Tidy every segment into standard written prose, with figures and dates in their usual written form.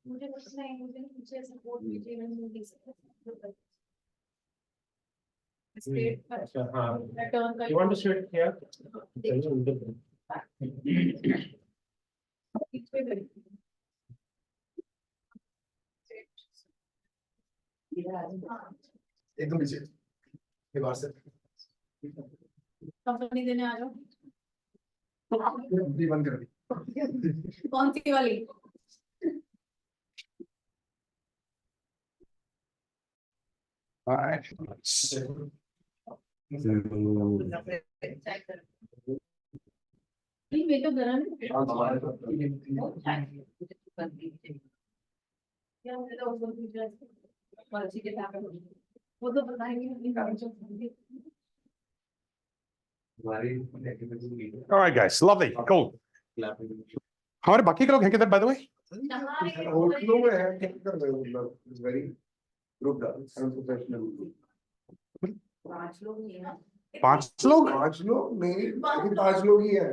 मुझे कुछ नहीं, मुझे पीछे सपोर्ट कीजिए, मैं मूवी अच्छा हाँ, you want to sit here? एकदम पीछे ये बाहर से कंपनी देने आ जाओ। बंद कर दी। कौन सी वाली? मैं तो गरम वो तो बताएंगे। All right, guys, lovely, cool. हमारे बाकी के लोग हैं किधर, by the way? होटलों में है, क्या कर रहे हो, मतलब it's very group dance and professional. 5 लोग नहीं ना? 5 लोग? 5 लोग नहीं, अभी 5 लोग ही है।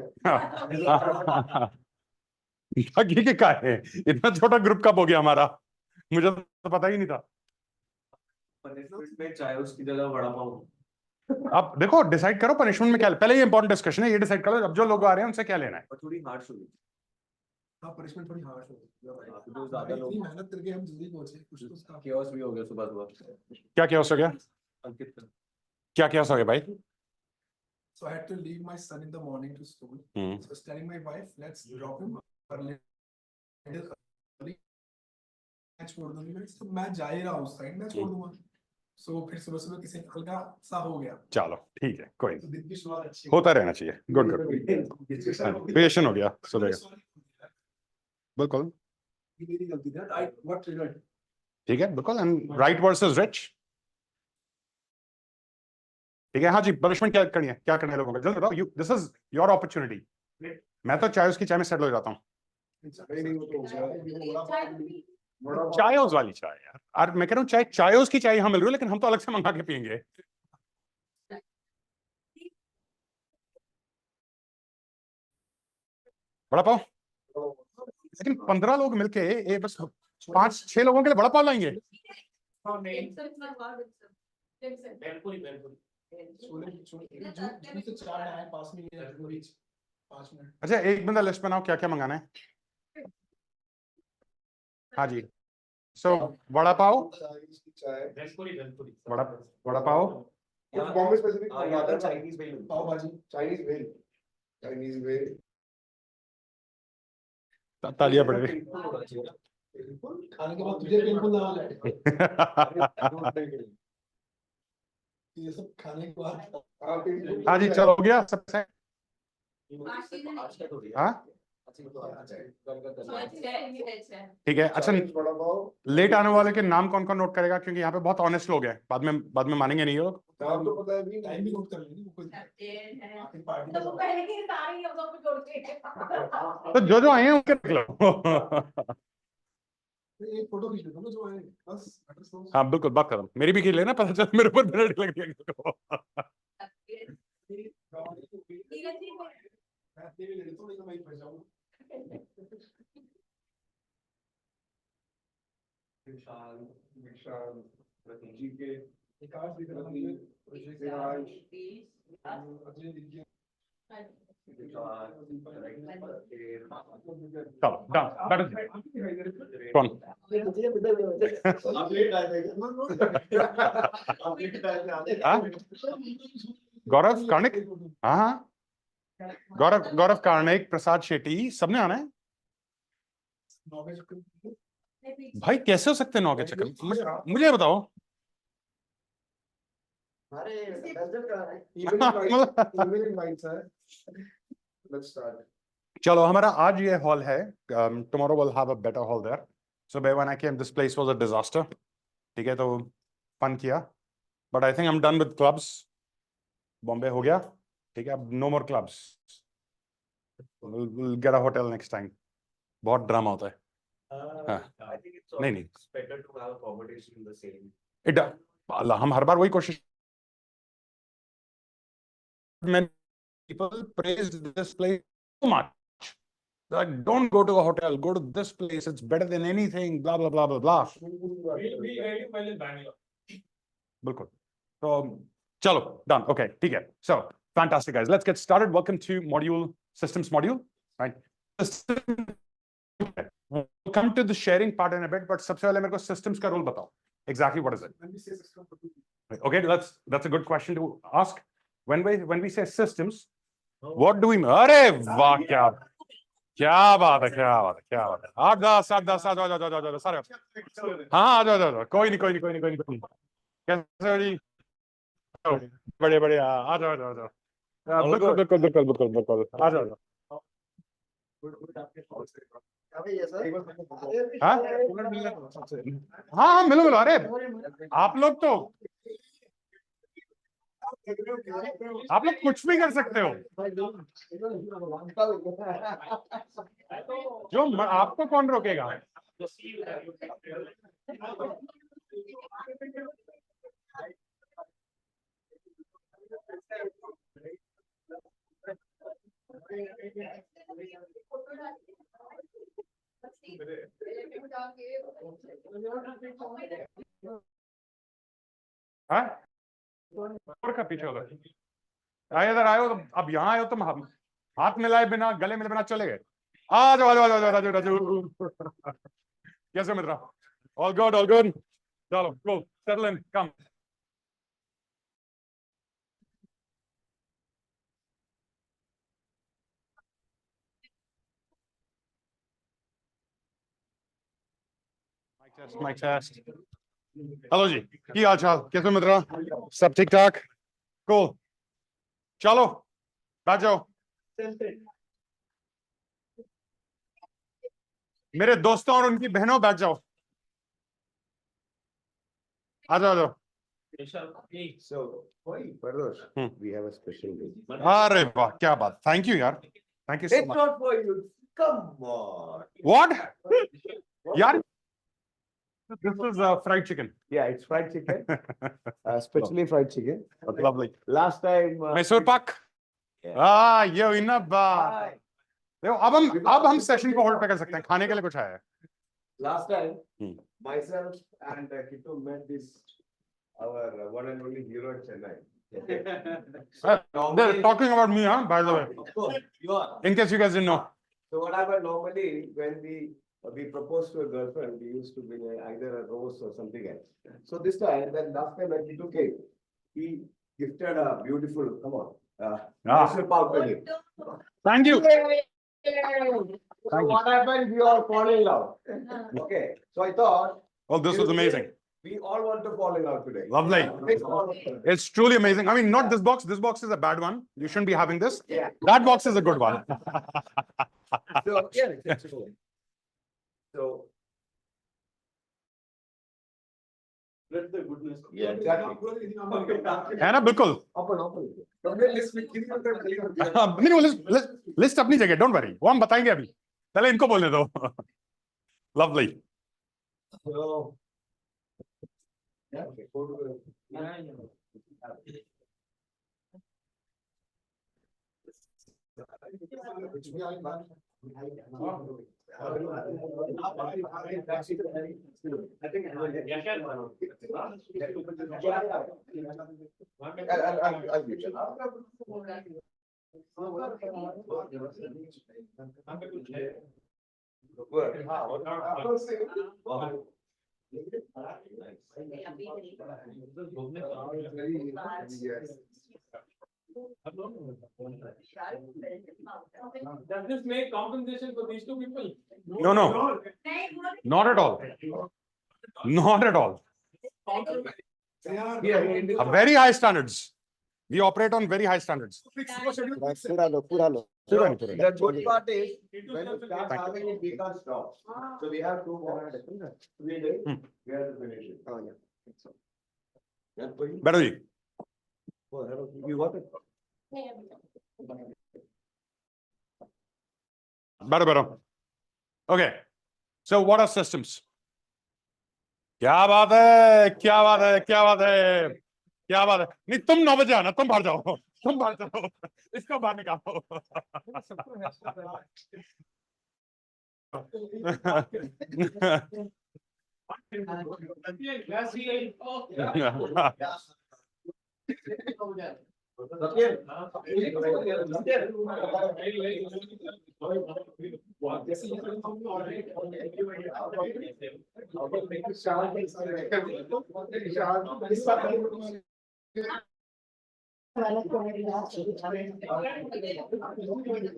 बाकी के क्या है? इतना छोटा ग्रुप कब हो गया हमारा? मुझे तो पता ही नहीं था। में चाय उसकी जगह वड़ा पाव। अब देखो, डिसाइड करो पनिशमेंट में क्या, पहले ये इंपॉर्टेंट डिस्कशन है, ये डिसाइड करो अब जो लोग आ रहे हैं उनसे क्या लेना है। और थोड़ी हार्श होगी। हाँ, पनिशमेंट थोड़ी हार्श होगी तो ज्यादा लोग इतनी मेहनत करके हम जल्दी पहुंचे, कुछ तो उसका chaos भी हो गया सुबह सुबह। क्या क्या हो गया? अंकित का क्या क्या हो गया भाई? So I had to leave my son in the morning to school. So I was telling my wife, let's drop him early. मैं छोड़ दूंगी, मैं जा ही रहा हूँ उस टाइम, मैं छोड़ दूंगा। So फिर सुबह सुबह किसी हल्का सा हो गया। चलो ठीक है, कोई तो दिन की शुरुआत अच्छी होता रहना चाहिए। गुड गुड, क्रिएशन हो गया सुबह का। बिल्कुल ये मेरी गलती थी। I what triggered? ठीक है, बिल्कुल। एंड राइट वर्सेस रिच, ठीक है। हाँ जी, पनिशमेंट क्या करनी है, क्या करना है लोगों को, जल्दी बताओ। You, this is your opportunity. मैं तो चाय उसकी चाय में सेटल हो जाता हूँ। नहीं वो तो हो गया। चायोस वाली चाय यार, और मैं कह रहा हूँ चाय, चायोस की चाय यहाँ मिल रही है, लेकिन हम तो अलग से मंगा के पियेंगे। बड़ा पाव, लेकिन 15 लोग मिलके बस 5-6 लोगों के लिए बड़ा पाव लाएंगे। अच्छा, एक बंदा लिस्ट बनाओ क्या क्या मंगाना है। हाँ जी, सो वड़ा पाव, वड़ा पाव, बॉम्बे स्पेसिफिक चाइनीज भेल, पाव भाजी, चाइनीज भेल तालियां पड़ रही। खाने के बाद तुझे बिल्कुल ना ये सब खाने के बाद। हाँ जी, चलो हो गया सबसे। हाँ ठीक है। अच्छा, लेट आने वाले के नाम कौन कौन नोट करेगा, क्योंकि यहाँ पे बहुत ऑनेस्ट लोग हैं, बाद में मानेंगे नहीं लोग। नाम तो पता है, भी टाइम भी नोट कर लेंगे। तो जो आए हैं उनके रख लो। एक फोटो खींच लेता हूँ जो आए बस। हाँ बिल्कुल, बात करो, मेरी भी खींच लेना, पता चल मेरे ऊपर मिनट लग गया। चलो डन, दैट इज कौन। गौरव कार्णिक, हाँ हाँ, गौरव कार्णिक, प्रसाद शेट्टी, सबने आना है भाई। कैसे हो सकते 9 के चक्कर, मुझे बताओ। चलो हमारा आज ये हॉल है. Tomorrow we'll have a better hall there. So when I came, this place was a disaster. ठीक है, तो fun किया. But I think I'm done with clubs. Bombay हो गया. ठीक है, no more clubs. We'll get a hotel next time. बहुत drama होता है. I think it's नहीं, नहीं. always better to have accommodation in the same. हम हर बार वही कोशिश. Many people praised this place so much. Like, don't go to a hotel, go to this place. It's better than anything. Blah blah blah blah blah. We ready well in Bangalore. बिल्कुल. So, चलो, done. Okay, ठीक है. So, fantastic, guys. Let's get started. Welcome to systems module. Right. We'll come to the sharing part in a bit, but सबसे पहले मेरे को systems का role बताओ. Exactly what is it? When we say system, Okay, that's a good question to ask. When we say systems, what do we mean? अरे वाह, क्या बात है. आठ दस जाओ सारे. हाँ, आ जाओ. कोई नहीं. कैसे हो जी? बड़े आ जाओ. बिल्कुल. आ जाओ. हाँ, मिलो. अरे आप लोग कुछ भी कर सकते हो. जो आपको कौन रोकेगा? हाँ, का पीछे उधर इधर आयो. तो अब यहाँ आयो तुम हाथ मिलाए बिना, गले मिले बिना चले गए. आ जाओ. कैसे मिल रहा? All good. चलो, go, settle in, come. Mic test. Hello जी, की हाल चाल? कैसे मिल रहा? सब ठीक ठाक? Cool. चलो, बैठ जाओ. मेरे दोस्तों और उनकी बहनों, बैठ जाओ. आ जाओ. So, Pardosh, we have a special day. अरे वाह, क्या बात. Thank you यार. Thank you so It's much. not for you. Come on. What? यार, this is fried chicken. Yeah, it's fried chicken. Especially fried chicken. Okay. Lovely. Last time. Mysore pak. Yeah. ये हुई ना बात. देखो, अब हम सेशन को होल्ड पे कर सकते हैं. खाने के लिए कुछ है. Last time, myself and Kittu met this our one and only hero in Chennai. They're talking about me, huh? By the way, Of course, you are. in case you guys didn't know. So what happened normally when we proposed to a girlfriend, we used to bring either a rose or something else. So this time, then last time when Kittu came, he gifted a beautiful, come on, Mysore Pak wedding. Thank you. So what happened? We all fall in love. Okay, so I thought. Oh, this was amazing. We all want to fall in love today. Lovely. It's truly amazing. I mean, not this box. This box is a bad one. You shouldn't be having this. Yeah. That box is a good one. So, yeah, so. Spread the goodness. Yeah, exactly. है ना, बिल्कुल. Open. नहीं, वो list अपनी जगह. Don't worry. वो हम बताएंगे अभी. पहले इनको बोलने दो. Lovely. So. Yeah. Does this make compensation for these two people? No. Not at all. Not at all. Yeah. Very high standards. We operate on very high standards. Pura lo. Pura nahi, pura. The good part is when you start Thank you. having it, we can't stop. So we have 2 more 3 days. We have to finish it. Oh, yeah. So. Yeah, for you. Better ji. Oh, hello. You got it? Better. Okay. So what are systems? क्या बात है क्या बात है क्या बात है क्या बात है नहीं तुम 9 बजे आना तुम बाहर जाओ तुम बाहर जाओ इसको बाहर निकालो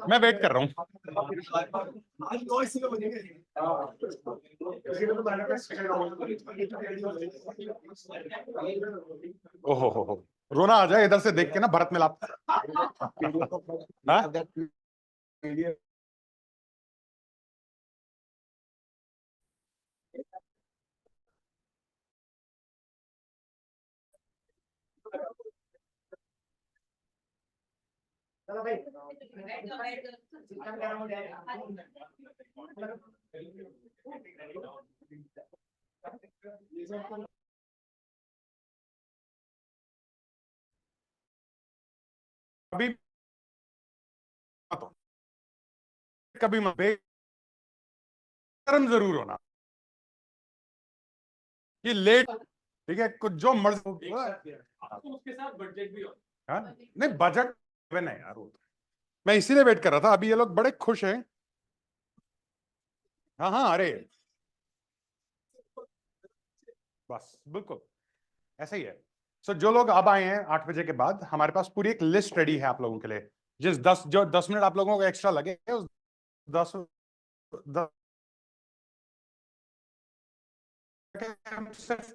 मैं वेट कर रहा हूँ आज 9 इसी में बनेंगे ओहो रोना आ जाए इधर से देख के ना भरत मिलाप हाँ? कभी कभी मत बेशर्म जरूर होना कि लेट ठीक है कुछ जो मर्जी उसके साथ बजट भी हो हाँ नहीं बजट नहीं यार वो मैं इसीलिए वेट कर रहा था अभी ये लोग बड़े खुश हैं हाँ अरे बस बिल्कुल ऐसा ही है सो जो लोग अब आए हैं 8 बजे के बाद हमारे पास पूरी एक लिस्ट रेडी है आप लोगों के लिए जिस 10 मिनट आप लोगों को एक्स्ट्रा लगे उस 10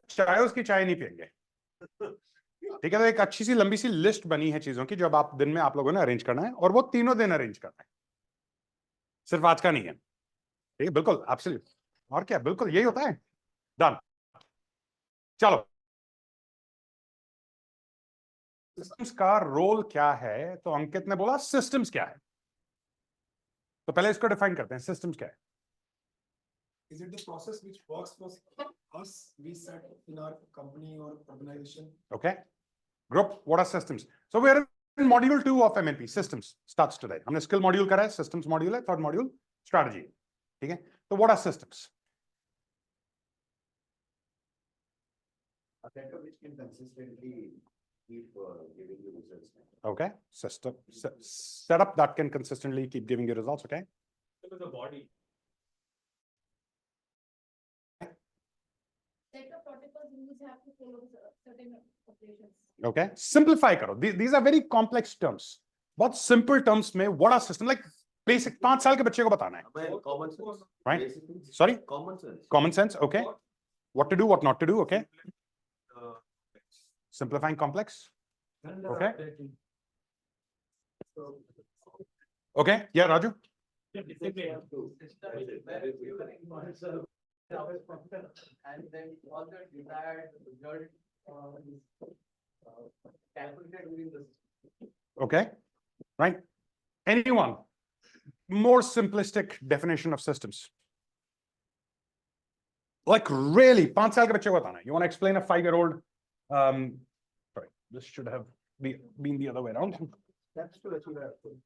चाय उसकी चाय नहीं पियेंगे ठीक है तो एक अच्छी सी लंबी सी लिस्ट बनी है चीजों की जो अब आप दिन में आप लोगों ने अरेंज करना है और वो तीनों दिन अरेंज करना है सिर्फ आज का नहीं है ठीक है बिल्कुल एब्सोल्यूट और क्या बिल्कुल यही होता है डन चलो सिस्टम्स का रोल क्या है तो अंकित ने बोला सिस्टम्स क्या है तो पहले इसको डिफाइन करते हैं सिस्टम्स क्या है Is it the process which works for us we set in our company or organization? Okay. Group, what are systems? So we are in module 2 of MNP. Systems starts today. हमने skill module करा है, systems module है, third module strategy. ठीक है? So what are systems? A setup which can consistently keep giving you results. Okay. Setup that can consistently keep giving you results. Okay. the body Set of protocols you have to follow certain operations. Okay. Simplify करो. These are very complex terms. बहुत simple terms में what are systems like basic 5 साल के बच्चे को बताना है. Common sense. Right? Basic things. Sorry? Common sense. Common sense. Okay. What to do, what not to do. Okay. Simplifying complex. Okay. Okay. Yeah, Raju. and then all the desired result calculated within the system. Okay. Right. Anyone? More simplistic definition of systems. Like really, 5 साल के बच्चे को बताना है. You want to explain a 5-year-old? Sorry, this should have been the other way around. That's true. That's true.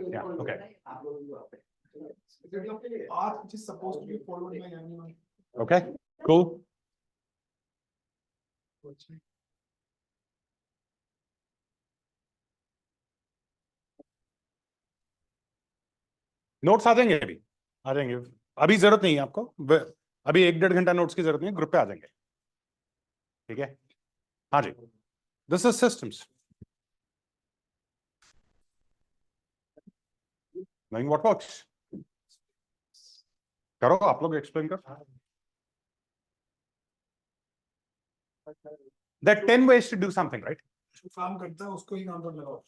Yeah. Okay. Path which is supposed to be followed by everyone. Okay. Cool. Notes आ जाएंगे अभी जरूरत नहीं है आपको अभी 1-1.5 घंटा notes की जरूरत नहीं है ग्रुप पे आ जाएंगे ठीक है हाँ जी this is systems knowing what works करो आप लोग explain करो. There are 10 ways to do something, right? जो काम करता है उसको ही काम पर लगाओ.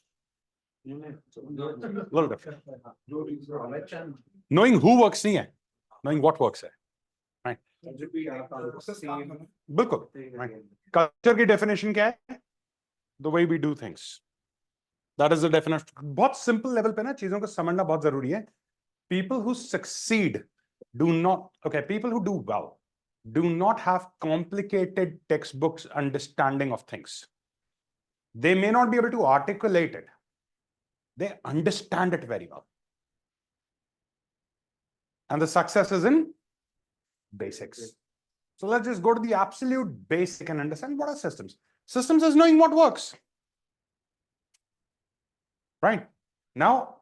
Little different. Knowing who works नहीं है, knowing what works है. Right? प्रोसेस काम करना. बिल्कुल. Right. Culture की definition क्या है? The way we do things. That is the definition. बहुत simple level पे ना चीजों को समझना बहुत जरूरी है. People who succeed do not, okay, people who do well do not have complicated textbooks understanding of things. They may not be able to articulate it. They understand it very well. And the success is in basics. So let's just go to the absolute basic and understand what are systems. Systems is knowing what works. Right? Now,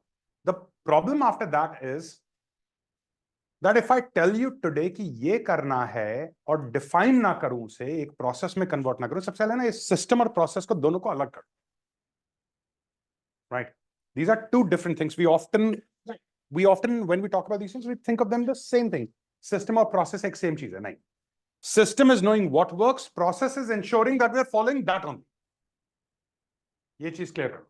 the problem after that is that if I tell you today कि ये करना है और define ना करूं उसे एक process में convert ना करूं, सबसे पहले ना इस system और process को दोनों को अलग करो. Right? These are two different things. We often, when we talk about these things, we think of them the same thing. System or process एक same चीज है. नहीं. System is knowing what works. Process is ensuring that we are following that only. ये चीज clear करो.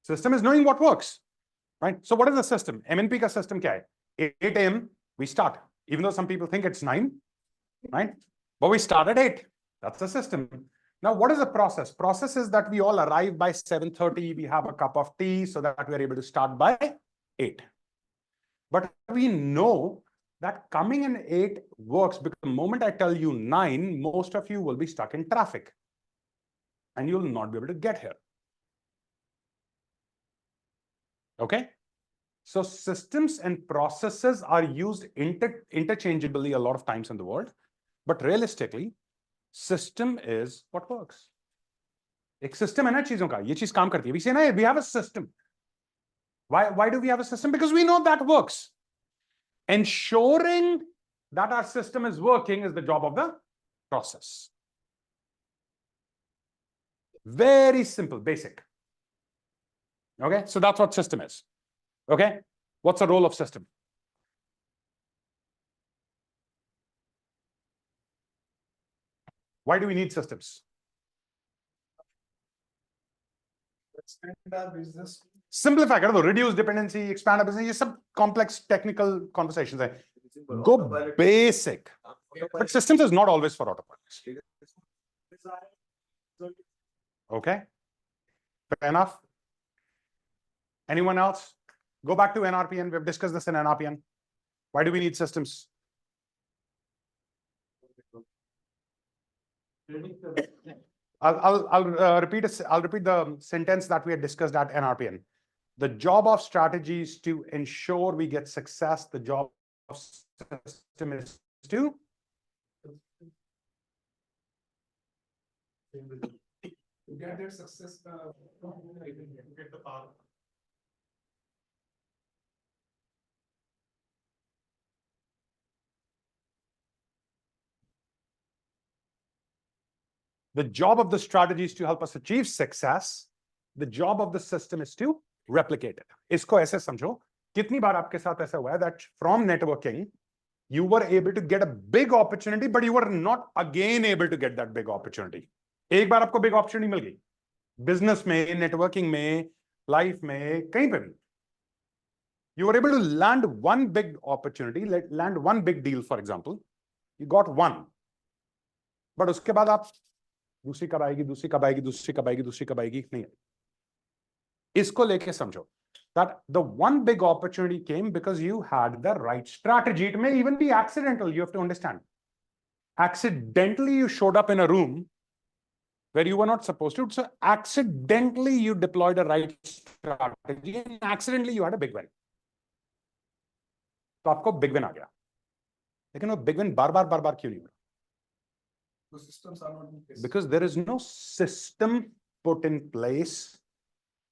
System is knowing what works. Right? So what is the system? MNP का system क्या है? 8 a.m. we start. Even though some people think it's 9, right? But we start at 8. That's the system. Now, what is the process? Process is that we all arrive by 7:30. We have a cup of tea so that we are able to start by 8. But we know that coming in 8 works because the moment I tell you 9, most of you will be stuck in traffic. And you will not be able to get here. Okay? So systems and processes are used interchangeably a lot of times in the world. But realistically, system is what works. एक system है ना चीजों का, ये चीज काम करती है. We say, no, we have a system. Why do we have a system? Because we know that works. Ensuring that our system is working is the job of the process. Very simple, basic. Okay, so that's what system is. Okay, what's the role of system? Why do we need systems? Expand our business. Simplify कर दो, reduce dependency, expand our business. ये सब complex technical conversations हैं. Go basic. But systems is not always for autopilot. Okay, fair enough. Anyone else? Go back to NRPN. We've discussed this in NRPN. Why do we need systems? I'll repeat the sentence that we had discussed at NRPN. The job of strategy is to ensure we get success. The job of system is to get their success. Get the power. The job of the strategy is to help us achieve success. The job of the system is to replicate it. इसको ऐसे समझो, कितनी बार आपके साथ ऐसा हुआ है that from networking, you were able to get a big opportunity, but you were not again able to get that big opportunity. एक बार आपको big opportunity मिल गई, business में, networking में, life में, कहीं पे भी. You were able to land one big opportunity, land one big deal, for example. You got one. But उसके बाद आप दूसरी कब आएगी, दूसरी कब आएगी, दूसरी कब आएगी, दूसरी कब आएगी, नहीं. इसको लेके समझो that the one big opportunity came because you had the right strategy. It may even be accidental. You have to understand. Accidentally, you showed up in a room where you were not supposed to. So accidentally, you deployed a right strategy and accidentally you had a big win. तो आपको big win आ गया. लेकिन वो big win बार बार क्यों नहीं हो रहा? The systems are not in place. Because there is no system put in place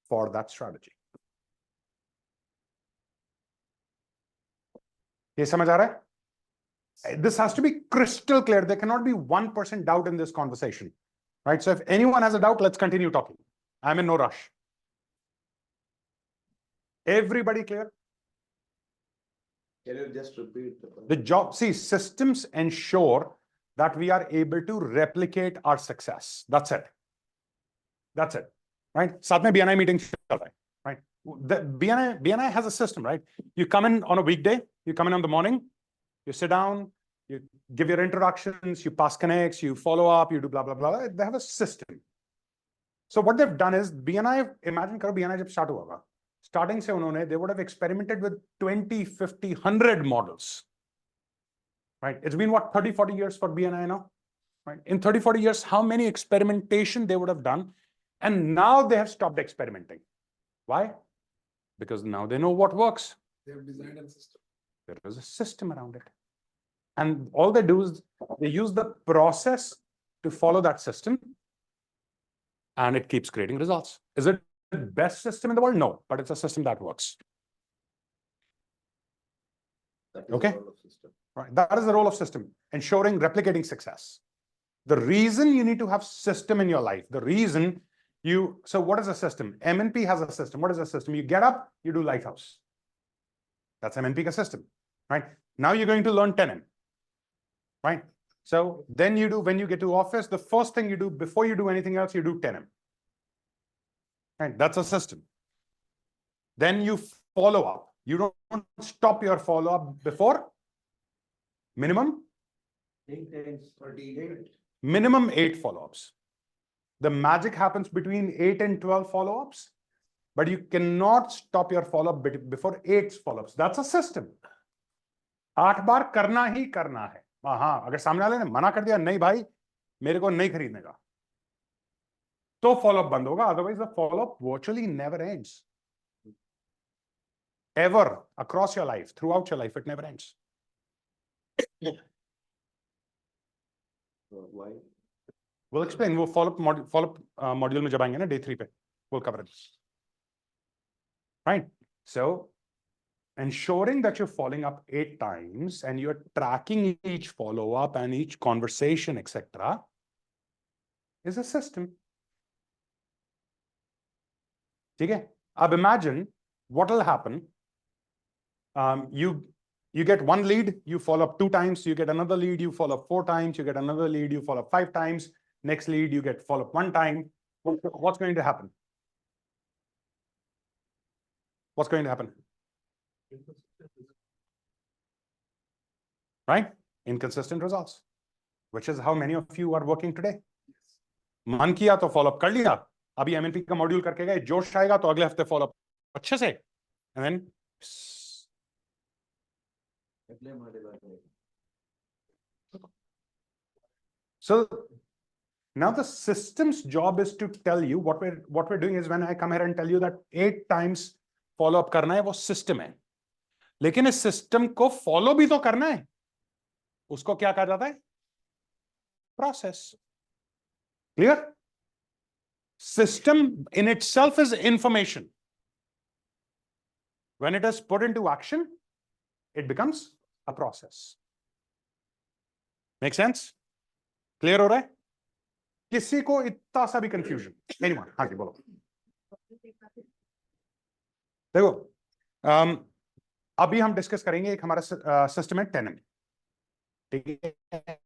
for that strategy. ये समझ आ रहा है? This has to be crystal clear. There cannot be 1% doubt in this conversation. Right? So if anyone has a doubt, let's continue talking. I'm in no rush. Everybody clear? Can you just repeat? The job, see, systems ensure that we are able to replicate our success. That's it. That's it. Right? साथ में BNI meeting चल रहा है, right? The BNI has a system, right? You come in on a weekday, you come in on the morning, you sit down, you give your introductions, you pass connects, you follow up, you do blah, blah, blah. They have a system. So what they've done is BNI, imagine करो BNI जब start हुआ होगा. Starting से उन्होंने, they would have experimented with 20, 50, 100 models. Right? It's been what, 30, 40 years for BNI now? Right? In 30, 40 years, how many experimentation they would have done? And now they have stopped experimenting. Why? Because now they know what works. They have designed a system. There is a system around it. And all they do is they use the process to follow that system. And it keeps creating results. Is it the best system in the world? No, but it's a system that works. That is Okay. the role of system. Right. That is the role of system, ensuring replicating success. The reason you need to have system in your life, the reason you, so what is a system? MNP has a system. What is a system? You get up, you do Lighthouse. That's MNP ka system, right? Now you're going to learn 10M, right? So then you do, when you get to office, the first thing you do before you do anything else, you do 10M. Right? That's a system. Then you follow up. You don't stop your follow up before minimum 8 follow-ups. The magic happens between 8 and 12 follow-ups, but you cannot stop your follow-up before 8 follow-ups. That's a system. 8 बार करना ही करना है. हाँ, अगर सामने वाले ने मना कर दिया नहीं भाई मेरे को नहीं खरीदने का तो follow-up बंद होगा. Otherwise the follow-up virtually never ends. Ever across your life, throughout your life, it never ends. Why? We'll explain. We'll follow-up module में जब आएंगे ना day 3 पे. We'll cover it. Right. So ensuring that you're following up 8 times and you're tracking each follow-up and each conversation, etc., is a system. Okay. Now imagine what will happen. You get one lead, you follow up 2 times, you get another lead, you follow up 4 times, you get another lead, you follow up 5 times, next lead, you get follow up 1 time. What's going to happen? What's going to happen? Right? Inconsistent results, which is how many of you are working today. मन किया तो follow up कर लिया. अभी MNP का module करके गए, जोश आएगा तो अगले हफ्ते follow up अच्छे से. And then so now the system's job is to tell you what we're doing is when I come here and tell you that 8 times follow up करना है वो system है. लेकिन इस system को follow भी तो करना है. उसको क्या कहा जाता है? Process. Clear? System in itself is information. When it is put into action, it becomes a process. Make sense? Clear हो रहा है? किसी को इतना सा भी confusion? Anyone? हाँ जी बोलो. देखो, अभी हम डिस्कस करेंगे एक हमारा सिस्टम है 10M. ठीक है?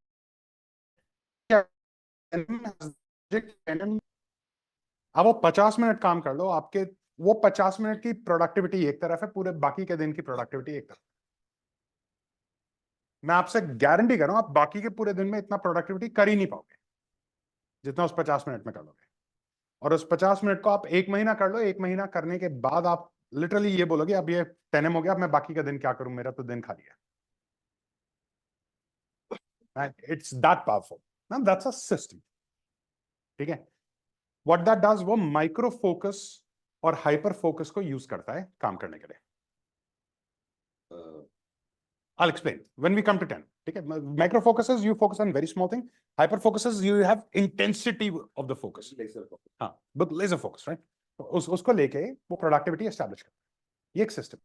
अब वो 50 मिनट काम कर लो, आपके वो 50 मिनट की प्रोडक्टिविटी एक तरफ है, पूरे बाकी के दिन की प्रोडक्टिविटी एक तरफ. मैं आपसे गारंटी कर रहा हूं आप बाकी के पूरे दिन में इतना प्रोडक्टिविटी कर ही नहीं पाओगे जितना उस 50 मिनट में कर लोगे. और उस 50 मिनट को आप 1 महीना कर लो, 1 महीना करने के बाद आप लिटरली ये बोलोगे अब ये 10M हो गया, अब मैं बाकी का दिन क्या करूं, मेरा तो दिन खाली है. It's that powerful. Now that's a system. ठीक है? What that does, वो माइक्रो फोकस और हाइपर फोकस को यूज करता है काम करने के लिए. I'll explain when we come to 10. ठीक है? Micro focus is you focus on very small thing. Hyper focus is you have intensity of the focus. Laser focus. हाँ, but laser focus, right? उसको लेके वो प्रोडक्टिविटी एस्टैब्लिश करता है. ये एक सिस्टम.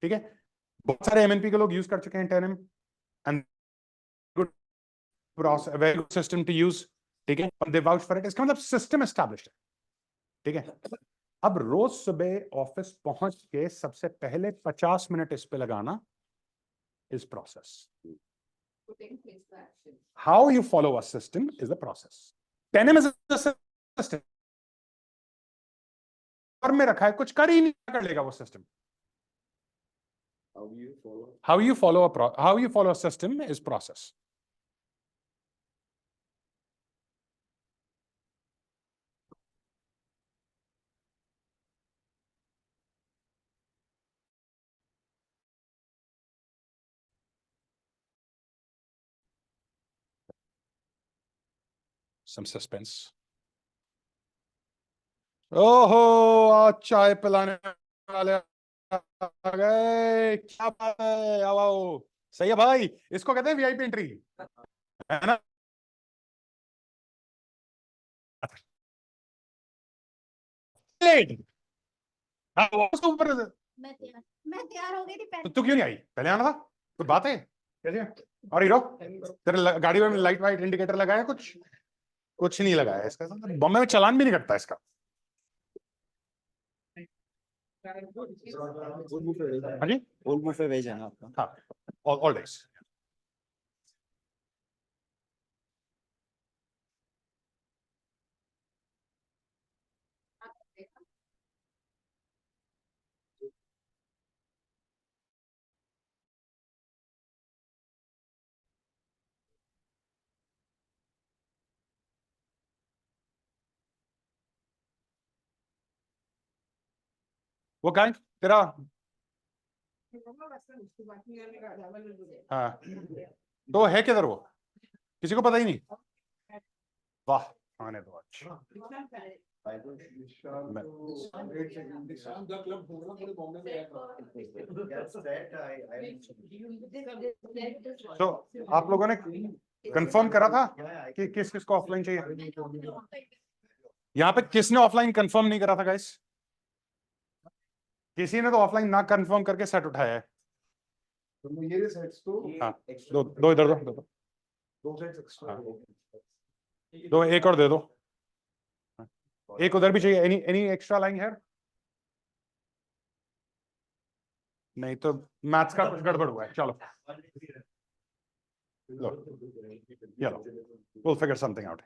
ठीक है? बहुत सारे MNP के लोग यूज कर चुके हैं 10M and good process, a very good system to use. ठीक है? They vouch for it. इसका मतलब सिस्टम एस्टैब्लिश्ड है. ठीक है? अब रोज सुबह ऑफिस पहुंच के सबसे पहले 50 मिनट इस पे लगाना is process. Putting place the action. How you follow a system is the process. 10M is a system. और में रखा है, कुछ कर ही नहीं, कर लेगा वो system. How you follow? How you follow a system is process. Some suspense. ओहो, आज चाय पिलाने वाले आ गए. क्या बात है, आओ आओ. सही है भाई, इसको कहते हैं वीआईपी एंट्री, है ना. लेट. हाँ, उसको ऊपर. मैं तैयार हो गई थी तो पहले. तू क्यों नहीं आई, पहले आना था. कुछ बात है कैसे है? और हीरो, तेरे गाड़ी में लाइट वाइट इंडिकेटर लगाया कुछ? कुछ नहीं लगाया इसका. बॉम्बे में चालान भी नहीं कटता इसका. हाँ जी, ओल्ड बुफे वेज है ना आपका? हाँ, ऑल डेज. वो गाय तेरा. हाँ, तो है किधर वो, किसी को पता ही नहीं. वाह, आने दो. अच्छा, तो आप लोगों ने कंफर्म करा था कि किस किस को ऑफलाइन चाहिए? यहाँ पे किसने ऑफलाइन कंफर्म नहीं करा था गाइस? किसी ने तो ऑफलाइन ना कंफर्म करके सेट उठाया है. तो ये सेट्स तो हाँ, दो इधर दो. दो सेट्स एक्स्ट्रा. दो एक और दे दो. एक उधर भी चाहिए. एनी एक्स्ट्रा लाइन है? नहीं तो मैथ्स का कुछ गड़बड़ हुआ है. चलो लो, चलो, we'll figure something out.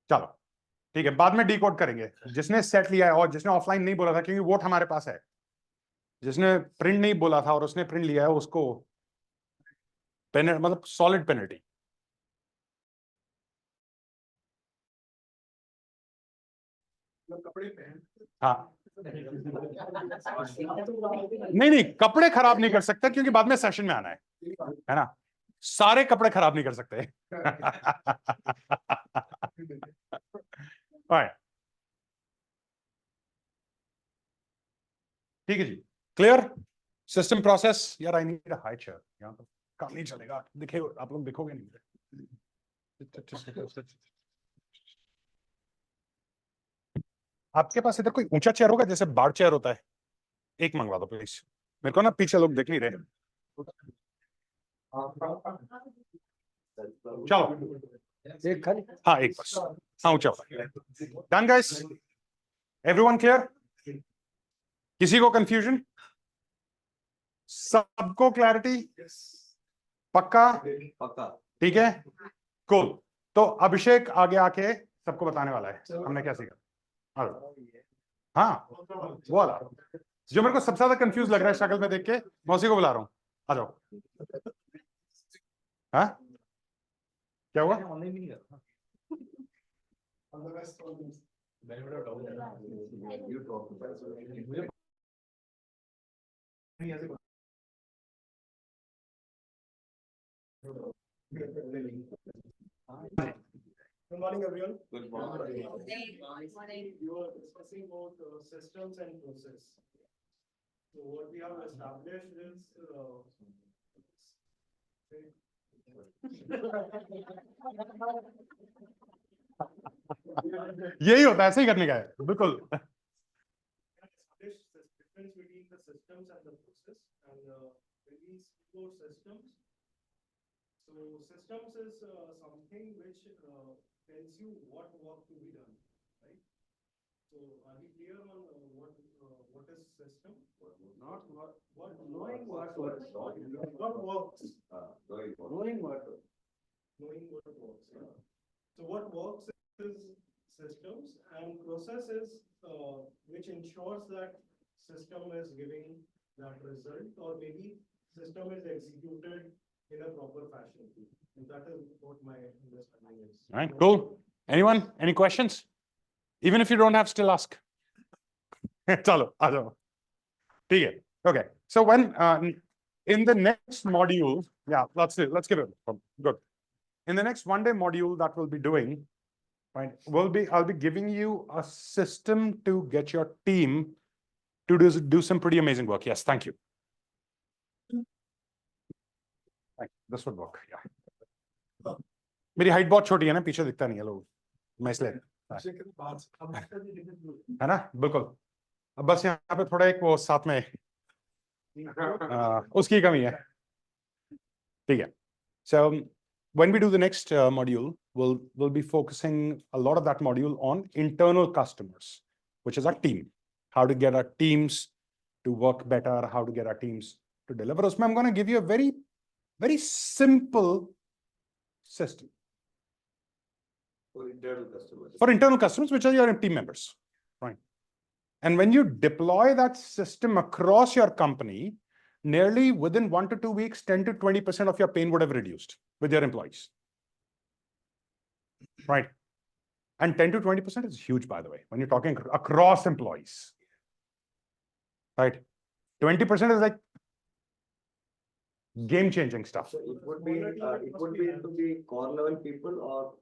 चलो ठीक है, बाद में डिकोड करेंगे. जिसने सेट लिया है और जिसने ऑफलाइन नहीं बोला था, क्योंकि वोट हमारे पास है. जिसने प्रिंट नहीं बोला था और उसने प्रिंट लिया है, उसको मतलब सॉलिड पेनल्टी. कपड़े पहन. हाँ, नहीं, कपड़े खराब नहीं कर सकते क्योंकि बाद में सेशन में आना है ना. सारे कपड़े खराब नहीं कर सकते. ठीक है जी, क्लियर. System process. यार I need a high chair, यहाँ तो काम नहीं चलेगा. दिखे आप लोग, दिखोगे नहीं. आपके पास इधर कोई ऊंचा चेयर होगा, जैसे बार चेयर होता है? एक मंगवा दो प्लीज. मेरे को ना पीछे लोग देख नहीं रहे. चलो, एक खाली. हाँ एक बस. हाँ, ऊंचा. Done guys, everyone clear? किसी को कंफ्यूजन? सबको क्लैरिटी? पक्का? पक्का. ठीक है, कूल. तो अभिषेक आगे आके सबको बताने वाला है हमने क्या सीखा. हाँ, वो वाला जो मेरे को सबसे ज्यादा कंफ्यूज लग रहा है शक्ल में देख के, मैं उसी को बुला रहा हूँ. आ जाओ. हाँ, क्या हुआ? Good morning, everyone. Good morning. You are discussing about systems and process. So what we have established is यही होता है, ऐसे ही करने का है. बिल्कुल. establish the difference between the systems and the process, and when we speak about systems, so systems is something which tells you what work to be done, right? So are we clear on what is system? Not what, Knowing what works. what works. Knowing what. Knowing what works. Yeah. So what works is systems, and process is which ensures that system is giving that result, or maybe system is executed in a proper fashion. And that is what my understanding is. All right, cool. Anyone? Any questions? Even if you don't have, still ask. Chalo, aa jao. ठीक है. Okay. So when in the next module, yeah, let's give it good. In the next one-day module that we'll be doing, right? I'll be giving you a system to get your team to do some pretty amazing work. Yes, thank you. This would work. Yeah. मेरी height बहुत छोटी है ना, पीछे दिखता नहीं है लोग, मैं इसलिए है ना, बिल्कुल. अब बस यहाँ पे थोड़ा एक वो साथ में उसकी कमी है. ठीक है. So when we do the next module, we'll be focusing a lot of that module on internal customers, which is our team. How to get our teams to work better, how to get our teams to deliver. Usme I'm going to give you a very, very simple system. For internal customers. For internal customers, which are your team members, right? And when you deploy that system across your company, nearly within 1 to 2 weeks, 10 to 20% of your pain would have reduced with your employees, right? And 10 to 20% is huge, by the way, when you're talking across employees, right? 20% is like game-changing stuff. So it would be into the core level people or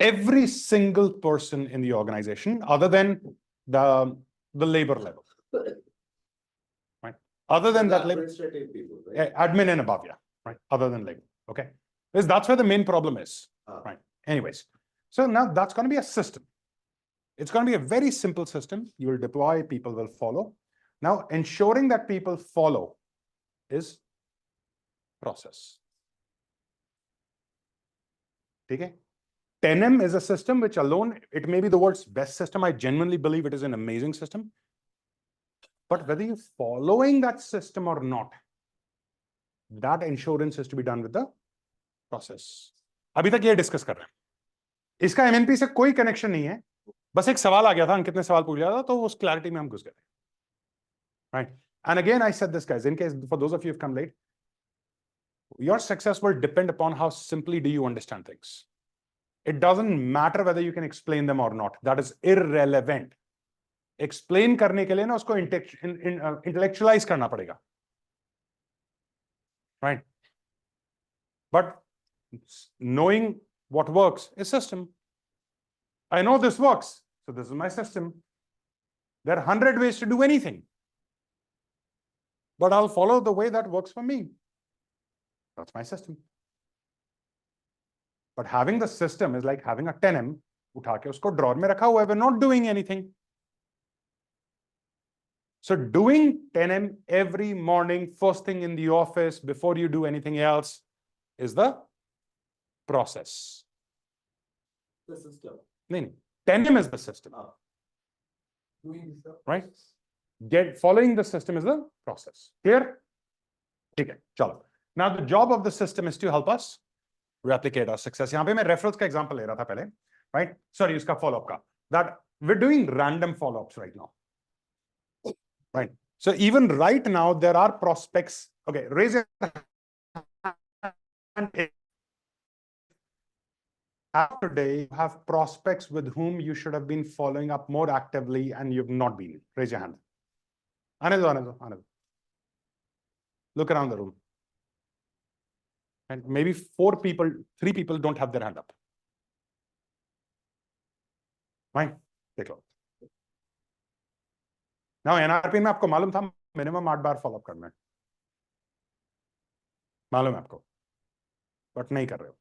Every single person in the organization, other than the labor level, right? Other than that, labor, administrative people, right? admin and above, yeah, right? Other than labor, okay? Because that's where the main problem is, right? Anyways, so now that's going to be a system. It's going to be a very simple system. You will deploy, people will follow. Now, ensuring that people follow is process. Okay? 10M is a system which alone, it may be the world's best system. I genuinely believe it is an amazing system. But whether you're following that system or not, that insurance is to be done with the process. अभी तक ये discuss कर रहे हैं. इसका MNP से कोई connection नहीं है. बस एक सवाल आ गया था, अंकित ने सवाल पूछ लिया था, तो उस क्लैरिटी में हम घुस गए थे. Right? And again, I said this, guys, in case for those of you who've come late, your success will depend upon how simply do you understand things. It doesn't matter whether you can explain them or not. That is irrelevant. Explain करने के लिए ना उसको intellectualize करना पड़ेगा. Right? But knowing what works is system. I know this works, so this is my system. There are 100 ways to do anything, but I'll follow the way that works for me. That's my system. But having the system is like having a 10M, उठा के उसको drawer में रखा हुआ है, we're not doing anything. So doing 10M every morning, first thing in the office, before you do anything else, is the process. The system. No, 10M is the system. Doing the Right? Following the system is the process. Clear? Okay, chalo. Now the job of the system is to help us replicate our success. यहाँ पे मैं referrals का example ले रहा था पहले, right? Sorry, उसका follow-up का. That we're doing random follow-ups right now. Right. So even right now, there are prospects. Okay, raise your hand. Today, you have prospects with whom you should have been following up more actively and you've not been. Raise your hand. Another. Look around the room. And maybe 3 people don't have their hand up. Fine. Take a look. Now, NRP में आपको मालूम था minimum 8 बार follow up करना है. मालूम है आपको, but नहीं कर रहे हो.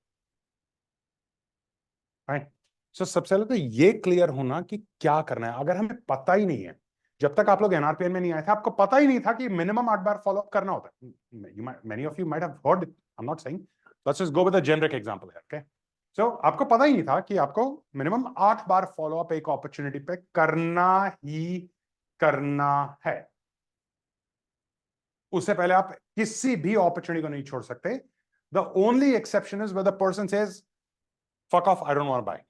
Fine. So सबसे पहले तो ये क्लियर होना कि क्या करना है. अगर हमें पता ही नहीं है, जब तक आप लोग NRPN में नहीं आए थे, आपको पता ही नहीं था कि minimum 8 बार follow up करना होता है. Many of you might have heard it. I'm not saying. Let's just go with a generic example here. Okay. सो आपको पता ही नहीं था कि आपको मिनिमम 8 बार फॉलो अप एक अपॉर्चुनिटी पे करना ही करना है। उससे पहले आप किसी भी अपॉर्चुनिटी को नहीं छोड़ सकते। The only exception is when the person says fuck off, I don't want to buy.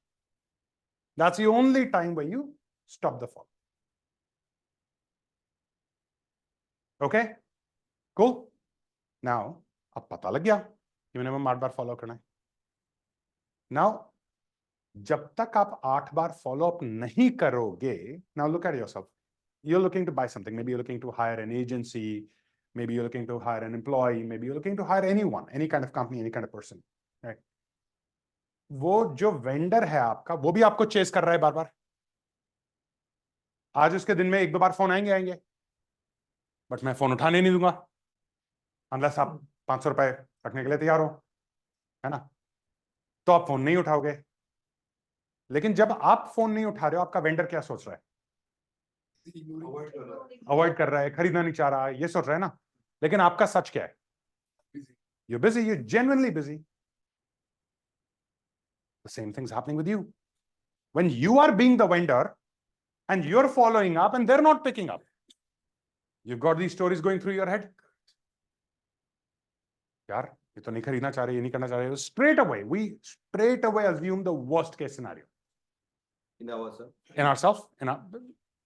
That's the only time when you stop the follow. Okay, cool. Now अब पता लग गया कि मिनिमम 8 बार फॉलो करना है। नाउ जब तक आप 8 बार फॉलो अप नहीं करोगे, now look at yourself, you're looking to buy something, maybe you're looking to hire an agency, maybe you're looking to hire an employee, maybe you're looking to hire anyone, any kind of company, any kind of person, right? वो जो vendor है आपका, वो भी आपको chess कर रहा है बार बार। आज उसके दिन में 1-2 बार फोन आएंगे आएंगे, बट मैं फोन उठाने नहीं दूंगा अनलेस आप 500 रुपए रखने के लिए तैयार हो, है ना? तो आप फोन नहीं उठाओगे। लेकिन जब आप फोन नहीं उठा रहे हो, आपका वेंडर क्या सोच रहा है? अवॉइड कर रहा है, खरीदना नहीं चाह रहा है, ये सोच रहा है ना। लेकिन आपका सच क्या है? You're busy, you're genuinely busy. The same thing's happening with you. When you are being the vendor and you're following up and they're not picking up, you've got these stories going through your head. यार ये तो नहीं खरीदना चाह रहे, ये नहीं करना चाह रहे। We straight away assume the worst case scenario In ourselves. in ourselves.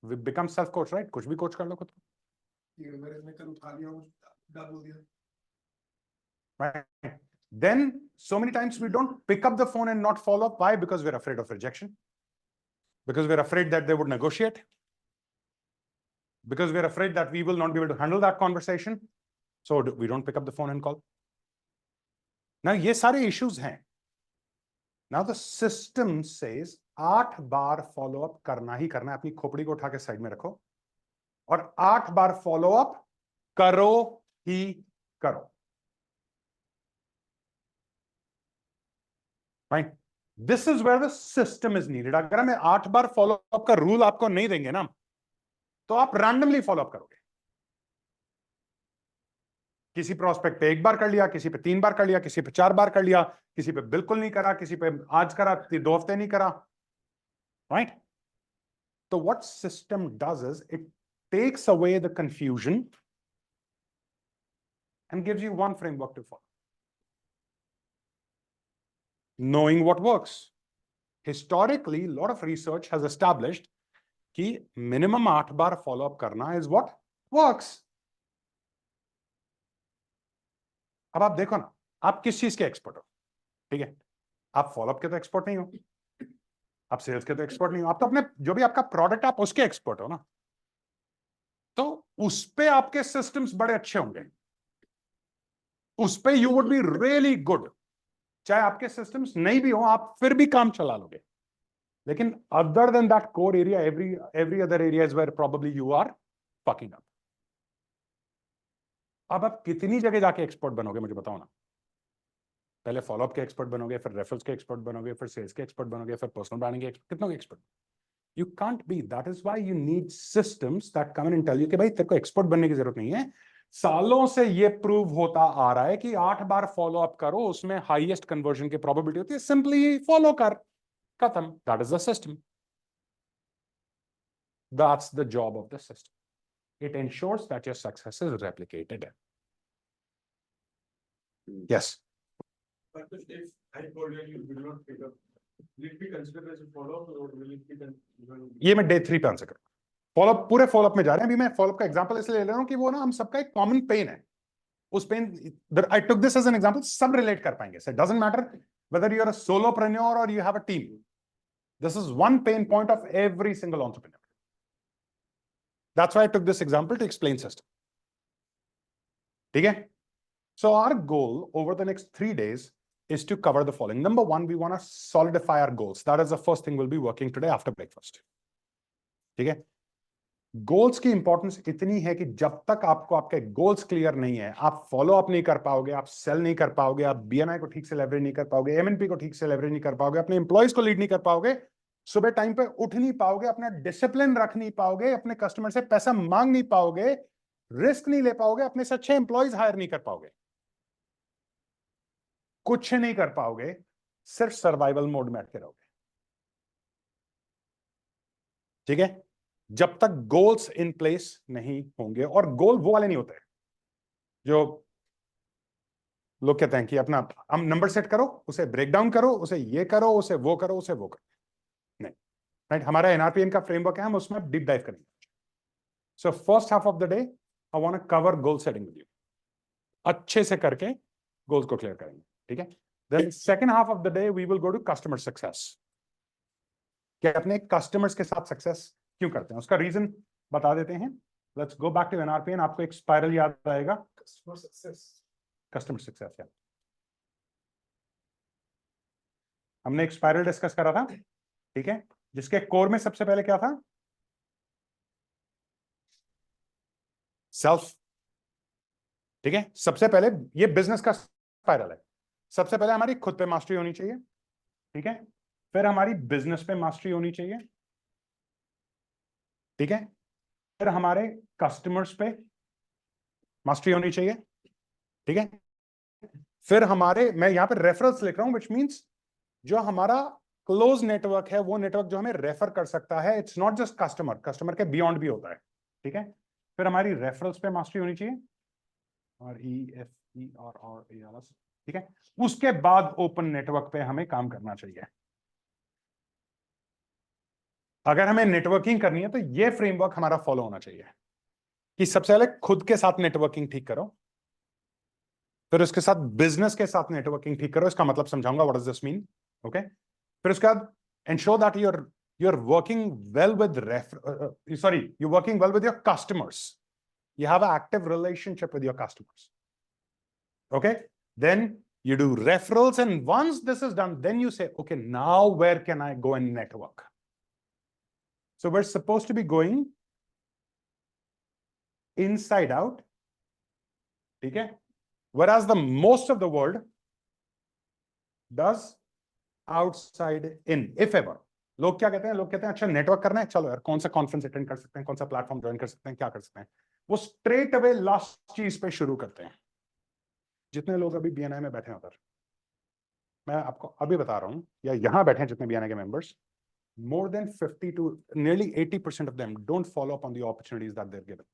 We become self coach, right? कुछ भी कोच कर लो खुद को, right? Then so many times we don't pick up the phone and not follow up. Why? Because we're afraid of rejection, because we're afraid that they would negotiate, because we're afraid that we will not be able to handle that conversation, so we don't pick up the phone and call. Now ये सारे issues हैं. Now the system says 8 bar follow up करना ही करना है। अपनी खोपड़ी को उठा के साइड में रखो और 8 बार फॉलो अप करो ही करो। Right? This is where the system is needed. अगर हमें 8 बार फॉलो अप का रूल आपको नहीं देंगे ना, तो आप रैंडमली फॉलो अप करोगे। किसी प्रोस्पेक्ट पे 1 बार कर लिया, किसी पे 3 बार कर लिया, किसी पे 4 बार कर लिया, किसी पे बिल्कुल नहीं करा, किसी पे आज करा, 2 हफ्ते नहीं करा, राइट? तो what system does is it takes away the confusion and gives you one framework to follow. Knowing what works. Historically, a lot of research has established कि minimum 8 बार follow up करना is what works. अब आप देखो ना, आप किस चीज के एक्सपर्ट हो, ठीक है? आप फॉलोअप के तो एक्सपर्ट नहीं हो, आप सेल्स के तो एक्सपर्ट नहीं हो, आप तो अपने जो भी आपका प्रोडक्ट आप उसके एक्सपर्ट हो ना। तो उस पे आपके सिस्टम्स बड़े अच्छे होंगे, उस पे you would be really good. चाहे आपके सिस्टम्स नहीं भी हो, आप फिर भी काम चला लोगे। लेकिन other than that core area, every other areas where probably you are fucking up. अब आप कितनी जगह जाके एक्सपर्ट बनोगे मुझे बताओ ना। पहले फॉलोअप के एक्सपर्ट बनोगे, फिर रेफरल्स के एक्सपर्ट बनोगे, फिर सेल्स के एक्सपर्ट बनोगे, फिर पर्सनल ब्रांडिंग के कितनों के expert? You can't be. That is why you need systems that come and tell you कि भाई तेरे को एक्सपर्ट बनने की जरूरत नहीं है। सालों से ये प्रूव होता आ रहा है कि 8 बार फॉलो अप करो, उसमें हाईएस्ट कन्वर्जन की प्रोबेबिलिटी होती है। सिंपली फॉलो कर, खत्म। That is the system. That's the job of the system. It ensures that your success is replicated. Yes. But if I told you you will not pick up, will it be considered as a follow-up or will it be ये मैं day 3 पे answer करूँ। Follow up, पूरे follow up में जा रहे हैं। अभी मैं फॉलोअप का एग्जांपल इसलिए ले रहा हूं कि वो ना हम सबका एक कॉमन पेन है। उस pain, I took this as an example, सब रिलेट कर पाएंगे। So it doesn't matter whether you are a solopreneur or you have a team. This is one pain point of every single entrepreneur. That's why I took this example to explain system. ठीक है? So our goal over the next 3 days is to cover the following. Number 1, we want to solidify our goals. That is the first thing we'll be working today after breakfast. ठीक है? Goals की importance इतनी है कि जब तक आपको आपके गोल्स क्लियर नहीं है, आप फॉलो अप नहीं कर पाओगे, आप सेल नहीं कर पाओगे, आप बीएनआई को ठीक से लेवरेज नहीं कर पाओगे, एमएनपी को ठीक से लेवरेज नहीं कर पाओगे, अपने एम्प्लॉइज को लीड नहीं कर पाओगे, सुबह टाइम पे उठ नहीं पाओगे, अपना डिसिप्लिन रख नहीं पाओगे, अपने कस्टमर से पैसा मांग नहीं पाओगे, रिस्क नहीं ले पाओगे, अपने से अच्छे एम्प्लॉइज हायर नहीं कर पाओगे, कुछ नहीं कर पाओगे। सिर्फ सर्वाइवल मोड में अटके रहोगे। ठीक है, जब तक गोल्स इन प्लेस नहीं होंगे। और गोल वो वाले नहीं होते जो लोग कहते हैं कि अपना हम नंबर सेट करो, उसे ब्रेक डाउन करो, उसे ये करो, उसे वो करो, उसे वो करो। नहीं, राइट, हमारा एनआरपीएन का फ्रेमवर्क है, हम उसमें डीप डाइव करेंगे। So first half of the day I want to cover goal setting with you, अच्छे से करके गोल्स को क्लियर करेंगे। ठीक है, then second half of the day we will go to customer success, कि अपने कस्टमर्स के साथ सक्सेस क्यों करते हैं, उसका रीजन बता देते हैं। Let's go back to NRPN. आपको एक स्पाइरल याद आएगा, Customer success. Customer success. या हमने एक स्पाइरल डिस्कस करा था, ठीक है, जिसके कोर में सबसे पहले क्या था? सेल्फ। ठीक है, सबसे पहले ये बिजनेस का स्पाइरल है। सबसे पहले हमारी खुद पे मास्टरी होनी चाहिए, ठीक है, फिर हमारी बिजनेस पे मास्टरी होनी चाहिए, ठीक है, फिर हमारे कस्टमर्स पे मास्टरी होनी चाहिए, ठीक है, फिर हमारे, मैं यहां पे रेफरल्स लिख रहा हूं, विच मींस जो हमारा क्लोज नेटवर्क है, वो नेटवर्क जो हमें रेफर कर सकता है। It's not just customer, customer के बियॉन्ड भी होता है। ठीक है, फिर हमारी रेफरल्स पे मास्टरी होनी चाहिए, REFERALS, ठीक है, उसके बाद ओपन नेटवर्क पे हमें काम करना चाहिए। अगर हमें नेटवर्किंग करनी है तो ये फ्रेमवर्क हमारा फॉलो होना चाहिए, कि सबसे पहले खुद के साथ नेटवर्किंग ठीक करो, फिर उसके साथ बिजनेस के साथ नेटवर्किंग ठीक करो। इसका मतलब समझाऊंगा, what does this mean. Okay, फिर उसके बाद ensure that you're working well with you're working well with your customers. You have an active relationship with your customers. Okay, then you do referrals, and once this is done, then you say, okay, now where can I go and network? So we're supposed to be going inside out, okay, whereas the most of the world does outside in, if ever. लोग क्या कहते हैं? लोग कहते हैं अच्छा network करना है, चलो यार कौन सा कॉन्फ्रेंस अटेंड कर सकते हैं, कौन सा प्लेटफॉर्म ज्वाइन कर सकते हैं, क्या कर सकते हैं, वो स्ट्रेट अवे लास्ट चीज पे शुरू करते हैं। जितने लोग अभी बीएनआई में बैठे हैं उधर, मैं आपको अभी बता रहा हूं, या यहां बैठे हैं जितने बीएनआई के members, more than 50 to nearly 80% of them don't follow up on the opportunities that they're given.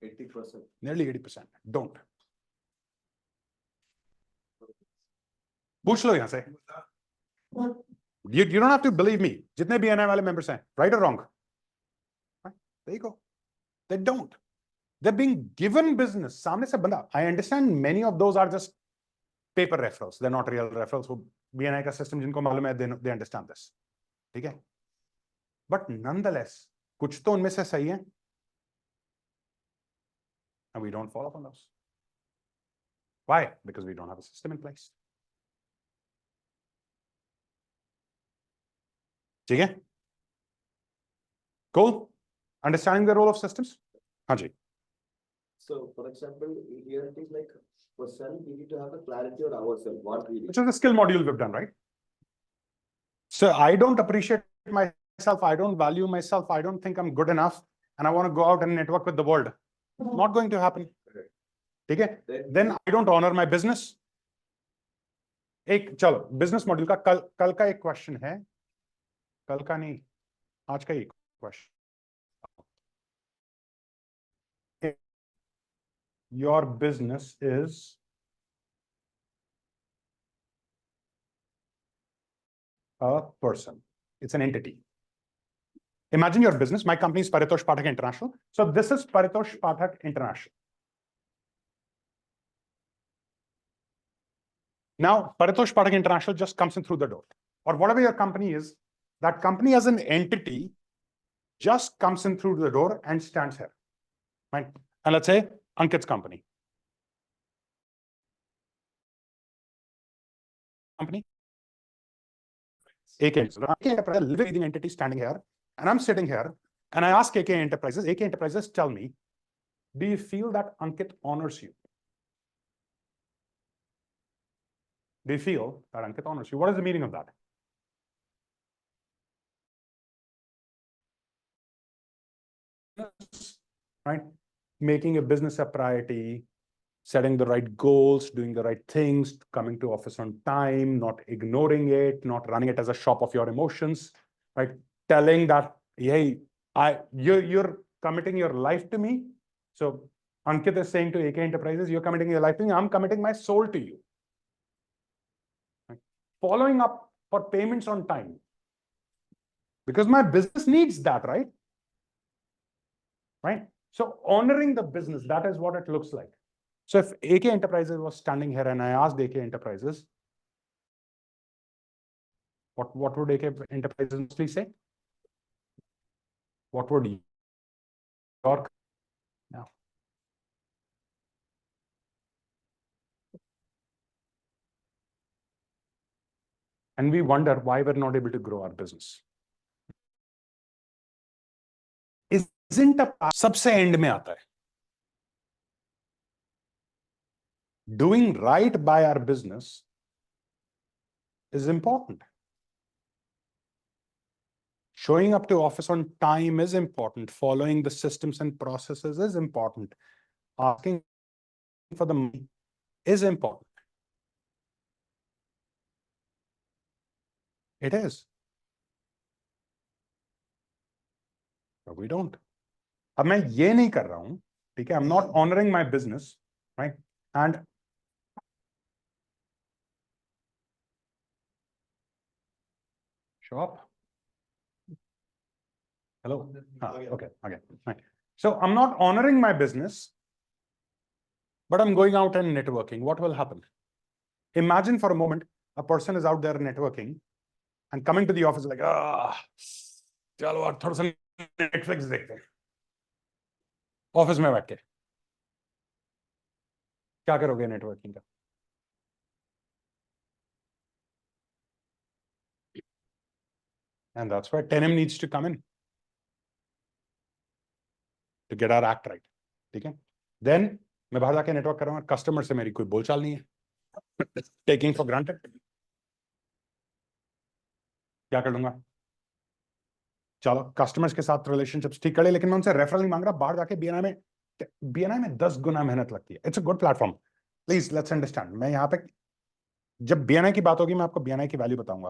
80%. Nearly 80% don't. पूछ लो यहां से, you don't have to believe me, जितने बीएनआई वाले मेंबर्स हैं, right or wrong, there you go, they don't, they're being given business सामने से बंदा। I understand many of those are just paper referrals, they're not real referrals। वो BNI का system जिनको मालूम है, they understand this, ठीक है, but nonetheless कुछ तो उनमें से सही है, and we don't follow up on those. Why? Because we don't have a system in place. ठीक है, cool, understanding the role of systems. हाँ जी, So, for example, here it is like for self, we need to have the clarity on ourselves, what we need. which is the skill module we've done, right? So I don't appreciate myself, I don't value myself, I don't think I'm good enough, and I want to go out and network with the world. Not going to happen. ठीक है, then I don't honor my business. एक चलो business module का कल का एक question है, कल का नहीं, आज का एक question. Your business is a person, it's an entity. Imagine your business, my company is Paritosh Pathak International, so this is Paritosh Pathak International. Now Paritosh Pathak International just comes in through the door, or whatever your company is, that company as an entity just comes in through the door and stands here, right? And let's say Ankit's company. AK Enterprises, living entity standing here, and I'm sitting here, and I ask AK Enterprises, tell me, do you feel that Ankit honors you? Do you feel that Ankit honors you? What is the meaning of that? Right? Making a business a priority, setting the right goals, doing the right things, coming to office on time, not ignoring it, not running it as a shop of your emotions, right? Telling that, hey, you're committing your life to me. So Ankit is saying to AK Enterprises, you're committing your life to me, I'm committing my soul to you. Right? Following up for payments on time. Because my business needs that, right? Right? So honoring the business, that is what it looks like. So if AK Enterprises was standing here and I asked AK Enterprises, what would AK Enterprises mostly say? What would your now? And we wonder why we're not able to grow our business. Isn't a सबसे end में आता है. Doing right by our business is important. Showing up to office on time is important. Following the systems and processes is important. Asking for the money is important. It is. But we don't. अब मैं ये नहीं कर रहा हूं, ठीक है? I'm not honoring my business, right? And show up. Hello. Okay. Right. So I'm not honoring my business, but I'm going out and networking. What will happen? Imagine for a moment, a person is out there networking and coming to the office like, चलो यार थोड़ा सा Netflix देखते हैं. Office में बैठ के क्या करोगे नेटवर्किंग का? And that's where 10M needs to come in to get our act right. ठीक है? Then मैं बाहर जाके नेटवर्क कर रहा हूँ, कस्टमर से मेरी कोई बोलचाल नहीं है. Taking for granted. क्या कर लूंगा? चलो कस्टमर्स के साथ रिलेशनशिप्स ठीक कर ले, लेकिन मैं उनसे रेफरल नहीं मांग रहा. बाहर जाके बीएनआई में 10 गुना मेहनत लगती है. It's a good platform. Please let's understand. मैं यहाँ पे जब बीएनआई की बात होगी मैं आपको बीएनआई की वैल्यू बताऊंगा,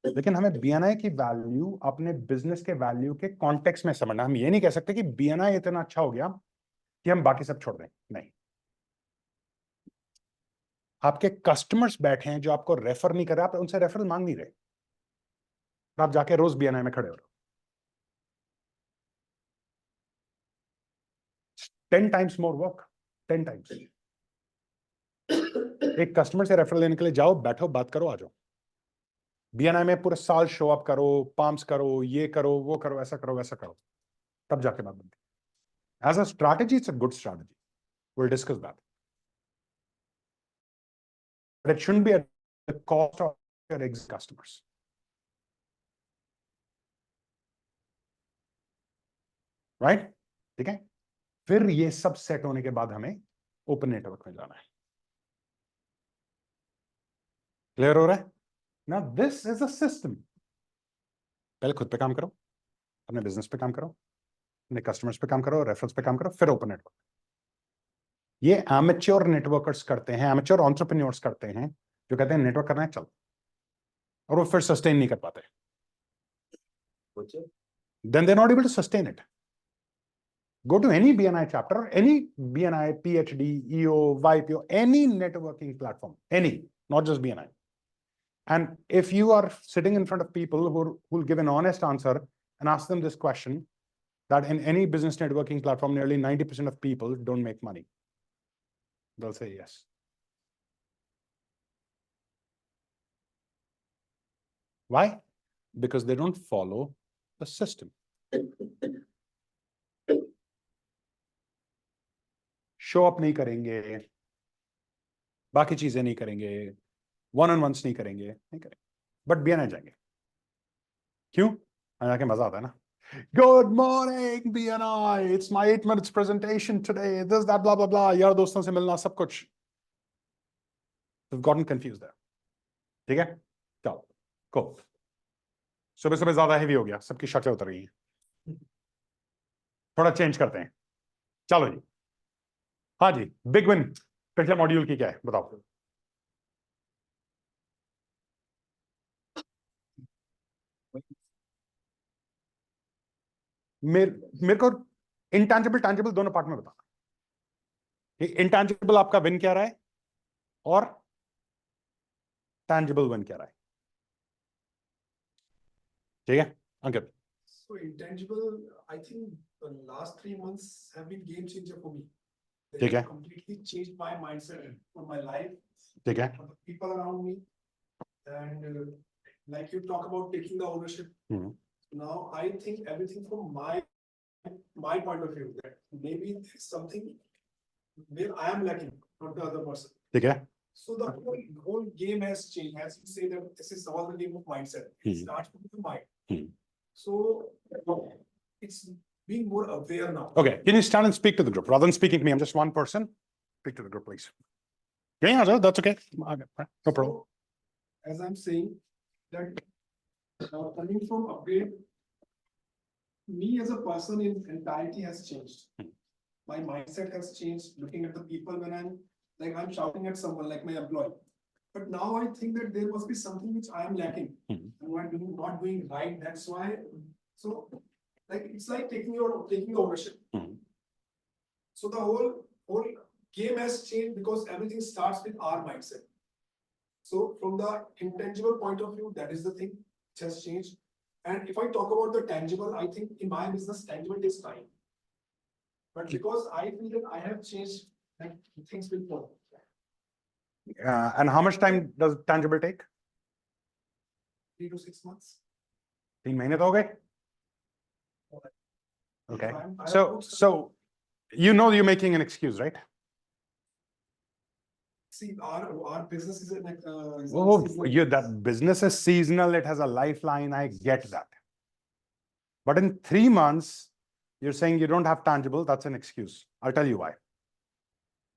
लेकिन हमें बीएनआई की वैल्यू अपने बिजनेस के वैल्यू के कॉन्टेक्स्ट में समझना. हम ये नहीं कह सकते कि बीएनआई इतना अच्छा हो गया कि हम बाकी सब छोड़ दें. नहीं. आपके कस्टमर्स बैठे हैं जो आपको रेफर नहीं कर रहे, आप उनसे रेफरल मांग नहीं रहे, आप जाके रोज बीएनआई में खड़े हो रहे हो. 10 times more work. 10 times. एक कस्टमर से रेफरल लेने के लिए जाओ, बैठो, बात करो, आ जाओ. बीएनआई में पूरे साल शो अप करो, पाम्स करो, ये करो, वो करो, ऐसा करो, वैसा करो, तब जाके बात बनती है. As a strategy it's a good strategy. Will discuss that. But it shouldn't be at the cost of your existing customers. Right? ठीक है? फिर ये सब सेट होने के बाद हमें ओपन नेटवर्क में जाना है. क्लियर हो रहा है? Now this is a system. पहले खुद पे काम करो, अपने बिजनेस पे काम करो, अपने कस्टमर्स पे काम करो, रेफरल्स पे काम करो, फिर ओपन नेटवर्क. ये एमेच्योर नेटवर्कर्स करते हैं, एमेच्योर एंटरप्रेन्योर्स करते हैं, जो कहते हैं नेटवर्क करना है चल, और वो फिर सस्टेन नहीं कर पाते. Then they're not able to sustain it. Go to any BNI chapter or any BNI, PhD, EO, YPO, any networking platform, any, not just BNI. And if you are sitting in front of people who will give an honest answer and ask them this question, that in any business networking platform, nearly 90% of people don't make money, they'll say yes. Why? Because they don't follow the system. Show up नहीं करेंगे, बाकी चीजें नहीं करेंगे, one on once नहीं करेंगे, but BNI जाएंगे. क्यों? जाके मजा आता है ना. Good morning BNI, it's my 8 minutes presentation today, this that blah blah blah, यार दोस्तों से मिलना, सब कुछ. We've gotten confused there. ठीक है? चलो को सुबह सुबह ज्यादा हेवी हो गया, सबकी शक्लें उतर गई हैं. थोड़ा चेंज करते हैं. चलो जी. हाँ जी, बिग विन. पिछले मॉड्यूल की क्या है बताओ। मेरे को इंटेंजिबल टैंजिबल दोनों पार्ट में बता। इंटेंजिबल आपका विन क्या रहा है और टैंजिबल विन क्या रहा है, ठीक है अंकित? So intangible, I think the last 3 months have been game changer for me. They ठीक है। have completely changed my mindset for my life, ठीक है। for the people around me. And like you talk about taking the ownership. Now I think everything from my point of view that maybe there's something where I am lacking, not the other person. ठीक है। So the whole game has changed. As you say that this is all the game of mindset. It starts with the mind. So it's being more aware now. Okay, can you stand and speak to the group rather than speaking to me? I'm just one person. Speak to the group, please. Yeah, that's okay. No problem. So, as I'm saying that coming from upgrade, me as a person in entirety has changed. My mindset has changed. Looking at the people when I'm shouting at someone like my employee. But now I think that there must be something which I am lacking. And I'm not doing right. That's why. So, like it's like taking ownership. So the whole game has changed because everything starts with our mindset. So from the intangible point of view, that is the thing which has changed. And if I talk about the tangible, I think in my business, tangible takes time. But because I feel that I have changed, like things will follow. And how much time does tangible take? 3 to 6 months. 3 महीने तो हो गए? Okay. So you know you're making an excuse, right? See, our business is like That business is seasonal, it has a lifeline, I get that. But in 3 months, you're saying you don't have tangible, that's an excuse. I'll tell you why.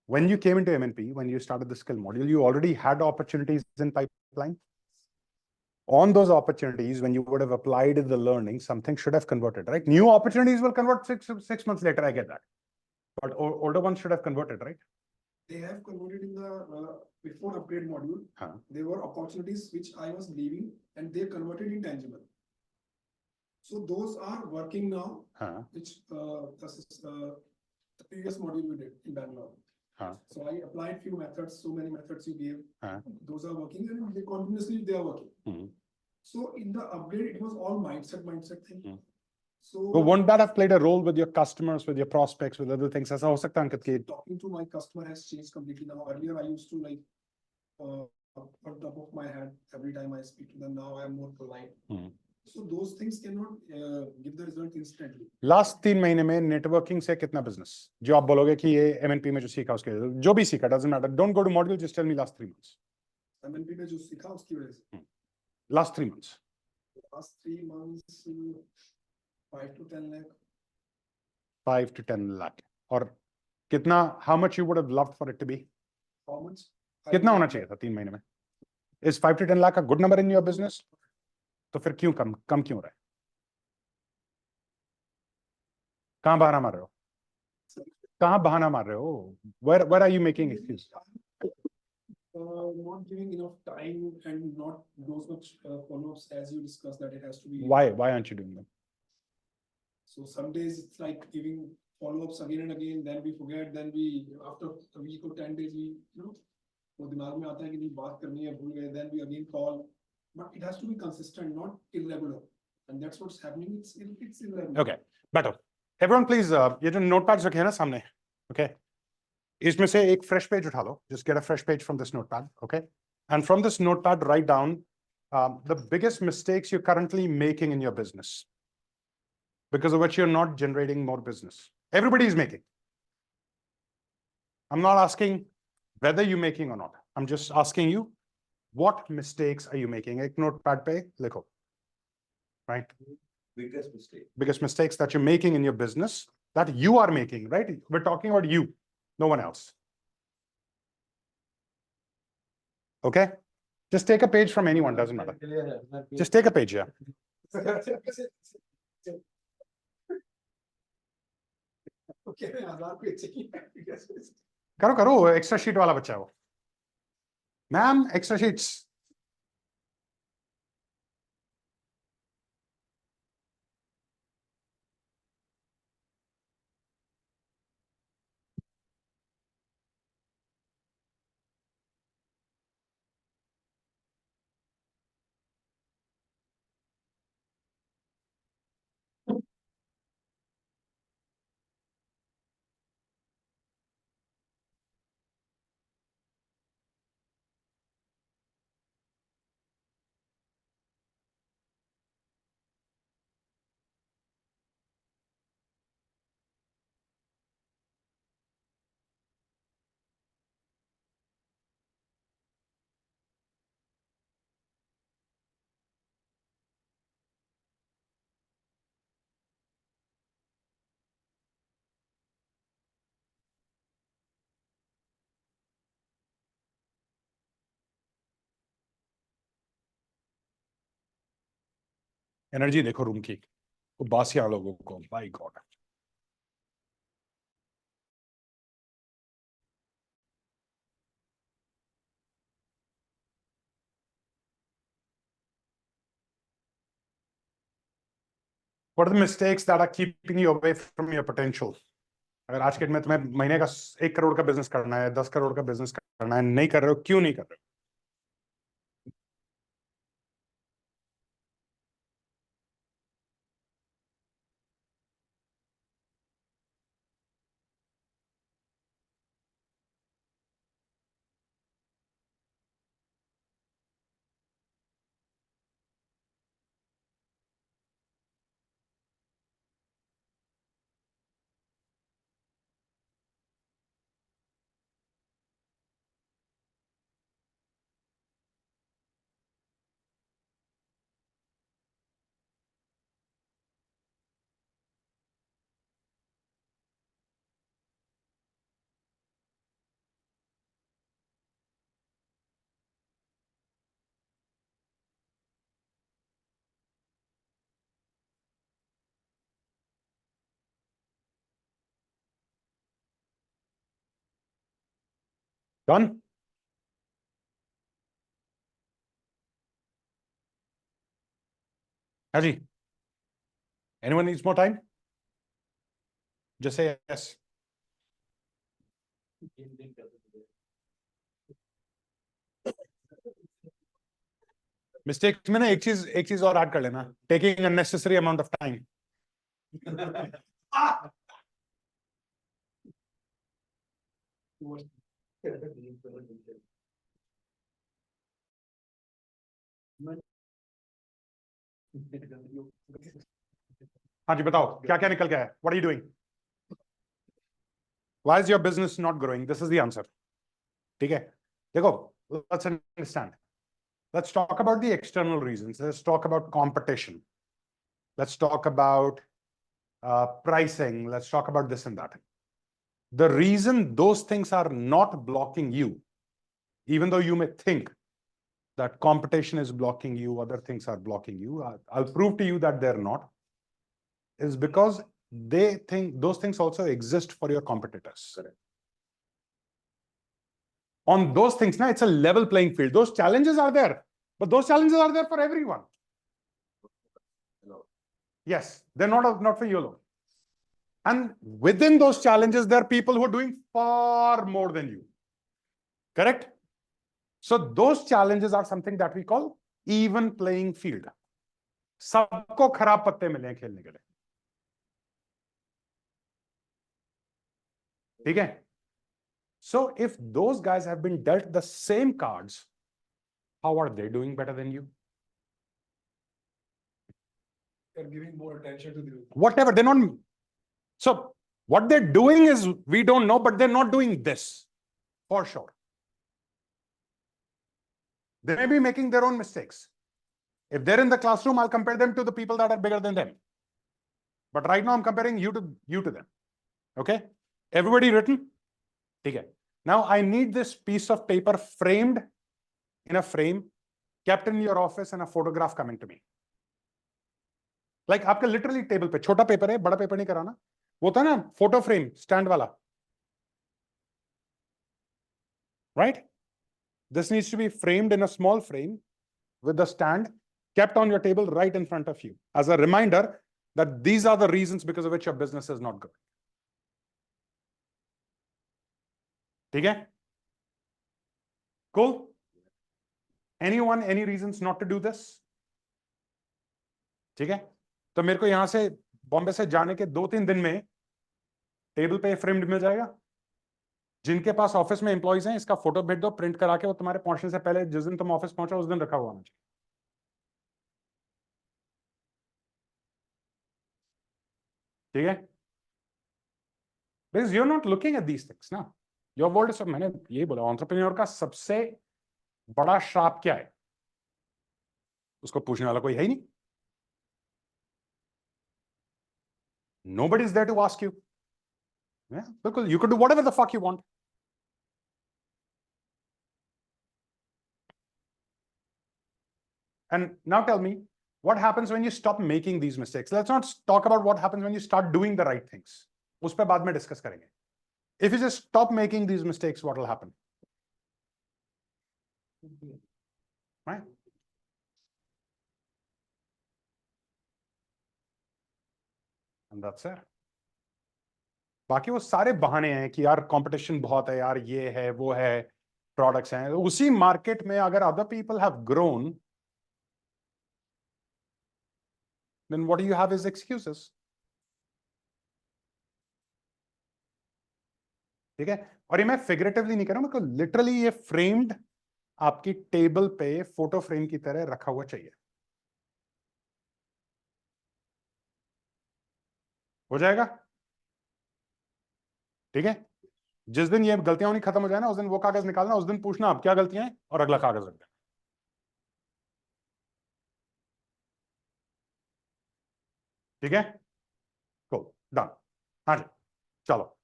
When you came into MNP, when you started the skill module, you already had opportunities in pipeline. On those opportunities, when you would have applied the learning, something should have converted, right? New opportunities will convert six months later, I get that. But older ones should have converted, right? They have converted in the before upgrade module. There were opportunities which I was leaving and they converted in tangible. So those are working now, which the previous module we did in Bangalore. So I applied few methods, so many methods you gave. Those are working and they continuously they are working. So in the upgrade, it was all mindset thing. So But won't that have played a role with your customers, with your prospects, with other things? ऐसा हो सकता है अंकित कि talking to my customer has changed completely now. Earlier I used to like on top of my head every time I speak to them. Now I am more polite. So those things cannot give the result instantly. Last 3 महीने में networking से कितना business जो आप बोलोगे कि ये MNP में जो सीखा उसके जो भी सीखा doesn't matter. Don't go to module, just tell me last 3 months. MNP में जो सीखा उसकी वजह से. Last 3 months. Last 3 months, 5 to 10 lakh. 5 to 10 lakh. और कितना? How much you would have loved for it to be? How much? कितना होना चाहिए था 3 महीने में? Is 5 to 10 lakh a good number in your business? तो फिर क्यों कम क्यों हो रहा है? कहाँ बहाना मार रहे हो? कहाँ बहाना मार रहे हो? Where are you making excuse? Not giving enough time and not those much follow-ups as you discussed that it has to be. Why aren't you doing them? So some days it's like giving follow-ups again and again, then we forget, then we after a week or 10 days we वो दिमाग में आता है कि नहीं बात करनी है भूल गए, then we again call, but it has to be consistent, not irregular, and that's what's happening. It's irregular. Okay, better. Everyone, please, ये जो notepads रखे हैं ना सामने, okay? इसमें से एक fresh page उठा लो. Just get a fresh page from this notepad, okay? And from this notepad, write down the biggest mistakes you're currently making in your business, because of which you're not generating more business. Everybody is making. I'm not asking whether you're making or not. I'm just asking you, what mistakes are you making? एक notepad पे लिखो, right? Biggest mistake. Biggest mistakes that you're making in your business, that you are making, right? We're talking about you, no one else. Okay? Just take a page from anyone, doesn't matter. Just take a page, yeah. Okay, 1000 पे चाहिए. करो करो, extra sheet वाला बच्चा है वो। Ma'am extra sheets. Energy देखो room की, वो बासिया लोगों को, by god. What are the mistakes that are keeping you away from your potential? अगर आज के डेट में तुम्हें महीने का 1 करोड़ का बिजनेस करना है, 10 करोड़ का बिजनेस करना है, नहीं कर रहे हो, क्यों नहीं कर रहे हो? Done? Haji, anyone needs more time? Just say yes. Mistake में ना एक चीज और ऐड कर लेना, taking unnecessary amount of time. हाँ जी बताओ, क्या क्या निकल गया है? What are you doing? Why is your business not growing? This is the answer. ठीक है, देखो, let's understand, let's talk about the external reasons. Let's talk about competition. Let's talk about pricing. Let's talk about this and that. The reason those things are not blocking you, even though you may think that competition is blocking you, other things are blocking you, I'll prove to you that they're not, is because they think those things also exist for your competitors. Correct. On those things, now it's a level playing field. Those challenges are there, but those challenges are there for everyone. Yes, they're not for you alone. And within those challenges, there are people who are doing far more than you. Correct? So those challenges are something that we call even playing field. सबको खराब पत्ते मिले हैं खेलने के लिए, ठीक है? So if those guys have been dealt the same cards, how are they doing better than you? They're giving more attention to the. Whatever, they're not. So what they're doing is, we don't know, but they're not doing this for sure. They may be making their own mistakes. If they're in the classroom, I'll compare them to the people that are bigger than them. But right now I'm comparing you to them. Okay? Everybody written? Okay. Now I need this piece of paper framed in a frame, kept in your office, and a photograph coming to me. Like आपके literally table पे छोटा paper है, बड़ा paper नहीं कराना, वो था ना फोटो फ्रेम स्टैंड वाला, right? This needs to be framed in a small frame with a stand kept on your table right in front of you as a reminder that these are the reasons because of which your business is not good. Okay? Cool? Anyone, any reasons not to do this? ठीक है? तो मेरे को यहां से बॉम्बे से जाने के 2-3 दिन में टेबल पे फ्रेम्ड मिल जाएगा। जिनके पास ऑफिस में एम्प्लॉइज हैं, इसका फोटो भेज दो, प्रिंट करा के वो तुम्हारे पहुंचने से पहले जिस दिन तुम ऑफिस पहुंचो उस दिन रखा हुआ होना चाहिए। ठीक है? Because you're not looking at these things ना। Your world is, मैंने यही बोला, एंटरप्रेन्योर का सबसे बड़ा श्राप क्या है? उसको पूछने वाला कोई है ही नहीं। Nobody is there to ask you. Yeah, बिल्कुल, you could do whatever the fuck you want. And now tell me, what happens when you stop making these mistakes? Let's not talk about what happens when you start doing the right things. उस पे बाद में discuss करेंगे. If you just stop making these mistakes, what will happen? Right? And that's it. बाकी वो सारे बहाने हैं कि यार कंपटीशन बहुत है, यार ये है, वो है, प्रोडक्ट्स हैं, उसी मार्केट में अगर other people have grown, then what do you have is excuses. ठीक है? और ये मैं फिगरेटिवली नहीं कह रहा हूं, मेरे को लिटरली ये फ्रेम्ड आपकी टेबल पे फोटो फ्रेम की तरह रखा हुआ चाहिए। हो जाएगा? ठीक है? जिस दिन ये गलतियां होनी खत्म हो जाए ना, उस दिन वो कागज निकालना, उस दिन पूछना आप क्या गलतियां हैं और अगला कागज रख देना। ठीक है? cool, done. हाँ जी, चलो।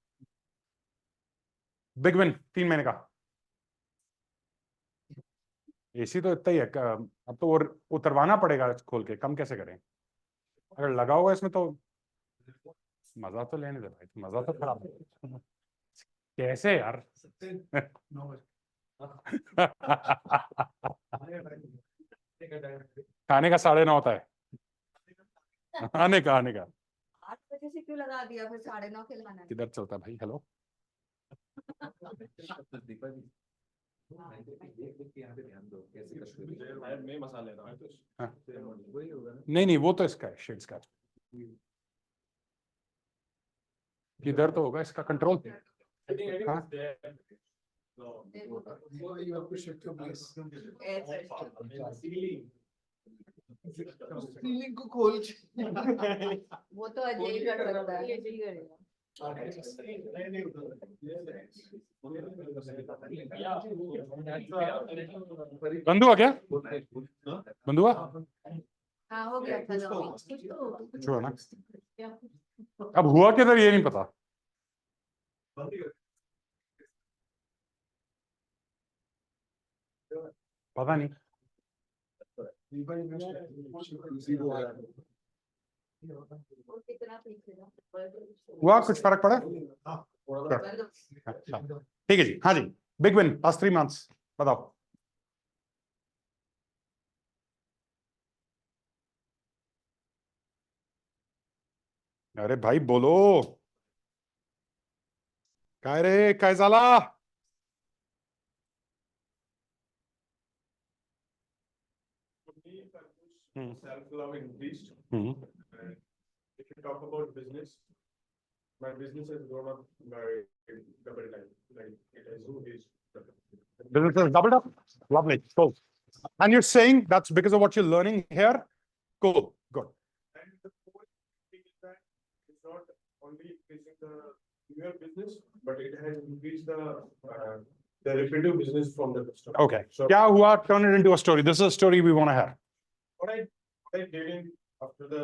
बिग विन 3 महीने का एसी तो इतना ही है, अब तो वो उतरवाना पड़ेगा खोल के, कम कैसे करें? अगर लगा हुआ इसमें तो मजा तो लेने दे भाई, मजा तो खराब है। कैसे यार? खाने का 9:30 होता है, आने का 8 बजे से क्यों लगा दिया फिर 9:30 के लाना है? किधर चलता है भाई? हेलो, मैं मसाले रहा है तो नहीं नहीं, वो तो इसका है, शेड्स का। किधर तो होगा इसका कंट्रोल। हाँ, You have to shift your place. Ceiling को खोल के। वो तो अजय ही कर सकता है, अजय ही करेगा। बंद हुआ क्या? बंद हुआ? हाँ हो गया था तो कुछ हुआ ना? अब हुआ किधर ये नहीं पता। पता नहीं कितना पीछे हुआ, कुछ फर्क पड़ा? अच्छा, ठीक है जी। हाँ जी, बिग विन पास्ट 3 मंथ्स, बताओ। अरे भाई बोलो, काय रे, काय झाला? self-love increased. Hmm, And if you talk about business, my business has grown up by double time. Like it has increased. business has doubled up. Lovely, cool. And you're saying that's because of what you're learning here? Cool, good. And the whole thing is that it's not only increasing the newer business, but it has increased the repetitive business from the customer. Okay, So क्या हुआ? Turn it into a story. This is a story we want to hear. what I did in after the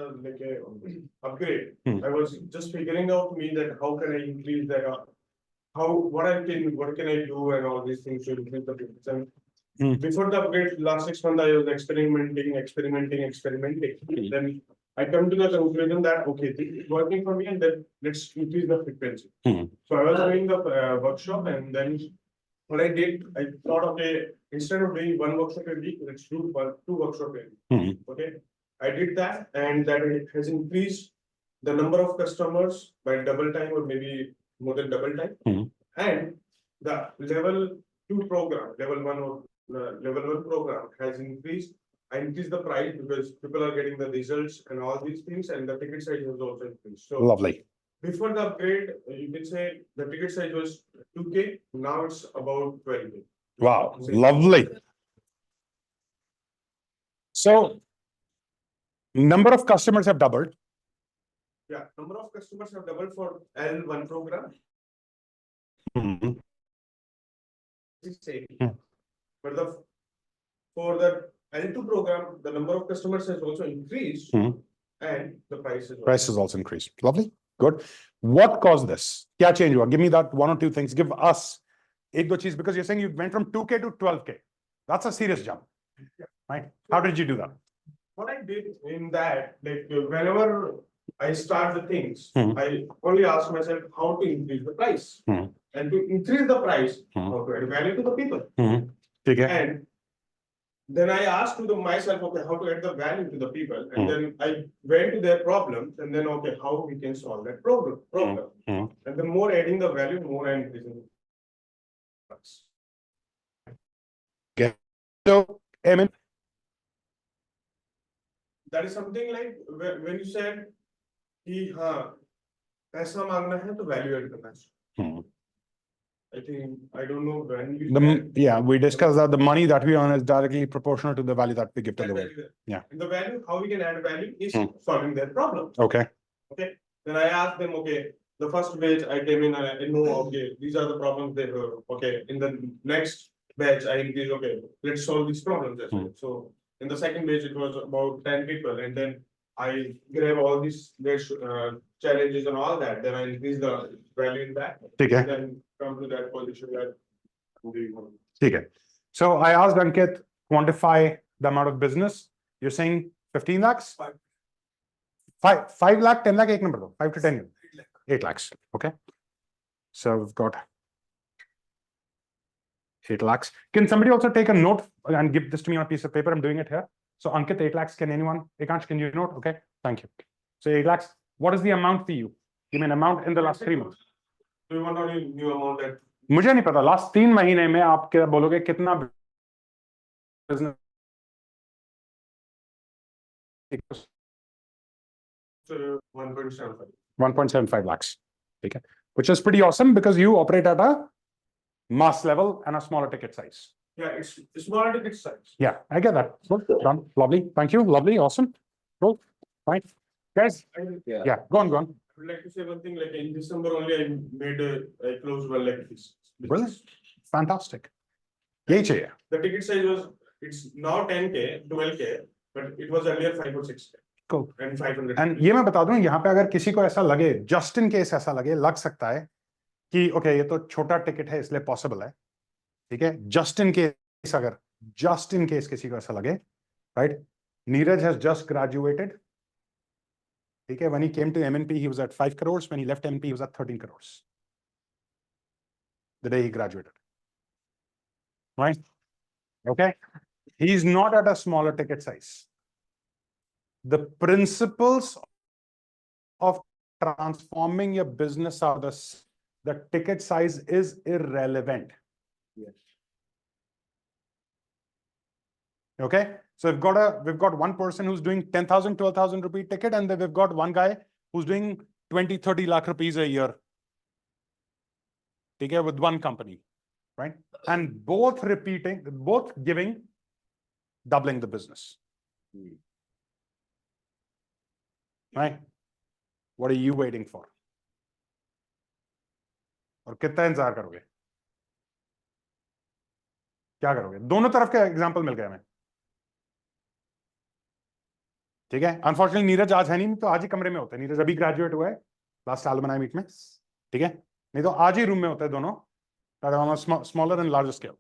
upgrade, Hmm. I was just figuring out me that how can I increase that what can I do and all these things to increase the business. And Hmm. before the upgrade, last 6 months I was experimenting. Then I come to the conclusion that okay, this is working for me, and then let's increase the frequency. Hmm. So I was doing the workshop, and then what I did, I thought, okay, instead of doing one workshop a week, let's do two workshops a week. Mhm. Okay, I did that, and that it has increased the number of customers by double time or maybe more than double time. Mhm. And the level 2 program, level 1 or level 1 program has increased. I increased the price because people are getting the results and all these things, and the ticket size has also increased. So Lovely. before the upgrade, you can say the ticket size was 2K, now it's about 12K. Wow, lovely. So number of customers have doubled. Yeah, number of customers have doubled for L1 program. Mhm. It's same. Hmm. But for the L2 program, the number of customers has also increased, Hmm. and the price has also. Price has also increased. Lovely. Good. What caused this? Kya change hua? Give me that one or two things. Give us ek do cheez, because you're saying you went from 2K to 12K. That's a serious jump. Right? How did you do that? What I did in that, like whenever I start the things, Hmm. I only ask myself how to increase the price. Hmm. And to increase the price, Hmm. how to add value to the people. ठीक है. And then I asked to myself, okay, how to add the value to the people. And then I went to their problems, and then, okay, how we can solve that problem. And the more adding the value, more I'm increasing the price. Okay. So, MNP. That is something like when you said, कि हाँ, पैसा मांगना है तो value add करना है. I think, I don't know when you said. Yeah, we discussed that the money that we earn is directly proportional to the value that we give to the world. Yeah. And the value, how we can add value is solving their problem. Okay. Okay. Then I asked them, okay, the first batch I came in and I know, okay, these are the problems they have. Okay. In the next batch, I increase, okay, let's solve these problems as well. So in the second batch, it was about 10 people. And then I grab all these challenges and all that. Then I increase the value in that. ठीक है. And then come to that position that. ठीक है. So I asked Ankit, quantify the amount of business. You're saying 15 lakhs? 5 lakh, 10 lakh, एक number दो. 5 to 10. 8 lakhs. Okay. So we've got 8 lakhs. Can somebody also take a note and give this to me on a piece of paper? I'm doing it here. So Ankit, 8 lakhs. Can anyone? Ekansh, can you note? Okay. Thank you. So 8 lakhs. What is the amount for you? Give me an amount in the last 3 months. Do you want any new amount that? मुझे नहीं पता. Last 3 महीने में आप क्या बोलोगे कितना business? 1.75. 1.75 lakhs. Okay. Which is pretty awesome because you operate at a mass level and a smaller ticket size. Yeah, it's smaller ticket size. Yeah, I get that. Good. Done. Lovely. Thank you. Lovely. Awesome. Cool. Fine. Guys. Yeah. Go on. I would like to say one thing, like in December only I closed 1 lakh this. Brilliant. Fantastic. यही चाहिए. The ticket size it's now 10K, 12K, but it was earlier 5 or 6K. Cool. And 500. And ये मैं बता दूं, यहाँ पे अगर किसी को ऐसा लगे, just in case ऐसा लग सकता है कि okay, ये तो छोटा टिकट है इसलिए possible है. ठीक है? Just in case किसी को ऐसा लगे, right? Neeraj has just graduated. Okay, when he came to MNP, he was at 5 crores. When he left MNP, he was at 13 crores. The day he graduated. Right? Okay. He's not at a smaller ticket size. The principles of transforming your business are the ticket size is irrelevant. Yes. Okay. So we've got one person who's doing 10,000, 12,000 rupee ticket, and then we've got one guy who's doing 20, 30 lakh rupees a year. Okay, with one company, right? And both giving, doubling the business. Right? What are you waiting for? और कितना इंतजार करोगे? क्या करोगे? दोनों तरफ का example मिल गया हमें. ठीक है. अनफॉर्चुनेटली नीरज आज है नहीं, तो आज ही कमरे में होता है. नीरज अभी ग्रेजुएट हुआ है लास्ट एलुमनाई मीट में. ठीक है. नहीं तो आज ही रूम में होता है दोनों. Smaller and larger scale.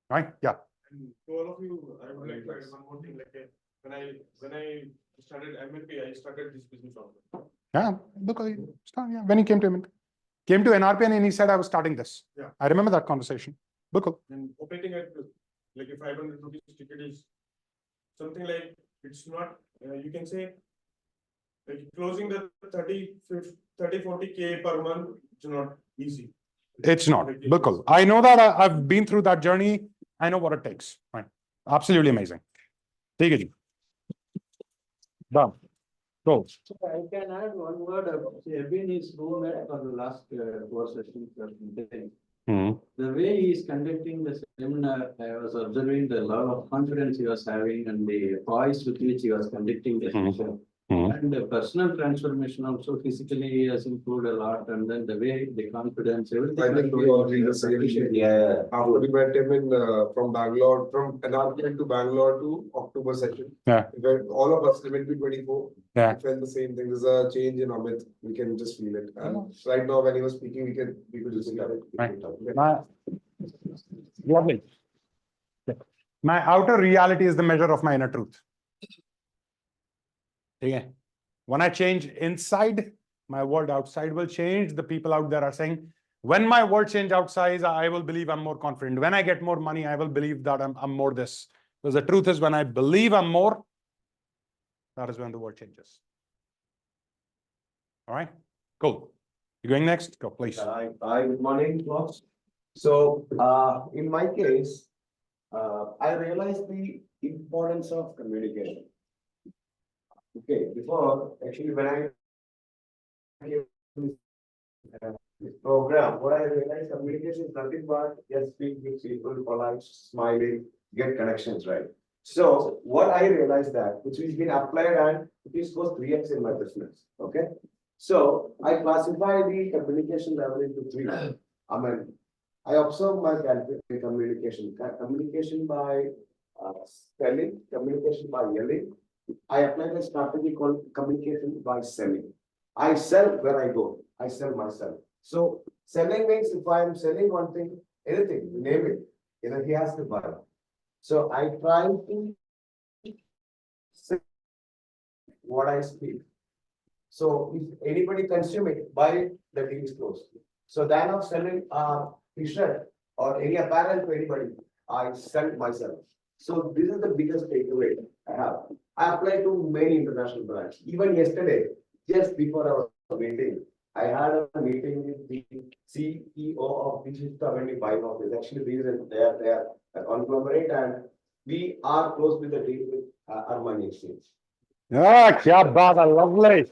Right? Yeah. And to all of you, I would like to add one more thing. Like when I started MNP, I started this business also. Yeah. Because when he came to MNP. came to NRP and he said I was starting this. Yeah. I remember that conversation. Bilkul. And operating at like a 500 rupees ticket is something like, it's not, you can say, like closing the 30-40K per month, it's not easy. It's not. Bilkul. I know that I've been through that journey. I know what it takes. Right. Absolutely amazing. Take it. Done. Go. So I can add one word. Ebin is roommate for the last 4 sessions. The way he is conducting the seminar, I was observing the level of confidence he was having and the poise with which he was conducting the session. And the personal transformation also physically he has improved a lot, and then the way, the confidence, everything. I think we all read the same thing. Yeah. After we met him in from Bangalore, from NRP to Bangalore to October session. Yeah. Where all of us MNP 24. Yeah. We felt the same thing. There's a change in Amit. We can just feel it. And right now, when he was speaking, we could just feel it. Right. Lovely. My outer reality is the measure of my inner truth. Okay. When I change inside, my world outside will change. The people out there are saying, when my world change outside, I will believe I'm more confident. When I get more money, I will believe that I'm more this. Because the truth is, when I believe I'm more, that is when the world changes. All right, cool. You going next? Go, please. Hi, good morning, folks. So, in my case, I realized the importance of communication. Okay, before, actually, when I came to this program, what I realized communication is nothing but just speak with people, polite, smiling, get connections, right? So, what I realized that, which has been applied and it is goes 3x in my business, okay? So, I classify the communication level into 3. I observe my communication by spelling, communication by yelling. I apply the strategy called communication by selling. I sell where I go. I sell myself. So selling means if I am selling one thing, anything, name it, he has to buy. So I try to say what I speak. So if anybody consume it, buy it, the deal is closed. So than of selling a t-shirt or any apparel to anybody, I sell myself. So this is the biggest takeaway I have. I applied to many international brands. Even yesterday, just before our meeting, I had a meeting with the CEO of Digital 75 office. Actually, they are a conglomerate, and we are close with the deal with Armani Exchange. Yeah, kya baat hai, lovely.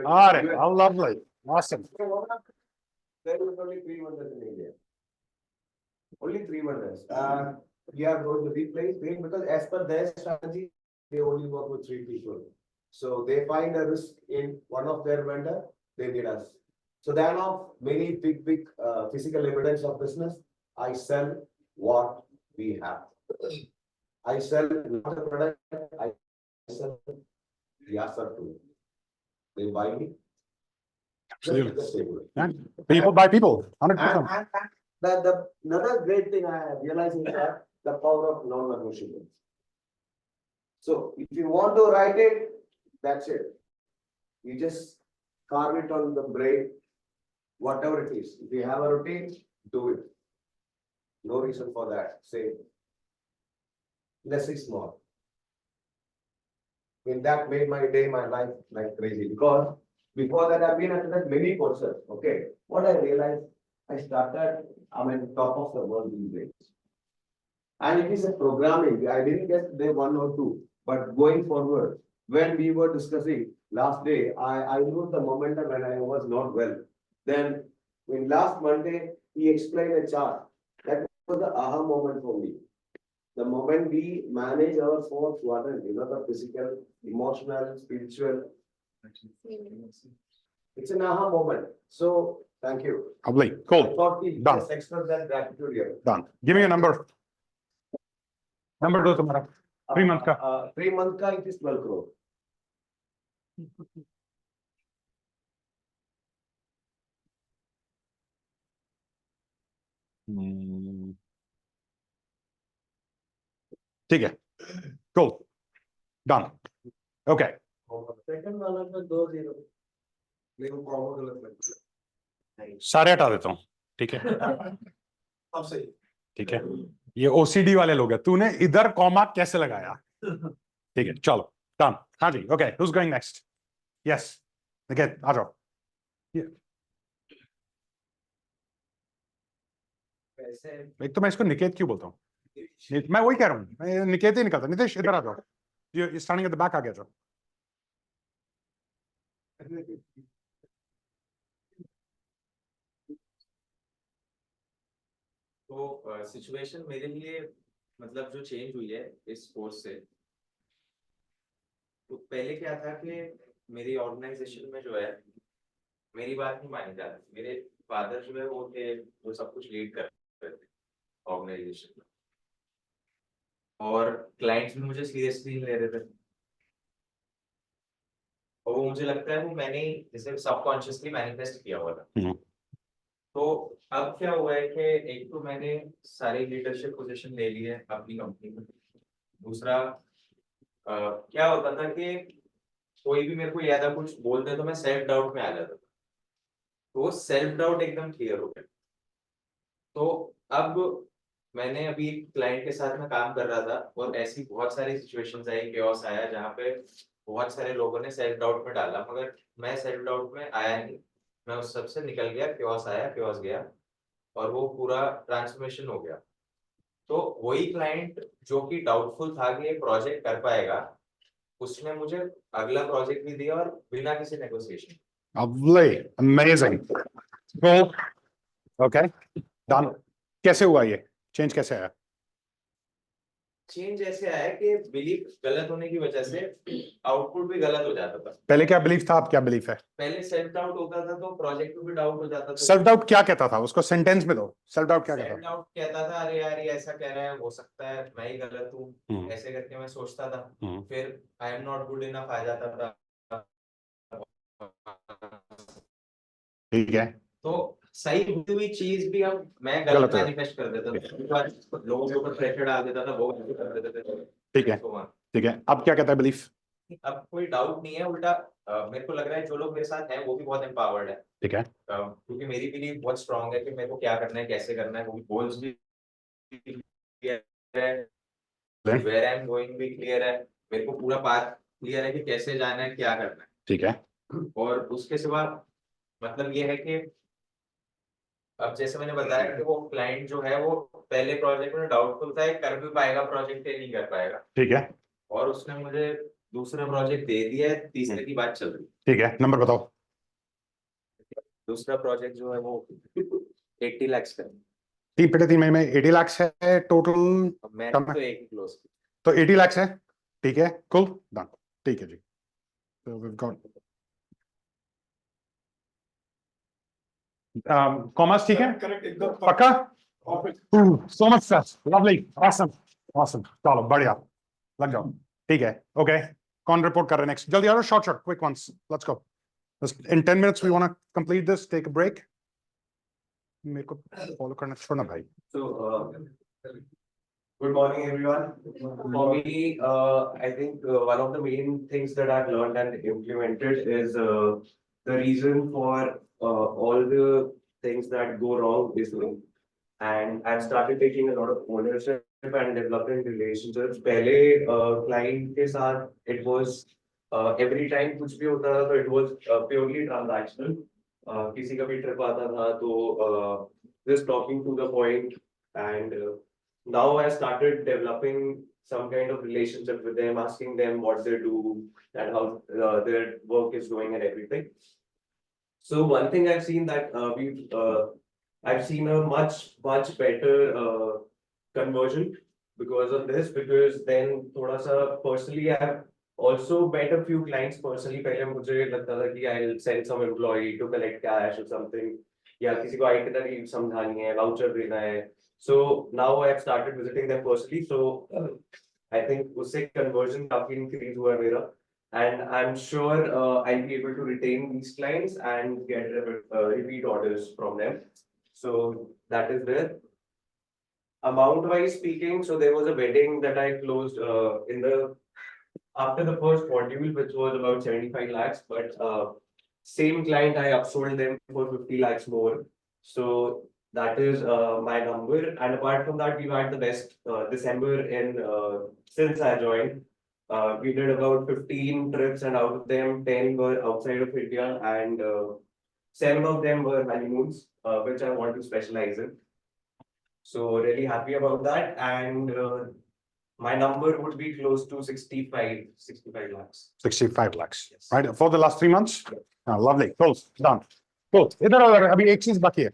How lovely. Awesome. There was only 3 wonders in India. Only 3 wonders. We are going to replace them because as per their strategy, they only work with 3 people. So they find a risk in one of their vendor, they need us. So then of many big physical evidence of business, I sell what we have. I sell not a product, I sell the answer to it. They buy me. Absolutely. Yeah. People buy people. 100%. And another great thing I have realized is that the power of non-negotiable. So if you want to write it, that's it. You just carve it on the brain, whatever it is. If you have a routine, do it. No reason for that. Say, less is more. And that made my day, my life like crazy. Because before that, I've been attended many courses. Okay. What I realized, I started, top of the world these days. And it is a programming. I didn't get there 1 or 2, but going forward, when we were discussing last day, I knew the momentum when I was not well. Then in last Monday, he explained a chart. That was the aha moment for me. The moment we manage our 4 quadrants, the physical, emotional, spiritual. It's an aha moment. So thank you. Lovely. I Cool. thought we Done. just express that gratitude here. Done. Give me a number. Number do tumhara. 3 month ka. 3 month ka, it is 12 crore. ठीक है. Cool. Done. Okay. Second one of the 20. नहीं वो comma गलत लगता है। सारे हटा देता हूँ, ठीक है? अब सही। ठीक है, ये ओसीडी वाले लोग हैं, तूने इधर कॉमा कैसे लगाया? ठीक है, चलो डन। हाँ जी, okay, who's going next? Yes, Niket आ जाओ। एक तो मैं इसको निकेत क्यों बोलता हूँ? मैं वही कह रहा हूँ, मैं निकेत ही निकलता। नितेश इधर आ जाओ, ये स्टैंडिंग एट द बैक आ गया। जाओ। तो सिचुएशन मेरे लिए मतलब जो चेंज हुई है इस कोर्स से, तो पहले क्या था कि मेरी ऑर्गेनाइजेशन में जो है मेरी बात नहीं मानी जाती। मेरे फादर जो है वो थे, वो सब कुछ लीड कर रहे थे ऑर्गेनाइजेशन में, और क्लाइंट्स भी मुझे सीरियसली नहीं ले रहे थे। और वो मुझे लगता है वो मैंने जैसे सबकॉन्शियसली मैनिफेस्ट किया हुआ था। तो अब क्या हुआ है कि एक तो मैंने सारी लीडरशिप पोजीशन ले ली है अपनी कंपनी में। दूसरा क्या होता था कि कोई भी मेरे को ज्यादा कुछ बोलते तो मैं सेल्फ डाउट में आ जाता था, तो वो सेल्फ डाउट एकदम क्लियर हो गया। तो अब मैंने अभी एक क्लाइंट के साथ में काम कर रहा था, और ऐसी बहुत सारी सिचुएशंस आई, केओस आया, जहाँ पे बहुत सारे लोगों ने सेल्फ डाउट में डाला, मगर मैं सेल्फ डाउट में आया नहीं। मैं उस सब से निकल गया, केओस आया, केओस गया, और वो पूरा ट्रांसफॉर्मेशन हो गया। तो वही क्लाइंट जो कि डाउटफुल था कि ये प्रोजेक्ट कर पाएगा, उसने मुझे अगला प्रोजेक्ट भी दिया, और बिना किसी negotiation. Lovely, amazing. Cool. Okay, done. कैसे हुआ ये चेंज, कैसे आया? चेंज ऐसे आया कि बिलीफ गलत होने की वजह से आउटपुट भी गलत हो जाता था। पहले क्या बिलीफ था, अब क्या बिलीफ है? पहले सेल्फ डाउट होता था, तो प्रोजेक्ट में भी डाउट हो जाता था। सेल्फ डाउट क्या कहता था, उसको सेंटेंस में दो। सेल्फ डाउट क्या कहता सेल्फ था? डाउट कहता था, अरे यार ये ऐसा कह रहा है, हो सकता है मैं ही गलत हूँ, ऐसे करके मैं सोचता था। फिर I am not good enough आ जाता था। ठीक है, तो सही होती हुई चीज भी हम मैं गलत गलत है। मैनिफेस्ट कर देता था, एक बार लोगों के ऊपर प्रेशर डाल देता था, वो ऐसे कर देते थे। ठीक है, तो ठीक है, अब क्या कहता है बिलीफ? अब कोई डाउट नहीं है, उल्टा मेरे को लग रहा है जो लोग मेरे साथ हैं वो भी बहुत एम्पावर्ड है। ठीक है, क्योंकि मेरी बिलीफ बहुत स्ट्रांग है कि मेरे को क्या करना है, कैसे करना है, वो भी गोल्स भी क्लियर है, वेयर आई एम गोइंग भी क्लियर है, मेरे को पूरा पाथ क्लियर है कि कैसे जाना है, क्या करना है। ठीक है, और उसके सिवा मतलब ये है कि अब जैसे मैंने बताया कि वो क्लाइंट जो है वो पहले प्रोजेक्ट में डाउटफुल था, कर भी पाएगा प्रोजेक्ट या नहीं कर पाएगा, ठीक है, और उसने मुझे दूसरा प्रोजेक्ट दे दिया है, तीसरे की बात चल रही है। ठीक है, नंबर बताओ। दूसरा प्रोजेक्ट जो है वो 80 लाख का है। 3 महीने में 80 लाख है टोटल। मैंने तो एक ही क्लोज की। तो 80 लाख है, ठीक है, कुल डन। ठीक है जी, तो we've got कॉमर्स, ठीक है, करेक्ट, एकदम पक्का? perfect. So much sir, lovely, awesome, awesome, चलो बढ़िया, लग जाओ। ठीक है, ओके, कौन रिपोर्ट कर रहे हैं नेक्स्ट? जल्दी आ जाओ, short short quick ones, let's go. In 10 minutes we want to complete this, take a break. मेरे को फॉलो करना छोड़ना भाई। So, good morning, everyone. For me, I think one of the main things that I've learned and implemented is the reason for all the things that go wrong is me. And I've started taking a lot of ownership and developing relationships. पहले client के साथ it was every time कुछ भी होता था तो it was purely transactional. किसी का भी ट्रिप आता था तो just talking to the point, and now I started developing some kind of relationship with them, asking them what they do and how their work is going and everything. So one thing I've seen that I've seen a much better conversion because of this, because then thoda sa personally I've also met a few clients personally. पहले मुझे लगता था कि I'll send some employee to collect cash or something, या किसी को itinerary समझानी है, voucher देना है. So now I've started visiting them personally. So I think उससे conversion काफी increase हुआ है मेरा, and I'm sure I'll be able to retain these clients and get repeat orders from them. So that is there. Amount wise speaking, so there was a wedding that I closed in the after the first module, which was about 75 lakhs, but same client, I upsold them for 50 lakhs more. So that is my number. And apart from that, we've had the best December in since I joined. We did about 15 trips, and out of them, 10 were outside of India, and 7 of them were honeymoons, which I want to specialize in. So really happy about that. And my number would be close to 65 lakhs. 65 lakhs, Yes. right? For the last 3 months? Lovely, cool, done. Cool. Abhi ek cheez baki hai,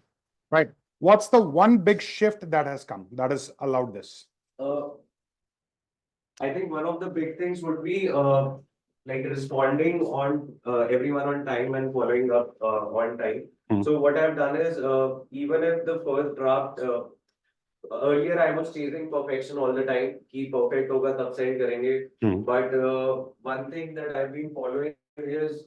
right? What's the one big shift that has come, that has allowed this? I think one of the big things would be like responding on everyone on time and following up on time. So what I've done is even if the first draft earlier I was chasing perfection all the time, ki perfect hoga tab send karenge. But one thing that I've been following is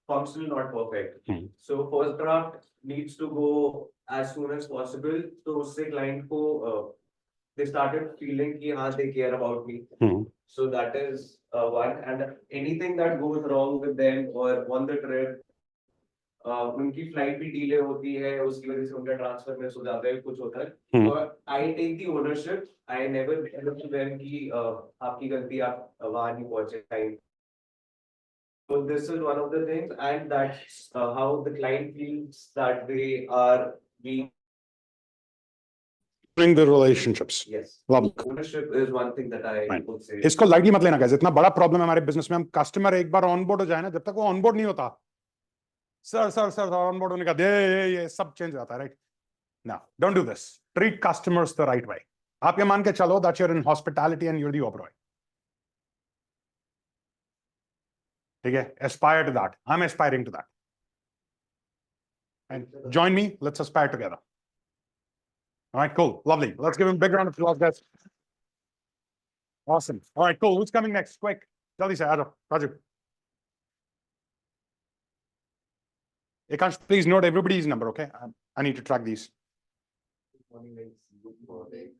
functional, not perfect. So first draft needs to go as soon as possible. So usse client ko they started feeling ki they care about me. So that is one. And anything that goes wrong with them or on the trip, उनकी flight भी delay होती है, उसकी वजह से उनका transfer miss हो जाता है, कुछ होता है, और I take the ownership. I never tell them कि आपकी गलती, आप वहां नहीं पहुंचे time. So this is one of the things, and that's how the client feels that they are being. Bring the relationships. Yes. Lovely. Ownership is one thing that I Fine. would say. इसको lightly मत लेना guys, इतना बड़ा problem है हमारे business में. हम customer एक बार ऑनबोर्ड हो जाए ना, जब तक वो ऑनबोर्ड नहीं होता, सर ऑनबोर्ड होने का ये सब चेंज जाता है, right? No, don't do this. Treat customers the right way. आप ये मान के चलो that you're in hospitality and you're the Oberoi. ठीक है? Aspire to that. I'm aspiring to that. And join me. Let's aspire together. All right, cool, lovely. Let's give him a big round of applause, guys. Awesome. All right, cool. Who's coming next? Quick. Jaldi se, aajo. Raju. Ekansh, please note everybody's number, okay? I need to track these. Morning, guys. Good morning.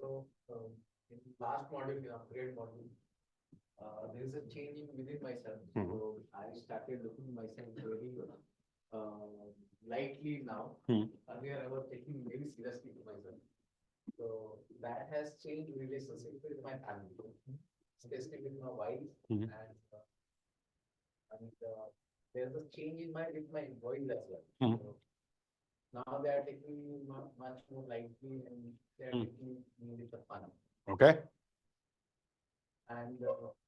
So, in last module, the upgrade module, there is a change in within myself. So I started looking myself very lightly now. Earlier, I was taking very seriously to myself. So that has changed relationship with my family, especially with my wife, and there's a change in with my employees as well. So now they are taking me much more lightly, and they are taking me with the fun. Okay. And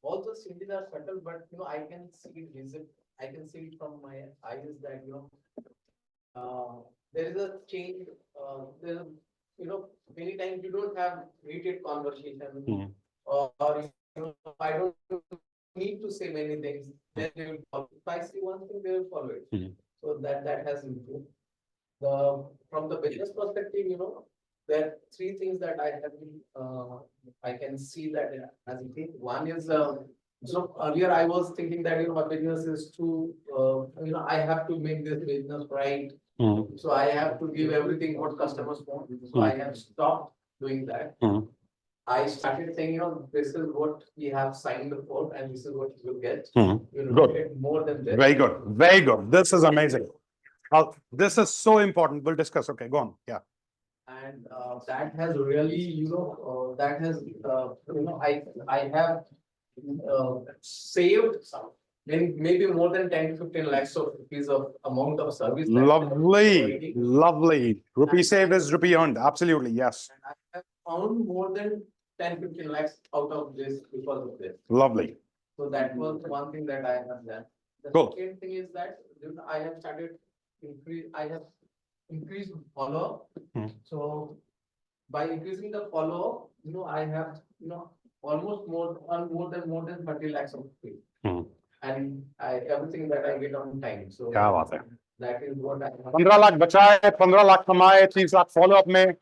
all those changes are subtle, but I can see it visible. I can see it from my eyes that there is a change. Many times you don't have heated conversation, or I don't need to say many things. Then they will follow. If I see one thing, they will follow it. So that has improved. From the business perspective, there are 3 things that I have been, I can see that as a thing. One is, so earlier I was thinking that, my business is too, I have to make this business right. So I have to give everything what customers want. So I have stopped doing that. I started saying, this is what we have signed for, and this is what you will get. You will get more than this. Very good. Very good. This is amazing. This is so important. We'll discuss. Okay, go on. Yeah. And that has really, that has, I have saved some, maybe more than 10 to 15 lakhs of rupees of amount of service. Lovely, lovely. Rupee saved is rupee earned. Absolutely, yes. And I have found more than 10, 15 lakhs out of this because of this. Lovely. So that was one thing that I have done. The Cool. second thing is that I have started increased follow. So by increasing the follow, I have, almost more than 30 lakhs of rupees. And everything that I get on time. So क्या बात है? that is what I have. 15 lakh बचाए, 15 लाख कमाए, 30 lakh follow up में.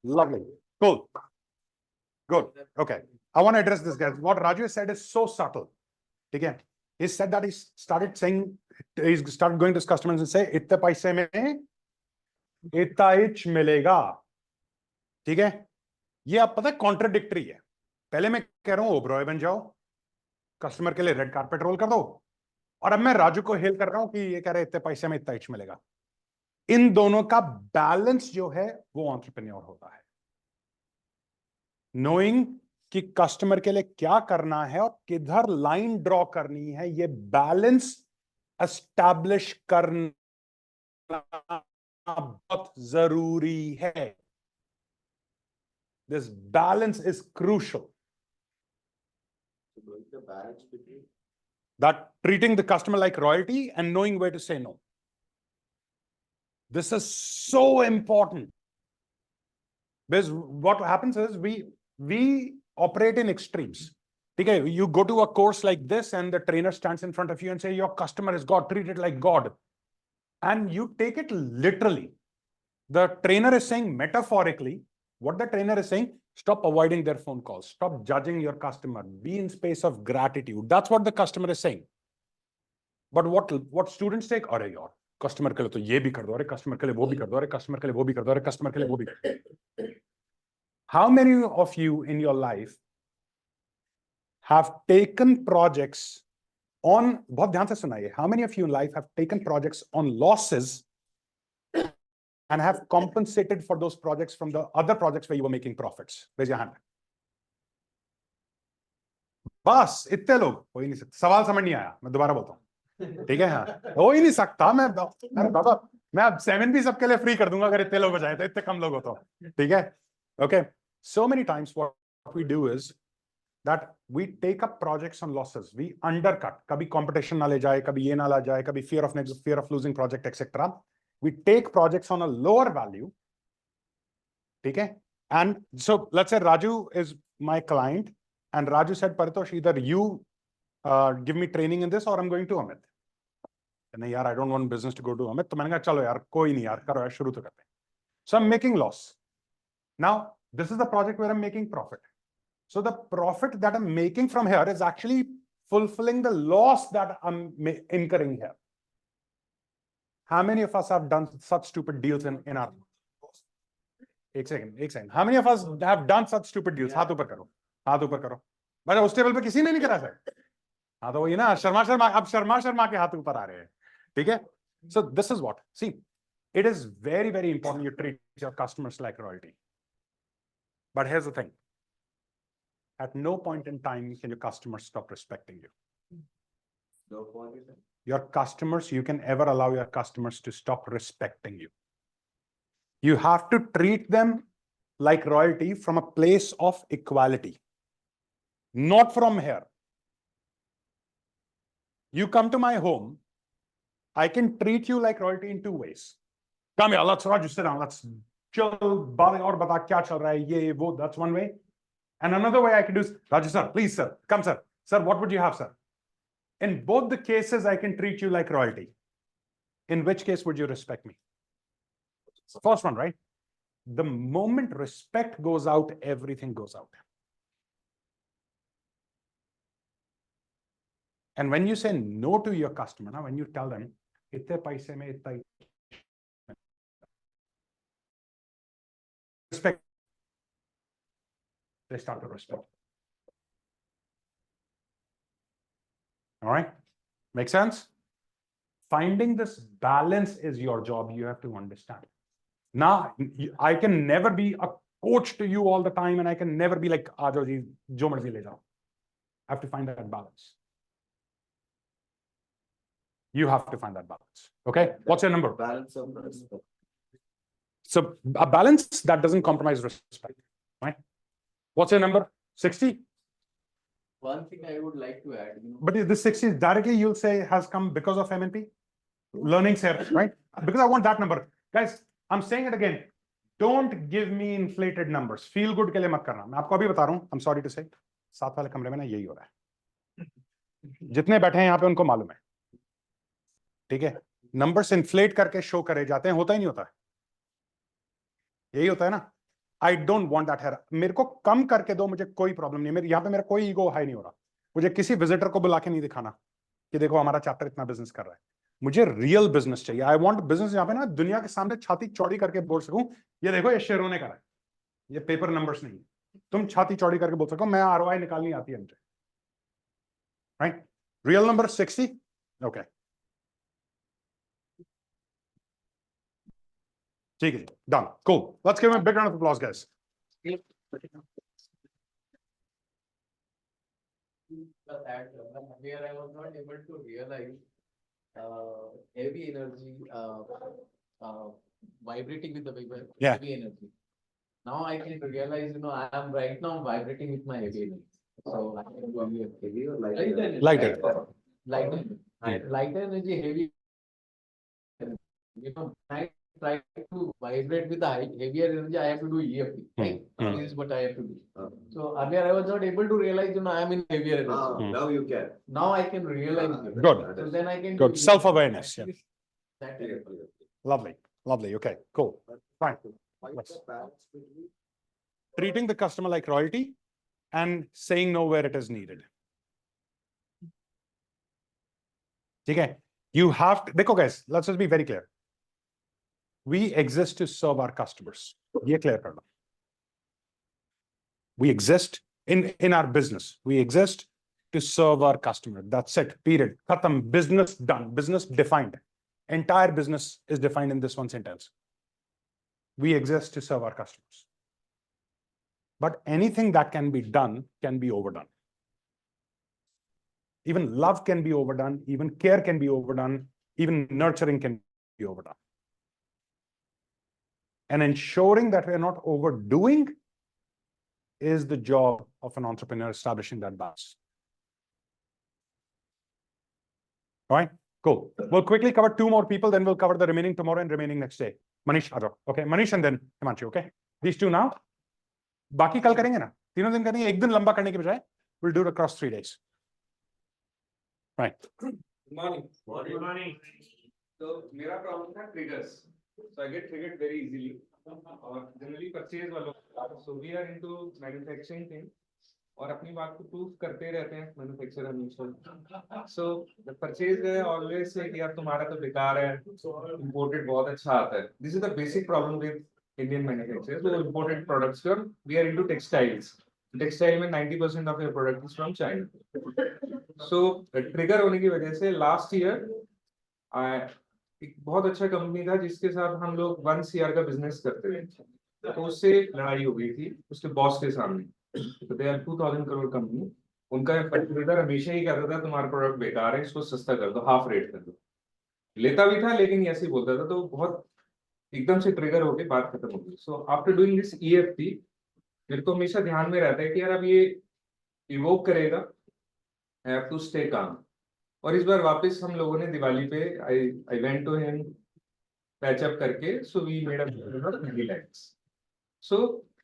Lovely. Cool. Good. Okay. I want to address this, guys. What Raju said is so subtle. Okay. He said that he started going to his customers and say, इतने पैसे में इतना etch मिलेगा. ठीक है? ये आप पता है कॉन्ट्रडिक्टरी है. पहले मैं कह रहा हूं ओबरॉय बन जाओ, कस्टमर के लिए रेड कारपेट रोल कर दो, और अब मैं राजू को हेल कर रहा हूं कि ये कह रहे इतने पैसे में इतना इच मिलेगा। इन दोनों का बैलेंस जो है वो एंटरप्रेन्योर होता है। नोइंग कि कस्टमर के लिए क्या करना है और किधर लाइन ड्रॉ करनी है, ये बैलेंस एस्टैब्लिश करना बहुत जरूरी है। This balance is crucial. The balance between That treating the customer like royalty and knowing where to say no. This is so important. Because what happens is we operate in extremes. Okay, you go to a course like this and the trainer stands in front of you and say your customer is God, treat it like God. And you take it literally. The trainer is saying metaphorically, what the trainer is saying, stop avoiding their phone calls, stop judging your customer, be in space of gratitude. That's what the customer is saying. But what students take, अरे यार customer के लिए तो ये भी कर दो, अरे कस्टमर के लिए वो भी कर दो, अरे कस्टमर के लिए वो भी कर दो, अरे कस्टमर के लिए वो भी कर दो। How many of you in your life have taken projects on, बहुत ध्यान से सुनाइए, how many of you in life have taken projects on losses and have compensated for those projects from the other projects where you were making profits? Raise your hand. बस इतने लोग, हो ही नहीं सकते। सवाल समझ नहीं आया, मैं दोबारा बोलता हूँ, ठीक है? हाँ, हो ही नहीं सकता। मैं अरे बाबा, मैं अब 7 भी सबके लिए फ्री कर दूंगा अगर इतने लोग हो जाए तो, इतने कम लोग हो तो, ठीक है? Okay, so many times what we do is that we take up projects on losses, we undercut, कभी competition ना ले जाए, कभी ये ना ला जाए, कभी fear of losing project etc. We take projects on a lower value, ठीक है? And so let's say Raju is my client and Raju said, Paritosh, either you give me training in this or I'm going to Amit. नहीं यार, I don't want business to go to Amit. तो मैंने कहा चलो यार, कोई नहीं यार, करो यार, शुरू तो करते हैं। So I'm making loss. Now this is the project where I'm making profit. So the profit that I'm making from here is actually fulfilling the loss that I'm incurring here. How many of us have done such stupid deals in our? एक second. How many of us have done such stupid deals? हाथ ऊपर करो, हाथ ऊपर करो। बस उस table पे किसी ने नहीं करा सर। हाँ तो वही ना, शर्मा अब शर्मा के हाथ ऊपर आ रहे हैं, ठीक है? So this is what, see, it is very, very important you treat your customers like royalty. But here's the thing. At no point in time can your customers stop respecting you. no point in time. Your customers, you can ever allow your customers to stop respecting you. You have to treat them like royalty from a place of equality, not from here. You come to my home, I can treat you like royalty in 2 ways. Come here, let's Raju, sit down, let's chill, aur bata kya chal raha hai, ye wo, that's one way. And another way I can do is, Raju sir, please sir, come sir. Sir, what would you have, sir? In both the cases, I can treat you like royalty. In which case would you respect me? First one, right? The moment respect goes out, everything goes out. And when you say no to your customer, now when you tell them, itne paise mein itna respect, they start to respect. All right, make sense? Finding this balance is your job. You have to understand. Now, I can never be a coach to you all the time, and I can never be like, "Aajo ji, jo marzi le jao." I have to find that balance. You have to find that balance. Okay, what's your number? Balance of respect. So a balance that doesn't compromise respect, right? What's your number? 60? One thing I would like to add, But this 60 directly you'll say has come because of MNP? Learnings here, right? Because I want that number. Guys, I'm saying it again. Don't give me inflated numbers. Feel good के लिए मत करना। मैं आपको अभी बता रहा हूँ, I'm sorry to say, साथ वाले कमरे में ना यही हो रहा है। जितने बैठे हैं यहाँ पे उनको मालूम है, ठीक है? नंबर्स इन्फ्लेट करके शो करे जाते हैं, होता ही नहीं होता है। यही होता है ना? I don't want that here. मेरे को कम करके दो, मुझे कोई प्रॉब्लम नहीं है। यहाँ पे मेरा कोई ईगो हाई नहीं हो रहा। मुझे किसी विजिटर को बुला के नहीं दिखाना कि देखो हमारा चैप्टर इतना बिजनेस कर रहा है। मुझे रियल बिजनेस चाहिए। आई वांट बिजनेस जहाँ पे ना दुनिया के सामने छाती चौड़ी करके बोल सकूं, ये देखो ये शेरों ने करा है, ये पेपर नंबर्स नहीं। तुम छाती चौड़ी करके बोल सको मैं ROI निकालनी आती है मुझे, राइट? Real number 60, Okay. ठीक है, done. Cool. Let's give him a big round of applause, guys. Where I was not able to realize heavy energy vibrating with the Yeah. heavy energy. Now I can realize, I am right now vibrating with my heavy energy. So I can do Heavy or light? Light energy. light energy, heavy. I try to vibrate with the heavier energy, I have to do EFT, right? This is what I have to do. So earlier I was not able to realize, I am in heavier energy. Now you can. Now I can realize it. Good. So then I can. Good. do Self-awareness. Yeah. that. Lovely. Lovely. Okay, cool. Fine. What's the balance between? Treating the customer like royalty and saying no where it is needed. Okay. You have to, देखो guys, let's just be very clear. We exist to serve our customers. ये clear कर लो. We exist in our business. We exist to serve our customer. That's it. Period. Khatam. Business done. Business defined. Entire business is defined in this one sentence. We exist to serve our customers. But anything that can be done can be overdone. Even love can be overdone. Even care can be overdone. Even nurturing can be overdone. And ensuring that we're not overdoing is the job of an entrepreneur, establishing that balance. All right, cool. We'll quickly cover two more people, then we'll cover the remaining tomorrow and remaining next day. Manish, okay, Manish and then Himanshu, okay? These two now. बाकी कल करेंगे ना, तीनों दिन करेंगे, एक दिन लंबा करने के बजाय, we'll do it across 3 days. Right. Good morning. Good morning. So मेरा problem था triggers. So I get triggered very easily. और generally purchase वालों, so we are into manufacturing thing. और अपनी बात को prove करते रहते हैं manufacturer हमेशा. So the purchase guy always say कि यार तुम्हारा तो बेकार है, imported बहुत अच्छा आता है. This is the basic problem with Indian manufacturers. So imported products का, we are into textiles. Textile में 90% of your product is from China. So trigger होने की वजह से last year एक बहुत अच्छा कंपनी था जिसके साथ हम लोग 1 CR का बिजनेस करते थे, तो उससे लड़ाई हो गई थी उसके बॉस के सामने. तो दे आर 2000 करोड़ कंपनी, उनका ट्रिगर हमेशा ही कहता था तुम्हारा प्रोडक्ट बेकार है, इसको सस्ता कर दो, हाफ रेट कर दो. लेता भी था लेकिन ऐसे ही बोलता था, तो बहुत एकदम से ट्रिगर होके बात खत्म हो गई. So after doing this EFT मेरे को हमेशा ध्यान में रहता है कि यार अब ये इवोक करेगा, I have to stay calm. और इस बार वापस हम लोगों ने दिवाली पे I went to him patch up करके, so we made a 20 lakhs. So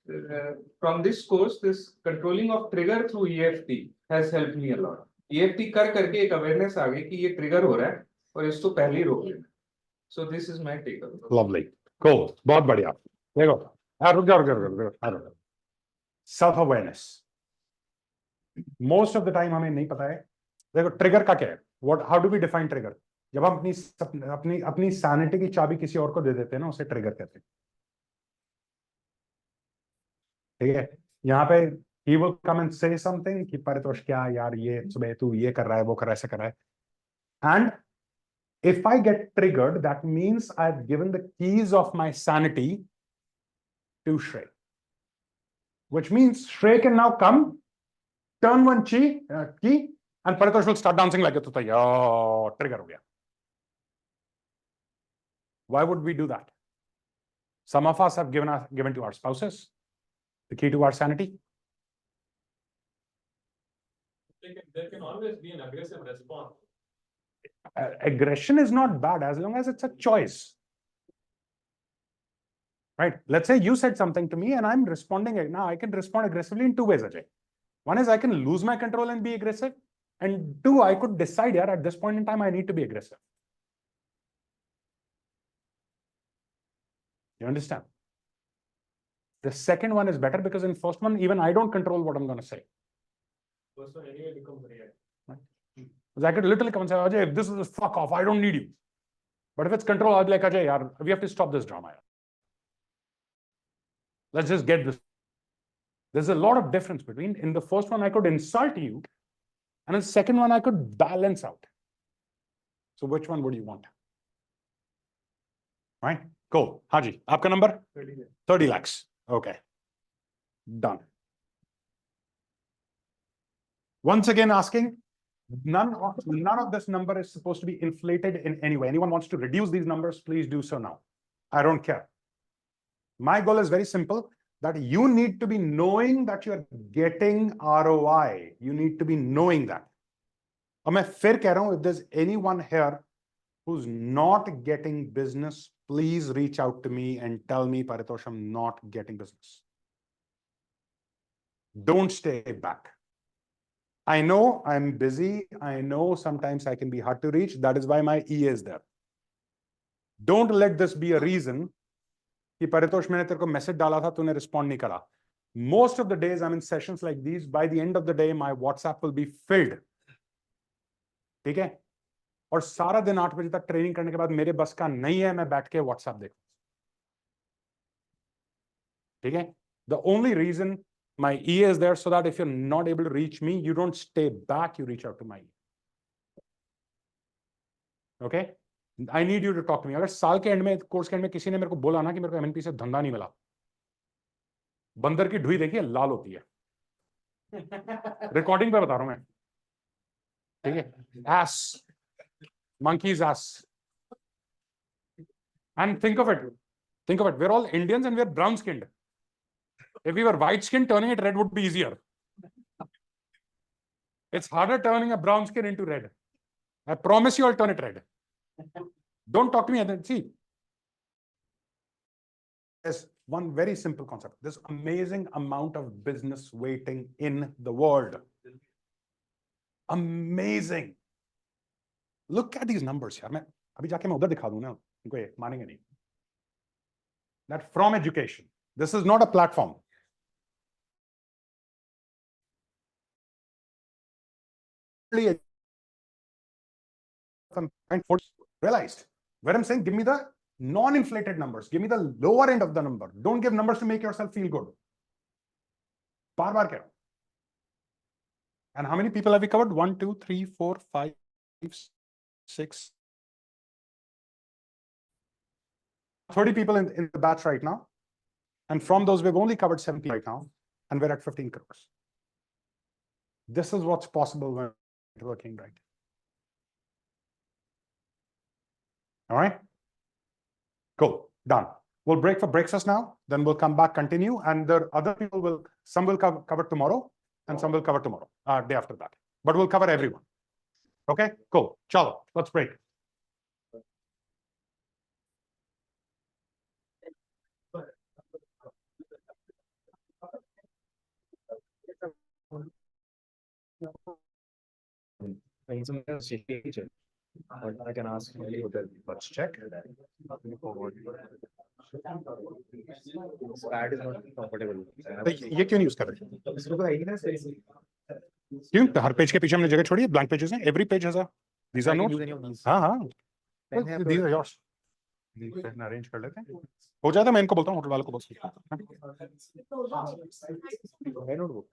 from this course this controlling of trigger through EFT has helped me a lot. EFT कर करके एक अवेयरनेस आ गई कि ये ट्रिगर हो रहा है और इसको पहले ही रोक लेना. So this is my takeaway. Lovely. Cool. बहुत बढ़िया. देखो, रुक जाओ. Self awareness. Most of the time हमें नहीं पता है. देखो ट्रिगर का क्या है? How do we define trigger? जब हम अपनी sanity की चाबी किसी और को दे देते हैं ना, उसे ट्रिगर कहते हैं. ठीक है, यहाँ पे he will come and say something कि परितोष क्या यार ये सुबह तू ये कर रहा है, वो कर रहा है, ऐसा कर रहा है. And if I get triggered, that means I've given the keys of my sanity to Shrey. Which means Shrey can now come, turn one key, and Paritosh will start dancing like a tuta. Yo, trigger ho gaya. Why would we do that? Some of us have given to our spouses the key to our sanity. There can always be an aggressive response. Aggression is not bad as long as it's a choice. Right? Let's say you said something to me and I'm responding. Now I can respond aggressively in 2 ways, Ajay. One is I can lose my control and be aggressive. And 2, I could decide here at this point in time, I need to be aggressive. You understand? The second one is better because in first one, even I don't control what I'm going to say. First one anyway becomes real. Right? Because I could literally come and say, Ajay, if this is fuck off, I don't need you. But if it's control, I'll be like, Ajay, yaar, we have to stop this drama. Yaar. Let's just get this. There's a lot of difference between, in the first one, I could insult you. And in the second one, I could balance out. So which one would you want? Right? Cool. Haji, आपका number? 30 lakhs. Okay. Done. Once again asking, none of this number is supposed to be inflated in any way. Anyone wants to reduce these numbers, please do so now. I don't care. My goal is very simple, that you need to be knowing that you're getting ROI. You need to be knowing that. और मैं फिर कह रहा हूं, if there's anyone here who's not getting business, please reach out to me and tell me, Paritosh, I'm not getting business. Don't stay back. I know I'm busy. I know sometimes I can be hard to reach. That is why my E is there. Don't let this be a reason कि Paritosh, मैंने तेरे को message डाला था, तूने respond नहीं करा. Most of the days I'm in sessions like these. By the end of the day, my WhatsApp will be filled. ठीक है? और सारा दिन 8 बजे तक ट्रेनिंग करने के बाद मेरे बस का नहीं है मैं बैठ के WhatsApp देखूं. ठीक है? The only reason my E is there so that if you're not able to reach me, you don't stay back, you reach out to my E. Okay? I need you to talk to me. अगर साल के and में, course के and में किसी ने मेरे को बोला ना कि मेरे को MNP से धंधा नहीं मिला, बंदर की ढुई देखिए लाल होती है. रिकॉर्डिंग पे बता रहा हूं मैं. ठीक है? Ass. Monkey's ass. And think of it. Think of it. We're all Indians and we're brown skinned. If we were white skinned, turning it red would be easier. It's harder turning a brown skin into red. I promise you I'll turn it red. Don't talk to me and then see. There's one very simple concept. There's amazing amount of business waiting in the world. Amazing. Look at these numbers here. मैं अभी जाके मैं उधर दिखा दूं ना, उनको ये मानेंगे नहीं. That from education. This is not a platform. Realized where I'm saying, give me the non-inflated numbers. Give me the lower end of the number. Don't give numbers to make yourself feel good. बार-बार कह रहा हूं. And how many people have we covered? 1, 2, 3, 4, 5, 6. 30 people in the batch right now. And from those, we've only covered 70 right now. And we're at 15 crores. This is what's possible when it's working right. All right. Cool. Done. We'll break for breakfast now. Then we'll come back, continue. And the other people will, some will cover tomorrow and some will cover tomorrow, day after that. But we'll cover everyone. Okay, cool. Chalo, let's break. I can ask you that. Let's check. Pad is not comfortable. ये क्यों नहीं use कर रहे? क्यों? हर page के पीछे हमने जगह छोड़ी है, blank pages हैं. Every page has a. These are notes. हाँ हाँ. These are yours. Pen arrange कर लेते हैं. हो जाता है, मैं इनको बोलता हूँ होटल वालों को बोल. है नोटबुक.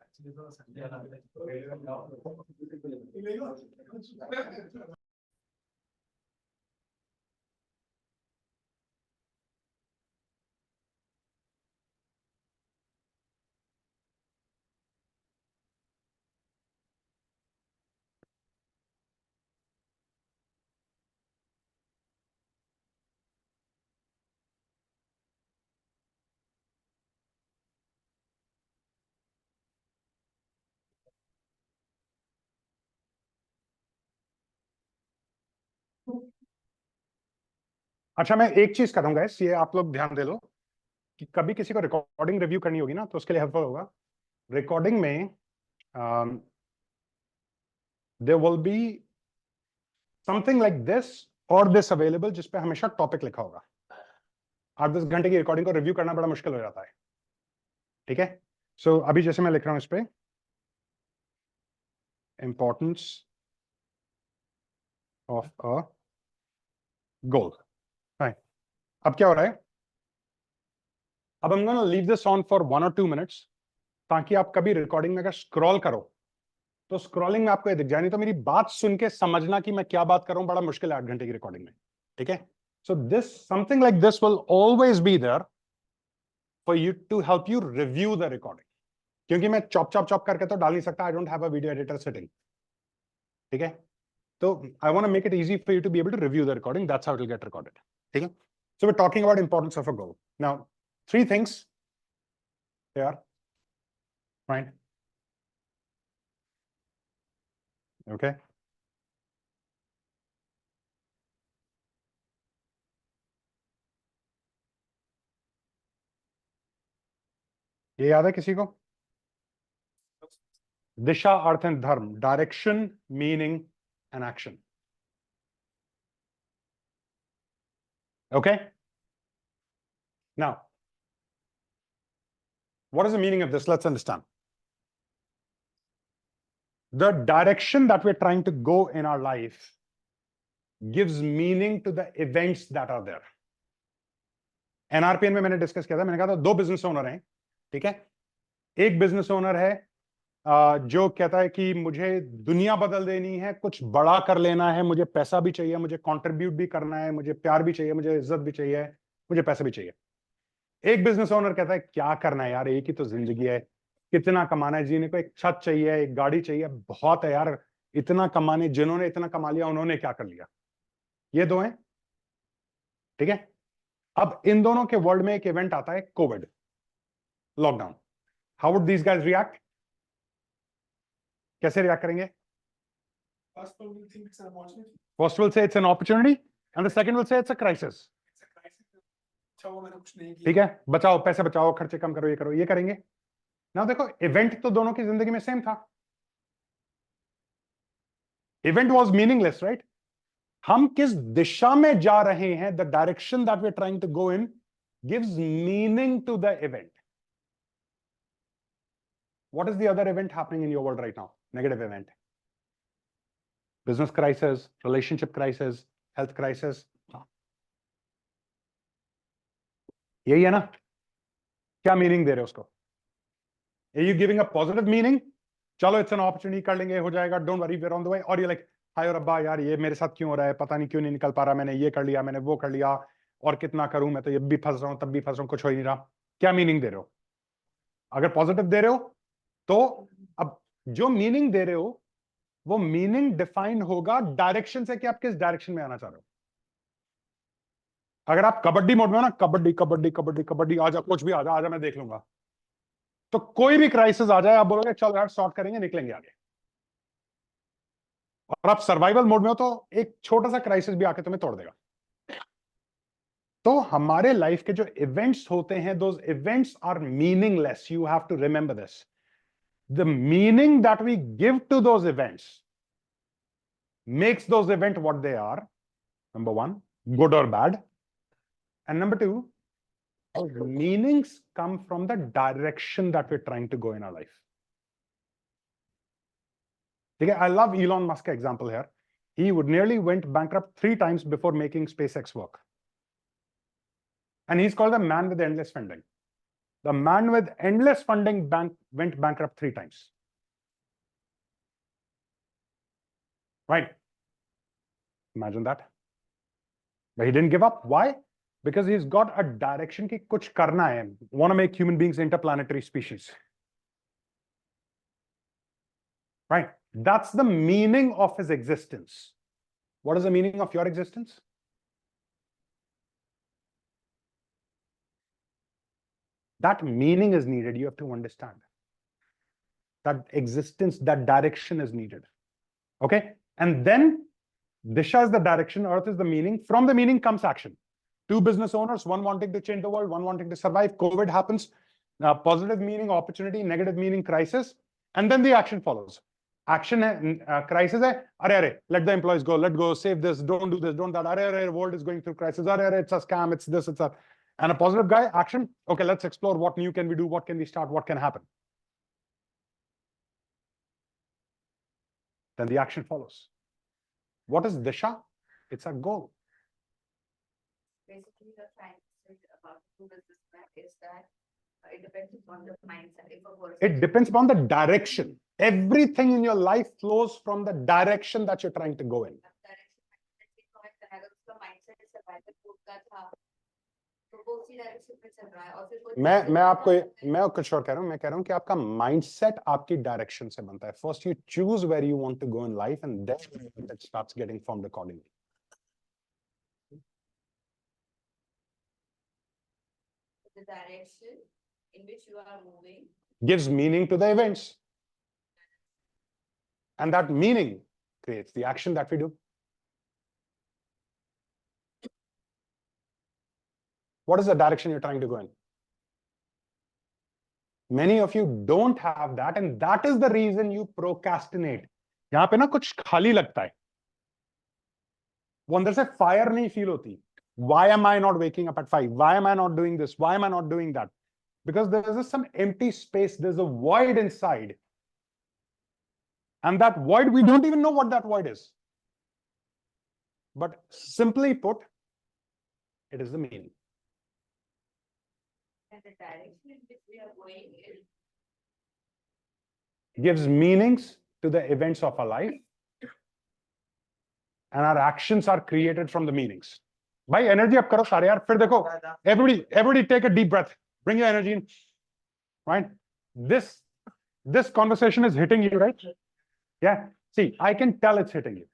अच्छा, मैं एक चीज कर रहा हूँ गाइस, ये आप लोग ध्यान दे लो कि कभी किसी को रिकॉर्डिंग रिव्यू करनी होगी ना, तो उसके लिए हेल्पफुल होगा. रिकॉर्डिंग में there will be something like this और दिस अवेलेबल, जिस पे हमेशा टॉपिक लिखा होगा. 8-10 घंटे की रिकॉर्डिंग को रिव्यू करना बड़ा मुश्किल हो जाता है. ठीक है? सो अभी जैसे मैं लिख रहा हूं इस पे, इंपॉर्टेंस ऑफ अ गोल. अब क्या हो रहा है? अब I'm going to leave this on for 1 or 2 minutes, ताकि आप कभी रिकॉर्डिंग में अगर स्क्रॉल करो तो स्क्रॉलिंग में आपको ये दिख जाए, नहीं तो मेरी बात सुन के समझना कि मैं क्या बात कर रहा हूं बड़ा मुश्किल है 8 घंटे की रिकॉर्डिंग में, ठीक है? So this something like this will always be there for you to help you review the recording, क्योंकि मैं चॉप चॉप चॉप करके तो डाल नहीं सकता, I don't have a video editor sitting, ठीक है? तो I want to make it easy for you to be able to review the recording, that's how it will get recorded, ठीक है? So we are talking about importance of a goal. Now 3 things here, right? Okay. ये याद है किसी को? दिशा, earth and धर्म, direction, meaning and action. Okay? Now, what is the meaning of this? Let's understand. The direction that we're trying to go in our life gives meaning to the events that are there. एनआरपीएन में मैंने discuss किया था, मैंने कहा था 2 business owner हैं, ठीक है? एक बिजनेस ओनर है जो कहता है कि मुझे दुनिया बदल देनी है, कुछ बड़ा कर लेना है, मुझे पैसा भी चाहिए, मुझे कंट्रीब्यूट भी करना है, मुझे प्यार भी चाहिए, मुझे इज्जत भी चाहिए, मुझे पैसे भी चाहिए. एक बिजनेस ओनर कहता है क्या करना है यार, एक ही तो जिंदगी है, कितना कमाना है, जीने को एक छत चाहिए, एक गाड़ी चाहिए, बहुत है यार, इतना कमाने, जिन्होंने इतना कमा लिया उन्होंने क्या कर लिया. ये 2 हैं, ठीक है? अब इन दोनों के वर्ल्ड में एक इवेंट आता है, Covid, lockdown. How would these guys react? कैसे रिएक्ट करेंगे? First one will think it's an opportunity. First will say it's an opportunity and the second will say it's a crisis. It's a crisis. अच्छा हुआ मैंने कुछ नहीं किया. ठीक है, बचाओ, पैसे बचाओ, खर्चे कम करो, ये करो, ये करेंगे ना. देखो, इवेंट तो दोनों की जिंदगी में सेम था. Event was meaningless, right? हम किस दिशा में जा रहे हैं, the direction that we are trying to go in gives meaning to the event. What is the other event happening in your world right now? Negative event. Business crisis, relationship crisis, health crisis. यही है ना? क्या meaning दे रहे हो उसको? Are you giving a positive meaning? चलो, it's an opportunity, कर लेंगे, हो जाएगा, don't worry, we're on the way. और ये like, हाय रब्बा यार, ये मेरे साथ क्यों हो रहा है, पता नहीं क्यों नहीं निकल पा रहा, मैंने ये कर लिया, मैंने वो कर लिया, और कितना करूं, मैं तो ये भी फंस रहा हूं, तब भी फंस रहा हूं, कुछ हो ही नहीं रहा. क्या मीनिंग दे रहे हो? अगर पॉजिटिव दे रहे हो तो अब जो मीनिंग दे रहे हो वो मीनिंग डिफाइन होगा डायरेक्शन से कि आप किस डायरेक्शन में आना चाह रहे हो. अगर आप कबड्डी मोड में हो ना, कबड्डी कबड्डी कबड्डी कबड्डी, आजा कुछ भी, आजा आजा मैं देख लूंगा, तो कोई भी क्राइसिस आ जाए आप बोलोगे चल यार सॉर्ट करेंगे, निकलेंगे आगे. और आप सर्वाइवल मोड में हो तो एक छोटा सा क्राइसिस भी आके तुम्हें तोड़ देगा. तो हमारे लाइफ के जो इवेंट्स होते हैं, those events are meaningless. You have to remember this. The meaning that we give to those events makes those events what they are. Number 1, good or bad. And number 2, those meanings come from the direction that we're trying to go in our life. Okay, I love Elon Musk's example here. He would nearly went bankrupt 3 times before making SpaceX work. And he's called the man with endless funding. The man with endless funding went bankrupt 3 times. Right? Imagine that. But he didn't give up. Why? Because he's got a direction ki kuch karna hai. Want to make human beings interplanetary species. Right? That's the meaning of his existence. What is the meaning of your existence? That meaning is needed. You have to understand. That existence, that direction is needed. Okay? And then Disha is the direction, Earth is the meaning. From the meaning comes action. 2 business owners, one wanting to change the world, one wanting to survive. COVID happens. Positive meaning, opportunity, negative meaning, crisis. And then the action follows. Action hai, crisis hai, arre, let the employees go, let go, save this, don't do this, don't that, arre, world is going through crisis, arre, it's a scam, it's this, it's that. And a positive guy, action, okay, let's explore what new can we do, what can we start, what can happen. Then the action follows. What is Disha? It's a goal. Basically, the trying to say about the businessman is that It depends upon the mindset. If a person. It depends upon the direction. Everything in your life flows from the direction that you're trying to go in. उसका mindset है survival mode का था, तो वो उसी direction पे चल रहा है, और फिर कोई मैं कुछ और कह रहा हूँ, मैं कह रहा हूँ कि आपका माइंडसेट आपकी डायरेक्शन से बनता है. First you choose where you want to go in life and then it starts getting formed accordingly. the direction in which you are moving Gives meaning to the events. And that meaning creates the action that we do. What is the direction you're trying to go in? Many of you don't have that, and that is the reason you procrastinate. यहाँ पे ना कुछ खाली लगता है. वो अंदर से fire नहीं feel होती. Why am I not waking up at 5? Why am I not doing this? Why am I not doing that? Because there is some empty space. There's a void inside. And that void, we don't even know what that void is. But simply put, it is the meaning. and the direction in which we are going is Gives meanings to the events of our life. And our actions are created from the meanings. Bhai, energy up karo sare yaar. Fir dekho, everybody take a deep breath. Bring your energy in. Right? This conversation is hitting you, right? Yeah. See, I can tell it's hitting you.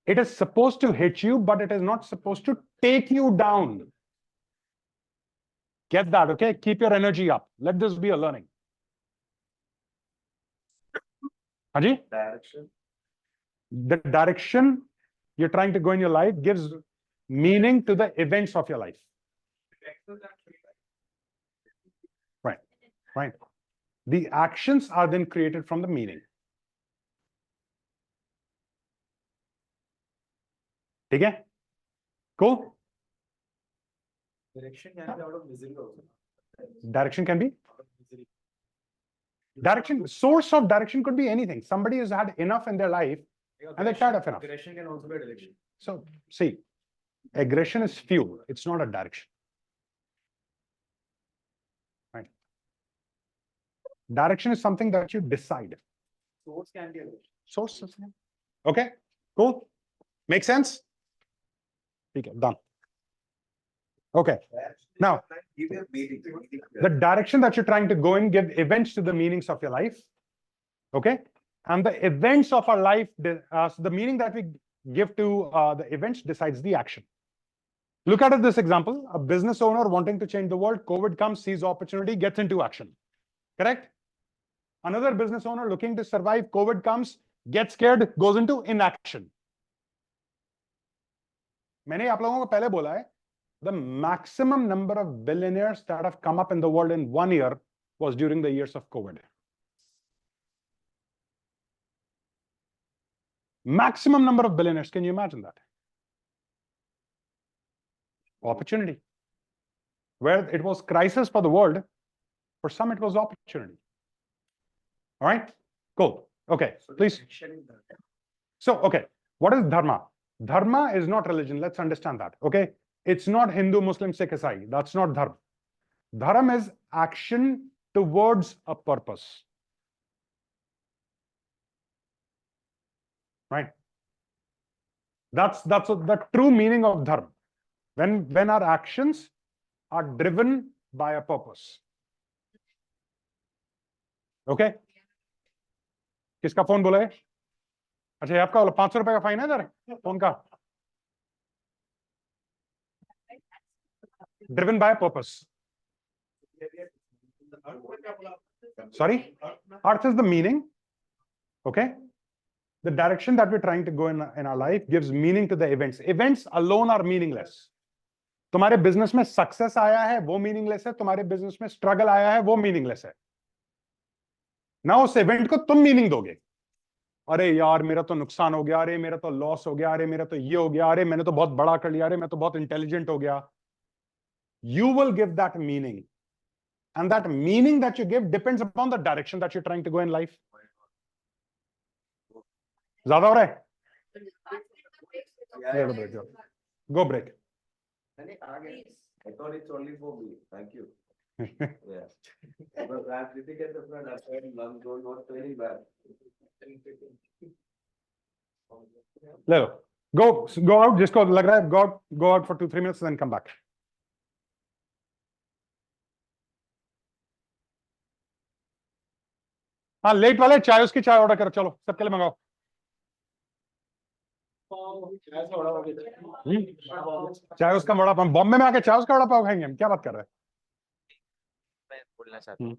It is supposed to hit you, but it is not supposed to take you down. Get that, okay? Keep your energy up. Let this be a learning. Haji? Direction. The direction you're trying to go in your life gives meaning to the events of your life. Right. Right. The actions are then created from the meaning. Okay? Cool? Direction can be out of misery also. Direction can be? Direction, source of direction could be anything. Somebody has had enough in their life and they're tired of enough. Aggression can also be a direction. So, see, aggression is fuel. It's not a direction. Right? Direction is something that you decide. Source can be a direction. Source. Okay, cool. Make sense? Okay, done. Okay. Now, the direction that you're trying to go in give events to the meanings of your life. Okay. And the events of our life, so the meaning that we give to the events decides the action. Look at this example. A business owner wanting to change the world, COVID comes, sees opportunity, gets into action. Correct? Another business owner looking to survive, COVID comes, gets scared, goes into inaction. मैंने आप लोगों को पहले बोला है, the maximum number of billionaires that have come up in the world in 1 year was during the years of COVID. Maximum number of billionaires, can you imagine that? Opportunity. Where it was crisis for the world, for some it was opportunity. All right, cool. Okay, please. So, okay, what is dharma? Dharma is not religion. Let's understand that. Okay, it's not Hindu, Muslim, Sikh, Isai. That's not dharma. Dharma is action towards a purpose. Right? That's the true meaning of dharma. When our actions are driven by a purpose. Okay? किसका phone बोला है? अच्छा, ये आपका 500 रुपए का fine है इधर फोन का. Driven by a purpose. Sorry? Earth is the meaning. Okay? The direction that we're trying to go in our life gives meaning to the events. Events alone are meaningless. तुम्हारे business में success आया है वो meaningless है, तुम्हारे business में struggle आया है वो मीनिंगलेस है. ना उस इवेंट को तुम मीनिंग दोगे. अरे यार मेरा तो नुकसान हो गया, अरे मेरा तो लॉस हो गया, अरे मेरा तो ये हो गया, अरे मैंने तो बहुत बड़ा कर लिया, अरे मैं तो बहुत इंटेलिजेंट हो गया. You will give that meaning. And that meaning that you give depends upon the direction that you're trying to go in life. ज़्यादा हो रहा है? Go break. I thought it's only for me. Thank you. Yeah. But that critical different, that's why none don't not very bad. ले लो. Go out, जिसको लग रहा है go out for 2-3 minutes and then come back. हाँ late वाले चाय उसकी चाय ऑर्डर करो, चलो सबके लिए मंगाओ. चाय उसका वड़ा पाव. बॉम्बे में आके चाय उसका वड़ा पाव खाएंगे हम, क्या बात कर रहे हैं? मैं बोलना चाहता हूँ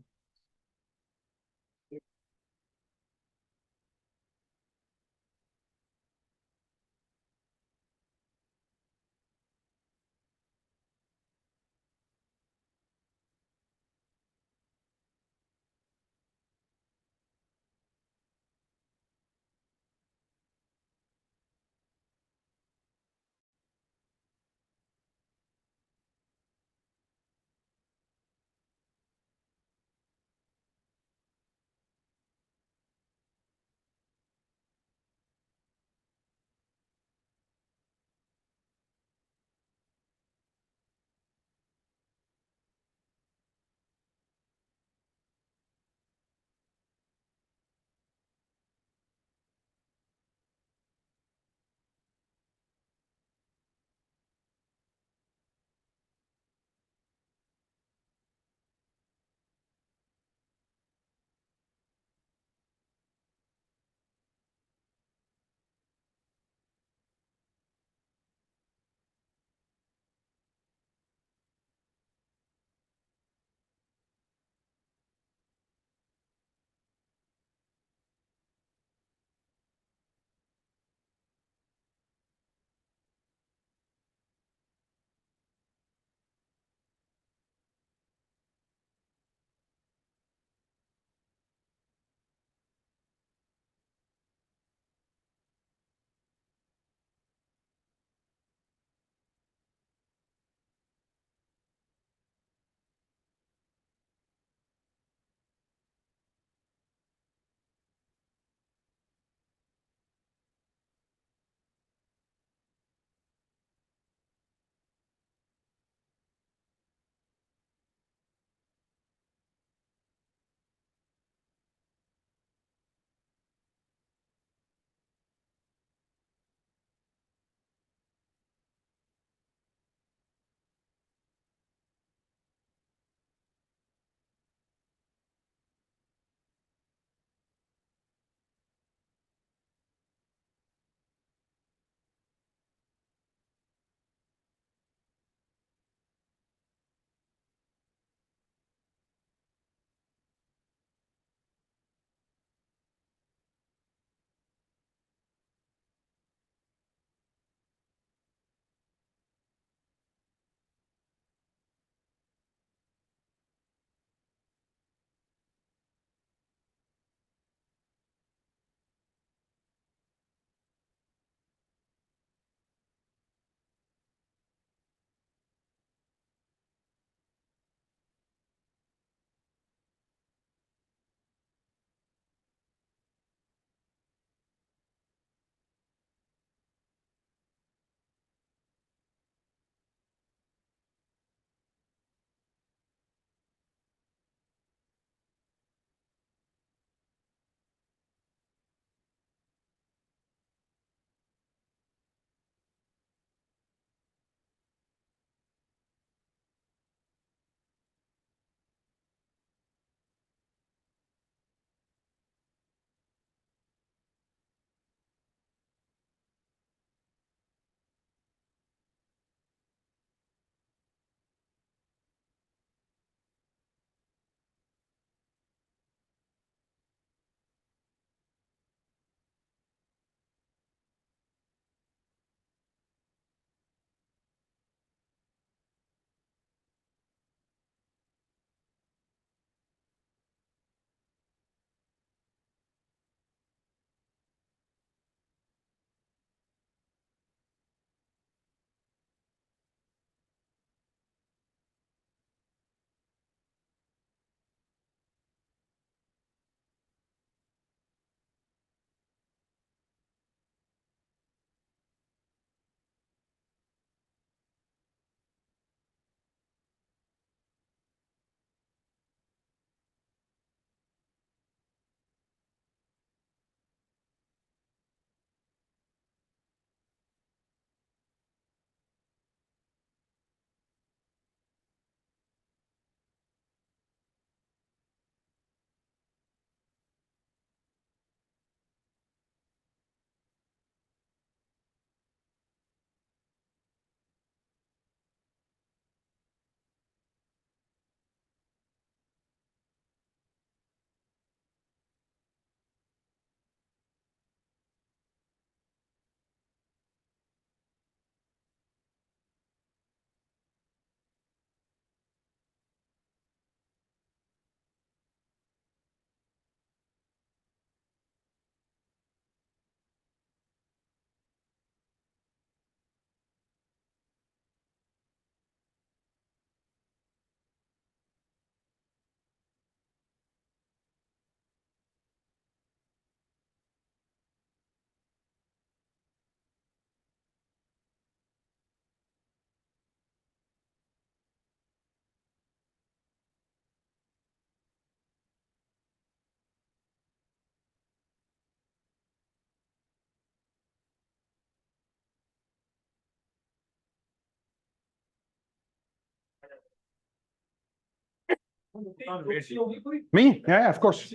Me? Yeah, of course.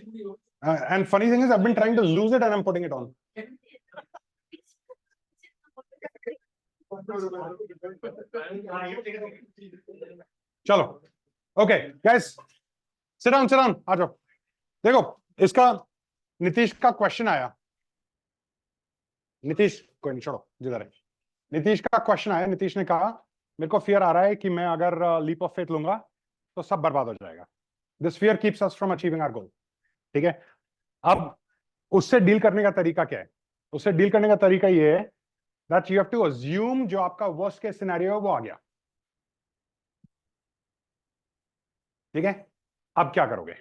And funny thing is, I've been trying to lose it and I'm putting it on. चलो, okay, guys, sit down, आ जाओ. देखो, इसका नीतीश का क्वेश्चन आया. नीतीश, कोई नहीं, छोड़ो, जिधर है. नीतीश का क्वेश्चन आया. नीतीश ने कहा, मेरे को फियर आ रहा है कि मैं अगर लीप ऑफ फेथ लूंगा तो सब बर्बाद हो जाएगा. This fear keeps us from achieving our goal. ठीक है. अब उससे डील करने का तरीका क्या है? उससे डील करने का तरीका ये है that you have to assume जो आपका worst case scenario है वो आ गया. ठीक है. अब क्या करोगे?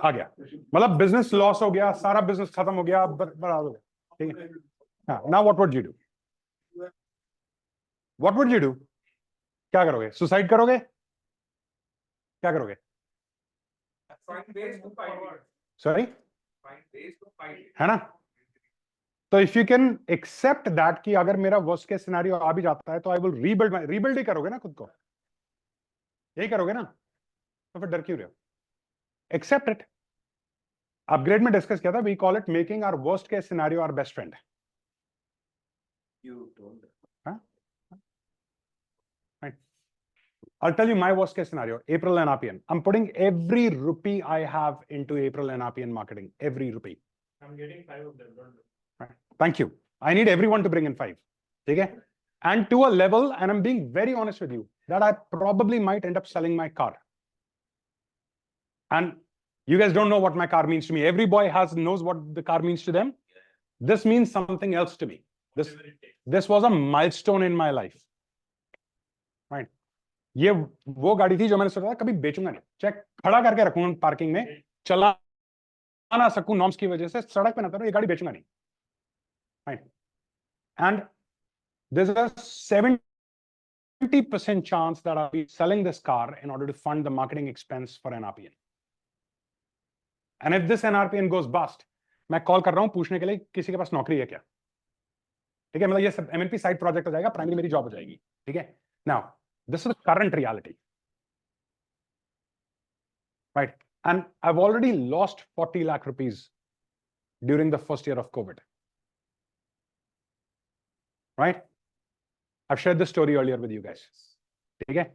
आ गया मतलब बिजनेस लॉस हो गया, सारा बिजनेस खत्म हो गया, बर्बाद हो गया. ठीक है. हाँ, now what would you do? What would you do? क्या करोगे? सुसाइड करोगे? क्या करोगे? सॉरी, है ना? तो if you can accept that कि अगर मेरा वर्स्ट केस सिनेरियो आ भी जाता है तो आई विल रीबिल्ड ही करोगे ना खुद को. यही करोगे ना? तो फिर डर क्यों रहे हो? Accept it. अपग्रेड में डिस्कस किया था, we call it making our worst case scenario our best friend. I'll tell you my worst case scenario, April NRPN. I'm putting every rupee I have into April NRPN marketing. Every rupee. I'm getting 5 of them. Don't do. Right. Thank you. I need everyone to bring in 5. Okay? And to a level, and I'm being very honest with you, that I probably might end up selling my car. And you guys don't know what my car means to me. Every boy knows what the car means to them. This means something else to me. This was a milestone in my life. Right? ये वो गाड़ी थी जो मैंने सोचा था कभी बेचूंगा नहीं, चाहे खड़ा करके रखूंगा पार्किंग में, चला ना सकूं नॉर्म्स की वजह से, सड़क पे ना करूं, ये गाड़ी बेचूंगा नहीं. Right. And there is a 70% chance that I will be selling this car in order to fund the marketing expense for NRPN. And if this NRPN goes bust, मैं कॉल कर रहा हूं पूछने के लिए किसी के पास नौकरी है क्या. ठीक है. मतलब ये सब एमएनपी साइड प्रोजेक्ट हो जाएगा, प्राइमरी मेरी जॉब हो जाएगी. ठीक है. Now this is the current reality, right? And I've already lost 40 lakh rupees during the first year of COVID, right? I've shared this story earlier with you guys. ठीक है.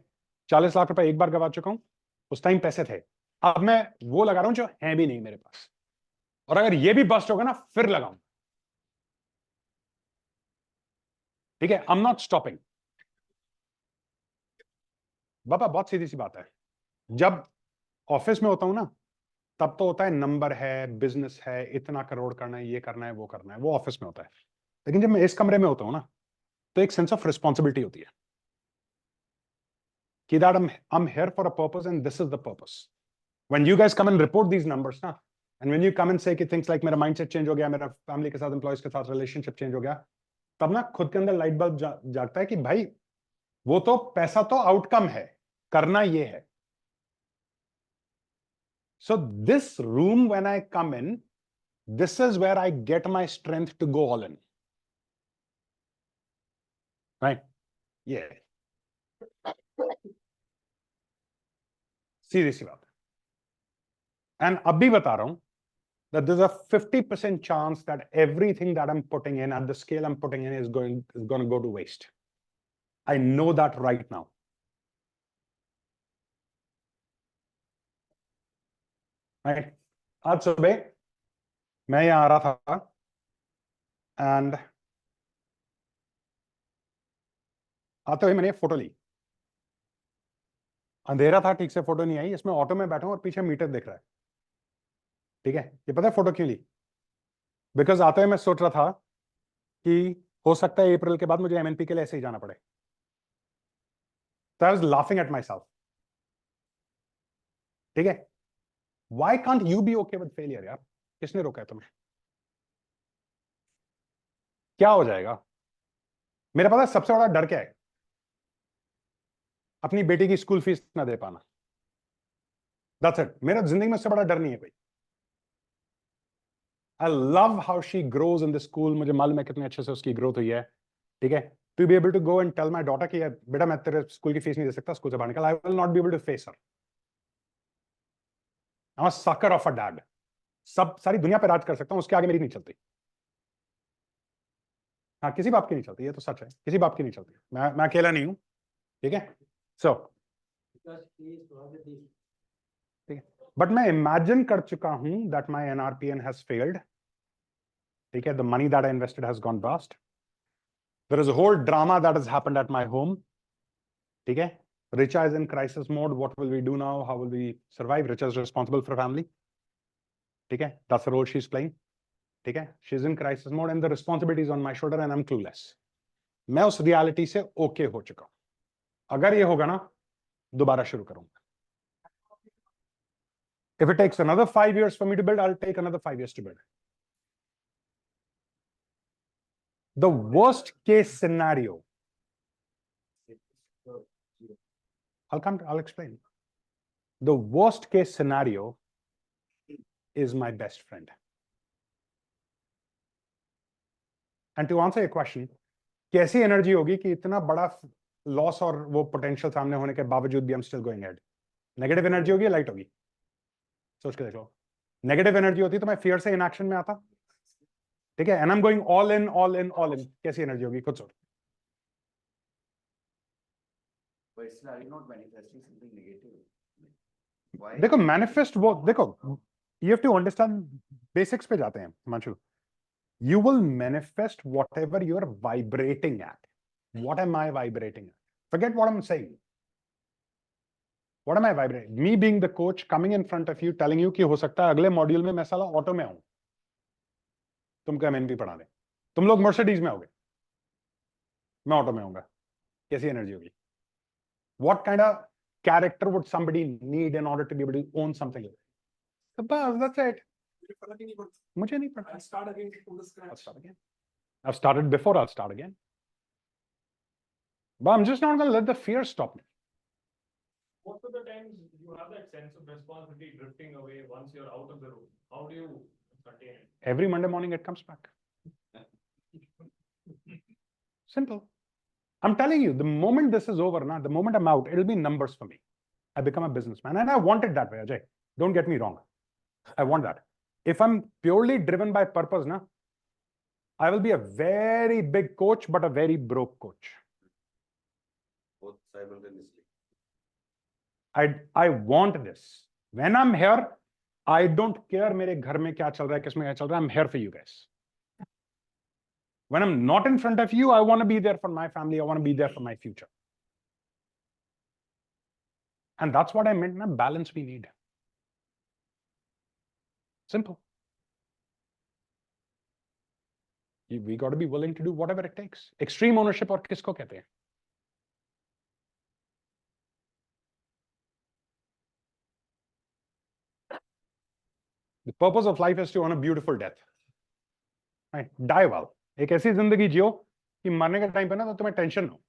40 लाख रुपए एक बार गवा चुका हूं. उस टाइम पैसे थे, अब मैं वो लगा रहा हूं जो है भी नहीं मेरे पास. और अगर ये भी बस्ट होगा ना, फिर लगाऊं. ठीक है. I'm not stopping. बाबा बहुत सीधी सी बात है, जब ऑफिस में होता हूं ना तब तो होता है नंबर है, बिजनेस है, इतना करोड़ करना है, ये करना है, वो करना है, वो ऑफिस में होता है. लेकिन जब मैं इस कमरे में होता हूं ना तो एक सेंस ऑफ रिस्पॉन्सिबिलिटी होती है कि that I am here for a purpose and this is the purpose. When you guys come and report these numbers ना, and when you come and say कि थिंग्स लाइक मेरा mindset change हो गया, मेरा family के साथ, employees के साथ रिलेशनशिप चेंज हो गया, तब ना खुद के अंदर लाइट बल्ब जागता है कि भाई वो तो पैसा तो आउटकम है, करना ये है. So this room, when I come in, this is where I get my strength to go all in. Right? Yeah. सीधी सी बात. And अभी बता रहा हूं that there's a 50% chance that everything that I'm putting in at the scale I'm putting in is going to go to waste. I know that right now. Right? आज सुबह मैं यहाँ आ रहा था एंड आते हुए मैंने फोटो ली. अंधेरा था, ठीक से फोटो नहीं आई. इसमें ऑटो में बैठा हूं और पीछे मीटर दिख रहा है. ठीक है. ये पता है फोटो क्यों ली? बिकॉज आते हुए मैं सोच रहा था कि हो सकता है अप्रैल के बाद मुझे एमएनपी के लिए ऐसे ही जाना पड़े. तो I was laughing at my self. ठीक है. Why can't you be okay with failure यार? किसने रोका है तुम्हें? क्या हो जाएगा? मेरा पता है सबसे बड़ा डर क्या है? अपनी बेटी की स्कूल फीस ना दे पाना. That's it. मेरा जिंदगी में सबसे बड़ा डर नहीं है कोई. I love how she grows in the school. मुझे मालूम है कितने अच्छे से उसकी ग्रोथ हुई है. ठीक है. to be able to go and tell my daughter कि बेटा मैं तेरे स्कूल की फीस नहीं दे सकता, स्कूल से बाहर निकल. I will not be able to face her. I'm a sucker of a dad. सब सारी दुनिया पे राज कर सकता हूँ, उसके आगे मेरी नहीं चलती. हाँ, किसी बाप की नहीं चलती, ये तो सच है, किसी बाप की नहीं चलती. मैं अकेला नहीं हूँ, ठीक है. So ठीक है, बट मैं इमेजिन कर चुका हूं that my NRPN has failed. ठीक है, the money that I invested has gone bust. There is a whole drama that has happened at my home. ठीक है, Richa is in crisis mode. What will we do now? How will we survive? Richa is responsible for family. ठीक है, that's the role she's playing. ठीक है, she's in crisis mode and the responsibility is on my shoulder and I'm clueless. मैं उस reality से okay हो चुका हूं. अगर ये होगा ना, दोबारा शुरू करूंगा. If it takes another 5 years for me to build, I'll take another 5 years to build. The worst case scenario. I'll explain. The worst case scenario is my best friend. And to answer your question, कैसी energy होगी कि इतना बड़ा loss और वो potential सामने होने के बावजूद भी I'm still going ahead. Negative energy होगी, लाइट होगी. सोच के देखो. नेगेटिव एनर्जी होती तो मैं फियर से इनएक्शन में आता. ठीक है, and I'm going all in, all in, all in. कैसी एनर्जी होगी, खुद सोच. But still, are you not manifesting something negative? Why? देखो मैनिफेस्ट वो देखो, you have to understand basics पे जाते हैं Himanshu. You will manifest whatever you are vibrating at. What am I vibrating at? Forget what I'm saying. What am I vibrating? Me being the coach coming in front of you telling you कि हो सकता है अगले module में मैं साला auto में आऊं, तुमको MNP पढ़ा दे. तुम लोग मर्सिडीज में आओगे, मैं ऑटो में आऊंगा. कैसी एनर्जी होगी? What kind of character would somebody need in order to be able to own something like that? Bas, that's it. मुझे नहीं पढ़ना. I'll start again from the scratch. I'll start again. I've started before, I'll start again. But I'm just not going to let the fear stop me. Most of the times you have that sense of responsibility drifting away once you're out of the room. How do you contain it? Every Monday morning it comes back. Simple. I'm telling you, the moment this is over, the moment I'm out, it'll be numbers for me. I become a businessman and I want it that way, Ajay. Don't get me wrong. I want that. If I'm purely driven by purpose, I will be a very big coach, but a very broke coach. Both simultaneously. I want this. When I'm here, I don't care मेरे घर में क्या चल रहा है, किसमें क्या चल रहा है. I'm here for you guys. When I'm not in front of you, I want to be there for my family. I want to be there for my future. And that's what I meant, balance we need. Simple. We got to be willing to do whatever it takes. Extreme ownership और किसको कहते हैं? The purpose of life is to earn a beautiful death. Right? Die well. एक ऐसी जिंदगी जियो कि मरने के टाइम पे तो तुम्हें टेंशन ना हो.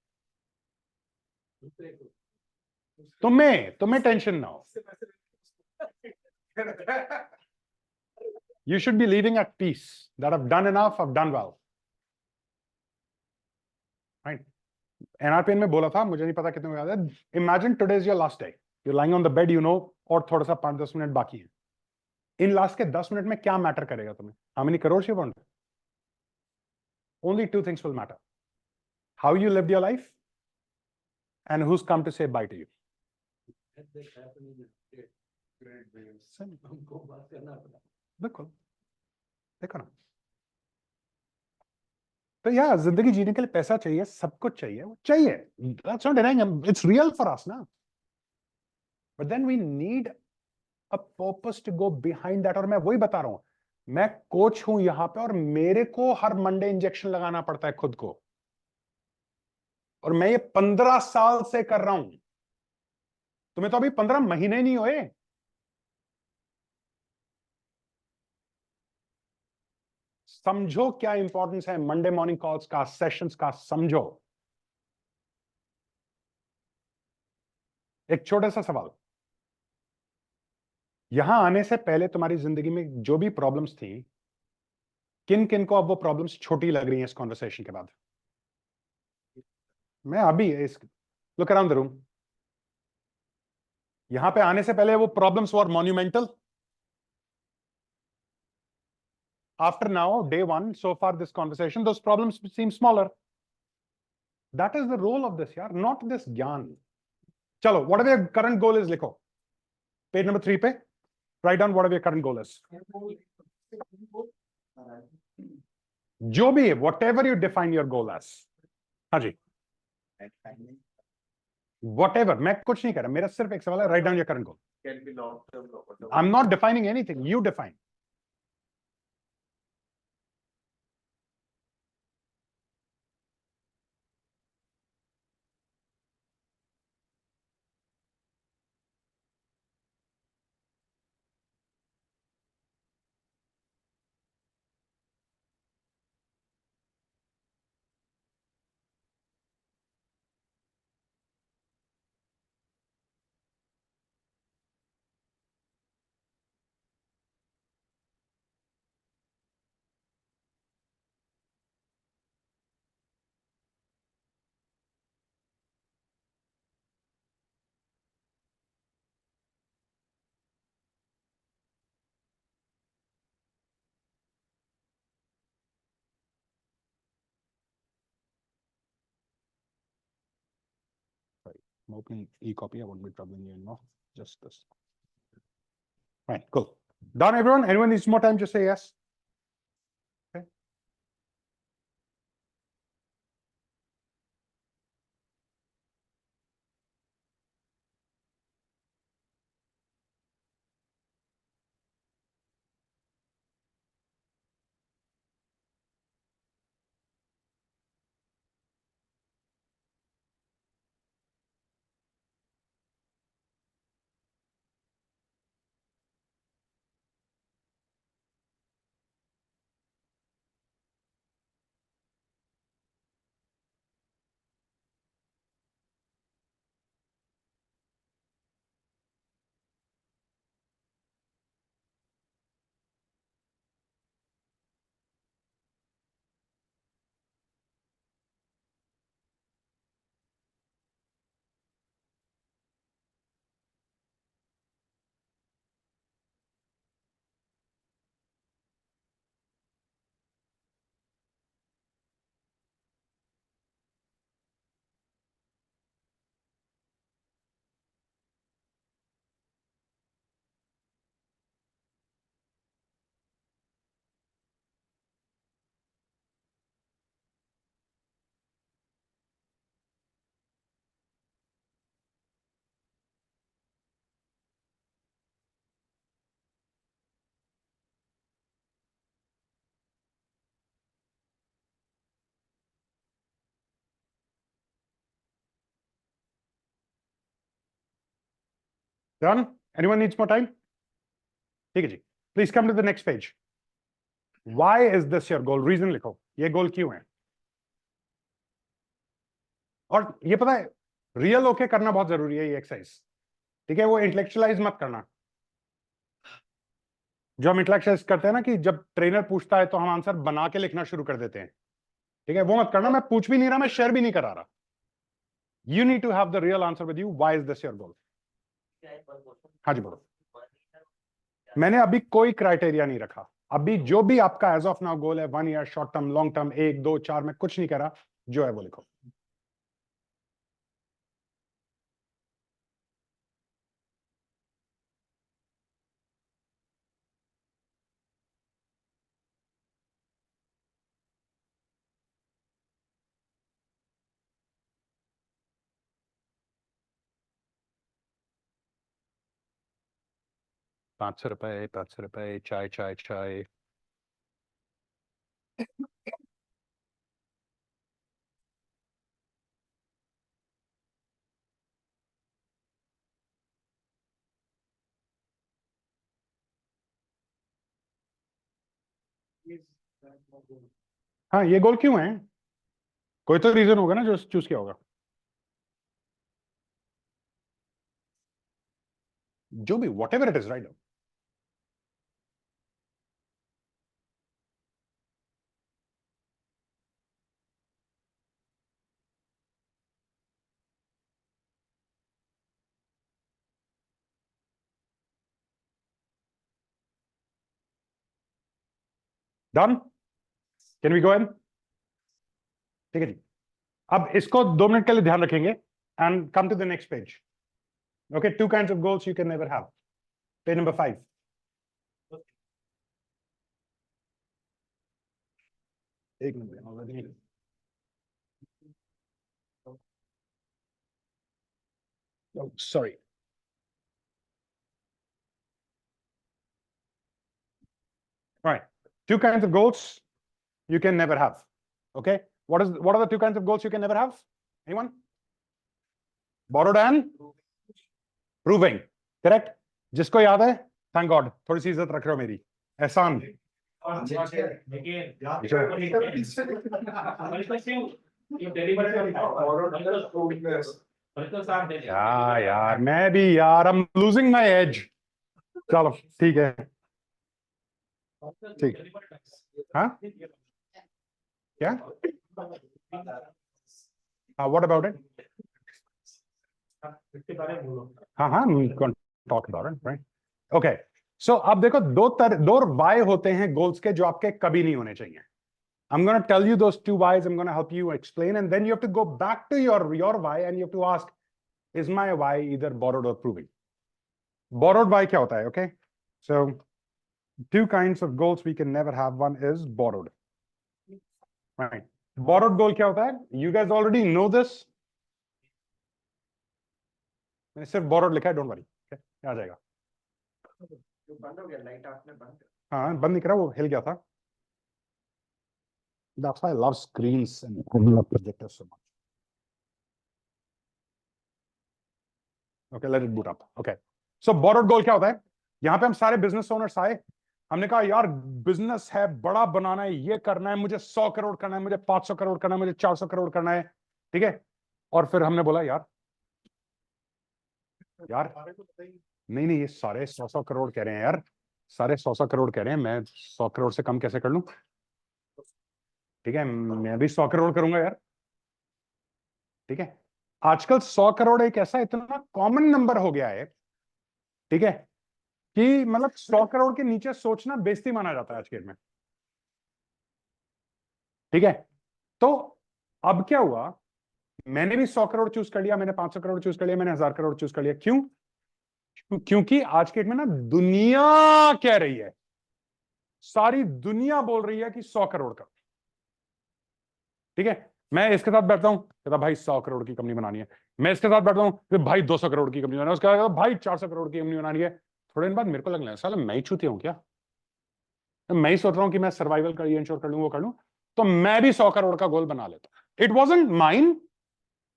तुम्हें टेंशन ना हो. You should be leaving at peace. That I've done enough, I've done well. Right? NRPN में बोला था, मुझे नहीं पता कितने को याद है. Imagine today is your last day. You're lying on the bed, और थोड़ा सा 5-10 मिनट बाकी है. इन लास्ट के 10 मिनट में क्या मैटर करेगा तुम्हें? How many crores you want? Only 2 things will matter. How you lived your life and who's come to say bye to you. बिल्कुल. देखो ना. तो यार जिंदगी जीने के लिए पैसा चाहिए, सब कुछ चाहिए, वो चाहिए. That's not denying. It's real for us now. But then we need a purpose to go behind that. और मैं वही बता रहा हूं, मैं कोच हूं यहां पे और मेरे को हर मंडे इंजेक्शन लगाना पड़ता है खुद को. और मैं ये 15 साल से कर रहा हूं. तुम्हें तो अभी 15 महीने नहीं हुए. समझो क्या इंपॉर्टेंस है मंडे मॉर्निंग कॉल्स का, सेशंस का. समझो. एक छोटा सा सवाल. यहां आने से पहले तुम्हारी जिंदगी में जो भी प्रॉब्लम्स थी, किन किन को अब वो प्रॉब्लम्स छोटी लग रही हैं इस कॉन्वर्सेशन के बाद? मैं अभी इस लुक अराउंड द रूम, यहां पे आने से पहले वो problems were monumental. After now, day one, so far this conversation, those problems seem smaller. That is the role of this, yaar, not this gyan. Chalo, whatever your current goal is, likho. Page number 3 pe, write down whatever your current goal is. जो भी है, whatever you define your goal as. हाँ जी. Whatever, मैं कुछ नहीं कह रहा, मेरा सिर्फ एक सवाल है, write down your current goal. Can be long term. I'm not defining anything, you define. I'm opening e-copy. I won't be troubling you anymore. Just this. Right, cool. Done, everyone? Anyone needs more time, just say yes. Okay. Done? Anyone needs more time? ठीक है जी. Please come to the next page. Why is this your goal? Reason लिखो. ये goal क्यों है? और ये पता है, रियल होके करना बहुत जरूरी है ये एक्सरसाइज. ठीक है, वो इंटेलेक्चुअलाइज मत करना. जो हम इंटेलेक्चुअलाइज करते हैं ना, कि जब ट्रेनर पूछता है तो हम आंसर बना के लिखना शुरू कर देते हैं. ठीक है, वो मत करना. मैं पूछ भी नहीं रहा, मैं शेयर भी नहीं करा रहा. You need to have the real answer with you. Why is this your goal? हाँ जी बोलो. मैंने अभी कोई क्राइटेरिया नहीं रखा. अभी जो भी आपका एज ऑफ नाउ गोल है, 1 year, short term, long term, 1, 2, 4, मैं कुछ नहीं करा. जो है वो लिखो. ₹500, ₹500, चाय चाय चाय. हाँ, ये गोल क्यों है? कोई तो रीजन होगा ना जो चूज किया होगा. जो भी, whatever it is, right. Done, can we go in? ठीक है जी, अब इसको 2 मिनट के लिए ध्यान रखेंगे and come to the next page. Okay, 2 kinds of goals you can never have. Page number 5. एक minute. Oh, sorry. All right. 2 kinds of goals you can never have. Okay. What are the 2 kinds of goals you can never have? Anyone? Borrowed and proving. Correct? जिसको याद है? Thank God. थोड़ी सी इज्जत रख रहे हो मेरी. एहसान. यार मैं भी यार I'm losing my edge. चलो ठीक है. ठीक. हाँ? क्या? What about it? हाँ, we can talk about it, right? Okay. So अब देखो दो why होते हैं goals के जो आपके कभी नहीं होने चाहिए. I'm going to tell you those 2 whys. I'm going to help you explain, and then you have to go back to your why and you have to ask, is my why either borrowed or proving? Borrowed why क्या होता है? Okay. So 2 kinds of goals we can never have. One is borrowed. Right. Borrowed goal क्या होता है? You guys already know this. मैंने सिर्फ borrowed लिखा है, don't worry. Okay? आ जाएगा. बंद हो गया लाइट आपने बंद. हाँ, बंद नहीं करा, वो हिल गया था. That's why I love screens and I love projectors so much. Okay, let it boot up. Okay. So borrowed goal क्या होता है? यहाँ पे हम सारे business owners आए. हमने कहा यार बिजनेस है, बड़ा बनाना है, ये करना है, मुझे 100 करोड़ करना है, मुझे 500 करोड़ करना है, मुझे 400 करोड़ करना है. ठीक है. और फिर हमने बोला यार नहीं ये सारे 100 करोड़ कह रहे हैं यार, सारे 100 करोड़ कह रहे हैं, मैं 100 करोड़ से कम कैसे कर लूं? ठीक है, मैं भी 100 करोड़ करूंगा यार. ठीक है. आजकल 100 करोड़ एक ऐसा इतना कॉमन नंबर हो गया है, ठीक है, कि मतलब 100 करोड़ के नीचे सोचना बेइज्जती माना जाता है आज के डेट में. ठीक है. तो अब क्या हुआ, मैंने भी 100 करोड़ चूज कर लिया, मैंने 500 करोड़ चूज कर लिया, मैंने 1000 करोड़ चूज कर लिया. क्यों? क्योंकि आज के डेट में ना दुनिया कह रही है, सारी दुनिया बोल रही है कि 100 करोड़ का. ठीक है. मैं इसके साथ बैठता हूं, कहता भाई 100 करोड़ की कंपनी बनानी है. मैं इसके साथ बैठता हूं, फिर भाई 200 करोड़ की कंपनी बनानी है. उसके बाद भाई 400 करोड़ की कंपनी बनानी है. थोड़े दिन बाद मेरे को लगने लगा साला मैं ही छूती हूं क्या, मैं ही सोच रहा हूं कि मैं सर्वाइवल का ये इंश्योर कर लूं, वो कर लूं, तो मैं भी 100 करोड़ का गोल बना लेता. It wasn't mine,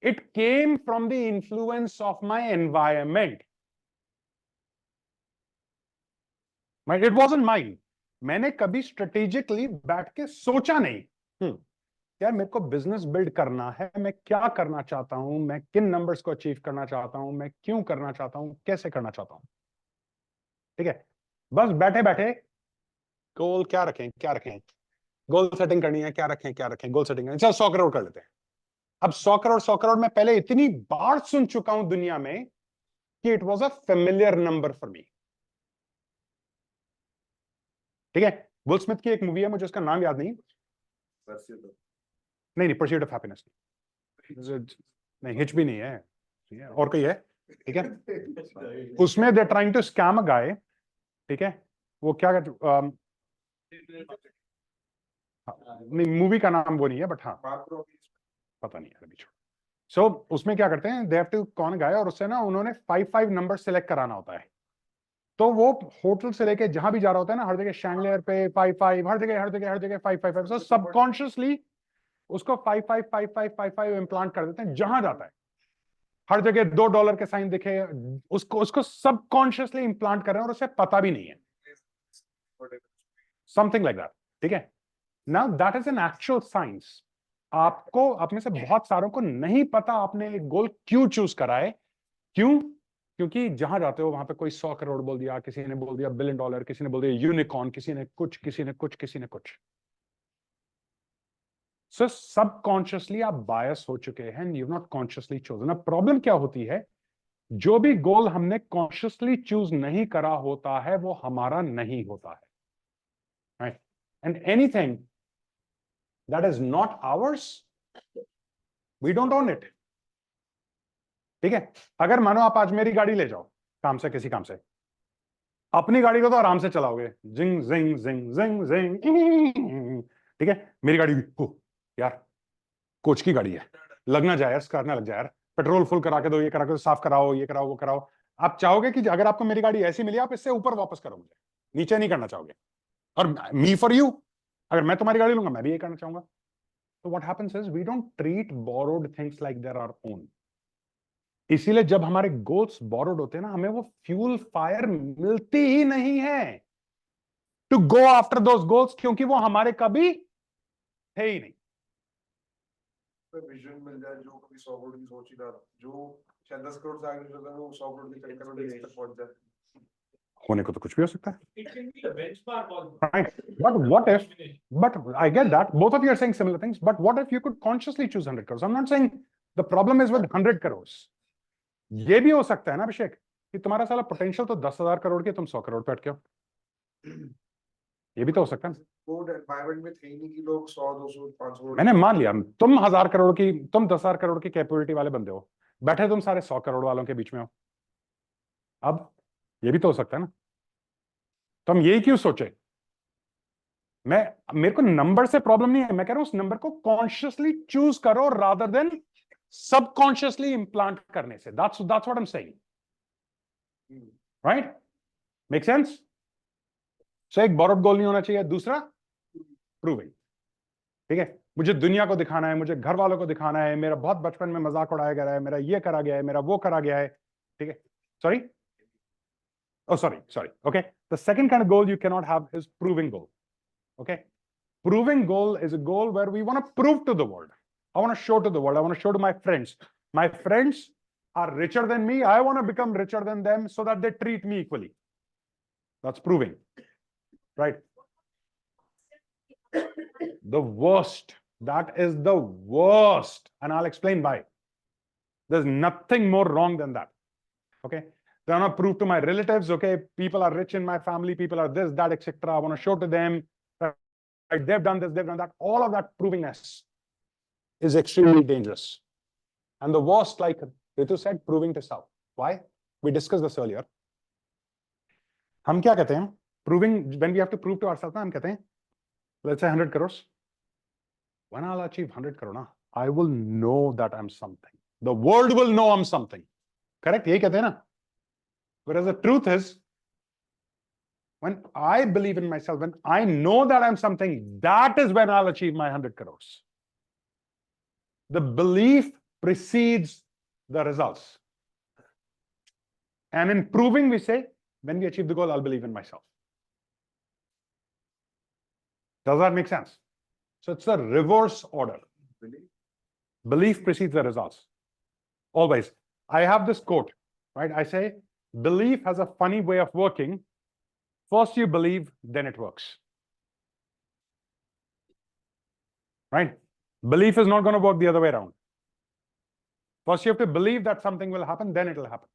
it came from the influence of my environment. It wasn't mine. मैंने कभी स्ट्रेटेजिकली बैठ के सोचा नहीं यार मेरे को बिजनेस बिल्ड करना है, मैं क्या करना चाहता हूं, मैं किन नंबर्स को अचीव करना चाहता हूं, मैं क्यों करना चाहता हूं, कैसे करना चाहता हूं. ठीक है. बस बैठे बैठे गोल क्या रखें, गोल सेटिंग करनी है, क्या रखें, गोल सेटिंग करनी है, चल 100 करोड़ कर लेते हैं. अब 100 करोड़ मैं पहले इतनी बार सुन चुका हूं दुनिया में कि it was a familiar number for me. ठीक है. विल स्मिथ की एक मूवी है, मुझे उसका नाम याद नहीं. नहीं, परस्यूट ऑफ हैप्पीनेस नहीं, हिच भी नहीं है, और कोई है. ठीक है. उसमें दे ट्राइंग टू स्कैम अ गाय. ठीक है. वो क्या नहीं, मूवी का नाम वो नहीं है, बट हाँ पता नहीं है अभी. सो उसमें क्या करते हैं, दे हैव टू कौन गाय, और उससे ना उन्होंने 5 नंबर सेलेक्ट कराना होता है. तो वो होटल से लेके जहां भी जा रहा होता है ना, हर जगह शैंगलियर पे 5, हर जगह 5. सो सबकॉन्शियसली उसको 5 इम्प्लांट कर देते हैं जहां जाता है. हर जगह $2 के साइन दिखे, उसको सबकॉन्शियसली इम्प्लांट कर रहे हैं और उसे पता भी नहीं है. Something like that. ठीक है. Now that is an actual science. आपको, आप में से बहुत सारों को नहीं पता आपने एक गोल क्यों चूज करा है. क्यों? क्योंकि जहां जाते हो वहां पे कोई 100 करोड़ बोल दिया, किसी ने बोल दिया $1 बिलियन, किसी ने बोल दिया यूनिकॉर्न, किसी ने कुछ. सो सबकॉन्शियसली आप बायस हो चुके हैं, यू नॉट कॉन्शियसली चोजन. अब प्रॉब्लम क्या होती है, जो भी गोल हमने कॉन्शियसली चूज नहीं करा होता है वो हमारा नहीं होता है. Right. And anything that is not ours, we don't own it. ठीक है? अगर मानो आप आज मेरी गाड़ी ले जाओ काम से, किसी काम से, अपनी गाड़ी को तो आराम से चलाओगे, जिंग जिंग जिंग जिंग जिंग, ठीक है? मेरी गाड़ी हो यार, कोच की गाड़ी है, लगना जाए यार, करना लग जाए यार, पेट्रोल फुल करा के दो, ये करा के दो, साफ कराओ, ये कराओ, वो कराओ। आप चाहोगे कि अगर आपको मेरी गाड़ी ऐसी मिली, आप इससे ऊपर वापस करो, मुझे नीचे नहीं करना चाहोगे। और मी फॉर यू, अगर मैं तुम्हारी गाड़ी लूंगा, मैं भी ये करना चाहूंगा। तो what happens is we don't treat borrowed things like there are own. इसीलिए जब हमारे गोल्स बोरोड होते हैं ना, हमें वो फ्यूल फायर मिलती ही नहीं है to go after those goals, क्योंकि वो हमारे कभी थे ही नहीं। विजन मिल जाए, जो कभी 100 करोड़ की सोच ही था, जो शायद 10 करोड़ से आगे निकल जाए, वो 100 करोड़ की करोड़ तक पहुंच जाए। होने को तो कुछ भी हो सकता है। It can be a benchmark also. Right. But what if, but I get that, both of you are saying similar things, but what if you could consciously choose 100 crores? I'm not saying the problem is with 100 crores. ये भी हो सकता है ना अभिषेक, कि तुम्हारा साला potential तो 10,000 करोड़ की, तुम 100 करोड़ पे अटके हो। ये भी तो हो सकता है। वो एनवायरनमेंट में थे ही नहीं कि लोग 100, 200, 500। मैंने मान लिया तुम 1,000 करोड़ की, तुम 10,000 करोड़ की कैपेबिलिटी वाले बंदे हो, बैठे तुम सारे 100 करोड़ वालों के बीच में हो। अब ये भी तो हो सकता है ना। तो हम यही क्यों सोचे? मेरे को नंबर से प्रॉब्लम नहीं है, मैं कह रहा हूं उस नंबर को कॉन्शियसली चूज करो रादर देन सबकॉन्शियसली इंप्लांट करने से। That's what I am saying, right? Make sense? So एक बोरोड गोल नहीं होना चाहिए, दूसरा प्रूविंग। ठीक है, मुझे दुनिया को दिखाना है, मुझे घर वालों को दिखाना है, मेरा बहुत बचपन में मजाक उड़ाया गया है, मेरा ये करा गया है, मेरा वो करा गया है। ठीक है, sorry, oh sorry, okay, the second kind of goal you cannot have is proving goal. Okay, proving goal is a goal where we want to prove to the world, I want to show to the world, I want to show to my friends are richer than me, I want to become richer than them so that they treat me equally. That's proving, right? The worst, that is the worst, and I'll explain why. There's nothing more wrong than that. Okay, then I want to prove to my relatives, okay, people are rich in my family, people are this, that, etc. I want to show to them that they've done this, they've done that. All of that provingness is extremely dangerous. And the worst, like Ritu said, proving to self. Why? We discussed this earlier. हम क्या कहते हैं? Proving, when we have to prove to ourselves, हम कहते हैं, let's say 100 crores. When I'll achieve 100 crore, I will know that I'm something. The world will know I'm something. Correct? यही कहते हैं ना? Whereas the truth is, when I believe in myself, when I know that I'm something, that is when I'll achieve my 100 crores. The belief precedes the results. And in proving, we say, when we achieve the goal, I'll believe in myself. Does that make sense? So it's the reverse order. Belief precedes the results. Always. I have this quote, right? I say, belief has a funny way of working. First you believe, then it works. Right? Belief is not going to work the other way around. First you have to believe that something will happen, then it will happen.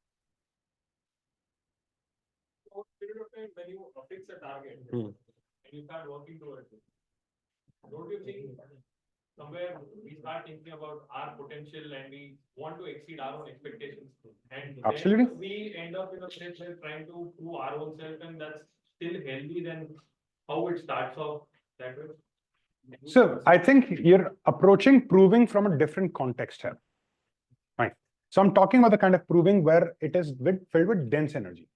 So, period of time when you fix a target and you start working towards it, don't you think somewhere we start thinking about our potential and we want to exceed our own expectations, and Absolutely. then we end up in a place where trying to prove our own self, and that's still healthy than how it starts off that way? So I think you're approaching proving from a different context here. Right. So I'm talking about the kind of proving where it is filled with dense energy.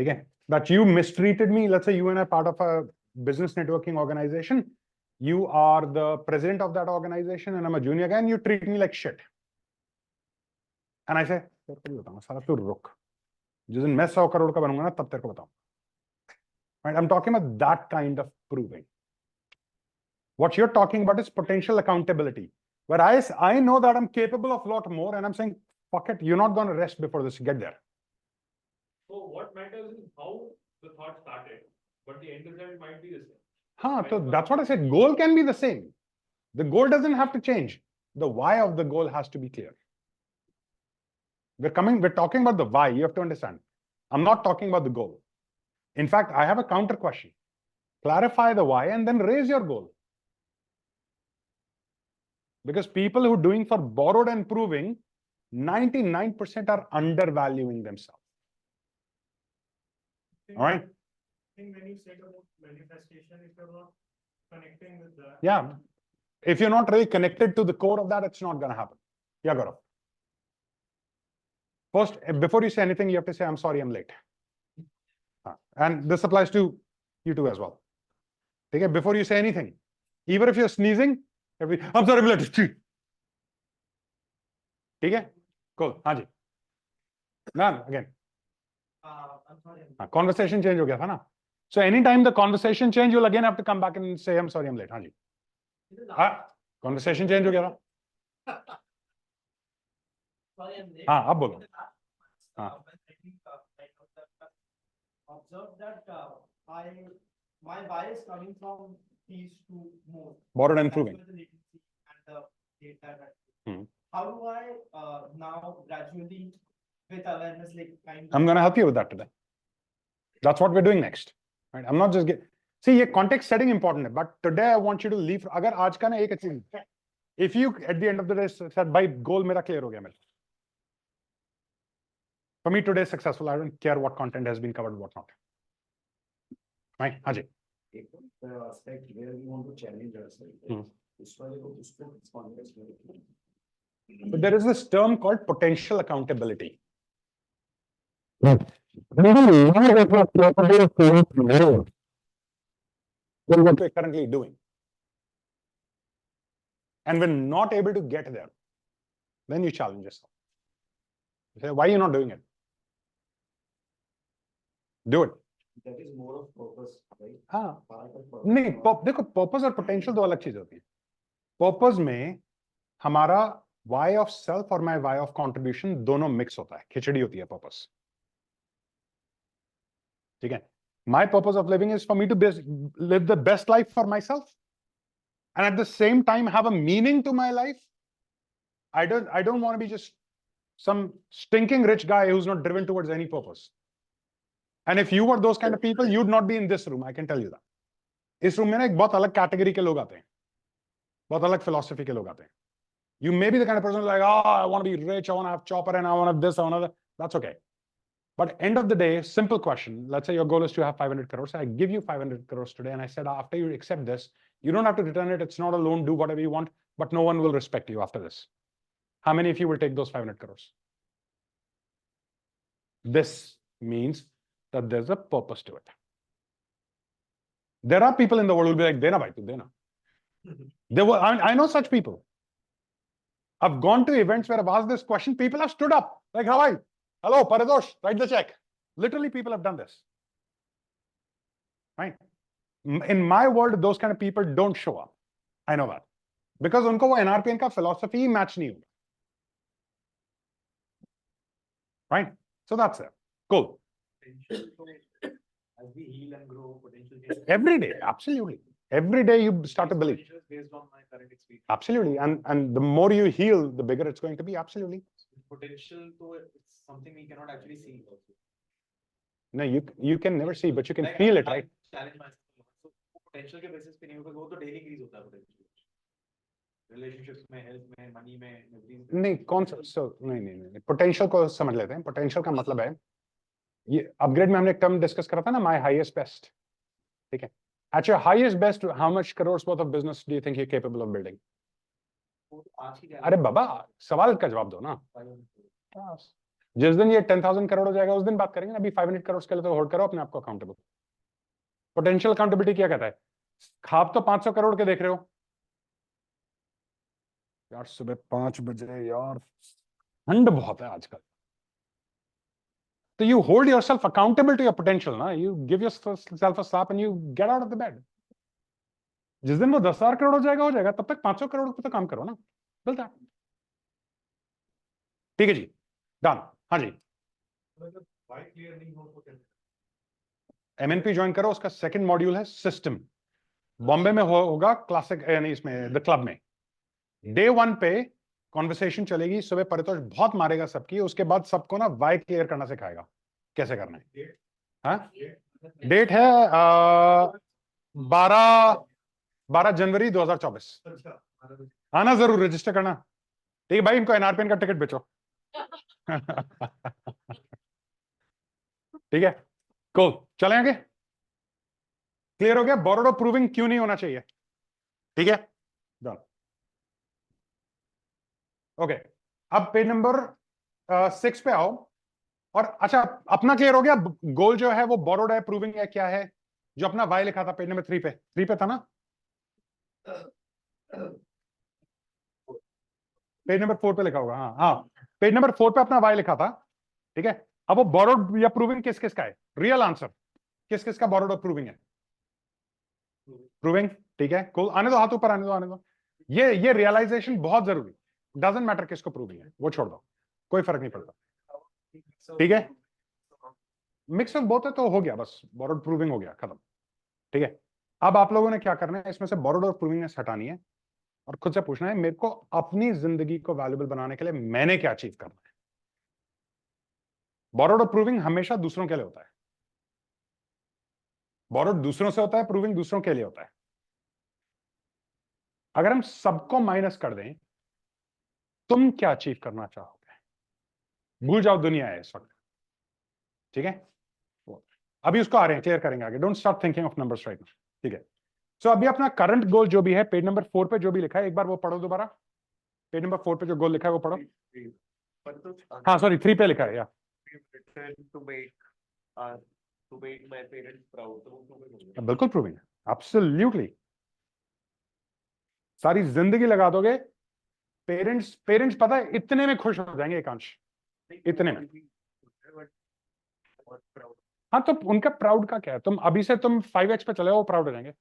Okay. That you mistreated me. Let's say you and I are part of a business networking organization. You are the president of that organization and I'm a junior guy and you treat me like shit. And I say, right? I'm talking about that kind of proving. What you're talking about is potential accountability, where I know that I'm capable of a lot more and I'm saying, fuck it, you're not going to rest before this, get there. So what matters is how the thought started, but the end result might be the same. So that's what I said. Goal can be the same. The goal doesn't have to change. The why of the goal has to be clear. We're talking about the why. You have to understand. I'm not talking about the goal. In fact, I have a counter question. Clarify the why and then raise your goal. Because people who are doing for borrowed and proving, 99% are undervaluing themselves. All right. I think when you said about manifestation, if you're not connecting with that. Yeah. If you're not really connected to the core of that, it's not going to happen. Yeah, Gaurav. First, before you say anything, you have to say, I'm sorry, I'm late. And this applies to you too as well. Okay, before you say anything, even if you're sneezing, I'm sorry, I'm late. Okay? Cool. Haan ji. None, again. I'm sorry. Conversation change ho gaya tha na. So anytime the conversation change, you'll again have to come back and say, I'm sorry, I'm late. Haan ji. Conversation change ho gaya tha. हाँ अब बोलो हाँ Observe that my bias coming from these two more. Borrowed and proving. And the data that. How do I now gradually with awareness like kind of. I'm going to help you with that today. That's what we're doing next. Right? I'm not just see, context setting important, but today I want you to leave. अगर आज का ना एक अच्छी, if you at the end of the day said, by goal मेरा clear हो गया मेरा. For me today is successful. I don't care what content has been covered, what not. Right, Ajay. The aspect where we want to challenge ourselves. But there is this term called potential accountability. Than what we're currently doing. And we're not able to get there. Then you challenge yourself. You say, why are you not doing it? Do it. That is more of purpose, right? हाँ नहीं देखो purpose और potential दो अलग चीज होती है. Purpose में हमारा why of self और my why of contribution दोनों mix होता है, खिचड़ी होती है purpose. ठीक है? My purpose of living is for me to live the best life for myself, and at the same time have a meaning to my life. I don't want to be just some stinking rich guy who's not driven towards any purpose. And if you were those kind of people, you'd not be in this room. I can tell you that. इस room में ना एक बहुत अलग category के लोग आते हैं, बहुत अलग philosophy के लोग आते हैं. You may be the kind of person like, oh, I want to be rich, I want to have chopper, and I want to have this, I want to have that. That's okay. But end of the day, simple question. Let's say your goal is to have 500 crores. I give you 500 crores today, and I said, after you accept this, you don't have to return it. It's not a loan. Do whatever you want, but no one will respect you after this. How many of you will take those 500 crores? This means that there's a purpose to it. There are people in the world who will be like, Dena bhai, tu dena. I know such people. I've gone to events where I've asked this question. People have stood up like, hi, hello, Paradosh, write the check. Literally, people have done this. Right? In my world, those kind of people don't show up. I know that. Because unko wo NRPN ka philosophy match nahi hoga. Right? So that's it. Cool. As we heal and grow, potential Every day, absolutely. Every day you start to believe. based on my current experience. Absolutely. And the more you heal, the bigger it's going to be. Absolutely. Potential, though, it's something we cannot actually see. No, you can never see, but you can feel it, right? Challenge myself. So potential के basis पे नहीं होगा, वो तो daily increase होता है potential. Relationships में, health में, money में, everything. नहीं कौन सा नहीं पोटेंशियल को समझ लेते हैं. पोटेंशियल का मतलब है ये अपग्रेड में हमने एक टर्म डिस्कस करा था ना, माय हाईएस्ट बेस्ट. ठीक है, at your highest best, how much crores worth of business do you think you're capable of building? अरे बाबा सवाल का जवाब दो ना. जिस दिन ये 10,000 करोड़ हो जाएगा उस दिन बात करेंगे ना. अभी 500 करोड़ के लिए तो होल्ड करो अपने आप को अकाउंटेबल. पोटेंशियल अकाउंटेबिलिटी क्या कहता है? खाप तो 500 करोड़ के देख रहे हो यार. सुबह 5 बजे यार ठंड बहुत है आजकल. So you hold yourself accountable to your potential, ना? You give yourself a slap and you get out of the bed. जिस दिन वो 10,000 करोड़ हो जाएगा तब तक 500 करोड़ पे तो काम करो ना. बिल्कुल. ठीक है जी, डन. हाँ जी. MNP ज्वाइन करो. उसका सेकंड मॉड्यूल है सिस्टम. बॉम्बे में होगा क्लासिक यानी इसमें द क्लब में. डे 1 पे कॉन्वर्सेशन चलेगी. सुबह परितोष बहुत मारेगा सबकी. उसके बाद सबको ना वाई क्लियर करना सिखाएगा कैसे करना है. हाँ डेट है 12 जनवरी 2024। आना जरूर, रजिस्टर करना। ठीक है भाई, इनको एनआरपीएन का टिकट बेचो। ठीक है, cool, चलें आगे। क्लियर हो गया बोरोड ऑफ प्रूविंग क्यों नहीं होना चाहिए? ठीक है, डन। ओके, अब पेज नंबर 6 पे आओ। और अच्छा, अपना क्लियर हो गया, गोल जो है वो बोरोड है, प्रूविंग है, क्या है? जो अपना वाई लिखा था पेज नंबर 3 पे था ना? पेज नंबर 4 पे लिखा होगा, हाँ हाँ, पेज नंबर 4 पे अपना वाई लिखा था। ठीक है, अब वो बोरोड या प्रूविंग किस किस का है? रियल आंसर, किस किस का बोरोड और प्रूविंग है? प्रूविंग, ठीक है, कूल। आने दो, हाथ ऊपर आने दो, आने दो। ये रियलाइजेशन बहुत जरूरी, डजंट मैटर किसको प्रूविंग है, वो छोड़ दो, कोई फर्क नहीं पड़ता। ठीक है, मिक्स ऑफ बोथ है तो हो गया, बस बोरोड प्रूविंग हो गया, खत्म। ठीक है, अब आप लोगों ने क्या करना है, इसमें से बोरोड और प्रूविंग हटानी है और खुद से पूछना है, मेरे को अपनी जिंदगी को वैल्यूएबल बनाने के लिए मैंने क्या अचीव करना है। बोरोड और प्रूविंग हमेशा दूसरों के लिए होता है। बोरोड दूसरों से होता है, प्रूविंग दूसरों के लिए होता है। अगर हम सबको माइनस कर दें, तुम क्या अचीव करना चाहोगे? भूल जाओ दुनिया है इस वक्त। ठीक है, अभी उसको आ रहे हैं, क्लियर करेंगे आगे। Don't start thinking of numbers right now. ठीक है, सो अभी अपना करंट गोल जो भी है, पेज नंबर 4 पे जो भी लिखा है, एक बार वो पढ़ो दोबारा। पेज नंबर 4 पे जो गोल लिखा है वो पढ़ो। हाँ सॉरी, 3 पे लिखा है, या बिल्कुल प्रूविंग है, एब्सोल्युटली। सारी जिंदगी लगा दोगे, पेरेंट्स पेरेंट्स पता है इतने में खुश हो जाएंगे, एकांश, इतने में। हाँ, तो उनका प्राउड का क्या है? तुम अभी से तुम 5x पे चले, वो प्राउड हो जाएंगे।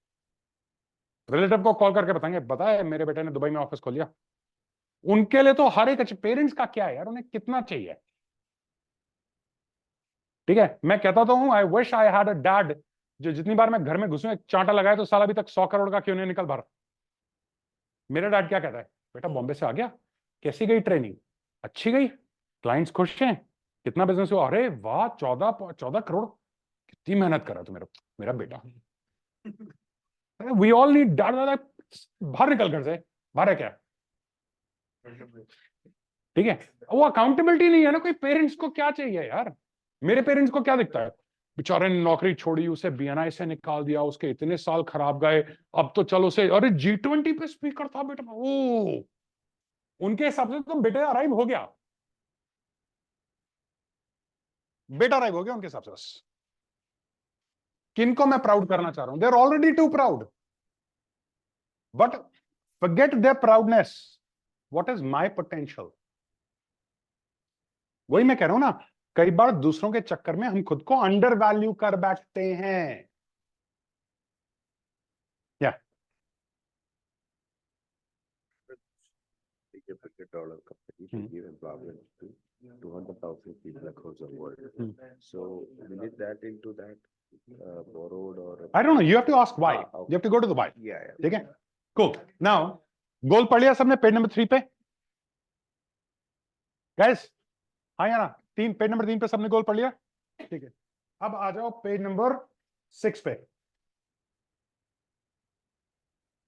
रिलेटिव को कॉल करके बताएंगे, बताए मेरे बेटे ने दुबई में ऑफिस खोल लिया। उनके लिए तो हर एक, पेरेंट्स का क्या है यार, उन्हें कितना चाहिए? ठीक है, मैं कहता तो हूं, I wish I had a dad जो जितनी बार मैं घर में घुसूं एक चांटा लगाए तो साल अभी तक 100 करोड़ का क्यों नहीं निकल भर। मेरा डैड क्या कहता है, बेटा बॉम्बे से आ गया, कैसी गई ट्रेनिंग? अच्छी गई, क्लाइंट्स खुश हैं, कितना बिजनेस हुआ? अरे वाह, 14 करोड़, कितनी मेहनत करा तू मेरा बेटा। We all need dad. बाहर निकल घर से, बाहर है क्या? ठीक है, वो अकाउंटेबिलिटी नहीं है ना। कोई पेरेंट्स को क्या चाहिए यार? मेरे पेरेंट्स को क्या दिखता है, बेचारे ने नौकरी छोड़ी, उसे बीएनआई से निकाल दिया, उसके इतने साल खराब गए, अब तो चलो उसे, अरे G20 पे स्पीकर था बेटा, ओ, उनके हिसाब से तो बेटा अराइव हो गया, बेटा अराइव हो गया उनके हिसाब से। बस किनको मैं प्राउड करना चाह रहा हूं? They are already too proud, but forget their proudness, what is my potential? वही मैं कह रहा हूं ना, कई बार दूसरों के चक्कर में हम खुद को अंडर वैल्यू कर बैठते हैं। या $50 company to give employment to 200,000 people across the world. So will it that into that borrowed or? I don't know, you have to ask why. You have to go to the why. Yeah. ठीक है, cool. Now गोल पढ़ लिया सबने page number 3 पे? Guys हाँ या ना? Page number 3 पे सबने गोल पढ़ लिया? ठीक है, अब आ जाओ पेज नंबर 6 पे।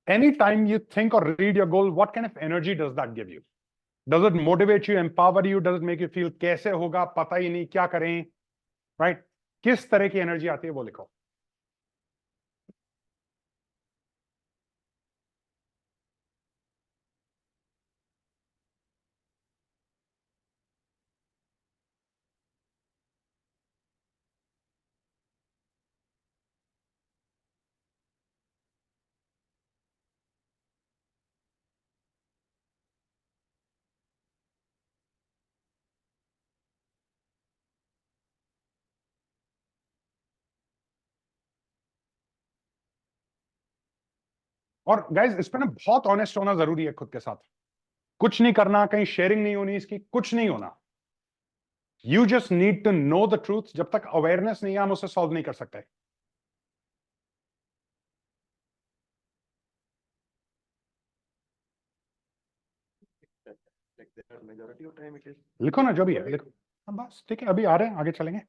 Anytime you think or read your goal, what kind of energy does that give you? Does it motivate you, empower you? Does it make you feel कैसे होगा, पता ही नहीं, क्या करें, right? किस तरह की एनर्जी आती है वो लिखो। और गाइज इस पे ना बहुत ऑनेस्ट होना जरूरी है खुद के साथ। कुछ नहीं करना, कहीं शेयरिंग नहीं होनी इसकी, कुछ नहीं होना। You just need to know the truth. जब तक अवेयरनेस नहीं है हम उसे सॉल्व नहीं कर सकते। लिखो ना जो भी है लिखो। हाँ, बस ठीक है, अभी आ रहे हैं, आगे चलेंगे।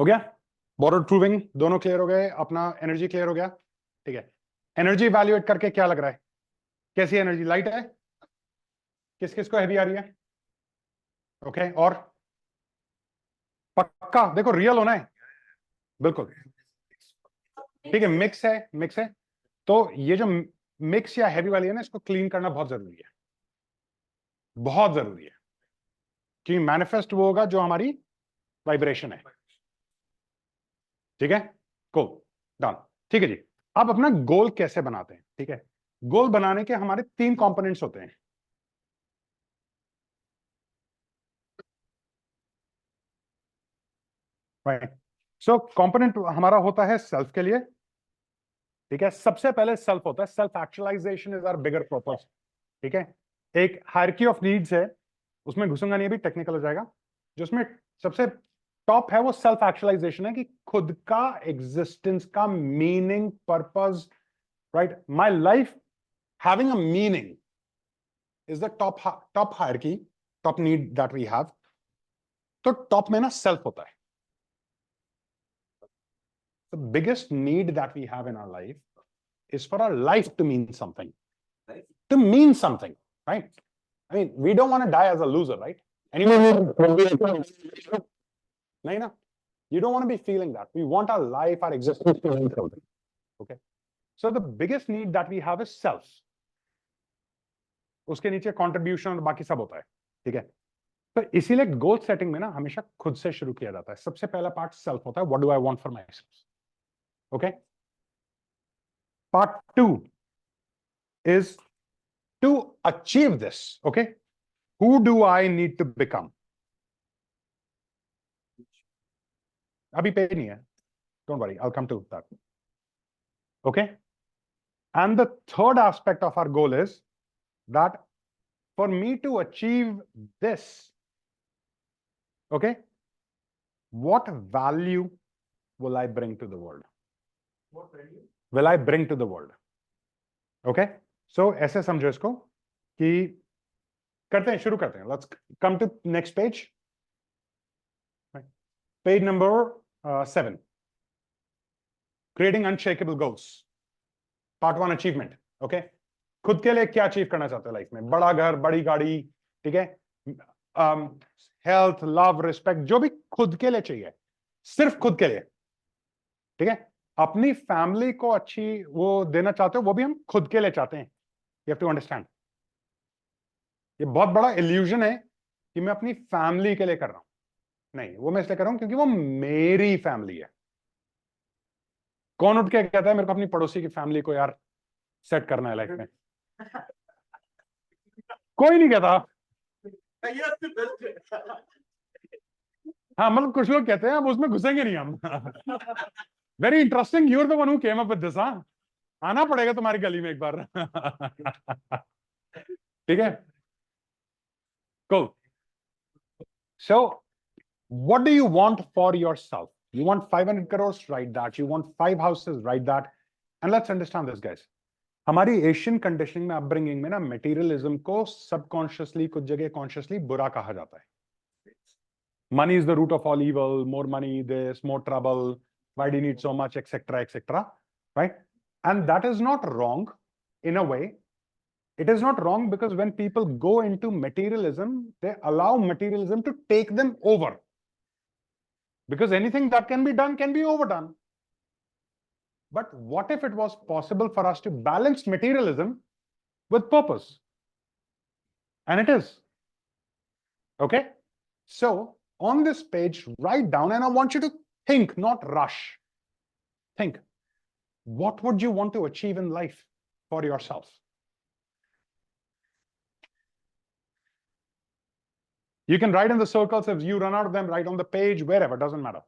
हो गया? बोरो प्रूविंग दोनों क्लियर हो गए, अपना एनर्जी क्लियर हो गया, ठीक है। एनर्जी इवैल्यूएट करके क्या लग रहा है, कैसी एनर्जी? लाइट है, किस किस को हैवी आ रही है? ओके, और पक्का देखो रियल होना है, बिल्कुल ठीक है। मिक्स है, मिक्स है, तो ये जो मिक्स या हैवी वाली है ना, इसको क्लीन करना बहुत जरूरी है, बहुत जरूरी है, क्योंकि मैनिफेस्ट वो होगा जो हमारी वाइब्रेशन है, ठीक है। कोल डन, ठीक है जी। अब अपना गोल कैसे बनाते हैं, ठीक है। गोल बनाने के हमारे 3 कंपोनेंट्स होते हैं, राइट। सो कंपोनेंट हमारा होता है सेल्फ के लिए, ठीक है। सबसे पहले सेल्फ होता है, self actualization is our bigger purpose, ठीक है। एक हायरार्की ऑफ नीड्स है, उसमें घुसूंगा नहीं, अभी टेक्निकल हो जाएगा। जो उसमें सबसे टॉप है वो सेल्फ एक्चुअलाइजेशन है, कि खुद का एग्जिस्टेंस का meaning, purpose, right. My life having a meaning is the top hierarchy, top need that we have. तो टॉप में ना सेल्फ होता है। The biggest need that we have in our life is for our life to mean something, right? To mean something, right? I mean, we don't want to die as a loser, right? Anyone nahi na? You don't want to be feeling that. We want our life, our existence to mean something. Okay. So the biggest need that we have is self. उसके नीचे contribution और बाकी सब होता है, ठीक है। तो इसीलिए गोल सेटिंग में ना हमेशा खुद से शुरू किया जाता है। सबसे पहला पार्ट सेल्फ होता है, what do I want for my self, okay. Part 2 is to achieve this, okay, who do I need to become? Abhi pay nahi hai, don't worry, I'll come to that, okay. And the third aspect of our goal is that for me to achieve this, okay, what value will I bring to the world? What value? Will I bring to the world? Okay, so ऐसे समझो इसको कि करते हैं, शुरू करते हैं। Let's come to next page, page number 7, creating unshakable goals, part 1 achievement, okay। खुद के लिए क्या अचीव करना चाहते हो लाइफ में? बड़ा घर, बड़ी गाड़ी, ठीक है, हेल्थ, लव, रिस्पेक्ट, जो भी खुद के लिए चाहिए, सिर्फ खुद के लिए, ठीक है। अपनी फैमिली को अच्छी वो देना चाहते हो, वो भी हम खुद के लिए चाहते हैं। यू हैव टू अंडरस्टैंड, ये बहुत बड़ा इल्यूजन है कि मैं अपनी फैमिली के लिए कर रहा हूं। नहीं, वो मैं इसलिए कर रहा हूं क्योंकि वो मेरी फैमिली है। कौन उठ के कहता है मेरे को अपनी पड़ोसी की फैमिली को यार सेट करना है लाइफ में? कोई नहीं कहता। हाँ, मतलब कुछ लोग कहते हैं, अब उसमें घुसेंगे नहीं हम। Very interesting, you're the one who came up with this. हाँ, आना पड़ेगा तुम्हारी गली में एक बार। ठीक है, cool. So what do you want for yourself? You want 500 crores, write that. You want 5 houses, write that. And let's understand this, guys. हमारी एशियन कंडीशनिंग में, अपब्रिंगिंग में ना, मटेरियलिज्म को सबकॉन्शियसली, कुछ जगह कॉन्शियसली बुरा कहा जाता है। Money is the root of all evil, more money, this, more trouble, why do you need so much, etc., right? And that is not wrong in a way. It is not wrong because when people go into materialism, they allow materialism to take them over. Because anything that can be done can be overdone. But what if it was possible for us to balance materialism with purpose? And it is. Okay? So on this page, write down, and I want you to think, not rush. Think, what would you want to achieve in life for yourself? You can write in the circles. If you run out of them, write on the page, wherever, doesn't matter.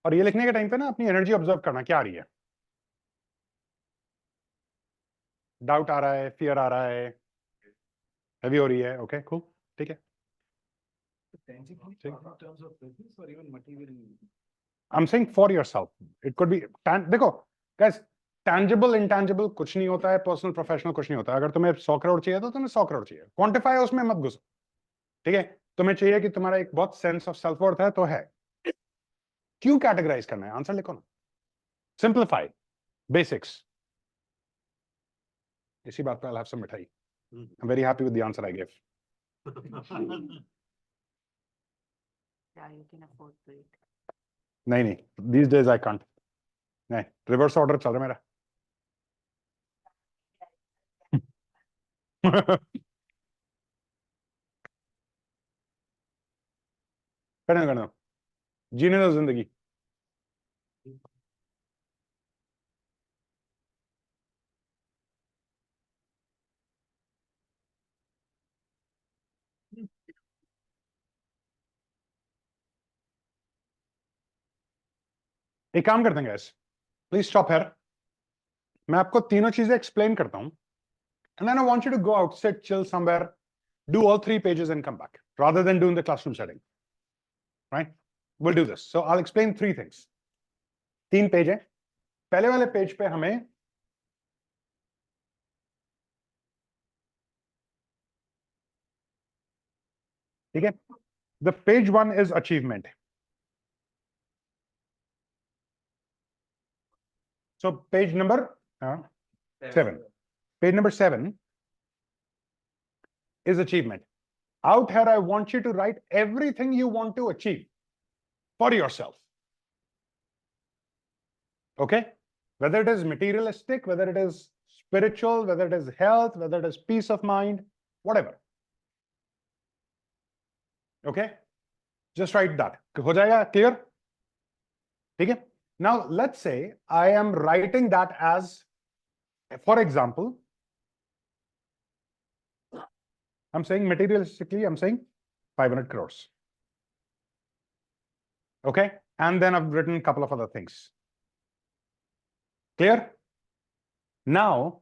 और ये लिखने के time पे ना अपनी energy observe करना क्या आ रही है, डाउट आ रहा है, फियर आ रहा है, हैवी हो रही है, ओके कूल, ठीक है। Tangibly talk in terms of business or even material? I'm saying for yourself. It could be देखो guys, tangible intangible कुछ नहीं होता है, personal professional कुछ नहीं होता है। अगर तुम्हें 100 करोड़ चाहिए तो तुम्हें 100 करोड़ चाहिए, क्वांटिफाई उसमें मत घुसो, ठीक है। तुम्हें चाहिए कि तुम्हारा एक बहुत सेंस ऑफ सेल्फ वर्थ है तो है, क्यों कैटेगराइज करना है, आंसर लिखो ना, सिंप्लीफाई बेसिक्स। इसी बात पे I'll have some मिठाई। I'm very happy with the answer I gave. Yeah, you can afford to eat. नहीं, these days I can't. नहीं, रिवर्स ऑर्डर चल रहा है मेरा। करना जीने दो जिंदगी। एक काम करते हैं guys, प्लीज स्टॉप हियर। मैं आपको तीनों चीजें एक्सप्लेन करता हूं, and then I want you to go out, sit, chill somewhere, do all 3 pages and come back, rather than doing the classroom setting. Right? We'll do this. So I'll explain 3 things. 3 page है, पहले वाले page पे हमें ठीक है, the page 1 is achievement. So page number 7. Page number 7 is achievement. Out here, I want you to write everything you want to achieve for yourself. Okay? Whether it is materialistic, whether it is spiritual, whether it is health, whether it is peace of mind, whatever. Okay? Just write that. हो जाएगा clear? ठीक है? Now, let's say I am writing that as, for example, I'm saying materialistically, I'm saying 500 crores. Okay? And then I've written a couple of other things. Clear? Now,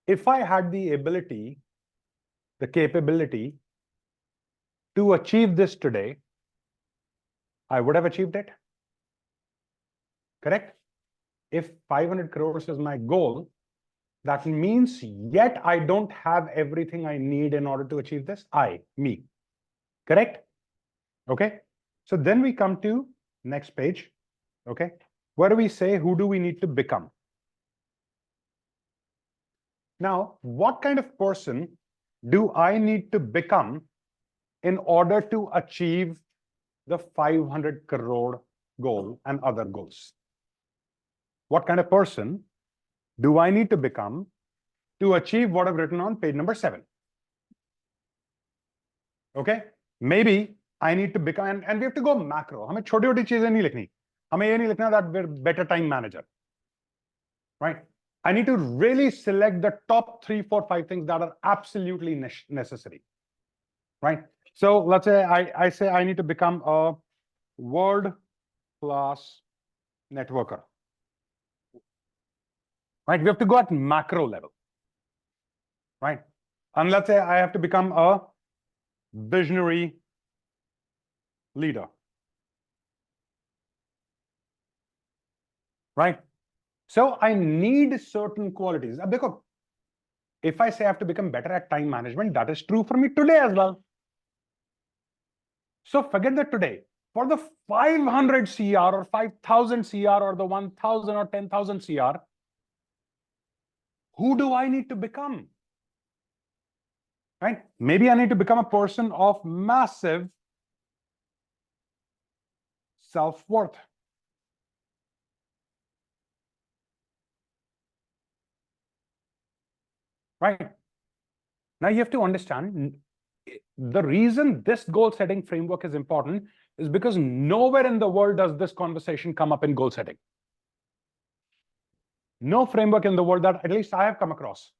if I had the ability, the capability to achieve this today, I would have achieved it. Correct? If 500 crores is my goal, that means yet I don't have everything I need in order to achieve this. Me. Correct? Okay. So then we come to next page. Okay. Where do we say, who do we need to become? Now, what kind of person do I need to become in order to achieve the 500 crore goal and other goals? What kind of person do I need to become to achieve what I've written on page number 7? Okay? Maybe I need to become, and we have to go macro. हमें छोटी-छोटी चीजें नहीं लिखनी. हमें ये नहीं लिखना that we're better time manager. Right? I need to really select the top 3, 4, 5 things that are absolutely necessary. Right? So let's say I say I need to become a world-class networker. Right? We have to go at macro level. Right? And let's say I have to become a visionary leader. Right? So I need certain qualities. Ab dekho, if I say I have to become better at time management, that is true for me today as well. So forget that today. For the 500 CR or 5,000 CR or the 1,000 or 10,000 CR, who do I need to become? Right? Maybe I need to become a person of massive self-worth. Right? Now you have to understand, the reason this goal setting framework is important is because nowhere in the world does this conversation come up in goal setting. No framework in the world that at least I have come across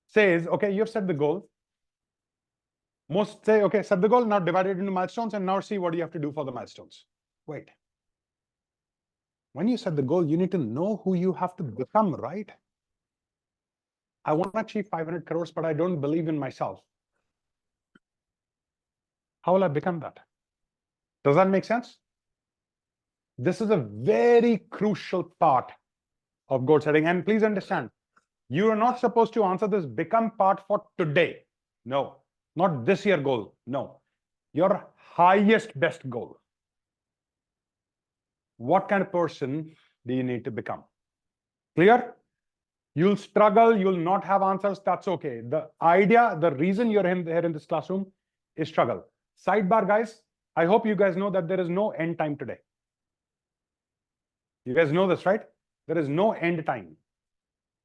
says, okay, you've set the goal. Most say, okay, set the goal, now divide it into milestones, and now see what you have to do for the milestones. Wait. When you set the goal, you need to know who you have to become, right? I want to achieve 500 crores, but I don't believe in myself. How will I become that? Does that make sense? This is a very crucial part of goal setting. And please understand, you are not supposed to answer this become part for today. No, not this year goal. No, your highest best goal. What kind of person do you need to become? Clear? You'll struggle, you'll not have answers, that's okay. The idea, the reason you're here in this classroom is struggle. Sidebar, guys, I hope you guys know that there is no end time today. You guys know this, right? There is no end time.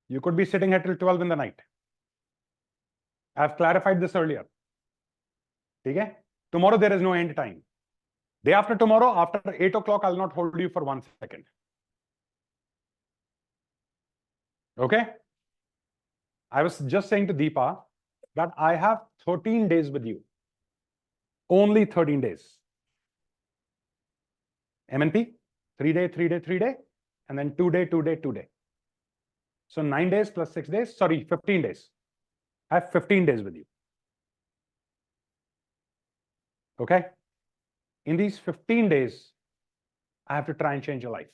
You could be sitting here till 12 in the night. I've clarified this earlier. Okay? Tomorrow there is no end time. Day after tomorrow, after 8 o'clock, I'll not hold you for 1 second. Okay? I was just saying to Deepa that I have 13 days with you. Only 13 days. MNP, 3 day, 3 day, 3 day, and then 2 day, 2 day, 2 day. So 9 days plus 6 days, sorry, 15 days. I have 15 days with you. Okay? In these 15 days, I have to try and change your life.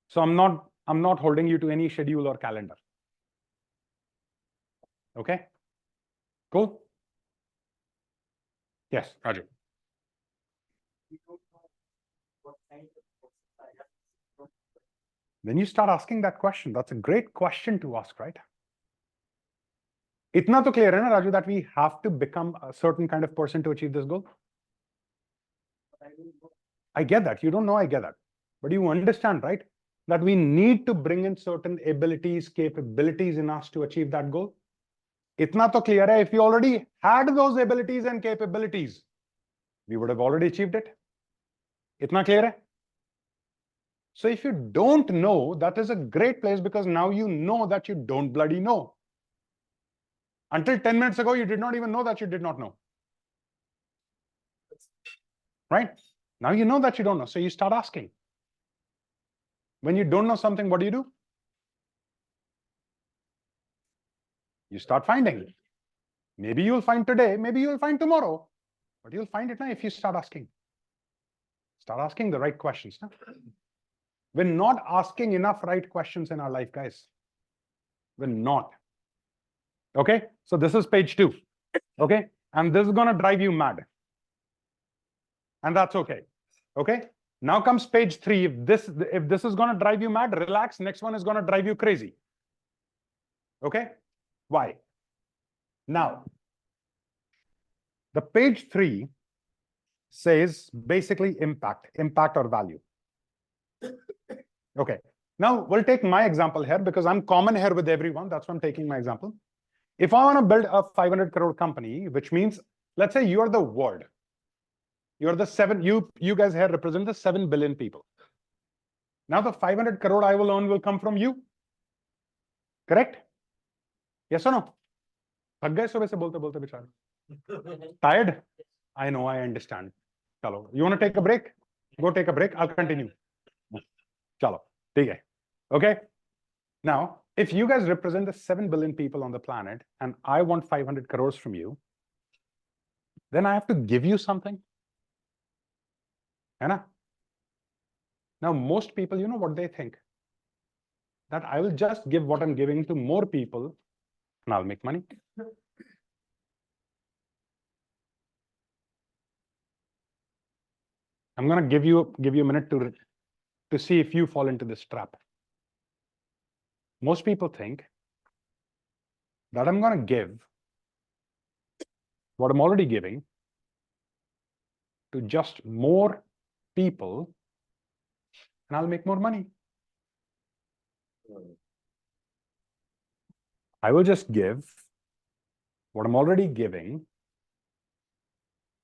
So I'm not holding you to any schedule or calendar. Okay? Cool? Yes, Raju. Then you start asking that question. That's a great question to ask, right? Itna to clear hai na, Raju, that we have to become a certain kind of person to achieve this goal? I get that. You don't know, I get that. But you understand, right? That we need to bring in certain abilities, capabilities in us to achieve that goal. Itna to clear hai, if we already had those abilities and capabilities, we would have already achieved it. Itna clear hai? So if you don't know, that is a great place, because now you know that you don't bloody know. Until 10 minutes ago, you did not even know that you did not know. Right? Now you know that you don't know, so you start asking. When you don't know something, what do? You start finding. Maybe you'll find today, maybe you'll find tomorrow, but you'll find it now if you start asking. Start asking the right questions. Now. We're not asking enough right questions in our life, guys. We're not. Okay, so this is page 2. Okay, and this is going to drive you mad. And that's okay. Okay, now comes page 3. If this is going to drive you mad, relax. Next one is going to drive you crazy. Okay, why? Now, the page 3 says basically impact or value. Okay, now we'll take my example here because I'm common here with everyone. That's why I'm taking my example. If I want to build a 500 crore company, which means, let's say you are the world. You're the you guys here represent the 7 billion people. Now the 500 crore I will earn will come from you. Correct? Yes or no? Tired? I know, I understand. Chalo. You want to take a break? Go take a break. I'll continue. Chalo. Okay? Now, if you guys represent the 7 billion people on the planet and I want 500 crores from you, then I have to give you something. Hai na? Now, most people, you know what they think? That I will just give what I'm giving to more people and I'll make money. I'm going to give you a minute to see if you fall into this trap. Most people think that I'm going to give what I'm already giving to just more people and I'll make more money. I will just give what I'm already giving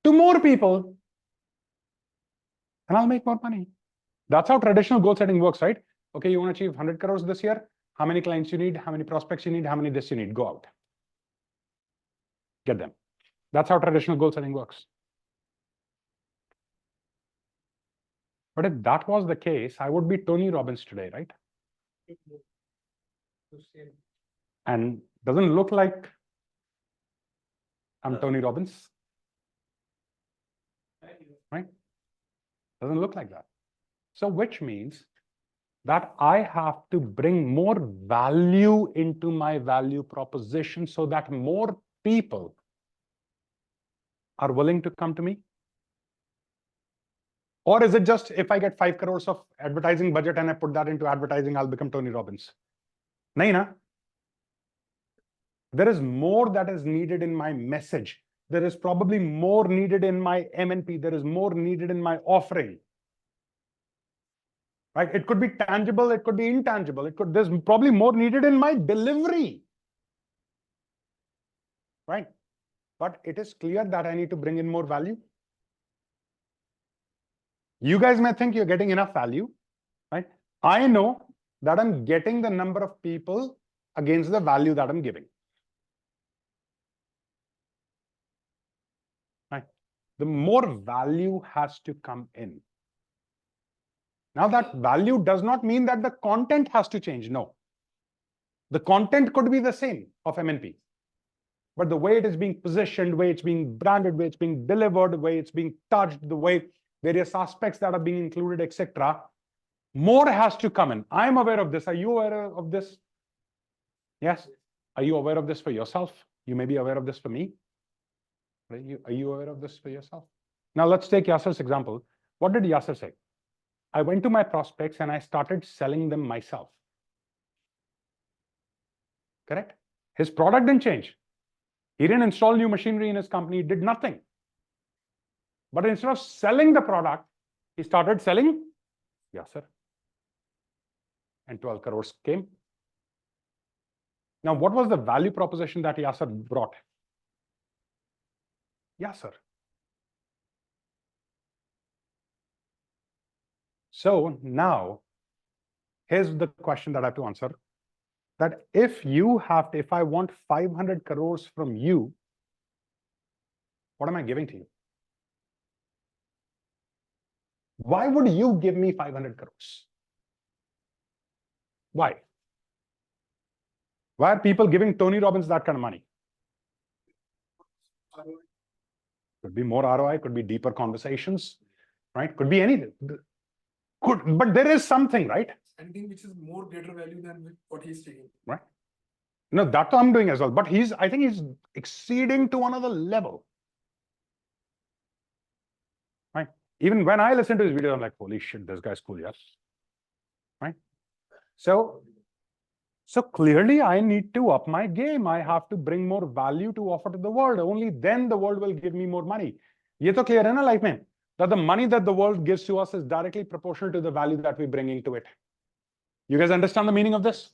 to more people and I'll make more money. That's how traditional goal setting works, right? Okay, you want to achieve 100 crores this year. How many clients you need? How many prospects you need? How many this you need? Go out. Get them. That's how traditional goal setting works. But if that was the case, I would be Tony Robbins today, right? And doesn't look like I'm Tony Robbins, right? Doesn't look like that. So which means that I have to bring more value into my value proposition so that more people are willing to come to me? Or is it just if I get 5 crores of advertising budget and I put that into advertising, I'll become Tony Robbins? Nahin na? There is more that is needed in my message. There is probably more needed in my MNP. There is more needed in my offering. Right? It could be tangible, it could be intangible. There's probably more needed in my delivery. Right? But it is clear that I need to bring in more value. You guys may think you're getting enough value, right? I know that I'm getting the number of people against the value that I'm giving. Right? The more value has to come in. Now that value does not mean that the content has to change. No. The content could be the same of MNP. But the way it is being positioned, the way it's being branded, the way it's being delivered, the way it's being touched, the way various aspects that are being included, etc. More has to come in. I'm aware of this. Are you aware of this? Yes. Are you aware of this for yourself? You may be aware of this for me. Are you aware of this for yourself? Now let's take Yasser's example. What did Yasser say? I went to my prospects and I started selling them myself. Correct? His product didn't change. He didn't install new machinery in his company. He did nothing. But instead of selling the product, he started selling Yasser. And 12 crores came. Now, what was the value proposition that Yasser brought? Yasser. So now, here's the question that I have to answer. That if I want 500 crores from you, what am I giving to you? Why would you give me 500 crores? Why? Why are people giving Tony Robbins that kind of money? Could be more ROI, could be deeper conversations, right? Could be anything. But there is something, right? Anything which is more greater value than what he's taking. Right. No, that's what I'm doing as well. But I think he's exceeding to another level. Right? Even when I listen to his video, I'm like, holy shit, this guy's cool, yes. Right? So clearly I need to up my game. I have to bring more value to offer to the world. Only then the world will give me more money. Ye to clear hai na life mein? That the money that the world gives to us is directly proportional to the value that we bring into it. You guys understand the meaning of this?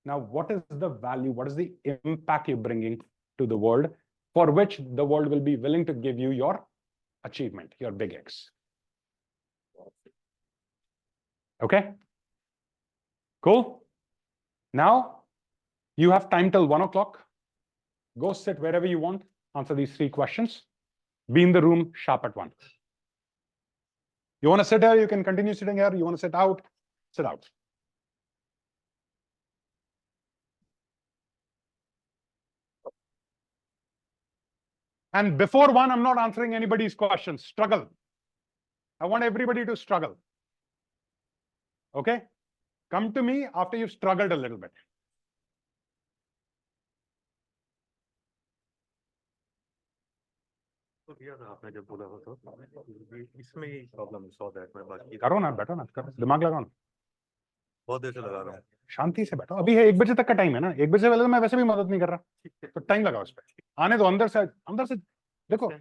Now, what is the value? What is the impact you're bringing to the world for which the world will be willing to give you your achievement, your big X? Okay? Cool? Now, you have time till 1 o'clock. Go sit wherever you want. Answer these 3 questions. Be in the room sharp at 1. You want to sit here? You can continue sitting here. You want to sit out? Sit out. And before one, I'm not answering anybody's questions. Struggle. I want everybody to struggle. Okay? Come to me after you've struggled a little bit. आपने जब बोला हो तो इसमें ही problem solve है मैं बाकी करो ना, बैठो ना, करो, दिमाग लगाओ ना, बहुत देर से लगा रहा हूँ शांति से बैठो। अभी है 1 बजे तक का टाइम है ना, 1 बजे से पहले तो मैं वैसे भी मदद नहीं कर रहा, तो टाइम लगाओ इस पे। आने दो अंदर से देखो,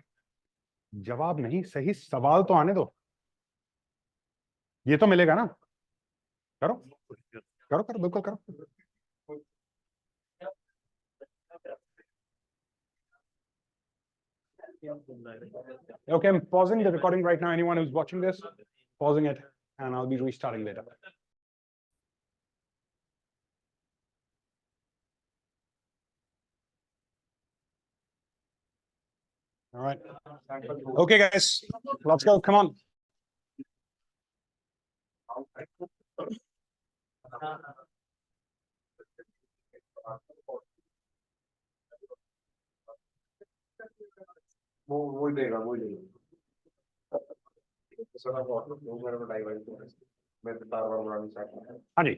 जवाब नहीं, सही सवाल तो आने दो, ये तो मिलेगा ना। करो करो करो, बिल्कुल करो। Okay, I'm pausing the recording right now. Anyone who's watching this, pausing it, and I'll be restarting later. All right. Okay, guys, let's go. Come on. वो देगा वो देगा सर आप लोग मेरे को डाइवर्ट कर मैं तो तार वाला स्टार्ट हाँ जी,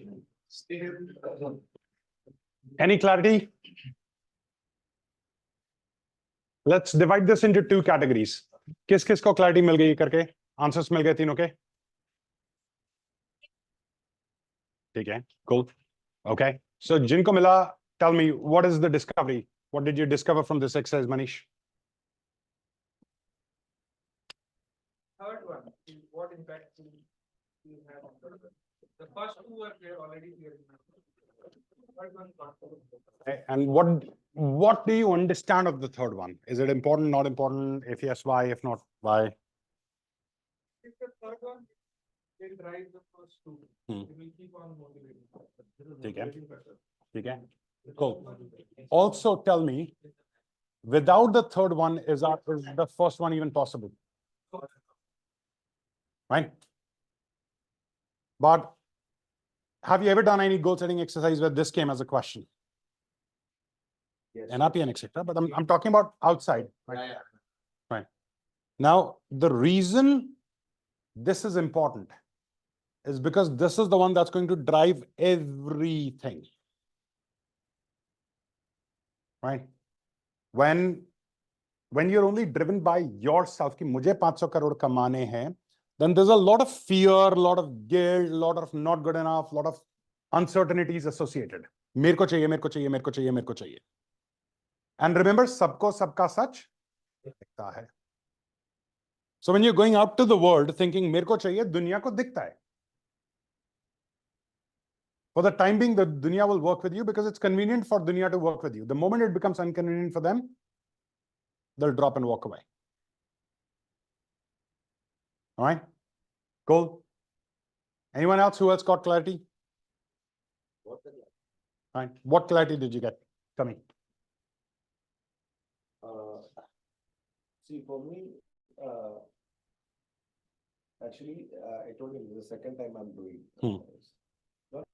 any clarity? Let's divide this into 2 categories. किस किस को clarity मिल गई करके, आंसर्स मिल गए तीनों के? ठीक है, cool. Okay, so जिनको मिला, tell me what is the discovery? What did you discover from this exercise, Manish? Third one is what impact you have on the first 2 were clear already clear. Third one not so. Okay, and what do you understand of the third one? Is it important, not important? If yes, why? If not, why? If the third one will drive the first 2, it will keep on motivating. ठीक है, ठीक है, cool. Also tell me, without the third one, is the first one even possible? Right? But have you ever done any goal setting exercise where this came as a question? Yes. NRP and etc. But I'm talking about outside. Right? Right. Now, the reason this is important is because this is the one that's going to drive everything. Right? When you're only driven by yourself, कि मुझे 500 crore कमाने हैं, then there's a lot of fear, a lot of guilt, a lot of not good enough, a lot of uncertainties associated. मेरे को चाहिए, मेरे को चाहिए, मेरे को चाहिए, मेरे को चाहिए. And remember, सबको सबका सच दिखता है. So when you're going out to the world thinking मेरे को चाहिए, दुनिया को दिखता है. For the time being, the dunya will work with you because it's convenient for dunya to work with you. The moment it becomes inconvenient for them, they'll drop and walk away. All right? Cool. Anyone else who else got clarity? Right. What clarity did you get? Tell me. See, for me, actually, I told you this is the second time I'm doing. Not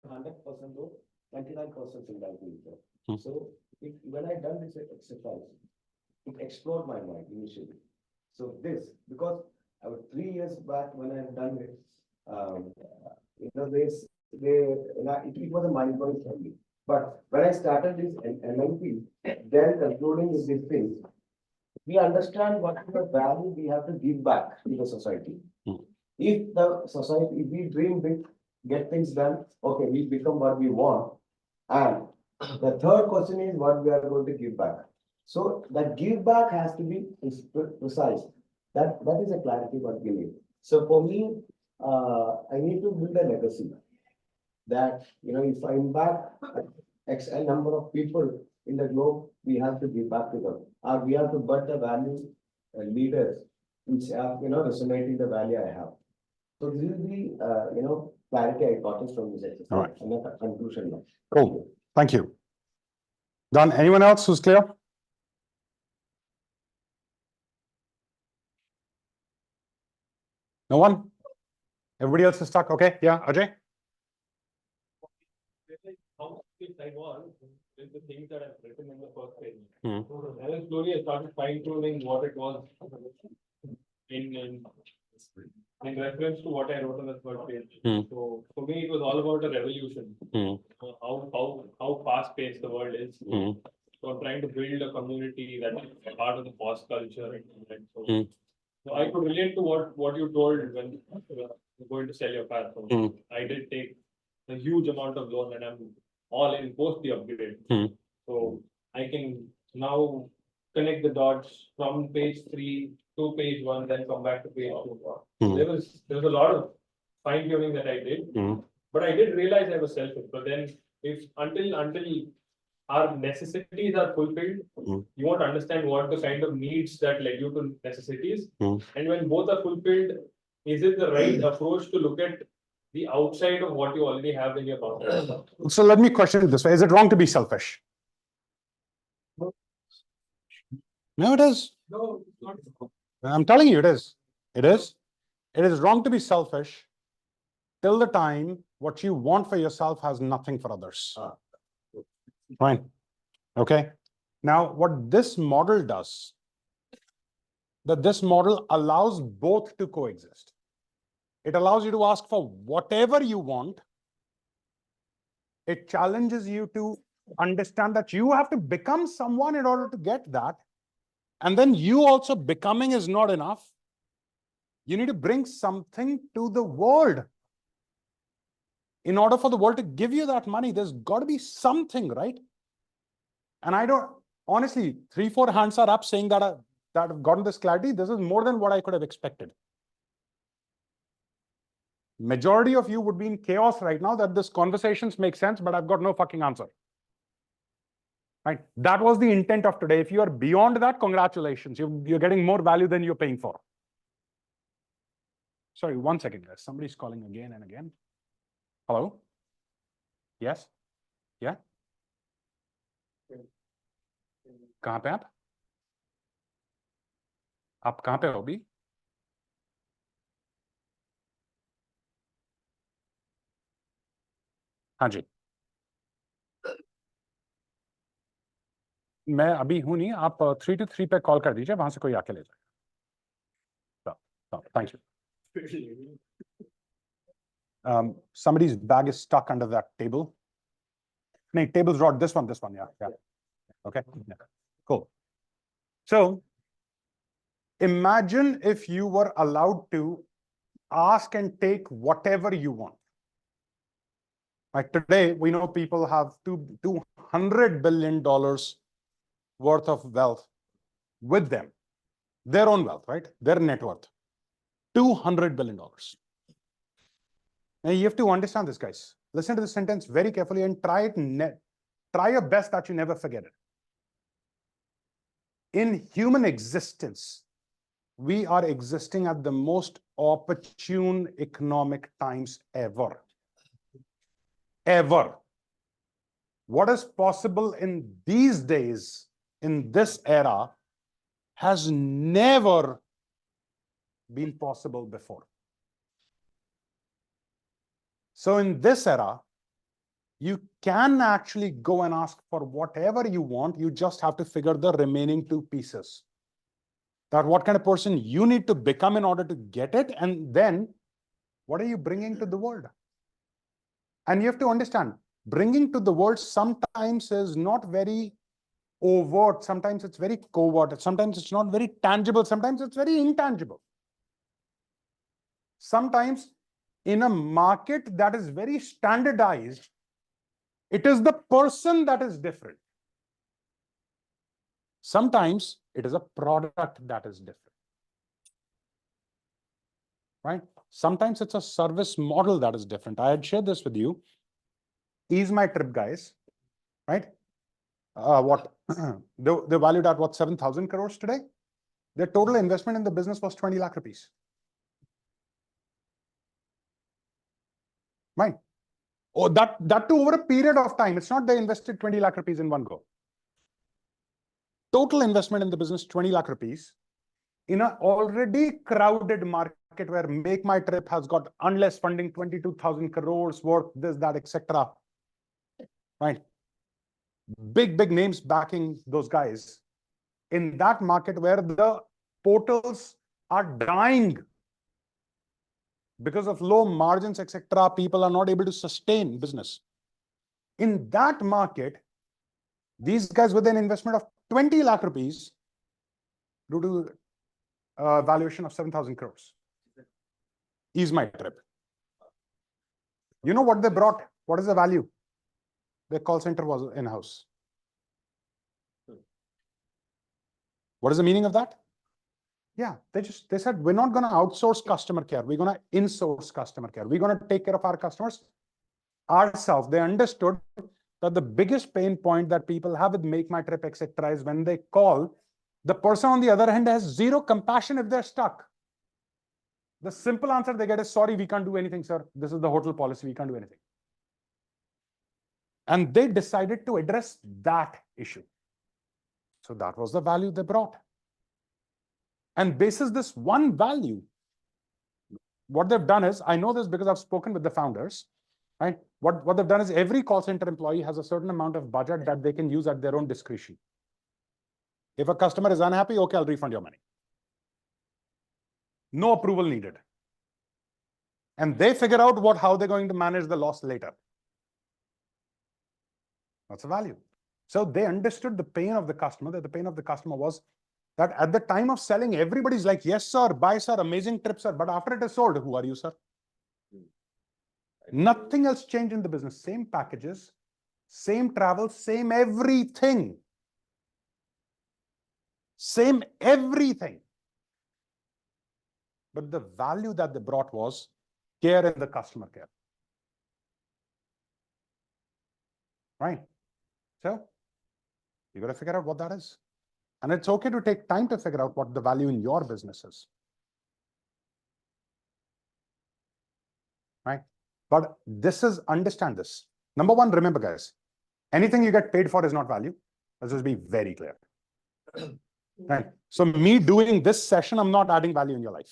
100% though, 99% in that week. So when I done this exercise, it explored my mind initially. So because I was 3 years back when I had done it, it was a mind blowing for me. But when I started this MNP, then concluding with these things, we understand what is the value we have to give back to the society. If the society, if we dream big, get things done, okay, we become what we want. And the third question is what we are going to give back. So that give back has to be precise. That is a clarity what we need. So for me, I need to build a legacy that, if I impact X number of people in the globe, we have to give back to them. Or we have to build the value leaders which are, resonating the value I have. So this is the, clarity I got it from this exercise. All right. And the conclusion now. Cool. Thank you. Done. Anyone else who's clear? No one? Everybody else is stuck? Okay. Yeah. Ajay? How if I was with the things that I've written in the first page. Hmm. And then slowly I started fine tuning what it was in reference to what I wrote on the third page. Hmm. So for me, it was all about a revolution. Hmm. How fast paced the world is. Hmm. So I'm trying to build a community that is part of the post culture. And so, Hmm. so I could relate to what you told when you're going to sell your car. So Hmm. I did take a huge amount of loan and I'm all in post the upgrade. Hmm. So I can now connect the dots from page 3 to page 1, then come back to page 2. Hmm. There was a lot of fine tuning that I did, Hmm. but I did realize I was selfish. But then if until our necessities are fulfilled, Hmm. you won't understand what the kind of needs that led you to necessities. Hmm. And when both are fulfilled, is it the right approach to look at the outside of what you already have in your pocket? So let me question it this way. Is it wrong to be selfish? No, it is. No, it's not. I'm telling you, it is. It is. It is wrong to be selfish till the time what you want for yourself has nothing for others. Fine. Okay. Now, what this model does, that this model allows both to coexist. It allows you to ask for whatever you want. It challenges you to understand that you have to become someone in order to get that. And then you also becoming is not enough. You need to bring something to the world. In order for the world to give you that money, there's got to be something, right? And I don't, honestly, 3-4 hands are up saying that I've gotten this clarity. This is more than what I could have expected. Majority of you would be in chaos right now that this conversations make sense, but I've got no fucking answer. Right? That was the intent of today. If you are beyond that, congratulations. You're getting more value than you're paying for. Sorry, 1 second, guys. Somebody's calling again and again. Hello? Yes? Yeah? कहाँ पे आप? आप कहाँ पे हो अभी? हाँ जी. मैं अभी हूँ नहीं, आप 3 to 3 पे कॉल कर दीजिए, वहां से कोई आके ले जाएगा. Thank you. Somebody's bag is stuck under that table. No, table's rod. This one. Yeah. Okay. Yeah. Cool. So imagine if you were allowed to ask and take whatever you want. Like today, we know people have $200 billion worth of wealth with them, their own wealth, right? Their net worth, $200 billion. Now you have to understand this, guys. Listen to the sentence very carefully and try your best that you never forget it. In human existence, we are existing at the most opportune economic times ever. Ever. What is possible in these days, in this era, has never been possible before. So in this era, you can actually go and ask for whatever you want. You just have to figure the remaining 2 pieces. That what kind of person you need to become in order to get it, and then what are you bringing to the world? And you have to understand, bringing to the world sometimes is not very overt, sometimes it's very covert, sometimes it's not very tangible, sometimes it's very intangible. Sometimes in a market that is very standardized, it is the person that is different. Sometimes it is a product that is different. Right? Sometimes it's a service model that is different. I had shared this with you. Ease My Trip guys, right? What they valued at what, 7,000 crores today? Their total investment in the business was 20 lakh rupees. Right? Oh, that too over a period of time. It's not they invested 20 lakh rupees in one go. Total investment in the business, 20 lakh rupees. In an already crowded market where Make My Trip has got unless funding 22,000 crores worth, this, that, etc. Right? big names backing those guys in that market where the portals are dying because of low margins, etc. People are not able to sustain business. In that market, these guys with an investment of 20 lakh rupees due to a valuation of 7,000 crores. Ease my trip. You know what they brought? What is the value? Their call center was in-house. What is the meaning of that? Yeah, they said, we're not going to outsource customer care. We're going to insource customer care. We're going to take care of our customers ourselves. They understood that the biggest pain point that people have with Make My Trip, etc., is when they call, the person on the other hand has zero compassion if they're stuck. The simple answer they get is, sorry, we can't do anything, sir. This is the hotel policy. We can't do anything. And they decided to address that issue. So that was the value they brought. And basis this one value, what they've done is, I know this because I've spoken with the founders, right? What they've done is every call center employee has a certain amount of budget that they can use at their own discretion. If a customer is unhappy, okay, I'll refund your money. No approval needed. And they figure out how they're going to manage the loss later. That's a value. So they understood the pain of the customer, that the pain of the customer was that at the time of selling, everybody's like, yes, sir, buy, sir, amazing trip, sir. But after it is sold, who are you, sir? Nothing else changed in the business. Same packages, same travel, same everything. Same everything. But the value that they brought was care in the customer care. Right? So you got to figure out what that is. And it's okay to take time to figure out what the value in your business is. Right? But this is, understand this. Number one, remember, guys, anything you get paid for is not value. Let's just be very clear. Right? So me doing this session, I'm not adding value in your life.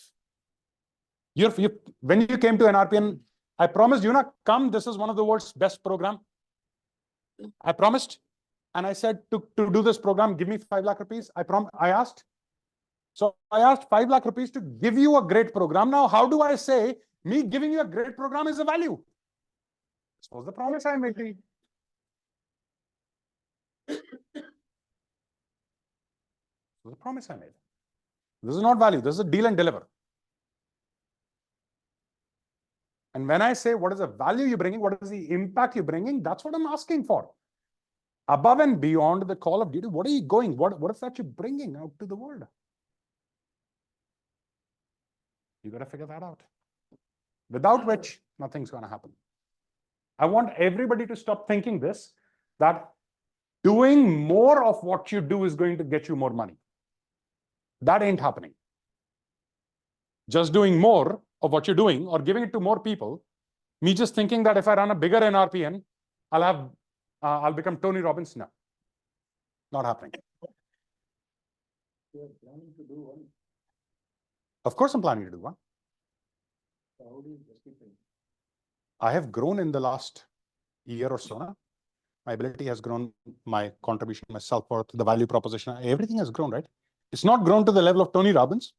When you came to NRPN, I promised you not come. This is one of the world's best program. I promised. And I said, to do this program, give me 5 lakh rupees. I asked. So I asked 5 lakh rupees to give you a great program. Now, how do I say me giving you a great program is a value? This was the promise I made to you. This was the promise I made. This is not value. This is a deal and deliver. And when I say what is the value you're bringing, what is the impact you're bringing, that's what I'm asking for. Above and beyond the call of duty, what are you going? What is that you're bringing out to the world? You got to figure that out. Without which, nothing's going to happen. I want everybody to stop thinking this, that doing more of what you do is going to get you more money. That ain't happening. Just doing more of what you're doing or giving it to more people, me just thinking that if I run a bigger NRPN, I'll become Tony Robbins. No, not happening. You're planning to do one. Of course, I'm planning to do one. How do you justify? I have grown in the last year or so. My ability has grown, my contribution, my self-worth, the value proposition, everything has grown, right? It's not grown to the level of Tony Robbins,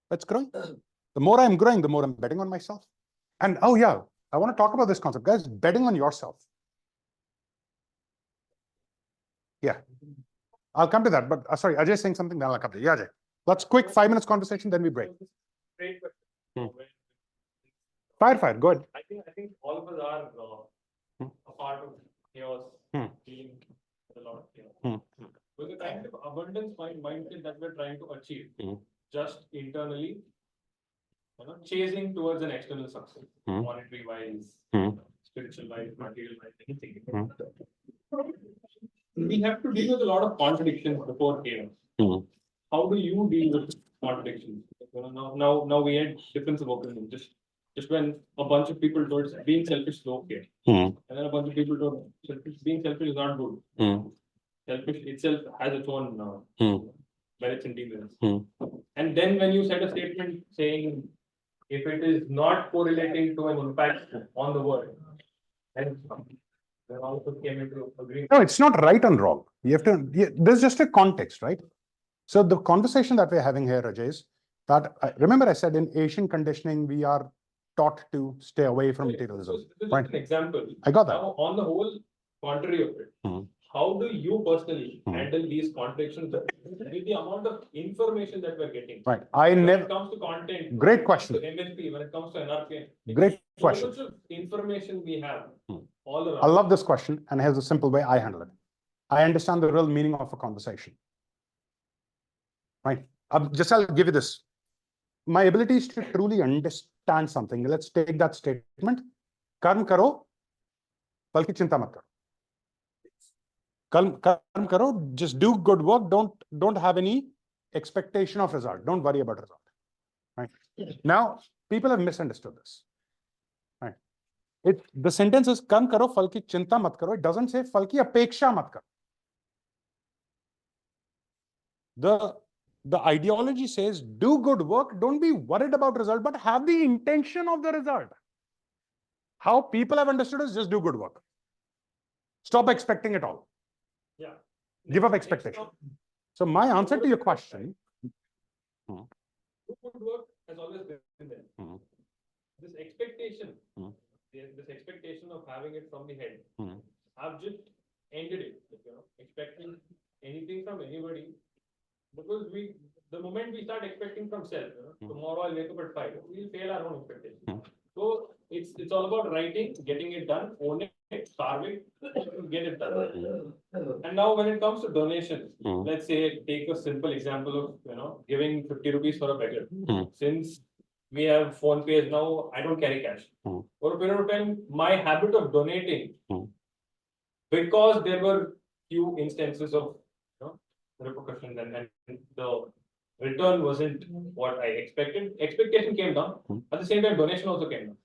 but it's growing. The more I'm growing, the more I'm betting on myself. And oh yeah, I want to talk about this concept, guys, betting on yourself. Yeah, I'll come to that, but sorry, Ajay's saying something, then I'll come to it. Yeah, Ajay. Let's quick 5 minutes conversation, then we break. Great question. Fire, go ahead. I think all of us are a part of chaos, dealing with a lot of chaos. With the kind of abundance mindset that we're trying to achieve, just internally, chasing towards an external success, monetary wise, spiritual wise, material wise, anything. We have to deal with a lot of contradictions before chaos. How do you deal with contradictions? Now we had difference of opinion. Just when a bunch of people told us being selfish is okay, and then a bunch of people told being selfish is not good. Selfish itself has its own merits and demerits. And then when you said a statement saying if it is not correlating to an impact on the world, and They also came into agreement. No, it's not right and wrong. You have to, there's just a context, right? So the conversation that we're having here, Ajay, is that, remember I said in Asian conditioning, we are taught to stay away from materialism. This is Right. an example. I got that. Now, on the whole, contrary of it, how do you personally handle these contradictions with the amount of information that we're getting? Right. When it comes to content. Great when it question. comes to MNP, when it comes to NRP. Great question. So much of information we have all around. I love this question, and here's a simple way I handle it. I understand the real meaning of a conversation. Right. I'll give you this. My ability is to truly understand something. Let's take that statement. Karm karo, fal ki chinta mat karo. Karm karo, just do good work. Don't have any expectation of result. Don't worry about result. Right. Now, people have misunderstood this. Right. The sentence is karm karo, fal ki chinta mat karo. It doesn't say fal ki apeksha mat karo. The ideology says do good work, don't be worried about result, but have the intention of the result. How people have understood is just do good work. Stop expecting it all. Yeah. Give up expectation. So my answer to your question. Do good work has always been there. This expectation, this expectation of having it from the head, I've just ended it. Expecting anything from anybody. Because the moment we start expecting from self, tomorrow I'll wake up at 5, we'll fail our own expectations. So it's all about writing, getting it done, owning it, starving, get it done. And now when it comes to donations, let's say take a simple example of giving 50 rupees for a beggar. Since we have phone pays now, I don't carry cash. For a period of time, my habit of donating, because there were few instances of repercussions and the return wasn't what I expected. Expectation came down. At the same time, donation also came down.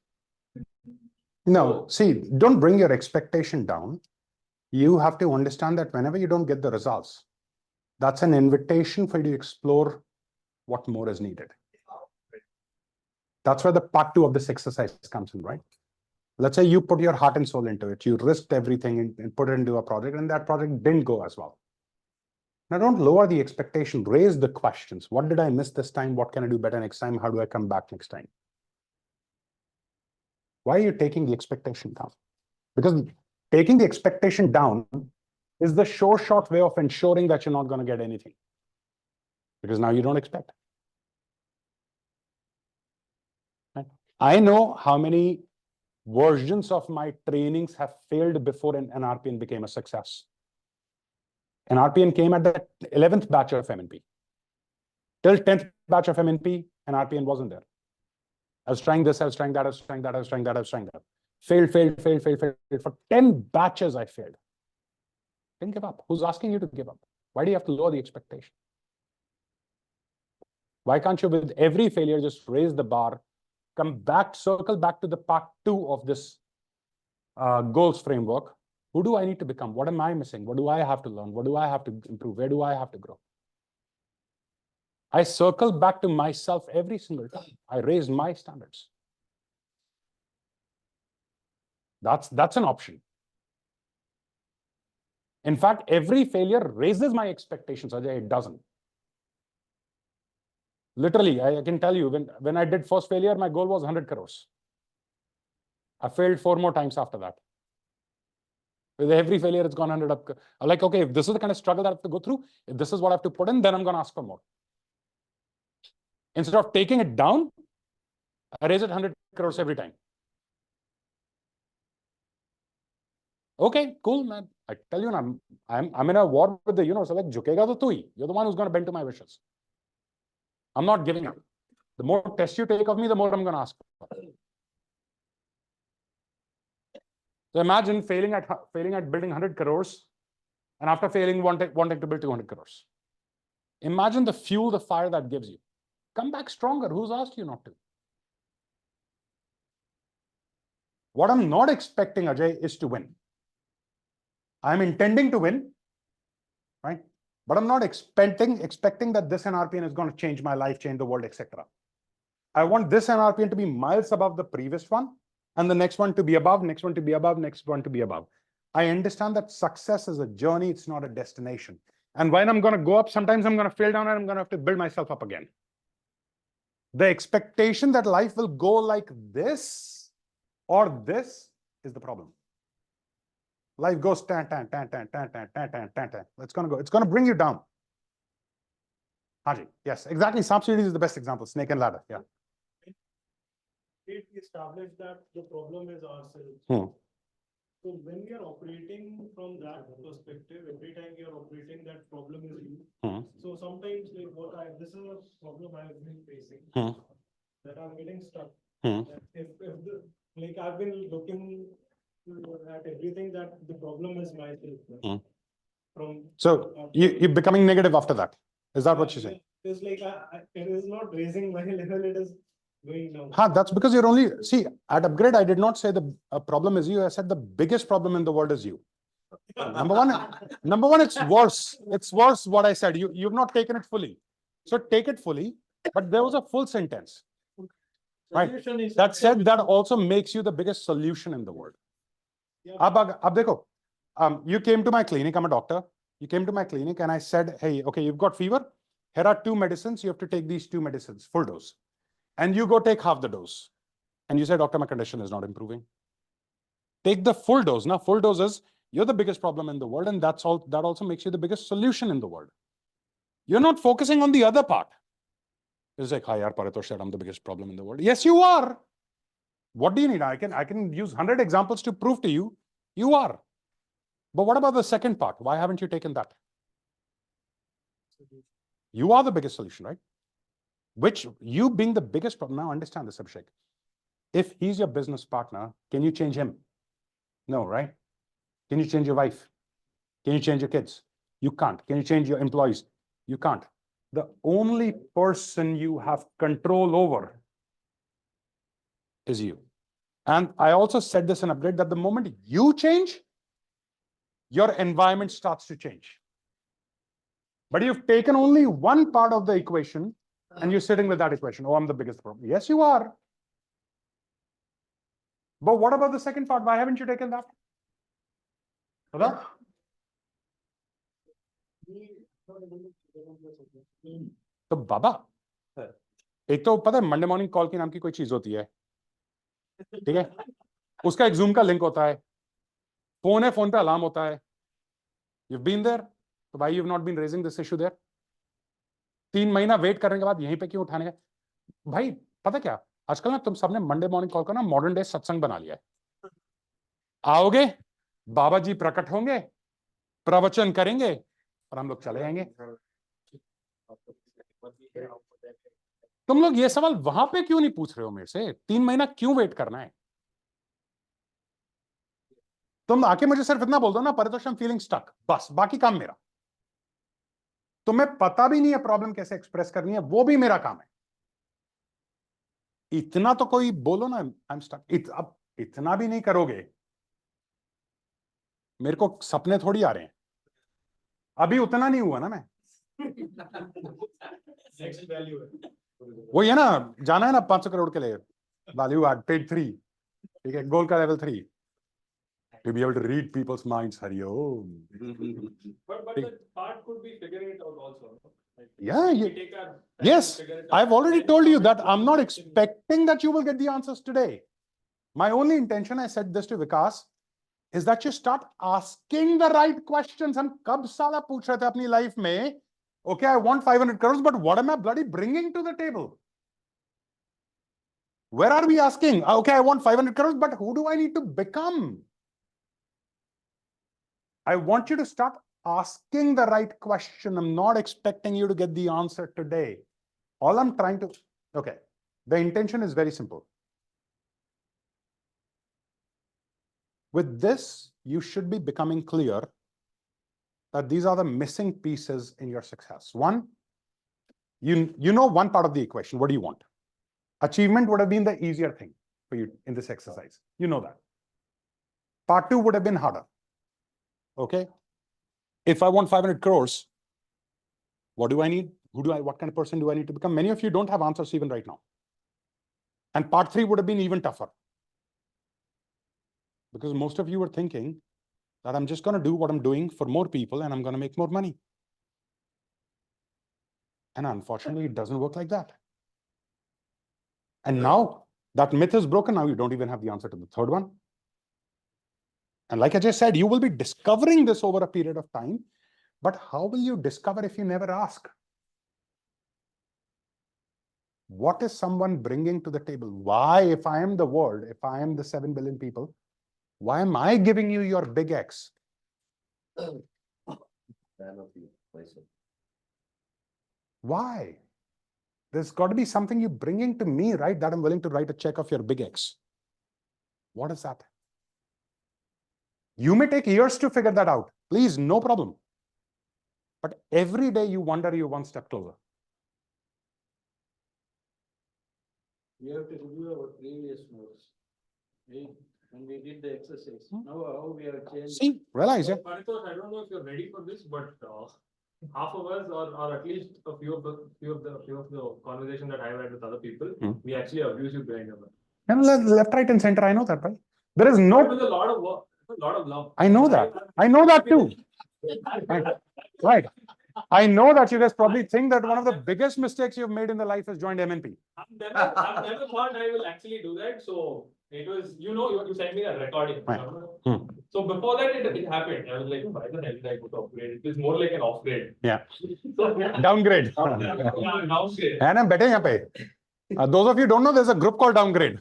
No, see, don't bring your expectation down. You have to understand that whenever you don't get the results, that's an invitation for you to explore what more is needed. That's where the part 2 of this exercise comes in, right? Let's say you put your heart and soul into it. You risked everything and put it into a project, and that project didn't go as well. Now, don't lower the expectation, raise the questions. What did I miss this time? What can I do better next time? How do I come back next time? Why are you taking the expectation down? Because taking the expectation down is the sure shot way of ensuring that you're not going to get anything. Because now you don't expect. Right? I know how many versions of my trainings have failed before an NRPN became a success. And RPN came at the 11th batch of MNP. Till 10th batch of MNP, and RPN wasn't there. I was trying this, I was trying that, I was trying that, I was trying that, I was trying that. Failed. For 10 batches, I failed. Didn't give up. Who's asking you to give up? Why do you have to lower the expectation? Why can't you, with every failure, just raise the bar, come back, circle back to the part 2 of this goals framework? Who do I need to become? What am I missing? What do I have to learn? What do I have to improve? Where do I have to grow? I circle back to myself every single time. I raise my standards. That's an option. In fact, every failure raises my expectations, Ajay. It doesn't. Literally, I can tell you, when I did first failure, my goal was 100 crores. I failed 4 more times after that. With every failure, it's gone 100 up. I'm like, okay, if this is the kind of struggle that I have to go through, if this is what I have to put in, then I'm going to ask for more. Instead of taking it down, I raise it 100 crores every time. Okay, cool, man. I tell you, I'm in a war with the universe. Like, jhukega to tu hi. You're the one who's going to bend to my wishes. I'm not giving up. The more tests you take of me, the more I'm going to ask for. So imagine failing at building 100 crores, and after failing, wanting to build 200 crores. Imagine the fuel, the fire that gives you. Come back stronger. Who's asked you not to? What I'm not expecting, Ajay, is to win. I'm intending to win, right? But I'm not expecting that this NRPN is going to change my life, change the world, etc. I want this NRPN to be miles above the previous one, and the next one to be above, next one to be above, next one to be above. I understand that success is a journey, it's not a destination. And when I'm going to go up, sometimes I'm going to fail down and I'm going to have to build myself up again. The expectation that life will go like this or this is the problem. Life goes tan, tan, tan, tan, tan, tan, tan, tan, tan, tan. It's going to bring you down. Haji, yes, exactly. Samp series is the best example, snake and ladder. Yeah. We established that the problem is ourselves. So when we are operating from that perspective, every time we are operating, that problem is you. So sometimes like this is a problem I've been facing, that I'm getting stuck. If like I've been looking at everything that the problem is myself. So you're becoming negative after that. Is that what you're saying? It's like it is not raising my level, it is going down. That's because you're only, see, at Upgrade, I did not say the problem is you. I said the biggest problem in the world is you. Number one, it's worse. It's worse what I said. You've not taken it fully. So take it fully, but there was a full sentence. Right. That said, that also makes you the biggest solution in the world. Ab dekho, you came to my clinic, I'm a doctor. You came to my clinic and I said, hey, okay, you've got fever. Here are 2 medicines. You have to take these 2 medicines, full dose. And you go take half the dose. And you say, doctor, my condition is not improving. Take the full dose. Now, full dose is, you're the biggest problem in the world. And that also makes you the biggest solution in the world. You're not focusing on the other part. It's like, hi, yaar, Paritosh said I'm the biggest problem in the world. Yes, you are. What do you need? I can use 100 examples to prove to you, you are. But what about the second part? Why haven't you taken that? You are the biggest solution, right? Which you being the biggest problem. Now understand this, Abhishek. If he's your business partner, can you change him? No, right? Can you change your wife? Can you change your kids? You can't. Can you change your employees? You can't. The only person you have control over is you. And I also said this in Upgrade that the moment you change, your environment starts to change. But you've taken only one part of the equation and you're sitting with that equation. Oh, I'm the biggest problem. Yes, you are. But what about the second part? Why haven't you taken that? तो बाबा एक तो पता है Monday morning call की नाम की कोई चीज होती है, ठीक है, उसका एक जूम का लिंक होता है, फोन है, फोन पे अलार्म होता है. You've been there, तो भाई you've not been raising this issue there. 3 महीना वेट करने के बाद यहीं पे क्यों उठाने का? भाई पता क्या, आजकल ना तुम सबने मंडे मॉर्निंग कॉल का ना मॉडर्न डे सत्संग बना लिया है. आओगे, बाबा जी प्रकट होंगे, प्रवचन करेंगे और हम लोग चले जाएंगे. तुम लोग ये सवाल वहां पे क्यों नहीं पूछ रहे हो मेरे से? 3 महीना क्यों वेट करना है? तुम आके मुझे सिर्फ इतना बोल दो ना, Paritosh I am feeling stuck, बस, बाकी काम मेरा. तुम्हें पता भी नहीं है प्रॉब्लम कैसे एक्सप्रेस करनी है, वो भी मेरा काम है. इतना तो कोई बोलो ना, आई एम स्टक. अब इतना भी नहीं करोगे, मेरे को सपने थोड़ी आ रहे हैं. अभी उतना नहीं हुआ ना मैं. वो ये ना, जाना है ना 500 करोड़ के लिए, वैल्यू एड पेड 3, ठीक है, गोल का level 3, to be able to read people's minds. Hari Om. But the part could be figuring it out also. Like, Yeah, we take our time yes, to figure it out. I've already Then told you come that into I'm not the expecting that you will get the answers today. My only intention, I said this to Vikas, is that you start asking the right questions. हम कब साला पूछ रहे थे अपनी life में, okay, I want 500 crores, but what am I bloody bringing to the table? Where are we asking? Okay, I want 500 crores, but who do I need to become? I want you to start asking the right question. I'm not expecting you to get the answer today. All I'm trying to, okay, the intention is very simple. With this, you should be becoming clear that these are the missing pieces in your success. One, you know one part of the equation. What do you want? Achievement would have been the easier thing for you in this exercise. You know that. Part 2 would have been harder. Okay. If I want 500 crores, what do I need? What kind of person do I need to become? Many of you don't have answers even right now. And part 3 would have been even tougher. Because most of you were thinking that I'm just going to do what I'm doing for more people and I'm going to make more money. And unfortunately, it doesn't work like that. And now that myth is broken. Now you don't even have the answer to the third one. And like I just said, you will be discovering this over a period of time. But how will you discover if you never ask? What is someone bringing to the table? Why, if I am the world, if I am the 7 billion people, why am I giving you your big X? Why? There's got to be something you're bringing to me, right? That I'm willing to write a check of your big X. What is that? You may take years to figure that out. Please, no problem. But every day you wonder, you're one step closer. We have to review our previous notes. When we did the exercise, now how we have changed. See, realize it. Paritosh, I don't know if you're ready for this, but half of us, or at least a few of the conversation that I've had with other people, we actually abuse you behind your back. And left, right, and center. I know that, right? There is no. With a lot of work, a lot of love. I know that. I know that too. Right. I know that you guys probably think that one of the biggest mistakes you've made in the life is joined MNP. I've never thought I will actually do that. So it was, you sent me a recording. Right. So before that, it happened. I was like, why the hell did I go to upgrade? It was more like an offgrade. Yeah. So, Downgrade. yeah, downgrade. And I'm betting yahan pe. Those of you who don't know, there's a group called Downgrade.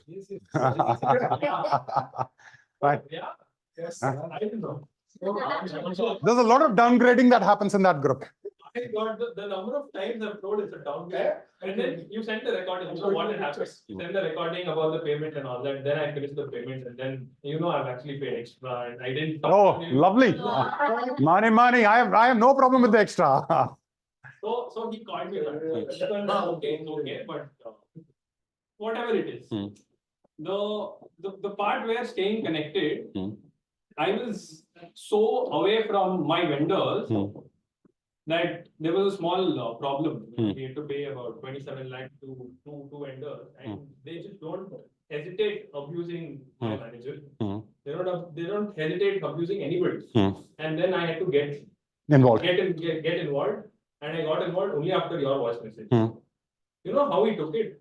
Right. Yeah. Yes. I don't know. There's a lot of downgrading that happens in that group. I got the number of times I've told it's a downgrade. And then you send the recording. So what had happened? You send the recording about the payment and all that. Then I finished the payment, and then I've actually paid extra, and I didn't. Oh, lovely. Money. I have no problem with the extra. So he called me back. Okay, it's okay, but whatever it is. The part where staying connected, I was so away from my vendors that there was a small problem. We had to pay about 27 lakh to two vendors, and they just don't hesitate abusing my manager. They don't hesitate abusing anybody. And then I had to get Involved. Get involved, and I got involved only after your voice message. You know how he took it?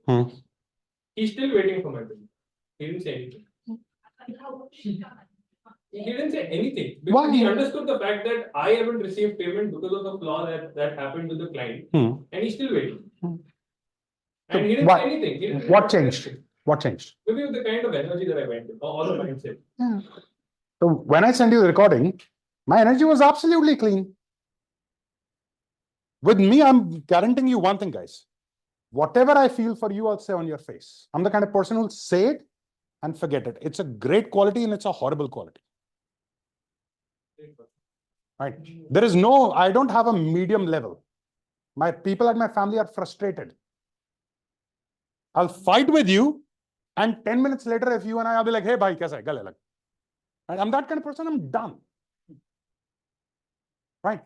He's still waiting for my bill. He didn't say anything. He didn't say anything because he understood the fact that I haven't received payment because of the flaw that happened with the client, and he's still waiting. And he didn't say anything. What changed? What changed? Maybe the kind of energy that I went with, or the mindset. So when I sent you the recording, my energy was absolutely clean. With me, I'm guaranteeing you one thing, guys. Whatever I feel for you, I'll say on your face. I'm the kind of person who'll say it and forget it. It's a great quality and it's a horrible quality. Right? There is no, I don't have a medium level. My people at my family are frustrated. I'll fight with you, and 10 minutes later, if you and I'll be like, hey, bhai, kaisa hai? Gale lag. Right? I'm that kind of person, I'm done. Right?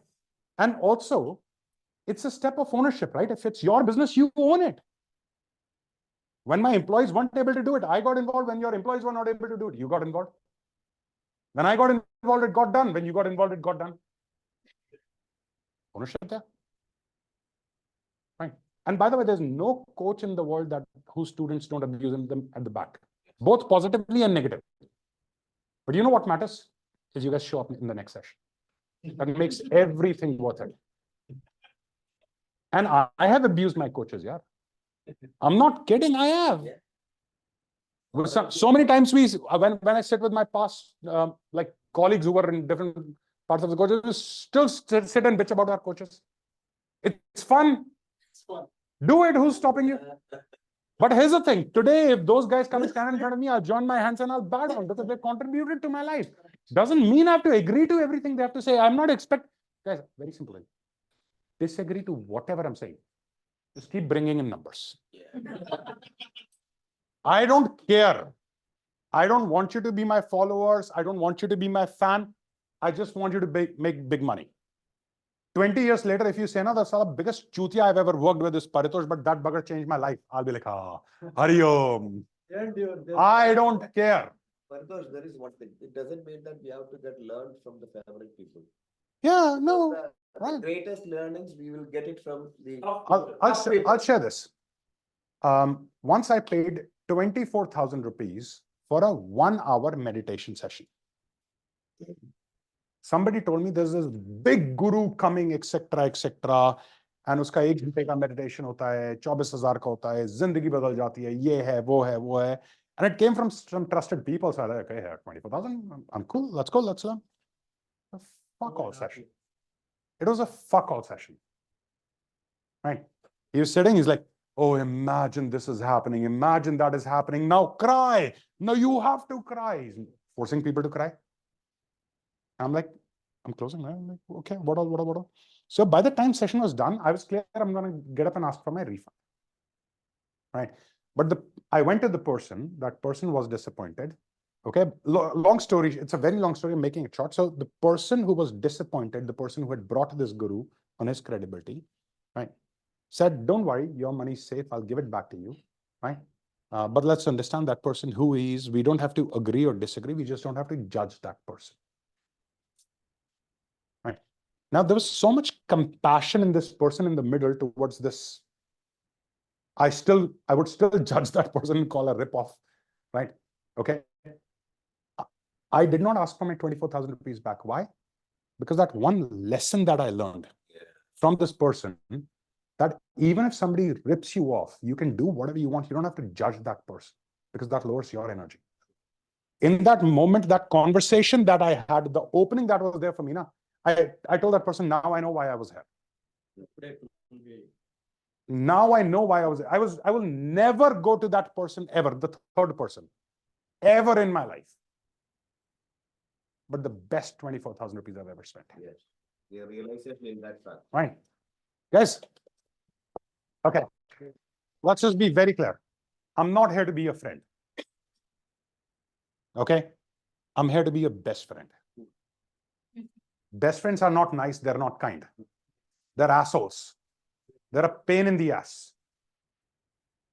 And also, it's a step of ownership, right? If it's your business, you own it. When my employees weren't able to do it, I got involved. When your employees were not able to do it, you got involved. When I got involved, it got done. When you got involved, it got done. Ownership there. Right. And by the way, there's no coach in the world whose students don't abuse them at the back, both positively and negative. But you know what matters? Is you guys show up in the next session. That makes everything worth it. And I have abused my coaches, yeah. I'm not kidding, I have. So many times when I sit with my past like colleagues who were in different parts of the coaches, we still sit and bitch about our coaches. It's fun. It's fun. Do it, who's stopping you? But here's the thing, today, if those guys come and stand in front of me, I'll join my hands and I'll bow down because they contributed to my life. Doesn't mean I have to agree to everything they have to say. I'm not guys, very simple. Disagree to whatever I'm saying. Just keep bringing in numbers. I don't care. I don't want you to be my followers. I don't want you to be my fan. I just want you to make big money. 20 years later, if you say, no, that's the biggest chutia I've ever worked with is Paritosh, but that bugger changed my life. I'll be like, Hari Om. I don't care. Paritosh, there is one thing. It doesn't mean that we have to get learned from the favorite people. Yeah, no, The right. greatest learnings, we will get it from the. I'll share this. Once I paid 24,000 rupees for a 1 hour meditation session. Somebody told me there's this big guru coming, etc., etc. And उसका 1 घंटे का meditation होता है, 24,000 का होता है, जिंदगी बदल जाती है, ये है, वो है, वो है. And it came from some trusted people. So I was like, okay, 24,000, I'm cool. Let's go, let's learn. A fuck all session. It was a fuck all session. Right? He was sitting, he's like, oh, imagine this is happening. Imagine that is happening. Now cry. No, you have to cry. He's forcing people to cry. I'm like, I'm closing. I'm like, okay, what all? So by the time session was done, I was clear I'm going to get up and ask for my refund. Right? But I went to the person, that person was disappointed. Okay, long story, it's a very long story, I'm making it short. So the person who was disappointed, the person who had brought this guru on his credibility, right, said, don't worry, your money's safe, I'll give it back to you, right? But let's understand that person who he is. We don't have to agree or disagree, we just don't have to judge that person. Right? Now, there was so much compassion in this person in the middle towards this. I would still judge that person and call a ripoff, right? Okay. I did not ask for my 24,000 rupees back. Why? Because that one lesson that I learned from this person, that even if somebody rips you off, you can do whatever you want. You don't have to judge that person because that lowers your energy. In that moment, that conversation that I had, the opening that was there for me, I told that person, now I know why I was here. Now I know why I will never go to that person ever, the third person, ever in my life. But the best 24,000 rupees I've ever spent. Yes, the realization in that fact. Right. Guys, okay, let's just be very clear. I'm not here to be a friend. Okay? I'm here to be a best friend. Best friends are not nice, they're not kind. They're assholes. They're a pain in the ass.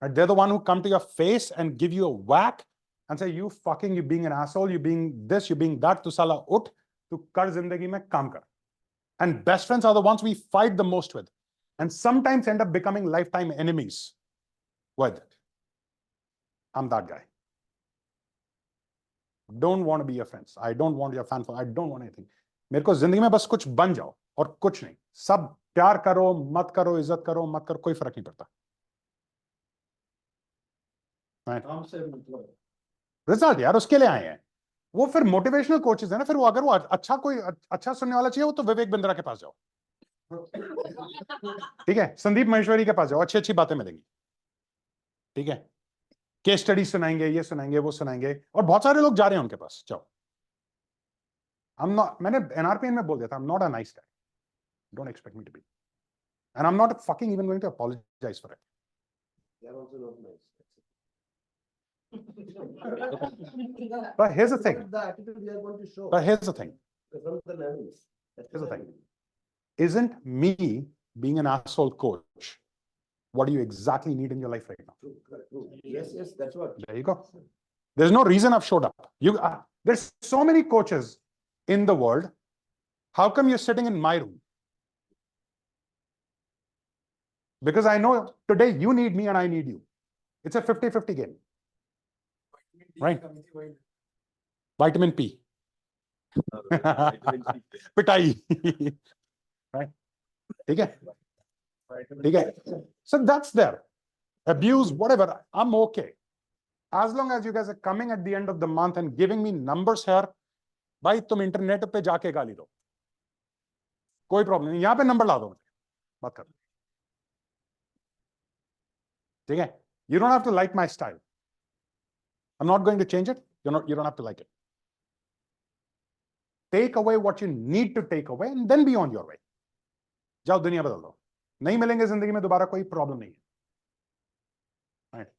Right? They're the one who come to your face and give you a whack and say, you being an asshole, you being this, you being that, tu sala ut, tu kar zindagi mein kaam kar. And best friends are the ones we fight the most with, and sometimes end up becoming lifetime enemies with. I'm that guy. Don't want to be your friends. I don't want your fan. I don't want anything. मेरे को जिंदगी में बस कुछ बन जाओ और कुछ नहीं. सब प्यार करो, मत करो, इज्जत करो, मत करो, कोई फर्क नहीं पड़ता. Right? रिजल्ट यार उसके लिए आए हैं. वो फिर मोटिवेशनल कोचेस है ना, फिर वो अगर वो अच्छा कोई अच्छा सुनने वाला चाहिए, वो तो विवेक बिंद्रा के पास जाओ. ठीक है, संदीप महेश्वरी के पास जाओ, अच्छी अच्छी बातें मिलेंगी. ठीक है, केस स्टडी सुनाएंगे, ये सुनाएंगे, वो सुनाएंगे, और बहुत सारे लोग जा रहे हैं उनके पास. जाओ. मैंने एनआरपीएन में बोल दिया था, I'm not a nice guy. Don't expect me to be. And I'm not fucking even going to apologize for it. They are also not nice. But here's the thing. The attitude we are going to show. But here's the thing. From the learnings. Here's the thing. Isn't me being an asshole coach what do you exactly need in your life right now? True. Yes, that's what. There you go. There's no reason I've showed up. There's so many coaches in the world. How come you're sitting in my room? Because I know today you need me and I need you. It's a 50-50 game. Right? Vitamin P. Pitai. Right? Okay. So that's there. Abuse, whatever, I'm okay. As long as you guys are coming at the end of the month and giving me numbers here, भाई तुम internet पे जाके गाली दो, कोई problem नहीं, यहाँ पे नंबर ला दो, बात कर. ठीक है? You don't have to like my style. I'm not going to change it. You don't have to like it. Take away what you need to take away and then be on your way. जाओ दुनिया बदल दो. नहीं मिलेंगे जिंदगी में दोबारा, कोई प्रॉब्लम नहीं है. Right?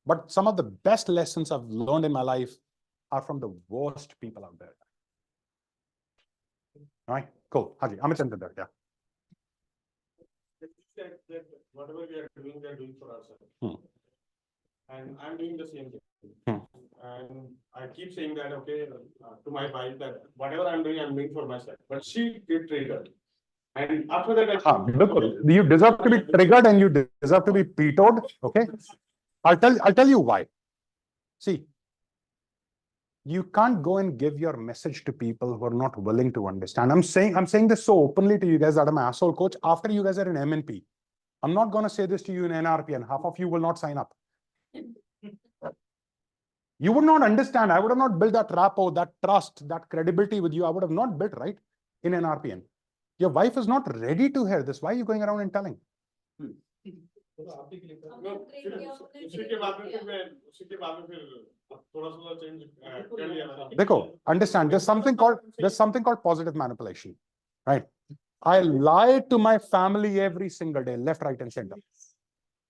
But some of the best lessons I've learned in my life are from the worst people out there. All right, cool. Haji, Amit Chandra there, yeah. That whatever we are doing for ourselves. And I'm doing the same thing. And I keep saying that, okay, to my wife that whatever I'm doing for myself. But she get triggered. And after that, You deserve to be triggered and you deserve to be vetoed. Okay. I'll tell you why. See, you can't go and give your message to people who are not willing to understand. I'm saying this so openly to you guys that I'm an asshole coach after you guys are in MNP. I'm not going to say this to you in NRP and half of you will not sign up. You would not understand. I would have not built that rapport, that trust, that credibility with you. I would have not built right in NRPN. Your wife is not ready to hear this. Why are you going around and telling? Understand, there's something called positive manipulation, right? I lie to my family every single day, left, right, and center.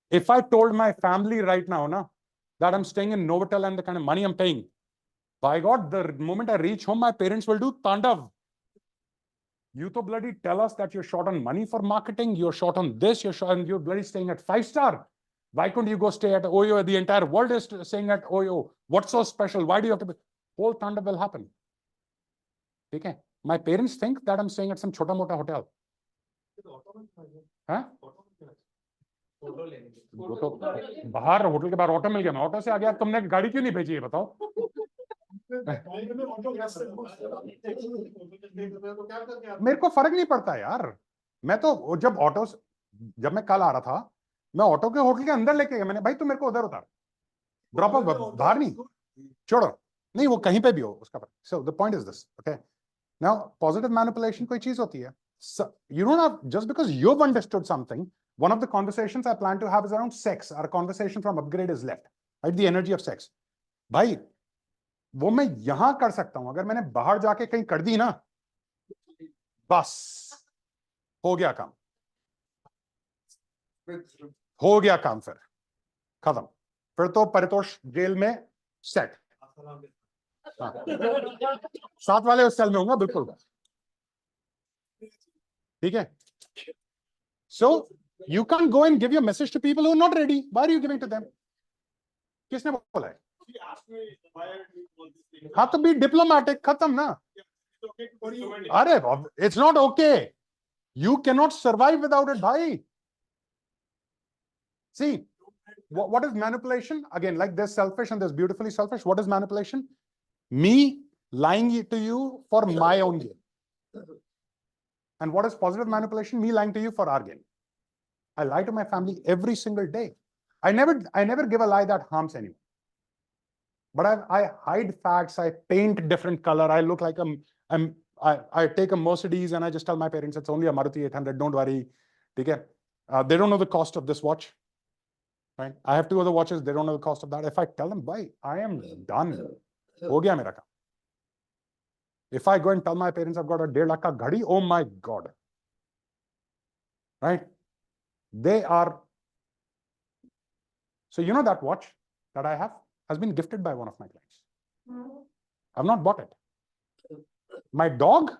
If I told my family right now, that I'm staying in Novotel and the kind of money I'm paying, by God, the moment I reach home, my parents will do Tandav. You to bloody tell us that you're short on money for marketing, you're short on this, you're bloody staying at 5-star. Why couldn't you go stay at Oyo? The entire world is staying at Oyo. What's so special? Why do you have to be? Whole Tandav will happen. Okay. My parents think that I'm staying at some chota mota hotel. Huh? बाहर hotel के बाहर auto मिल गया, मैं auto से आ गया, तुमने गाड़ी क्यों नहीं भेजी है बताओ? मेरे को फर्क नहीं पड़ता यार, मैं तो जब मैं कल आ रहा था, मैं ऑटो के होटल के अंदर लेके गया, मैंने भाई तू मेरे को उधर उतार, ड्रॉप ऑफ बाहर नहीं, छोड़ो नहीं, वो कहीं पे भी हो उसका। So the point is this, okay, now positive manipulation कोई चीज होती है, you don't have, just because you've understood something. One of the conversations I plan to have is around sex. Our conversation from Upgrade is left, right? The energy of sex. भाई वो मैं यहां कर सकता हूं, अगर मैंने बाहर जाके कहीं कर दी ना, बस हो गया काम, हो गया काम, फिर खत्म, फिर तो परितोष जेल में सेट, साथ वाले उस सेल में होगा बिल्कुल, ठीक है? So you can't go and give your message to people who are not ready. Why are you giving to them? किसने बोला है? हाँ तो be diplomatic, खत्म ना। अरे it's not okay. You cannot survive without it, bhai. See, what is manipulation? Again, like there's selfish and there's beautifully selfish. What is manipulation? Me lying to you for my own gain. And what is positive manipulation? Me lying to you for our gain. I lie to my family every single day. I never give a lie that harms anyone. But I hide facts. I paint different color. I look like I take a Mercedes and I just tell my parents it's only a Maruti 800. Don't worry. Okay? They don't know the cost of this watch. Right? I have 2 other watches. They don't know the cost of that. If I tell them, bhai, I am done. Ho gaya mera kaam. If I go and tell my parents I've got a 1.5 lakh ka ghadi, oh my God. Right? They are. So you know that watch that I have has been gifted by one of my clients. I've not bought it. My dog,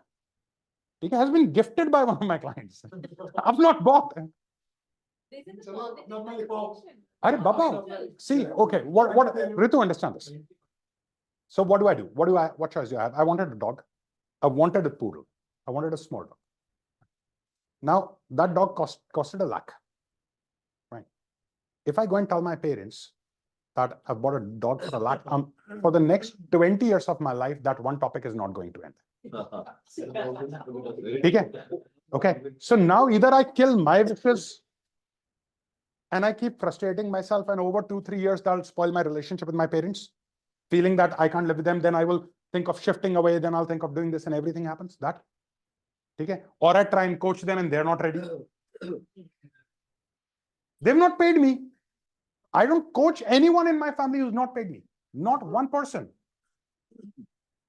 it has been gifted by one of my clients. I've not bought it. Are Baba, see, okay, what Ritu, understand this. So what do I do? What choice do I have? I wanted a dog. I wanted a poodle. I wanted a small dog. Now that dog costed 1 lakh. Right? If I go and tell my parents that I bought a dog for 1 lakh, for the next 20 years of my life, that one topic is not going to end. Okay. So now either I kill my wishes and I keep frustrating myself, and over 2-3 years, that'll spoil my relationship with my parents, feeling that I can't live with them. Then I will think of shifting away. Then I'll think of doing this, and everything happens. That. Okay. Or I try and coach them and they're not ready. They've not paid me. I don't coach anyone in my family who's not paid me. Not one person.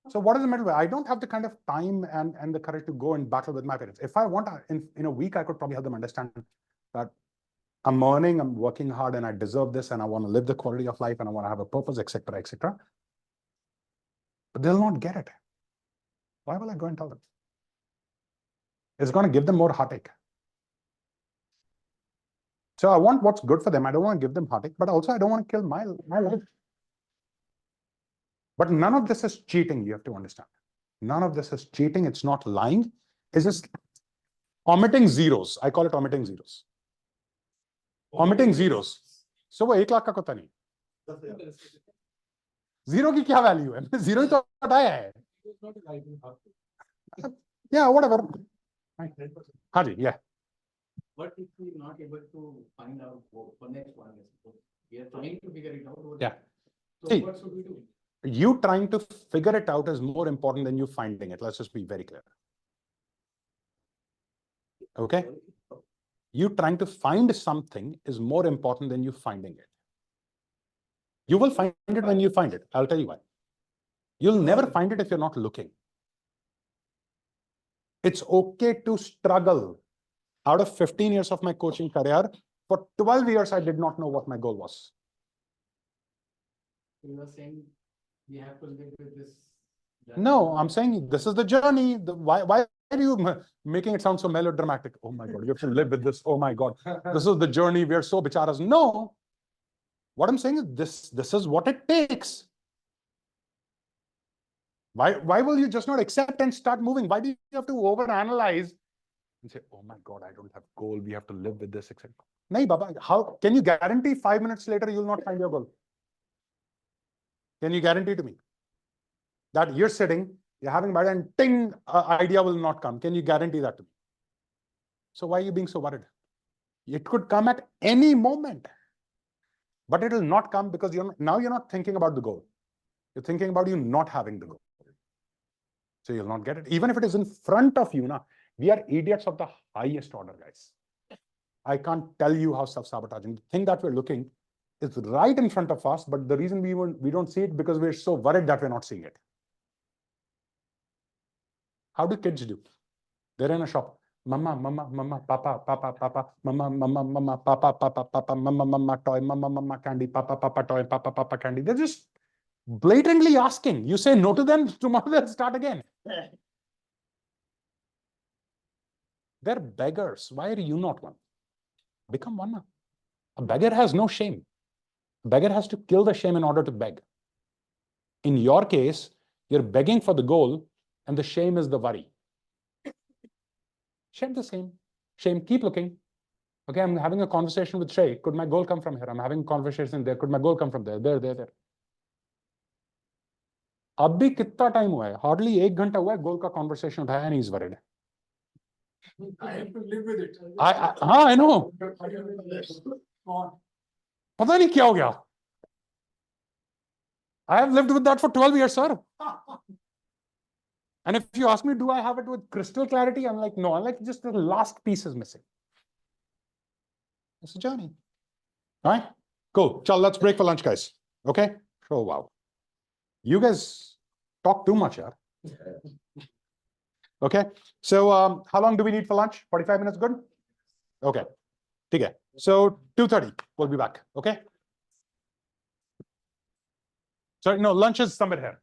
So what is the middle way? I don't have the kind of time and the courage to go and battle with my parents. If I want, in a week, I could probably help them understand that I'm earning, I'm working hard, and I deserve this, and I want to live the quality of life, and I want to have a purpose, etc., etc. But they'll not get it. Why will I go and tell them? It's going to give them more heartache. So I want what's good for them. I don't want to give them heartache, but also I don't want to kill my life. But none of this is cheating, you have to understand. None of this is cheating, it's not lying. It's just omitting zeros. I call it omitting zeros. Omitting zeros. So वो 1 लाख का कोता नहीं. Zero की क्या value है? Zero ही तो हटाया है. Yeah, whatever. हाँ जी, yeah. What if we not able to find out for next one? We are trying to figure it out. Yeah. So See, what should we do? You trying to figure it out is more important than you finding it. Let's just be very clear. Okay? You trying to find something is more important than you finding it. You will find it when you find it. I'll tell you why. You'll never find it if you're not looking. It's okay to struggle. Out of 15 years of my coaching career, for 12 years, I did not know what my goal was. You were saying we have to live with this. No, I'm saying this is the journey. Why are you making it sound so melodramatic? Oh my God, you have to live with this. Oh my God, this is the journey. We are so bicharas. No. What I'm saying is this is what it takes. Why will you just not accept and start moving? Why do you have to overanalyze and say, oh my God, I don't have goal. We have to live with this, etc. No, Baba, how can you guarantee 5 minutes later you will not find your goal? Can you guarantee to me that you're sitting, you're having a bad and ting, idea will not come? Can you guarantee that to me? So why are you being so worried? It could come at any moment, but it will not come because you're not thinking about the goal. You're thinking about you not having the goal. So you'll not get it. Even if it is in front of you, now we are idiots of the highest order, guys. I can't tell you how self-sabotaging. The thing that we're looking is right in front of us, but the reason we don't see it because we're so worried that we're not seeing it. How do kids do? They're in a shop. Mama, mama, mama, papa, papa, papa, mama, mama, mama, papa, papa, papa, mama, mama, toy, mama, mama, candy, papa, papa, toy, papa, papa, candy. They're just blatantly asking. You say no to them, tomorrow they'll start again. They're beggars. Why are you not one? Become one now. A beggar has no shame. A beggar has to kill the shame in order to beg. In your case, you're begging for the goal, and the shame is the worry. Shame the same. Shame, keep looking. Okay, I'm having a conversation with Shay. Could my goal come from here? I'm having a conversation there. Could my goal come from there? There. अब भी कितना time हुआ है? Hardly 1 घंटा हुआ है. गोल का conversation उठाया नहीं, is worried. I have to live with it. I know. पता नहीं क्या हो गया. I have lived with that for 12 years, sir. And if you ask me, do I have it with crystal clarity? I'm like, no. I'm like, just the last piece is missing. It's a journey. All right? Cool. Chal, let's break for lunch, guys. Okay? Oh, wow. You guys talk too much, yeah? Okay. So how long do we need for lunch? 45 minutes, good? Okay. Okay. So 2:30, we'll be back. Okay. Sorry, no, lunch is somewhere here.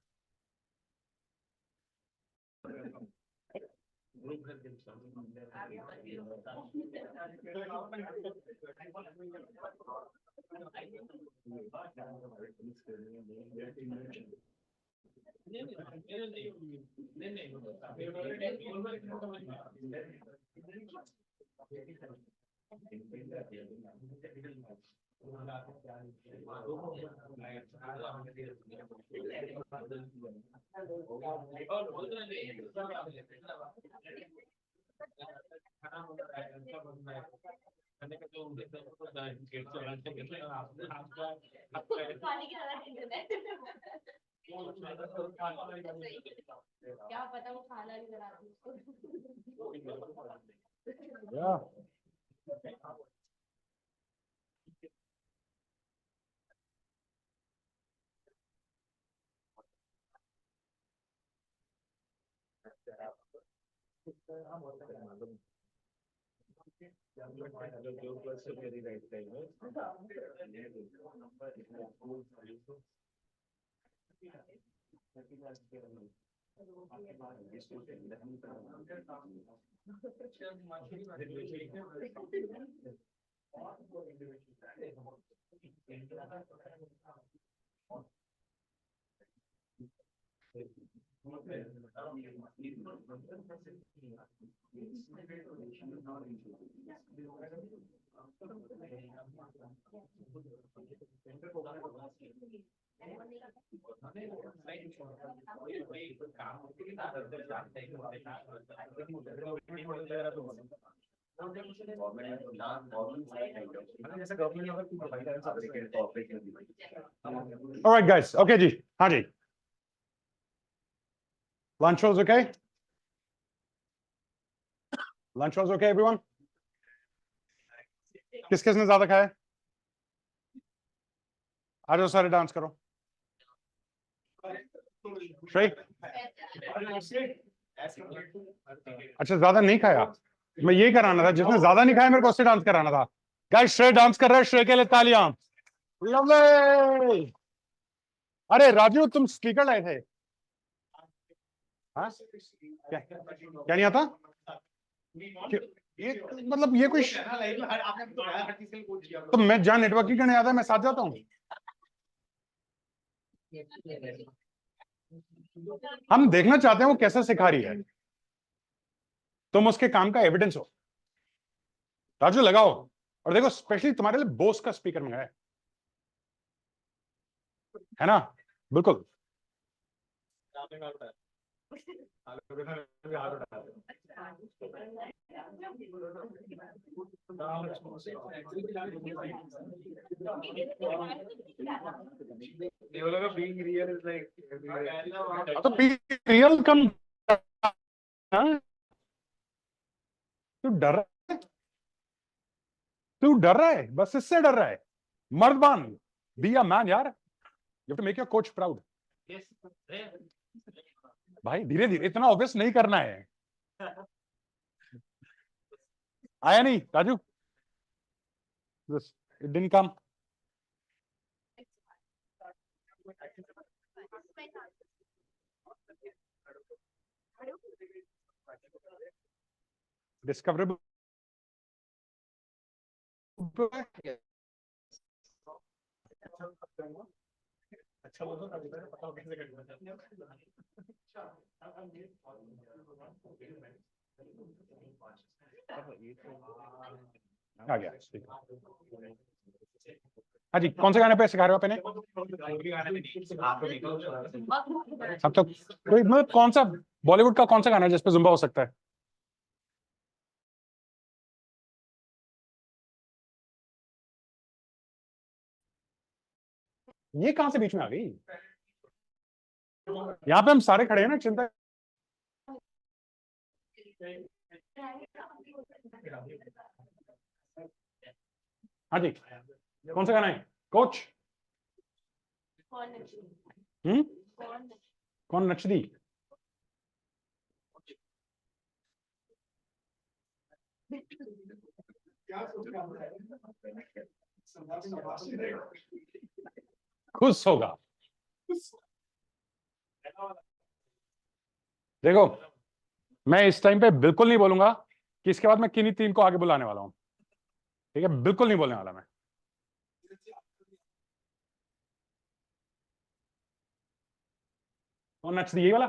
क्या पता वो खाना नहीं बना रही Yeah. All right, guys. Okay, जी. हाँ जी. Lunch was okay? Lunch was okay, everyone? किसने ज्यादा खाया? आ जाओ सारे डांस करो. श्रेय? अच्छा, ज्यादा नहीं खाया. मैं ये कराना था, जिसने ज्यादा नहीं खाया मेरे को उससे डांस कराना था. गाइस, श्रेय डांस कर रहा है. श्रेय के लिए तालियां. लवली. अरे राजू, तुम स्पीकर लाए थे? हाँ? क्या नहीं आता? ये मतलब ये कोई तो मैं जहाँ नेटवर्किंग करने आता है मैं साथ जाता हूँ. हम देखना चाहते हैं वो कैसा सिखा रही है. तुम उसके काम का एविडेंस हो. राजू लगाओ. और देखो, स्पेशली तुम्हारे लिए बोस का स्पीकर मंगाया है ना. बिल्कुल. Being real is like तो बी रियल कम. तू डर रहा है. तू डर रहा है, बस इससे डर रहा है. मर्दबान. बी अ मैन यार. You have to make your coach proud. भाई धीरे धीरे, इतना ऑब्वियस नहीं करना है. आया नहीं Raju? It didn't come. Discoverable. अच्छा बोलो ना, बताओ कैसे करना आ गया. हाँ जी, कौन से गाने पे सिखा रहे हो आपने? अब तो कोई मतलब कौन सा बॉलीवुड का कौन सा गाना है जिसपे जुम्बा हो सकता है? ये कहां से बीच में आ गई? यहाँ पे हम सारे खड़े हैं ना, चिंता. हाँ जी, कौन सा गाना है कोच? कौन नचदी? खुश होगा. देखो, मैं इस टाइम पे बिल्कुल नहीं बोलूंगा कि इसके बाद मैं किन्हीं तीन को आगे बुलाने वाला हूं. ठीक है, बिल्कुल नहीं बोलने वाला मैं. कौन नचदी? यही वाला?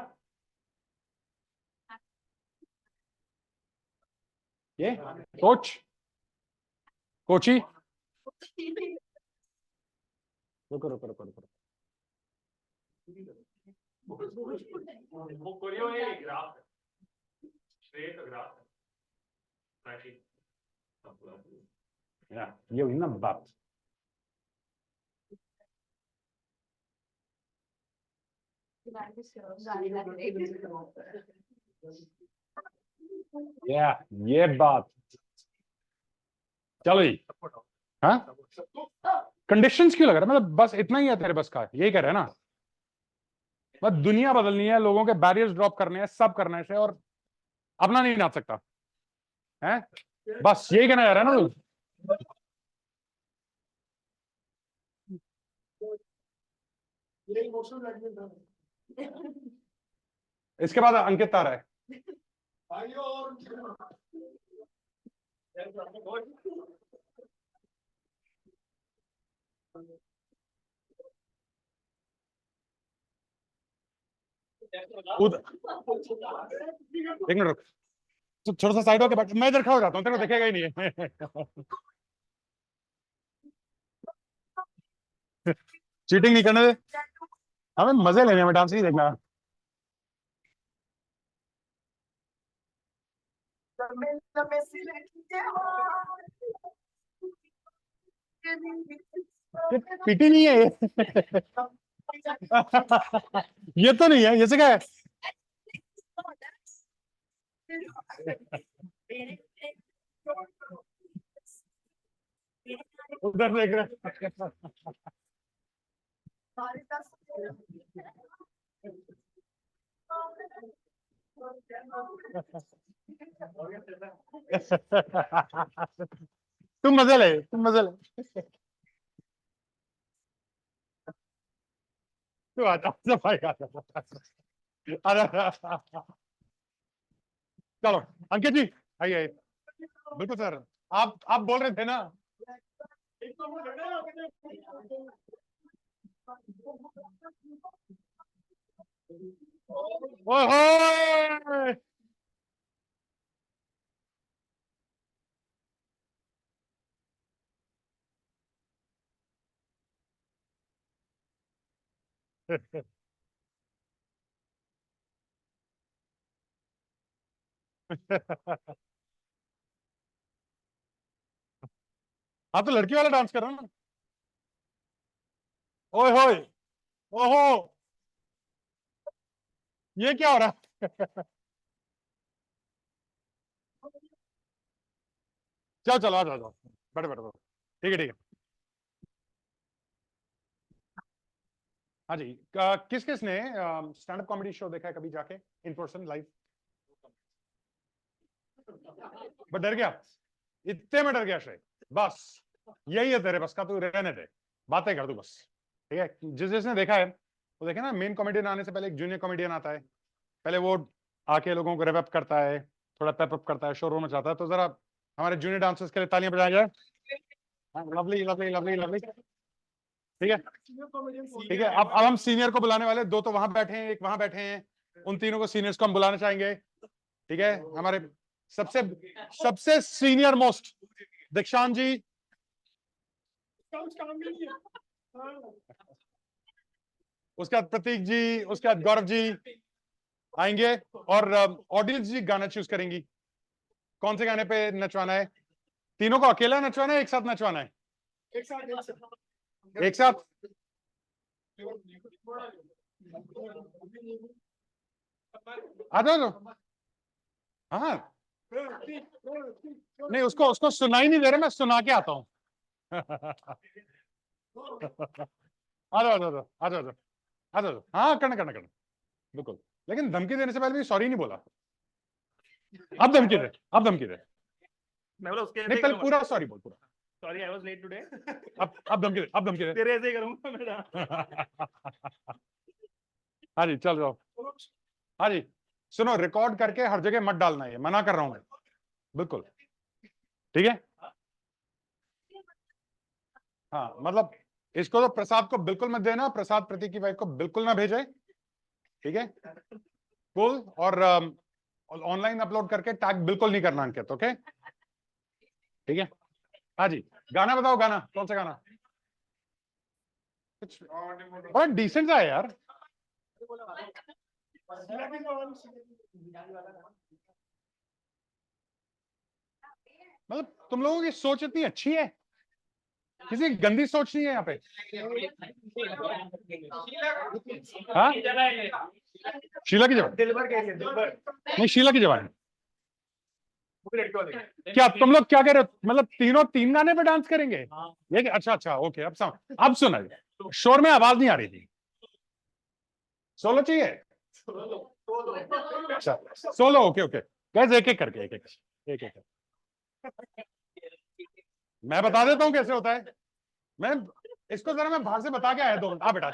ये कोच? कोची? रुको रुको रुको रुको. वो कोरियो है ग्राफ. Straight graph. ये हुई ना बात. ये बात. चलो जी. हाँ, कंडीशंस क्यों लग रहा है? मतलब बस इतना ही है तेरे बस का, यही कह रहे हैं ना. बस दुनिया बदलनी है, लोगों के बैरियर्स ड्रॉप करने हैं, सब करना है, और अपना नहीं नाच सकता है. बस यही कहना जा रहा है ना तू. इसके बाद अंकित आ रहा है. एक मिनट रुक, तो थोड़ा सा साइड होके बैठ, मैं इधर खड़ा हो जाता हूँ, तेरे को दिखेगा ही नहीं है। चीटिंग नहीं करने दे, हमें मजे लेने में, डांस नहीं देखना। पीटी नहीं है ये। ये तो नहीं है, ये से क्या है? उधर देख रहे। तुम मजे ले, तुम मजे ले। तू आता सफाई का। अरे चलो अंकित जी आइए आइए। बिल्कुल सर, आप बोल रहे थे ना। ओए हाँ तो लड़की वाला डांस करो ना। ओए होए, ओहो, ये क्या हो रहा है? चलो चलो आ जाओ, बैठो बैठो बैठो। ठीक है ठीक है। हाँ जी, किस किस ने स्टैंड अप कॉमेडी शो देखा है कभी जाके, इन पर्सन लाइव? बट डर गया, इतने में डर गया शायद। बस यही है तेरे बस का, तू रहने दे, बातें कर तू बस। ठीक है, जिसने देखा है वो देखे ना, मेन कॉमेडियन आने से पहले एक जूनियर कॉमेडियन आता है, पहले वो आके लोगों को रेप करता है, थोड़ा पेप अप करता है, शोर मचाता है। तो जरा हमारे जूनियर डांसर्स के लिए तालियां बजाया जाए। Lovely lovely lovely lovely. ठीक है ठीक है, अब हम सीनियर को बुलाने वाले, दो तो वहां बैठे हैं, एक वहां बैठे हैं, उन तीनों को सीनियर्स को हम बुलाना चाहेंगे। ठीक है, हमारे सबसे सबसे सीनियर मोस्ट दीक्षांत जी, उसके बाद प्रतीक जी, उसके बाद गौरव जी आएंगे, और ऑडियंस जी गाना चूज करेंगी कौन से गाने पे नचवाना है। तीनों को अकेला नचवाना है, एक साथ नचवाना है? एक साथ। आ जाओ। हाँ नहीं, उसको उसको सुनाई नहीं दे रहा, मैं सुना के आता हूँ। आ जाओ आ जाओ आ जाओ आ जाओ। हाँ करना करना करना, बिल्कुल। लेकिन धमकी देने से पहले भी सॉरी नहीं बोला। अब धमकी दे, अब धमकी दे। मैं बोला उसके नहीं पहले पूरा सॉरी बोल, पूरा। Sorry I was late today. अब धमकी दे, अब धमकी दे। तेरे ऐसे ही करूंगा मेरा। हाँ जी चल जाओ। हाँ जी सुनो, रिकॉर्ड करके हर जगह मत डालना, है मना कर रहा हूं मैं, बिल्कुल। ठीक है, हाँ मतलब इसको तो प्रसाद को बिल्कुल मत देना, प्रसाद प्रतीक की वाइफ को बिल्कुल ना भेजे। ठीक है, कुल और ऑनलाइन अपलोड करके टैग बिल्कुल नहीं करना अंकित, ओके? ठीक है, हाँ जी। गाना बताओ, गाना कौन सा गाना? कुछ बड़ा डिसेंट सा है यार। मतलब तुम लोगों की सोच इतनी अच्छी है, किसी की गंदी सोच नहीं है यहाँ पे। हाँ शीला की जवान, नहीं शीला की जवान। क्या तुम लोग क्या कह रहे हो, मतलब तीनों तीन गाने पे डांस करेंगे? ये अच्छा अच्छा ओके, अब सुना, शोर में आवाज नहीं आ रही थी। सोलो चाहिए? अच्छा सोलो, ओके ओके। गैस एक एक करके, एक एक एक। मैं बता देता हूँ कैसे होता है। मैं इसको जरा मैं बाहर से बता के आया, 2 मिनट। आ बेटा।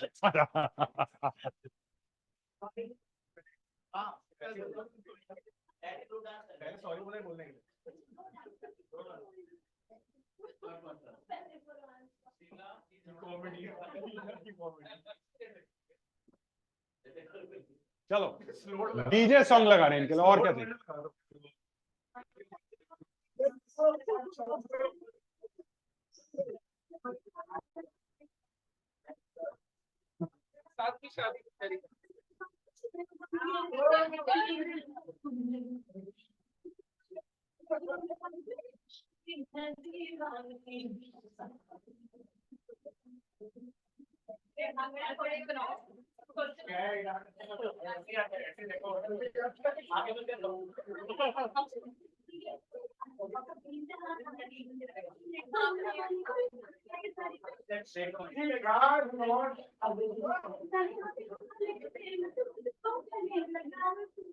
चलो डीजे सॉन्ग लगा रहे हैं इनके लिए, और क्या चाहिए?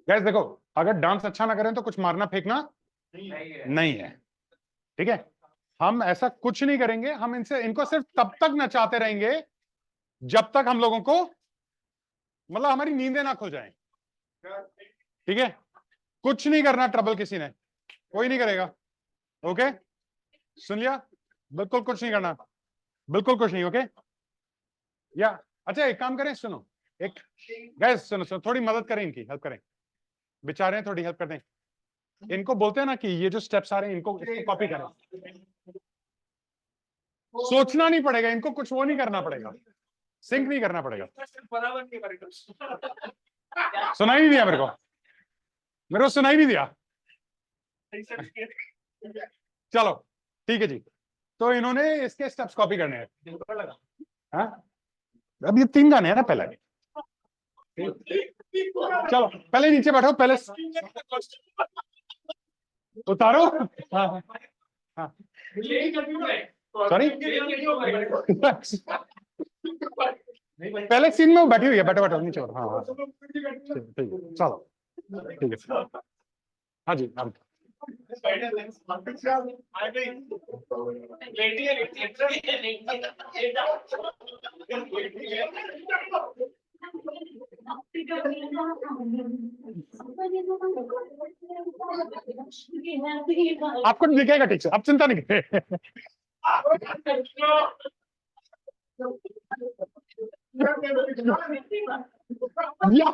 गैस देखो, अगर डांस अच्छा ना करें तो कुछ मारना फेंकना नहीं है, ठीक है? हम ऐसा कुछ नहीं करेंगे, हम इनको सिर्फ तब तक नचाते रहेंगे जब तक हम लोगों को मतलब हमारी नींदें ना खो जाएं, ठीक है? कुछ नहीं करना ट्रबल किसी ने, कोई नहीं करेगा, ओके? सुन लिया? बिल्कुल कुछ नहीं करना, बिल्कुल कुछ नहीं, ओके? या अच्छा एक काम करें, सुनो, एक गैस सुनो सुनो, थोड़ी मदद करें, इनकी हेल्प करें, बेचारे हैं, थोड़ी हेल्प कर दें इनको। बोलते हैं ना कि ये जो स्टेप्स आ रहे हैं इनको कॉपी करें, सोचना नहीं पड़ेगा इनको, कुछ वो नहीं करना पड़ेगा, सिंक नहीं करना पड़ेगा। सुनाई नहीं दिया मेरे को सुनाई नहीं दिया। चलो ठीक है जी, तो इन्होंने इसके स्टेप्स कॉपी करने हैं। हाँ? अब ये 3 गाने हैं ना पहले, चलो पहले नीचे बैठो, पहले उतारो। हाँ हाँ हाँ, सॉरी पहले सीन में वो बैठी हुई है, बैठो बैठो नीचे बैठो। हाँ हाँ ठीक है, चलो ठीक है। हाँ जी हाँ। आपको दिखेगा ठीक से, आप चिंता नहीं करें। या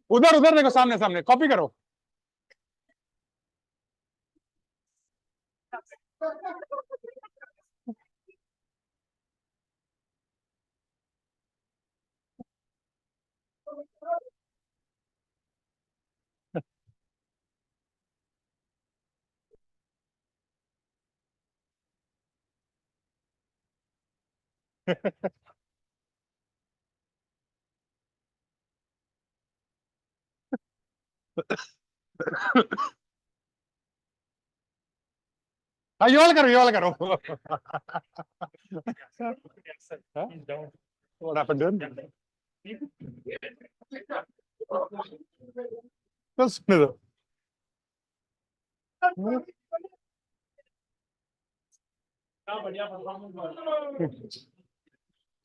उधर उधर देखो, सामने सामने कॉपी करो। हाँ ये वाला करो, ये वाला करो। What happened to him? बस सुनने दो।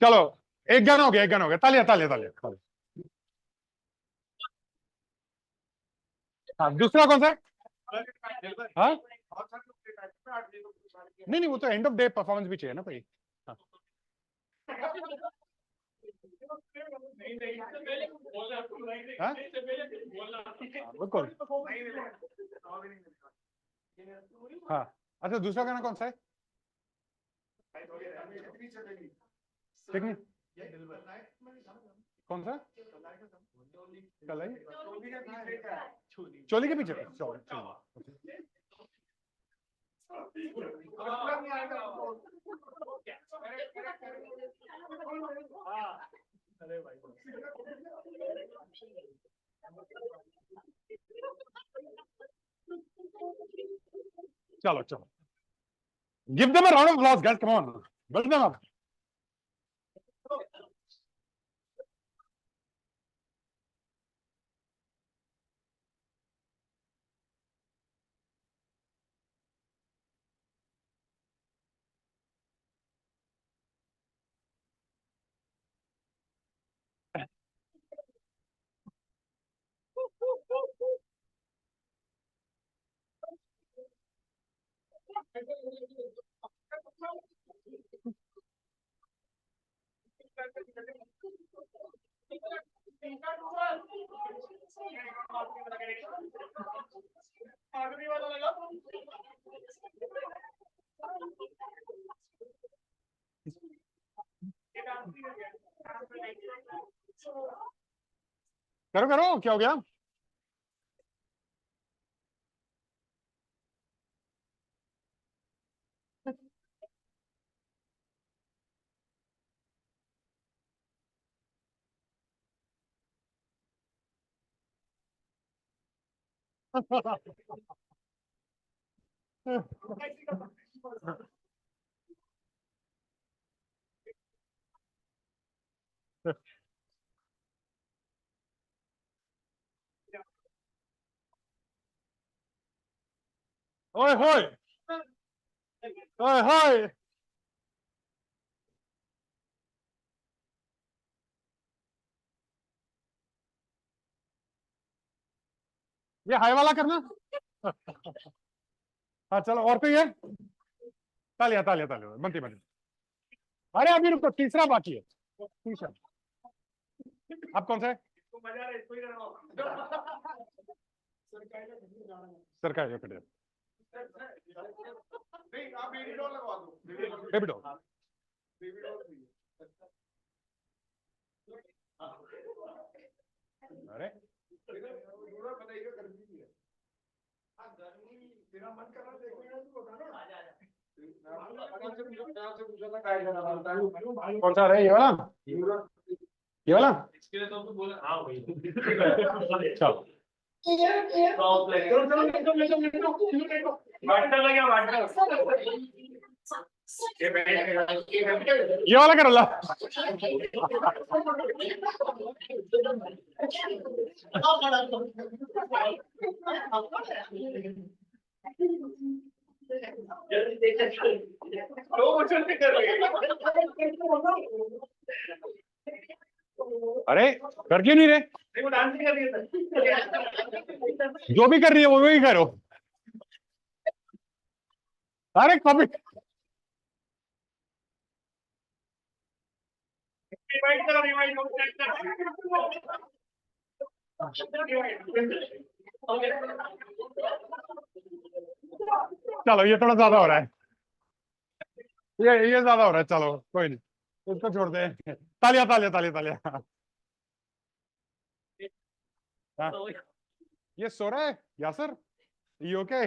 चलो एक गाना हो गया, एक गाना हो गया, तालियां तालियां तालियां। हाँ दूसरा कौन सा है? हाँ नहीं नहीं, वो तो एंड ऑफ डे परफॉर्मेंस भी चाहिए ना भाई। हाँ। हाँ? बिल्कुल। हाँ अच्छा, दूसरा गाना कौन सा है? ठीक नहीं, कौन सा? कलाई चोली के पीछे, चलो चलो, give them a round of applause guys, come on, build them up. करो करो, क्या हो गया? ओए होए, ओए होए। ये हाई वाला करना। हाँ चलो, और कोई है? तालिया तालिया तालिया, बनती बनती। अरे अभी रुको, तीसरा बाकी है, तीसरा। आप कौन सा है? सरकार जो कटे बेबी डॉल। अरे कौन सा है? ये वाला, ये वाला। इसके लिए तो बोला हाँ वही। चलो ये वाला करो ला। अरे कर क्यों नहीं रहे? जो भी कर रही है वो भी करो। अरे कभी चलो ये थोड़ा ज्यादा हो रहा है, ये ज्यादा हो रहा है। चलो कोई नहीं, इसको छोड़ दे। तालिया तालिया तालिया तालिया। हाँ। ये सो रहा है यासर? ये ओके?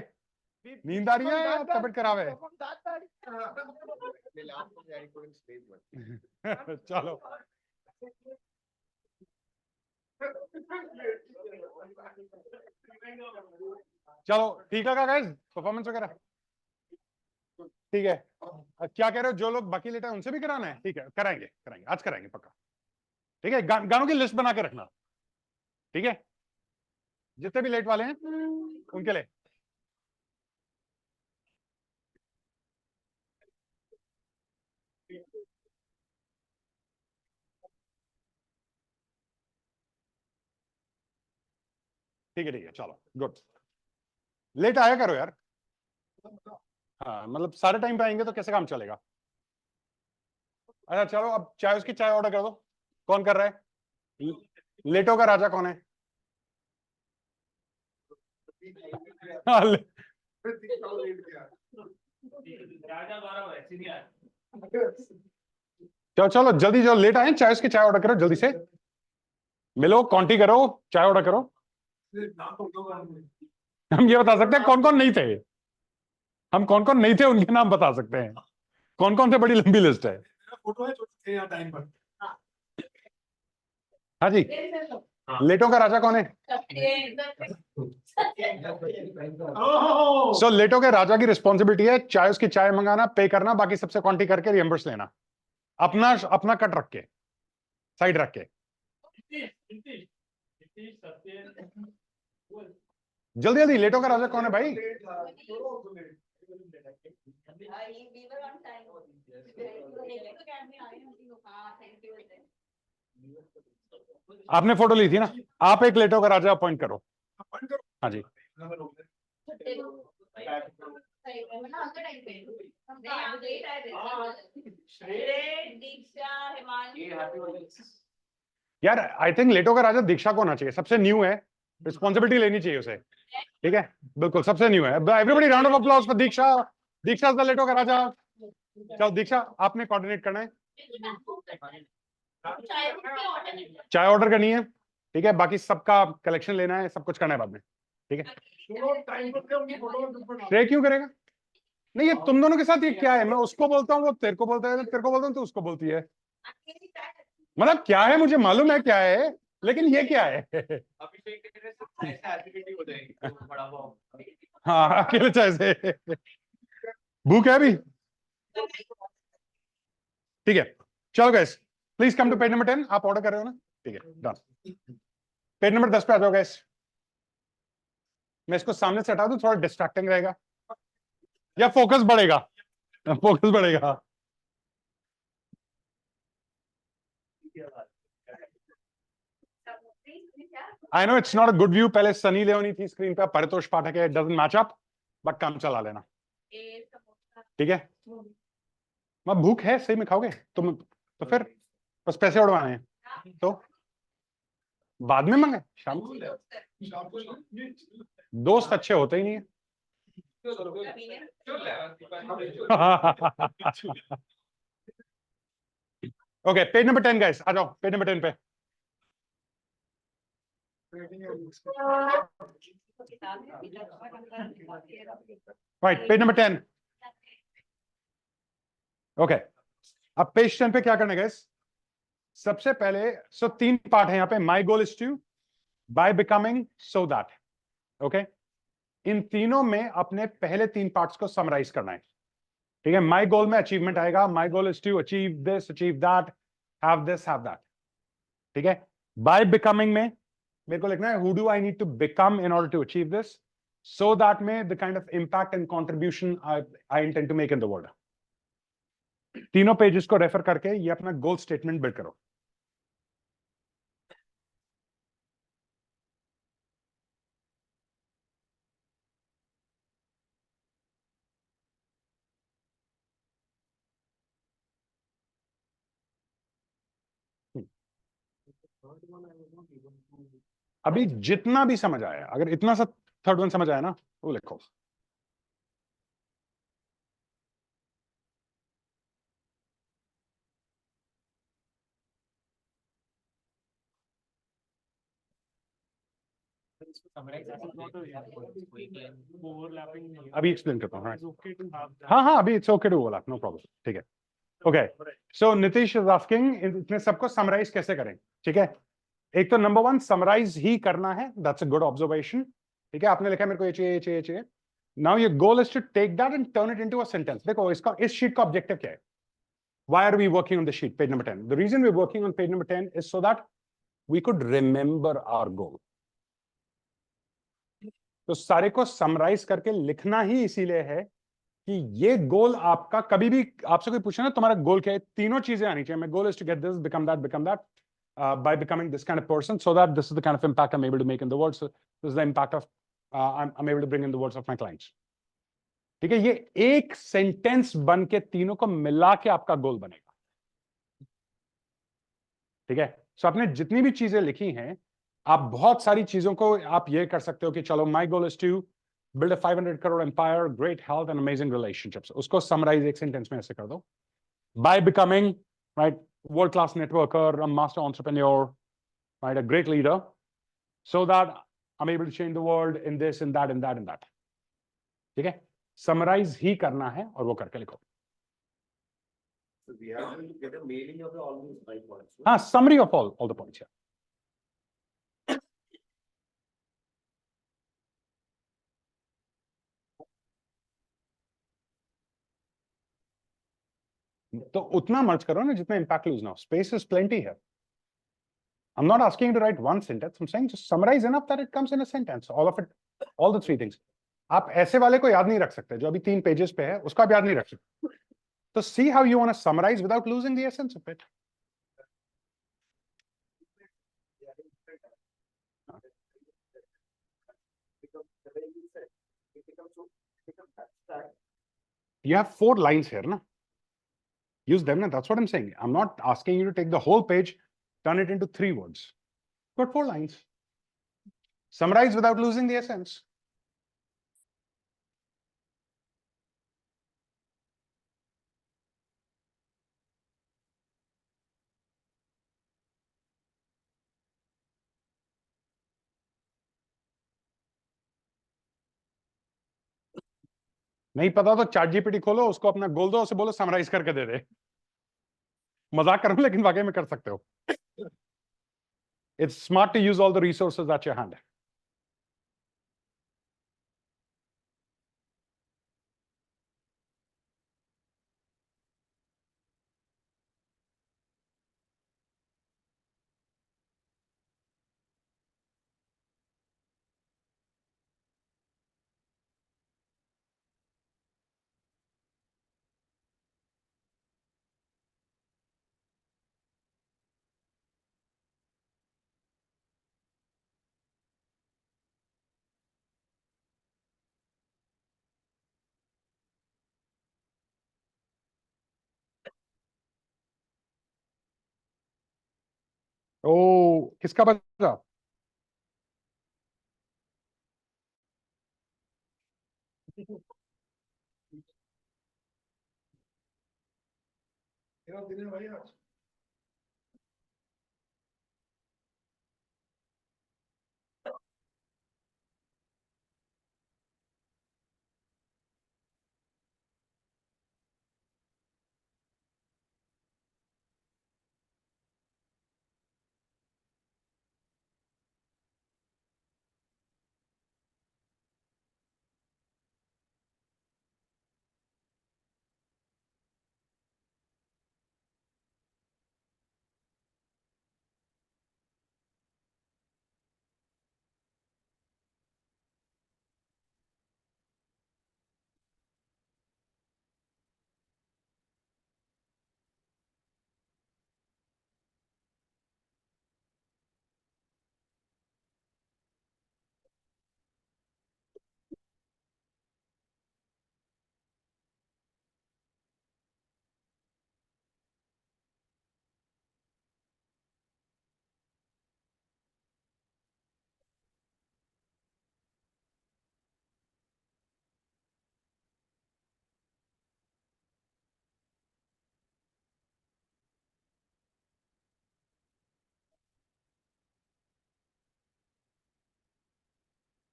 नींद आ रही है या तबीयत खराब है? चलो चलो ठीक लगा गाइस, परफॉर्मेंस वगैरह ठीक है। क्या कह रहे हो, जो लोग बाकी लेटे हैं उनसे भी कराना है? ठीक है, कराएंगे कराएंगे, आज कराएंगे पक्का। ठीक है, गानों की लिस्ट बना के रखना। ठीक है, जितने भी लेट वाले हैं उनके लिए। ठीक है चलो गुड। लेट आया करो यार। हाँ मतलब सारे टाइम पे आएंगे तो कैसे काम चलेगा? अच्छा चलो, अब चाय, उसकी चाय ऑर्डर कर दो। कौन कर रहा है? लेटो का राजा कौन है? हाँ, राजा गौरव है सीनियर। चलो चलो जल्दी, जो लेट आए चाय, उसकी चाय ऑर्डर करो जल्दी से। मिलो, क्वांटी करो, चाय ऑर्डर करो। हम ये बता सकते हैं कौन कौन नहीं थे, हम कौन कौन नहीं थे उनके नाम बता सकते हैं। कौन कौन से, बड़ी लंबी लिस्ट है। फोटो है जो थे यहाँ टाइम पर। हाँ जी, लेटों का राजा कौन है? सो लेटों के राजा की रिस्पॉन्सिबिलिटी है चाय, उसकी चाय मंगाना, पे करना, बाकी सबसे क्वांटी करके रिएम्बर्स लेना। अपना अपना कट रख के, साइड रख के। जल्दी जल्दी, लेटों का राजा कौन है भाई? we were on time. हाँ, thank you. आपने फोटो ली थी ना, आप एक लेटों का राजा अपॉइंट करो। हाँ जी, सही है, मतलब अंदर टाइम पे नहीं आप लेट आए थे श्रेय दीक्षा हिमांशु यार आई थिंक लेट होकर राजा दीक्षा को होना चाहिए, सबसे न्यू है, रिस्पॉन्सिबिलिटी लेनी चाहिए उसे। ठीक है, बिल्कुल सबसे न्यू है। Everybody round of applause for Diksha. Diksha is the late होकर राजा। चलो दीक्षा, आपने कोऑर्डिनेट करना है, चाय ऑर्डर करनी है, ठीक है, बाकी सबका कलेक्शन लेना है, सब कुछ करना है बाद में, ठीक है। श्रेय क्यों करेगा? नहीं, ये तुम दोनों के साथ ये क्या है? मैं उसको बोलता हूँ, वो तेरे को बोलता है, तेरे को बोलता हूँ तो उसको बोलती है। मतलब क्या है, मुझे मालूम है क्या है, लेकिन ये क्या है? हाँ, अकेले चाय से भूख है अभी। ठीक है, चलो guys, please come to page number 10। आप ऑर्डर कर रहे हो ना? ठीक है, डन। पेज नंबर 10 पे आ जाओ गैस। मैं इसको सामने से हटा दूं, थोड़ा डिस्ट्रैक्टिंग रहेगा, या फोकस बढ़ेगा? फोकस बढ़ेगा। I know it's not a good view. पहले सनी लियोनी थी स्क्रीन पे, परितोष पाठक है, it doesn't match up, but काम चला लेना, ठीक है। मैं भूख है सही में, खाओगे तुम तो फिर बस पैसे उड़वाने हैं तो बाद में मंगे, शाम को। दोस्त अच्छे होते ही नहीं है। ओके, पेज नंबर 10 गाइस, आ जाओ पेज नंबर 10 पे। Right, page number 10। ओके, अब पेज 10 पे क्या करना है गाइस? सबसे पहले तीन पार्ट है यहाँ पे। My goal is to, by becoming, so that. Okay, इन तीनों में अपने पहले तीन पार्ट्स को समराइज करना है, ठीक है। माई गोल में अचीवमेंट आएगा, my goal is to achieve this, achieve that, have this, have that, ठीक है। बाय बिकमिंग में मेरे को लिखना है who do I need to become in order to achieve this, so that में the kind of impact and contribution I intend to make in the world. तीनों pages को रेफर करके ये अपना गोल स्टेटमेंट बिल्ड करो। अभी जितना भी समझ आया, अगर इतना सा थर्ड वन समझ आया ना, वो लिखो। अभी एक्सप्लेन करता हूँ। हाँ हाँ, अभी it's okay to overlap, no problem, ठीक है। Okay, so Nitish is asking इतने सबको समराइज कैसे करें, ठीक है। एक तो नंबर वन, समराइज ही करना है, दैट्स अ गुड ऑब्जर्वेशन, ठीक है। आपने लिखा है मेरे को ये चाहिए, चाहिए, चाहिए। Now your goal is to take that and turn it into a sentence. देखो इसका, इस शीट का ऑब्जेक्टिव क्या है? Why are we working on the sheet, page number 10? The reason we're working on page number 10 is so that we could remember our goal. तो सारे को summarise करके लिखना ही इसीलिए है कि ये गोल आपका, कभी भी आपसे कोई पूछे ना तुम्हारा गोल क्या है, तीनों चीजें आनी चाहिए। My goal is to get this, become that, by becoming this kind of person, so that this is the kind of impact I'm able to make in the world. So this is the impact of I'm able to bring in the words of my clients. ठीक है, ये एक sentence बन के तीनों को मिला के आपका गोल बनेगा, ठीक है। सो आपने जितनी भी चीजें लिखी हैं, आप बहुत सारी चीजों को आप ये कर सकते हो कि चलो my goal is to build a 500 crore empire, great health and amazing relationships. उसको समराइज एक सेंटेंस में ऐसे कर दो, by becoming, right, world class networker, a master entrepreneur, right, a great leader, so that I am able to change the world in this, in that, in that, in that, ठीक है। Summarise ही करना है और वो करके लिखो। So we are going to get a mailing of all these 5 points. हाँ, summary of all the points here. तो उतना मर्ज करो ना जितना इंपैक्ट लूज ना हो। स्पेस इज प्लेंटी है। I'm not asking you to write one sentence. I'm saying just summarize enough that it comes in a sentence. All of it, all the three things. आप ऐसे वाले को याद नहीं रख सकते जो अभी 3 पेजेस पे है, उसको आप याद नहीं रख सकते। तो see how you want to summarize without losing the essence of it. You have 4 lines here, na? Use them, na? That's what I'm saying. I'm not asking you to take the whole page, turn it into 3 words. Got 4 lines. Summarize without losing the essence. नहीं पता तो chat GPT खोलो, उसको अपना गोल दो, उसे बोलो summarise करके दे दे. मजाक कर रहा हूं, लेकिन वाकई में कर सकते हो. It's smart to use all the resources at your hand. ओ, किसका बचा? दिने भाई आज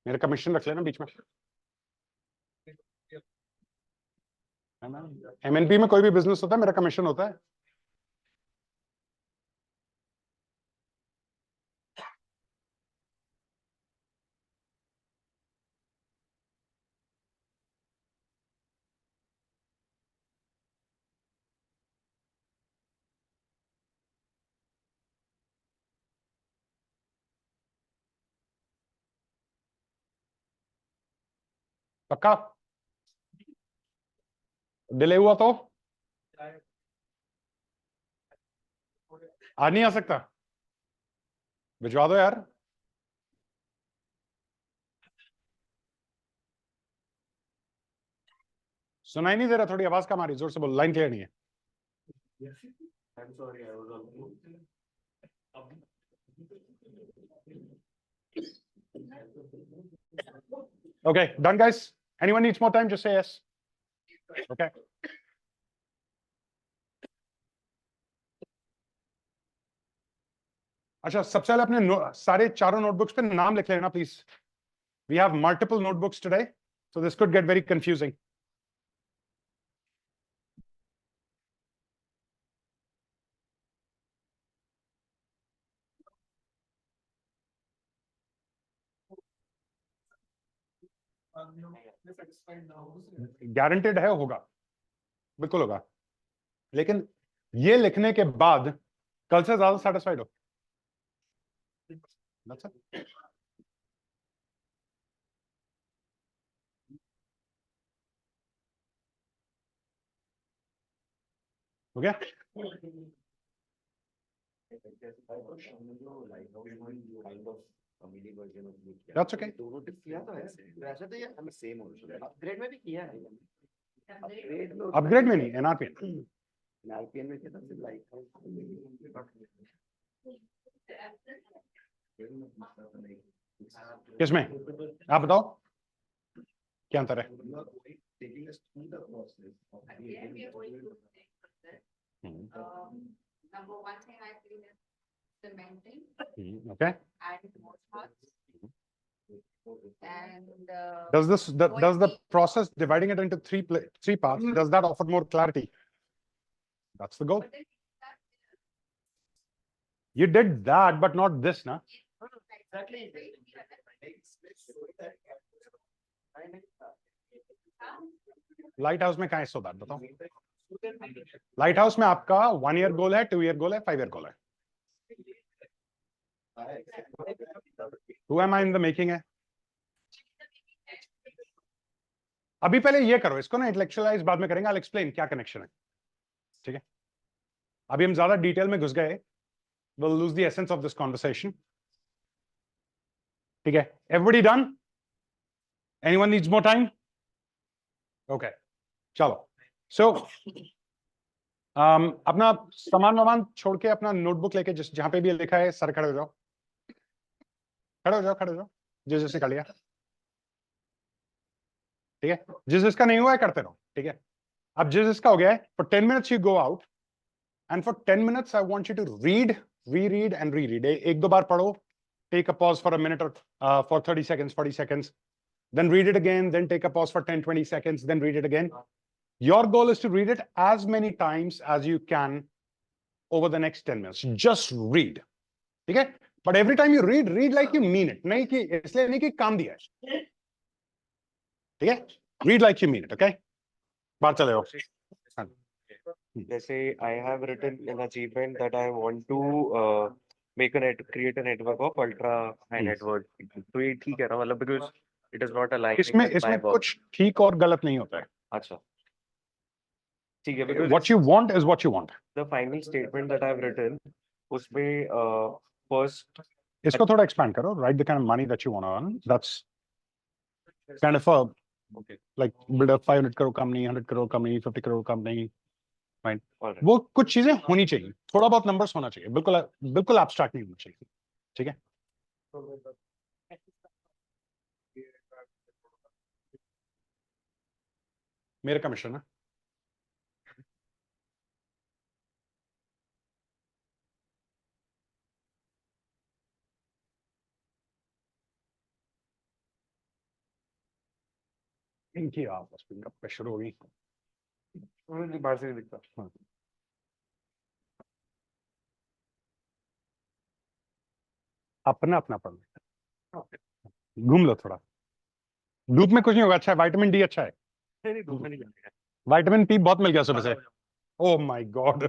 मेरे कमीशन रख लेना बीच में. एमएनपी में कोई भी बिजनेस होता है, मेरा कमीशन होता है. पक्का? डिले हुआ तो आज नहीं आ सकता? भिजवा दो यार. सुनाई नहीं दे रहा, थोड़ी आवाज कम आ रही, जोर से बोलो, लाइन क्लियर नहीं है. I'm sorry, I was on mute. Okay, done guys? Anyone needs more time, just say yes. Okay. अच्छा, सबसे पहले अपने सारे चारों नोटबुक्स पे नाम लिख लेना please. We have multiple notebooks today, so this could get very confusing. Guaranteed है होगा, बिल्कुल होगा, लेकिन ये लिखने के बाद कल से ज्यादा सेटिस्फाइड हो. That's it. हो गया? a mini version of me. That's okay. दोनों टिप किया था ऐसे, वैसे तो यार हमें सेम हो अपग्रेड में भी किया है अपग्रेड में नहीं, एनआरपीएन आरपीएन में कितना सिर्फ लाइक किसमें आप बताओ क्या अंतर है? Again, we are going through the same process. Number one thing I feel is cementing, Okay. adding more parts. And Does the process dividing it into three parts, does that offer more clarity? That's the goal. but then You did that, but not this, na? exactly. Light house में कहाँ है so that बताओ? Light house में आपका 1 year गोल है, 2 year गोल है, 5 year गोल है. Who am I in the making है? अभी पहले ये करो, इसको ना इंटेलेक्चुअलाइज बाद में करेंगे. I'll explain क्या कनेक्शन है. ठीक है, अभी हम ज्यादा डिटेल में घुस गए, we'll lose the essence of this conversation. ठीक है, everybody done? Anyone needs more time? Okay, चलो. So अपना सामान वामान छोड़ के अपना नोटबुक लेके जहां पे भी लिखा है सर खड़े हो जाओ, खड़े हो जाओ, खड़े हो जाओ. जिस कर लिया, ठीक है. जिसका नहीं हुआ है करते रहो, ठीक है. अब जिसका हो गया है, for 10 minutes you go out and for 10 minutes I want you to read, reread and reread. एक दो बार पढ़ो, take a pause for a minute or for 30 seconds, 40 seconds, then read it again, then take a pause for 10, 20 seconds, then read it again. Your goal is to read it as many times as you can over the next 10 minutes. Just read. Okay? But every time you read, read like you mean it. नहीं कि इसलिए नहीं कि काम दिया है. ठीक है? Read like you mean it. Okay? बात चले हो. जैसे I have written an achievement that I want to create a network of ultra high net worth people. तो ये ठीक है ना, मतलब because it is not aligning with my इसमें work. कुछ ठीक और गलत नहीं होता है. अच्छा, ठीक है, because What you want is what you want. the final statement that I've written, उसमें first इसको थोड़ा expand करो. Write the kind of money that you want to earn. That's kind of a like build a 500 crore company, 100 crore company, 50 crore company. Right? Alright. वो कुछ चीजें होनी चाहिए, थोड़ा बहुत नंबर्स होना चाहिए, बिल्कुल abstract नहीं होना चाहिए. ठीक है? मेरे कमीशन है. इनकी आपस में गप्पे शुरू हो गई. बाहर से नहीं दिखता. अपना अपना पढ़ लो, घूम लो थोड़ा. धूप में कुछ नहीं होगा. अच्छा है, विटामिन डी अच्छा है. नहीं धूप में नहीं जाएगा. विटामिन पी बहुत मिल गया सुबह से. Oh my God.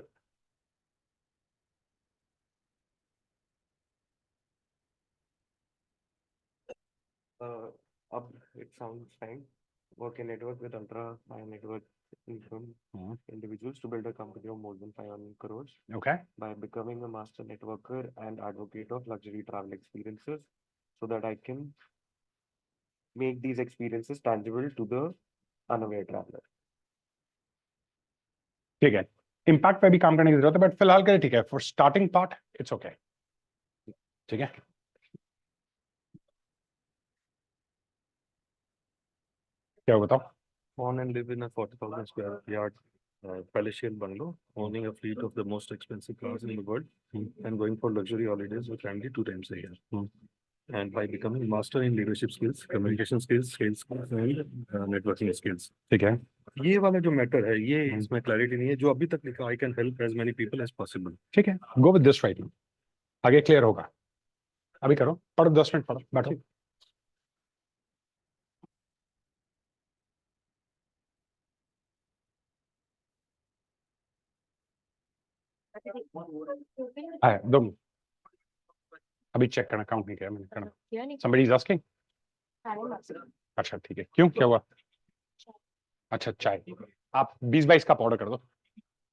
Up, it sounds fine. Work in network with ultra high net worth income individuals to build a company of more than 500 crores Okay. by becoming a master networker and advocate of luxury travel experiences so that I can make these experiences tangible to the unaware traveler. ठीक है, impact पे भी काम करने की जरूरत है, but फिलहाल के लिए ठीक है. For starting part it's okay. ठीक है. क्या बताओ? Own and live in a 40,000 square yard palatial bungalow, owning a fleet of the most expensive cars in the world, and going for luxury holidays with family 2 times a year. And by becoming master in leadership skills, communication skills, sales skills, and networking skills. ठीक है. ये वाला जो matter है, ये इसमें clarity नहीं है. जो अभी तक लिखा, I can help as many people as possible. ठीक है, go with this right now. आगे क्लियर होगा. अभी करो, पढ़ो, 10 मिनट पढ़ो, बैठो. है 2 मिनट. अभी चेक करना, काउंट नहीं किया मैंने. करना. somebody is asking. अच्छा ठीक है, क्यों, क्या हुआ? अच्छा, चाय आप 20-22 कप ऑर्डर कर दो.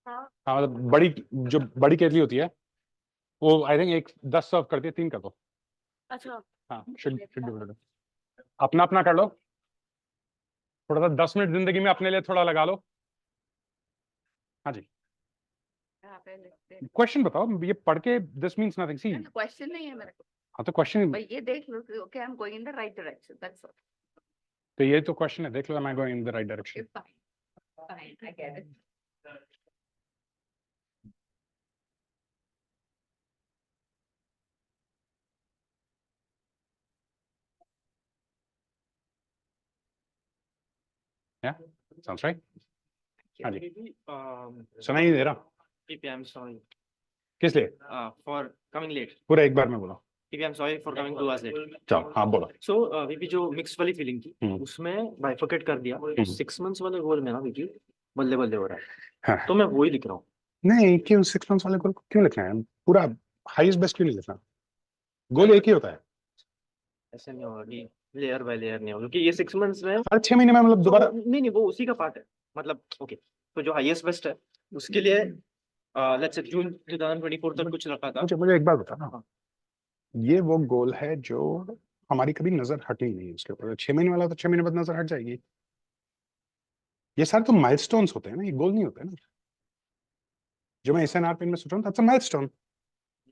हाँ, मतलब बड़ी केतली होती है वो, आई थिंक 10 सर्व करती है, 3 कर दो. अच्छा हाँ should अपना अपना कर लो, थोड़ा सा 10 मिनट जिंदगी में अपने लिए थोड़ा लगा लो। हाँ जी, क्वेश्चन बताओ, ये पढ़ के this means nothing. See question नहीं है मेरे को, हाँ तो क्वेश्चन, भाई ये देख लो, okay I am going in the right direction, that's all. तो ये तो क्वेश्चन है, देख लो, am I going in the right direction? Fine, I get it. Yeah, sounds right. हाँ जी, Um, सुनाई नहीं दे रहा, VP, I'm sorry. किस लिए? For coming late. पूरा एक बार में बोलो। VP, I'm sorry for coming 2 hours late. चलो हाँ बोलो। So, VP जो mixed वाली feeling थी, उसमें bifurcate कर दिया। 6 months वाले गोल में ना VP बल्ले बल्ले हो रहा है। हाँ। तो मैं वो ही लिख रहा हूँ। नहीं, क्यों 6 months वाले गोल को क्यों लिखना है? पूरा हाईएस्ट बेस्ट क्यों नहीं लिखना? गोल एक ही होता है। ऐसे नहीं होगा कि लेयर बाय लेयर नहीं होगा, क्योंकि ये 6 months में हर 6 महीने में मतलब दोबारा, नहीं नहीं वो उसी का पार्ट है, मतलब ओके। तो जो हाईएस्ट बेस्ट है उसके लिए लेट्स से जून 2024 तक कुछ रखा था। मुझे एक बात बता ना, ये वो गोल है जो हमारी कभी नजर हटी नहीं है उसके ऊपर। 6 महीने वाला तो 6 महीने बाद नजर हट जाएगी। ये सारे तो माइलस्टोन्स होते हैं ना, ये गोल नहीं होते ना। जो मैं SNR पिन में सोच रहा हूँ, that's a milestone,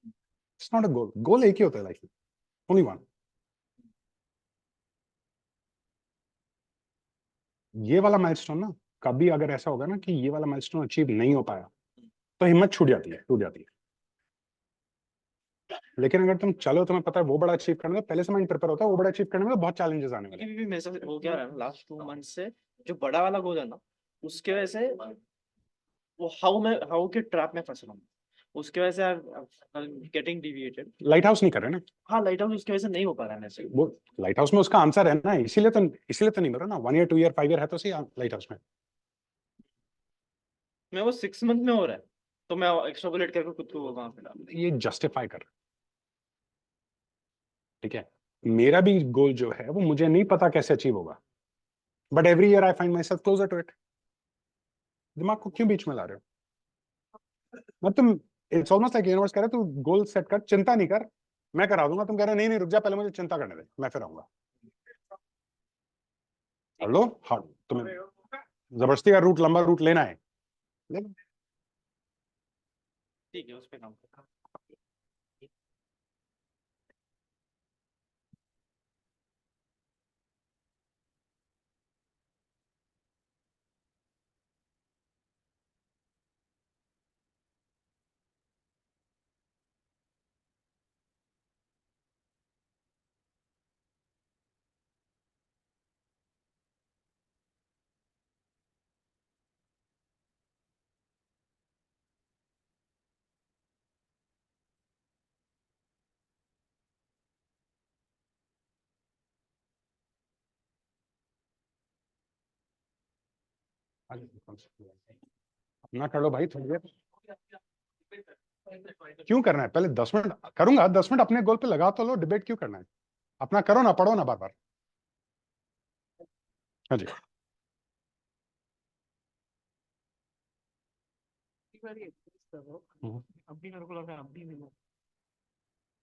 it's not a goal. Goal एक ही होता है लाइफ में, ओनली वन। ये वाला माइलस्टोन ना, कभी अगर ऐसा होगा ना कि ये वाला माइलस्टोन अचीव नहीं हो पाया, तो हिम्मत छूट जाती है, टूट जाती है। लेकिन अगर तुम चलो, तुम्हें पता है वो बड़ा अचीव करने में, पहले से माइंड प्रिपेयर होता है, वो बड़ा अचीव करने में बहुत चैलेंजेस आने वाले हैं। भी मेरे साथ हो क्या रहा है लास्ट 2 months से, जो बड़ा वाला गोल है ना, उसके वजह से वो हाउ के ट्रैप में फंस रहा हूँ। उसके वजह से गेटिंग डिविएटेड। लाइट हाउस नहीं कर रहे ना। हाँ, लाइट हाउस उसकी वजह से नहीं हो पा रहा है मेरे से। वो लाइट हाउस में उसका आंसर है ना, इसीलिए तो नहीं मिल रहा ना। 1 year 2 year 5 year है तो सही लाइट हाउस में। मैं वो 6 month में हो रहा है, तो मैं एक्स्ट्रापोलेट करके खुद को वहां पे डाल। ये जस्टिफाई कर, ठीक है। मेरा भी गोल जो है वो मुझे नहीं पता कैसे अचीव होगा, but every year I find myself closer to it. दिमाग को क्यों बीच में ला रहे हो? मतलब तुम, इट्स ऑलमोस्ट लाइक यूनिवर्स कह रहे तू गोल सेट कर, चिंता नहीं कर, मैं करा दूंगा। तुम कह रहे नहीं नहीं रुक जा, पहले मुझे चिंता करने दे, मैं फिर आऊंगा। हेलो, हाँ तुम्हें जबरदस्ती का रूट, लंबा रूट लेना है, ले लो। ठीक है, उस पे काम करता हूँ। अपना कर लो भाई थोड़ी देर। क्यों करना है? पहले 10 मिनट करूंगा, 10 मिनट अपने गोल पे लगा तो लो, डिबेट क्यों करना है? अपना करो ना, पढ़ो ना बार बार। हाँ जी, अभी मेरे को लगा अभी मिला,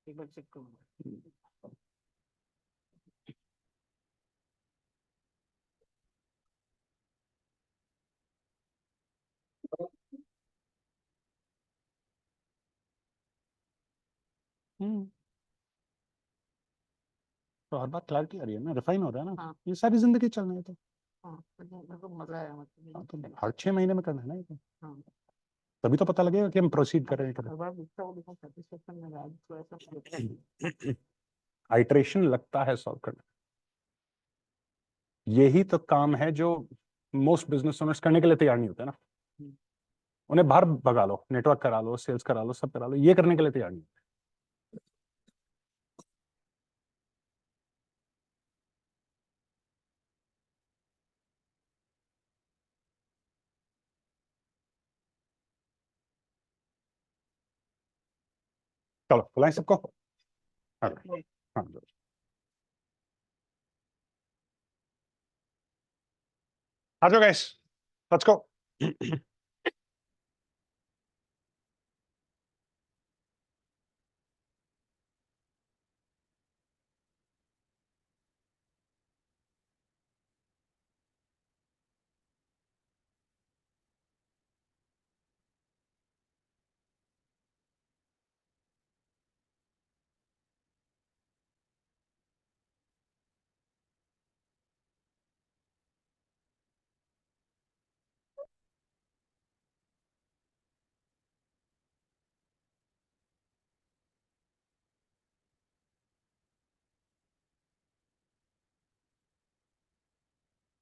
एक बार चेक करूंगा। तो हर बात क्लैरिटी आ रही है ना, रिफाइन हो रहा है ना। हाँ। ये सारी जिंदगी चलना है तो। हाँ, मेरे को मजा आया, मतलब हाँ, तो हर 6 महीने में करना है ना ये तो। हाँ। तभी तो पता लगेगा कि हम प्रोसीड कर रहे हैं। हर बार दिखता वो देखो सेटिस्फेक्शन में आज तो ऐसा आइटरेशन लगता है सॉल्व करना। यही तो काम है जो मोस्ट बिजनेस ओनर्स करने के लिए तैयार नहीं होते ना। उन्हें बाहर भगा लो, नेटवर्क करा लो, सेल्स करा लो, सब करा लो, ये करने के लिए तैयार नहीं होते। चलो बुलाएं सबको। हाँ हाँ, आ जाओ गाइस, लेट्स गो।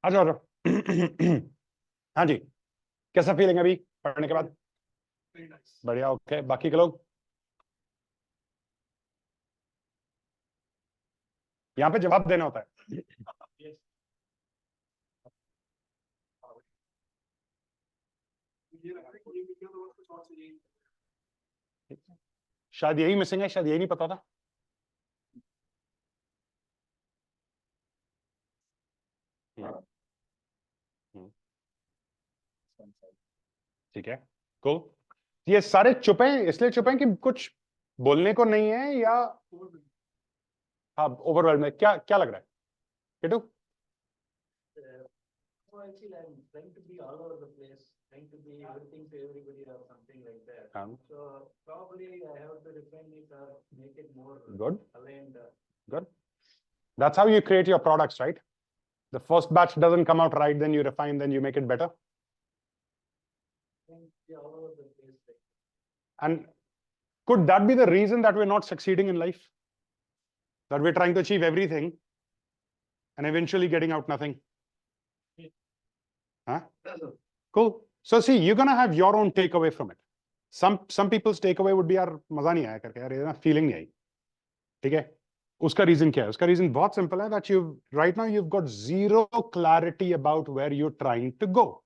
आ जाओ हाँ जी, कैसा फीलिंग अभी पढ़ने के बाद? बढ़िया, ओके। बाकी के लोग यहाँ पे जवाब देना होता है। शायद यही मिसिंग है, शायद यही नहीं पता था। ठीक है, cool। ये सारे चुप हैं, इसलिए चुप हैं कि कुछ बोलने को नहीं है, या हाँ ओवरवेल्ड में? क्या क्या लग रहा है Kitu? No, actually, I'm trying to be all over the place, trying to be everything to everybody or something like that. So probably I have to refine it or make it more Good. aligned. Good. That's how you create your products, right? The first batch doesn't come out right, then you refine, then you make it better. Be all over the place. And could that be the reason that we're not succeeding in life? That we're trying to achieve everything and eventually getting out nothing? Huh? Cool. So see, you're gonna have your own takeaway from it. Some people's takeaway would be यार मजा नहीं आया करके, यार ये ना feeling नहीं आई, ठीक है? उसका reason क्या है? उसका reason बहुत simple है, that right now you've got zero clarity about where you're trying to go.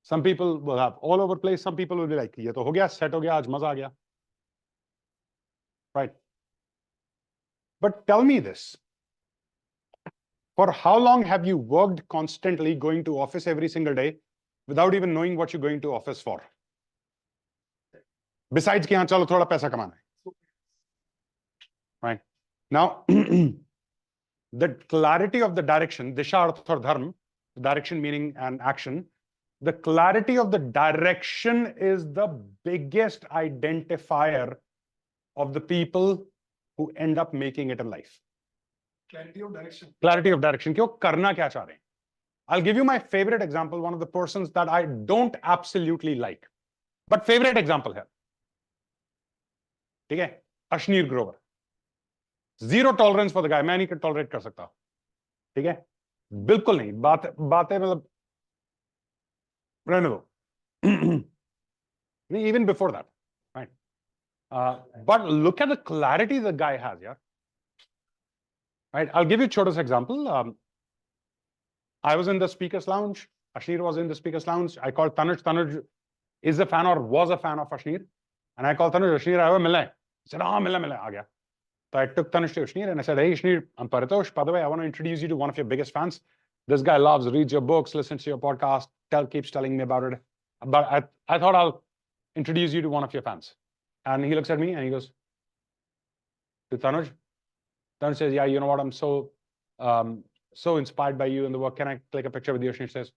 Some people will have all over place. Some people will be like, ये तो हो गया, set हो गया, आज मजा आ गया, right? But tell me this. For how long have you worked constantly, going to office every single day, without even knowing what you're going to office for? Besides कि हाँ चलो थोड़ा पैसा कमाना है, right? Now, the clarity of the direction, disha arth aur dharm, direction meaning an action. The clarity of the direction is the biggest identifier of the people who end up making it in life. Clarity of direction. Clarity of direction. क्यों करना क्या चाह रहे हैं? I'll give you my favorite example, one of the persons that I don't absolutely like, but favorite example है, ठीक है? Ashneer Grover. Zero tolerance for the guy. मैं नहीं tolerate कर सकता, ठीक है? बिल्कुल नहीं. बातें मतलब रहने दो. Even before that, right? But look at the clarity the guy has, yeah. Right? I'll give you a छोटा example. I was in the speakers lounge. Ashneer was in the speakers lounge. I called Tanuj. Tanuj is a fan or was a fan of Ashneer. And I called Tanuj, Ashneer, I मिलना है. He said, हाँ मिलना आ गया. So I took Tanuj to Ashneer and I said, hey Ashneer, I'm Paritosh. By the way, I want to introduce you to one of your biggest fans. This guy loves, reads your books, listens to your podcast, keeps telling me about it. But I thought I'll introduce you to one of your fans. And he looks at me and he goes, to Tanuj. Tanuj says, yeah, you know what? I'm so inspired by you and the work. Can I click a picture with you? Ashneer says.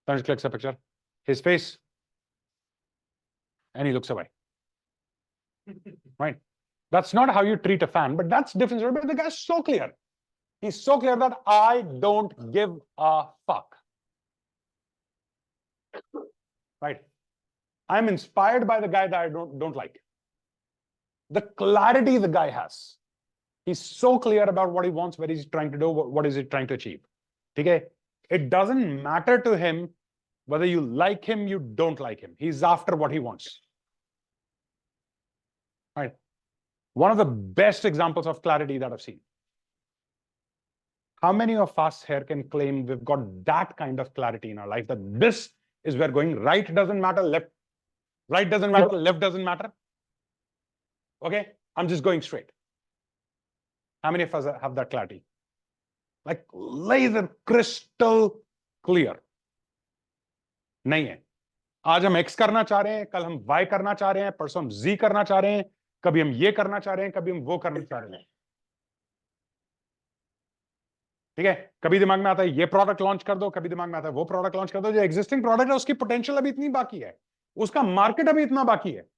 Tanuj clicks a picture. His face. And he looks away. Right? That's not how you treat a fan, but that's different. But the guy's so clear. He's so clear that I don't give a fuck. Right? I'm inspired by the guy that I don't like. The clarity the guy has. He's so clear about what he wants, where he's trying to do, what is he trying to achieve. Okay? It doesn't matter to him whether you like him, you don't like him. He's after what he wants. Right? One of the best examples of clarity that I've seen. How many of us here can claim we've got that kind of clarity in our life, that this is where going, right doesn't matter, left, right doesn't matter, left doesn't matter. Okay? I'm just going straight. How many of us have that clarity? Like laser crystal clear. नहीं है. आज हम X करना चाह रहे हैं, कल हम Y करना चाह रहे हैं, परसों हम Z करना चाह रहे हैं, कभी हम ये करना चाह रहे हैं, कभी हम वो करना चाह रहे हैं. ठीक है? कभी दिमाग में आता है ये प्रोडक्ट लॉन्च कर दो, कभी दिमाग में आता है वो प्रोडक्ट लॉन्च कर दो. जो एग्जिस्टिंग प्रोडक्ट है उसकी पोटेंशियल अभी इतनी बाकी है, उसका मार्केट अभी इतना बाकी है,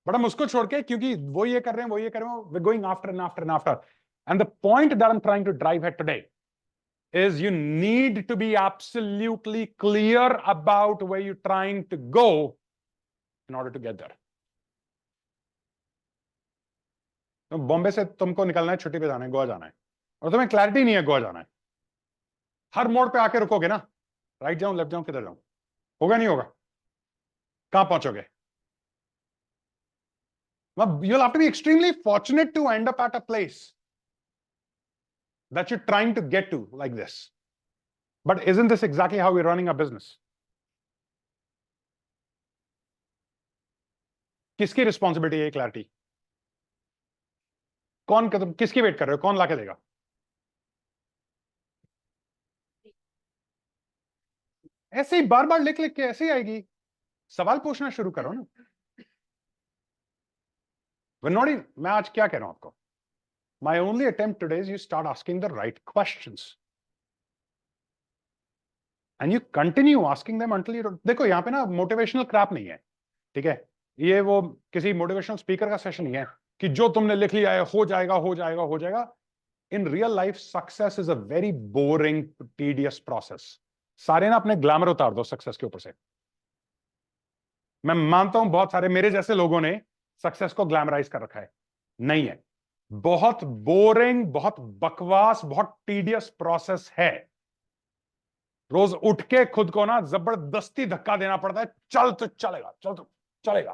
बट हम उसको छोड़ के क्योंकि वो ये कर रहे हैं, वो ये कर रहे हैं, we're going after and after and after. And the point that I'm trying to drive at today is you need to be absolutely clear about where you're trying to go in order to get there. तो बॉम्बे से तुमको निकलना है, छुट्टी पे जाना है, गोवा जाना है. और तुम्हें क्लैरिटी नहीं है गोवा जाना है, हर मोड़ पे आके रुकोगे ना, राइट जाऊं लेफ्ट जाऊं किधर जाऊं, होगा नहीं होगा, कहां पहुंचोगे? You'll have to be extremely fortunate to end up at a place that you're trying to get to like this. But isn't this exactly how we're running a business? किसकी responsibility है clarity? कौन किसकी wait कर रहे हो, कौन लाके देगा? ऐसे ही बार बार लिख लिख के ऐसे ही आएगी, सवाल पूछना शुरू करो ना। मैं आज क्या कह रहा हूं आपको, my only attempt today is you start asking the right questions and you continue asking them until you देखो यहां पे ना मोटिवेशनल क्रैप नहीं है, ठीक है, ये वो किसी मोटिवेशनल स्पीकर का सेशन नहीं है कि जो तुमने लिख लिया है हो जाएगा हो जाएगा हो जाएगा। In real life success is a very boring tedious process. सारे ना अपने ग्लैमर उतार दो सक्सेस के ऊपर से। मैं मानता हूं बहुत सारे मेरे जैसे लोगों ने सक्सेस को ग्लैमराइज कर रखा है, नहीं है, बहुत बोरिंग, बहुत बकवास, बहुत टीडियस प्रोसेस है। रोज उठ के खुद को ना जबरदस्ती धक्का देना पड़ता है, चल तो चलेगा, चल तो चलेगा,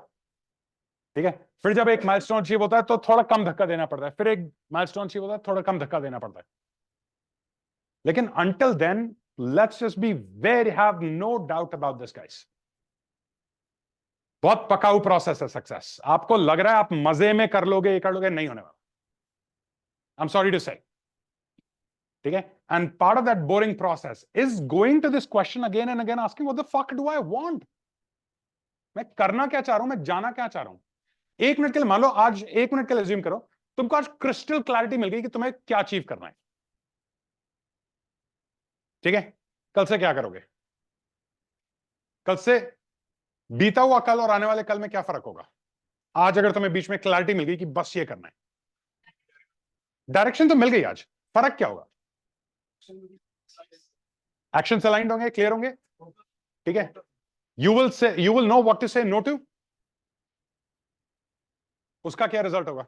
ठीक है। फिर जब एक माइलस्टोन अचीव होता है तो थोड़ा कम धक्का देना पड़ता है, फिर एक माइलस्टोन अचीव होता है थोड़ा कम धक्का देना पड़ता है। लेकिन until then let's just be very have no doubt about this guys, बहुत पकाऊ प्रोसेस है सक्सेस। आपको लग रहा है आप मजे में कर लोगे, ये कर लोगे, नहीं होने वाला। आई एम सॉरी टू से, ठीक है। And part of that boring process is going to this question again and again, asking what the fuck do I want. मैं करना क्या चाह रहा हूं, मैं जाना क्या चाह रहा हूं। एक मिनट के लिए मान लो, आज एक मिनट के लिए अज्यूम करो तुमको आज क्रिस्टल क्लैरिटी मिल गई कि तुम्हें क्या अचीव करना है, ठीक है। कल से क्या करोगे? कल से बीता हुआ कल और आने वाले कल में क्या फर्क होगा? आज अगर तुम्हें बीच में क्लैरिटी मिल गई कि बस ये करना है, डायरेक्शन तो मिल गई, आज फर्क क्या होगा? एक्शन अलाइंड होंगे, क्लियर होंगे, ठीक है। You will know what to say no to. उसका क्या रिजल्ट होगा?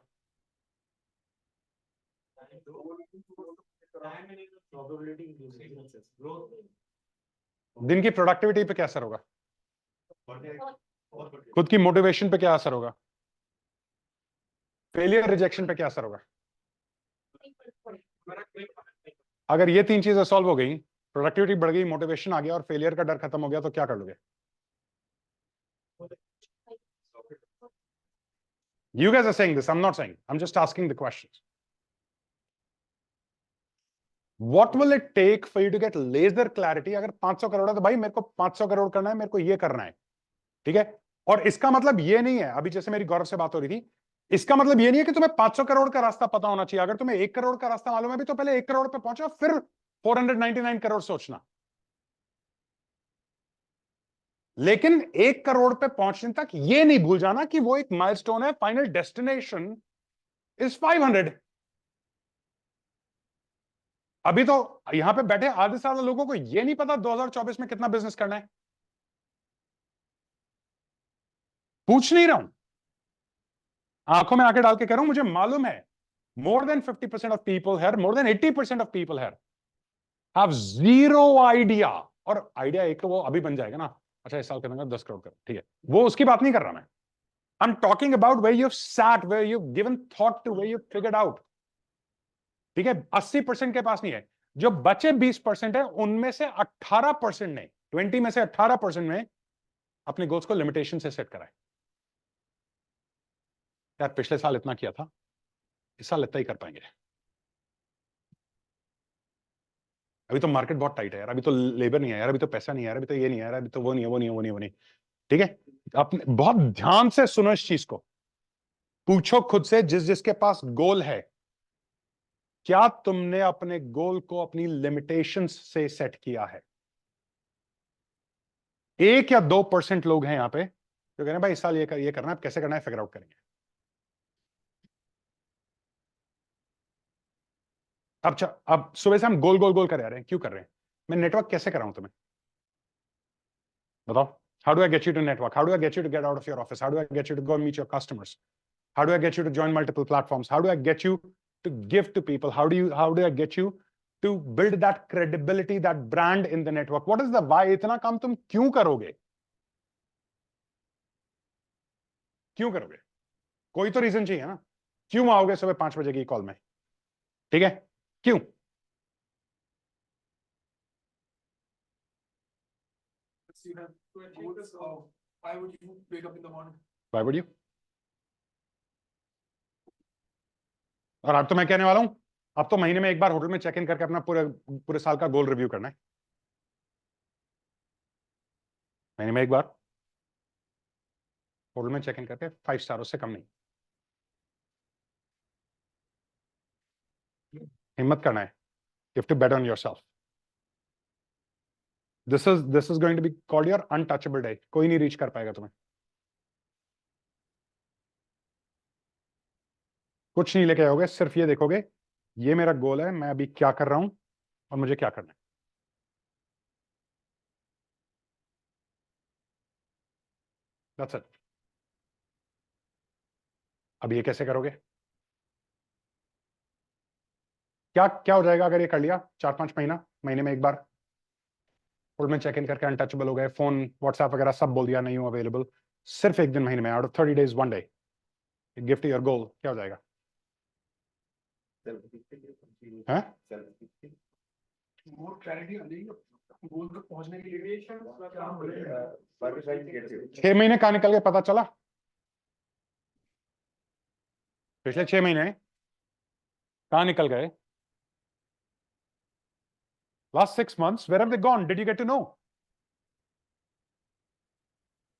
दिन की प्रोडक्टिविटी पे क्या असर होगा? खुद की मोटिवेशन पे क्या असर होगा? फेलियर रिजेक्शन पे क्या असर होगा? अगर ये तीन चीजें सॉल्व हो गई, प्रोडक्टिविटी बढ़ गई, मोटिवेशन आ गया और फेलियर का डर खत्म हो गया, तो क्या कर लोगे? You guys are saying this, I'm not saying, I'm just asking the questions. What will it take for you to get laser clarity? अगर 500 करोड़ है तो भाई मेरे को 500 करोड़ करना है, मेरे को ये करना है, ठीक है। और इसका मतलब ये नहीं है, अभी जैसे मेरी गौरव से बात हो रही थी, इसका मतलब ये नहीं है कि तुम्हें 500 करोड़ का रास्ता पता होना चाहिए। अगर तुम्हें 1 करोड़ का रास्ता मालूम है भी तो पहले 1 करोड़ पे पहुंचो, फिर 499 करोड़ सोचना। लेकिन 1 करोड़ पे पहुंचने तक ये नहीं भूल जाना कि वो एक माइलस्टोन है, फाइनल डेस्टिनेशन इज 500। अभी तो यहां पे बैठे आधे साल लोगों को ये नहीं पता 2024 में कितना बिजनेस करना है। पूछ नहीं रहा हूं, आंखों में आंखें डाल के कह रहा हूं, मुझे मालूम है more than 50% of people here, more than 80% of people here have zero idea. और आइडिया एक तो वो अभी बन जाएगा ना, अच्छा इस साल करूंगा 10 करोड़ कर, ठीक है, वो उसकी बात नहीं कर रहा मैं। I am talking about where you sat, where you given thought to, where you figured out, ठीक है। 80% के पास नहीं है, जो बचे 20% है उनमें से 18% ने, 20 में से 18% ने अपने गोल्स को लिमिटेशन से सेट करा है। यार पिछले साल इतना किया था, इस साल इतना ही कर पाएंगे। अभी तो मार्केट बहुत टाइट है यार, अभी तो लेबर नहीं है यार, अभी तो पैसा नहीं है यार, अभी तो ये नहीं है यार, अभी तो वो नहीं है, वो नहीं है, वो नहीं है, वो नहीं, ठीक है। अपने बहुत ध्यान से सुनो इस चीज को, पूछो खुद से, जिस जिसके पास गोल है, क्या तुमने अपने गोल को अपनी लिमिटेशंस से सेट किया है? 1 या 2% लोग हैं यहां पे जो कह रहे हैं भाई इस साल ये करना है, कैसे करना है फिगर आउट करेंगे। अब सुबह से हम गोल गोल गोल कर रहे हैं, क्यों कर रहे हैं? मैं नेटवर्क कैसे कराऊं तुम्हें बताओ? How do I get you to network? How do I get you to get out of your office? How do I get you to go meet your customers? How do I get you to join multiple platforms? How do I get you to give to people? How do I get you to build that credibility, that brand in the network? What is the why? इतना काम तुम क्यों करोगे? क्यों करोगे? कोई तो reason चाहिए ना? क्यों आओगे सुबह 5 बजे की कॉल में? ठीक है? क्यों? You have goals of why would you wake up in the morning? Why would you? और अब तो मैं कहने वाला हूं, अब तो महीने में एक बार होटल में चेक इन करके अपना पूरे साल का गोल रिव्यू करना है। महीने में एक बार होटल में चेक इन करके 5 स्टार, उससे कम नहीं। हिम्मत करना है। You have to bet on yourself. This is going to be called your untouchable day. कोई नहीं रीच कर पाएगा तुम्हें। कुछ नहीं लेके आओगे, सिर्फ ये देखोगे, ये मेरा गोल है, मैं अभी क्या कर रहा हूं और मुझे क्या करना है। That's it. अब ये कैसे करोगे? क्या क्या हो जाएगा अगर ये कर लिया? 4-5 महीने में एक बार होटल में चेक इन करके अनटचेबल हो गए, फोन व्हाट्सएप वगैरह सब बोल दिया नहीं हूं अवेलेबल, सिर्फ एक दिन महीने में, out of 30 days 1 day, gift your goal, क्या हो जाएगा? More clarity आ जाएगी गोल तक पहुंचने के लिए। 6 महीने कहाँ निकल गए पता चला? पिछले 6 महीने कहाँ निकल गए? Last 6 months, where have they gone? Did you get to know?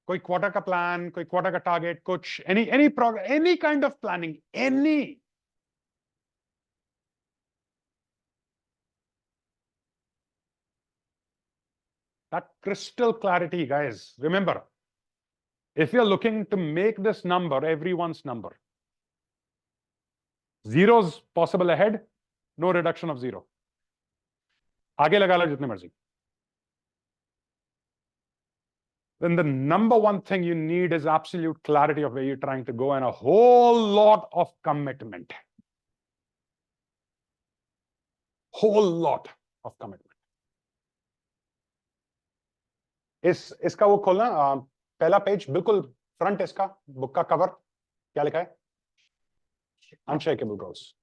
कोई क्वार्टर का प्लान, कोई क्वार्टर का टारगेट, कुछ any progress, any kind of planning, any. That crystal clarity, guys. Remember, if you're looking to make this number everyone's number, zeros possible ahead, no reduction of zero. आगे लगा लो जितने मर्जी. Then the number one thing you need is absolute clarity of where you're trying to go and a whole lot of commitment. Whole lot of commitment. इसका वो खोलना, पहला page बिल्कुल front, इसका बुक का कवर क्या लिखा है? Unshakeable goals.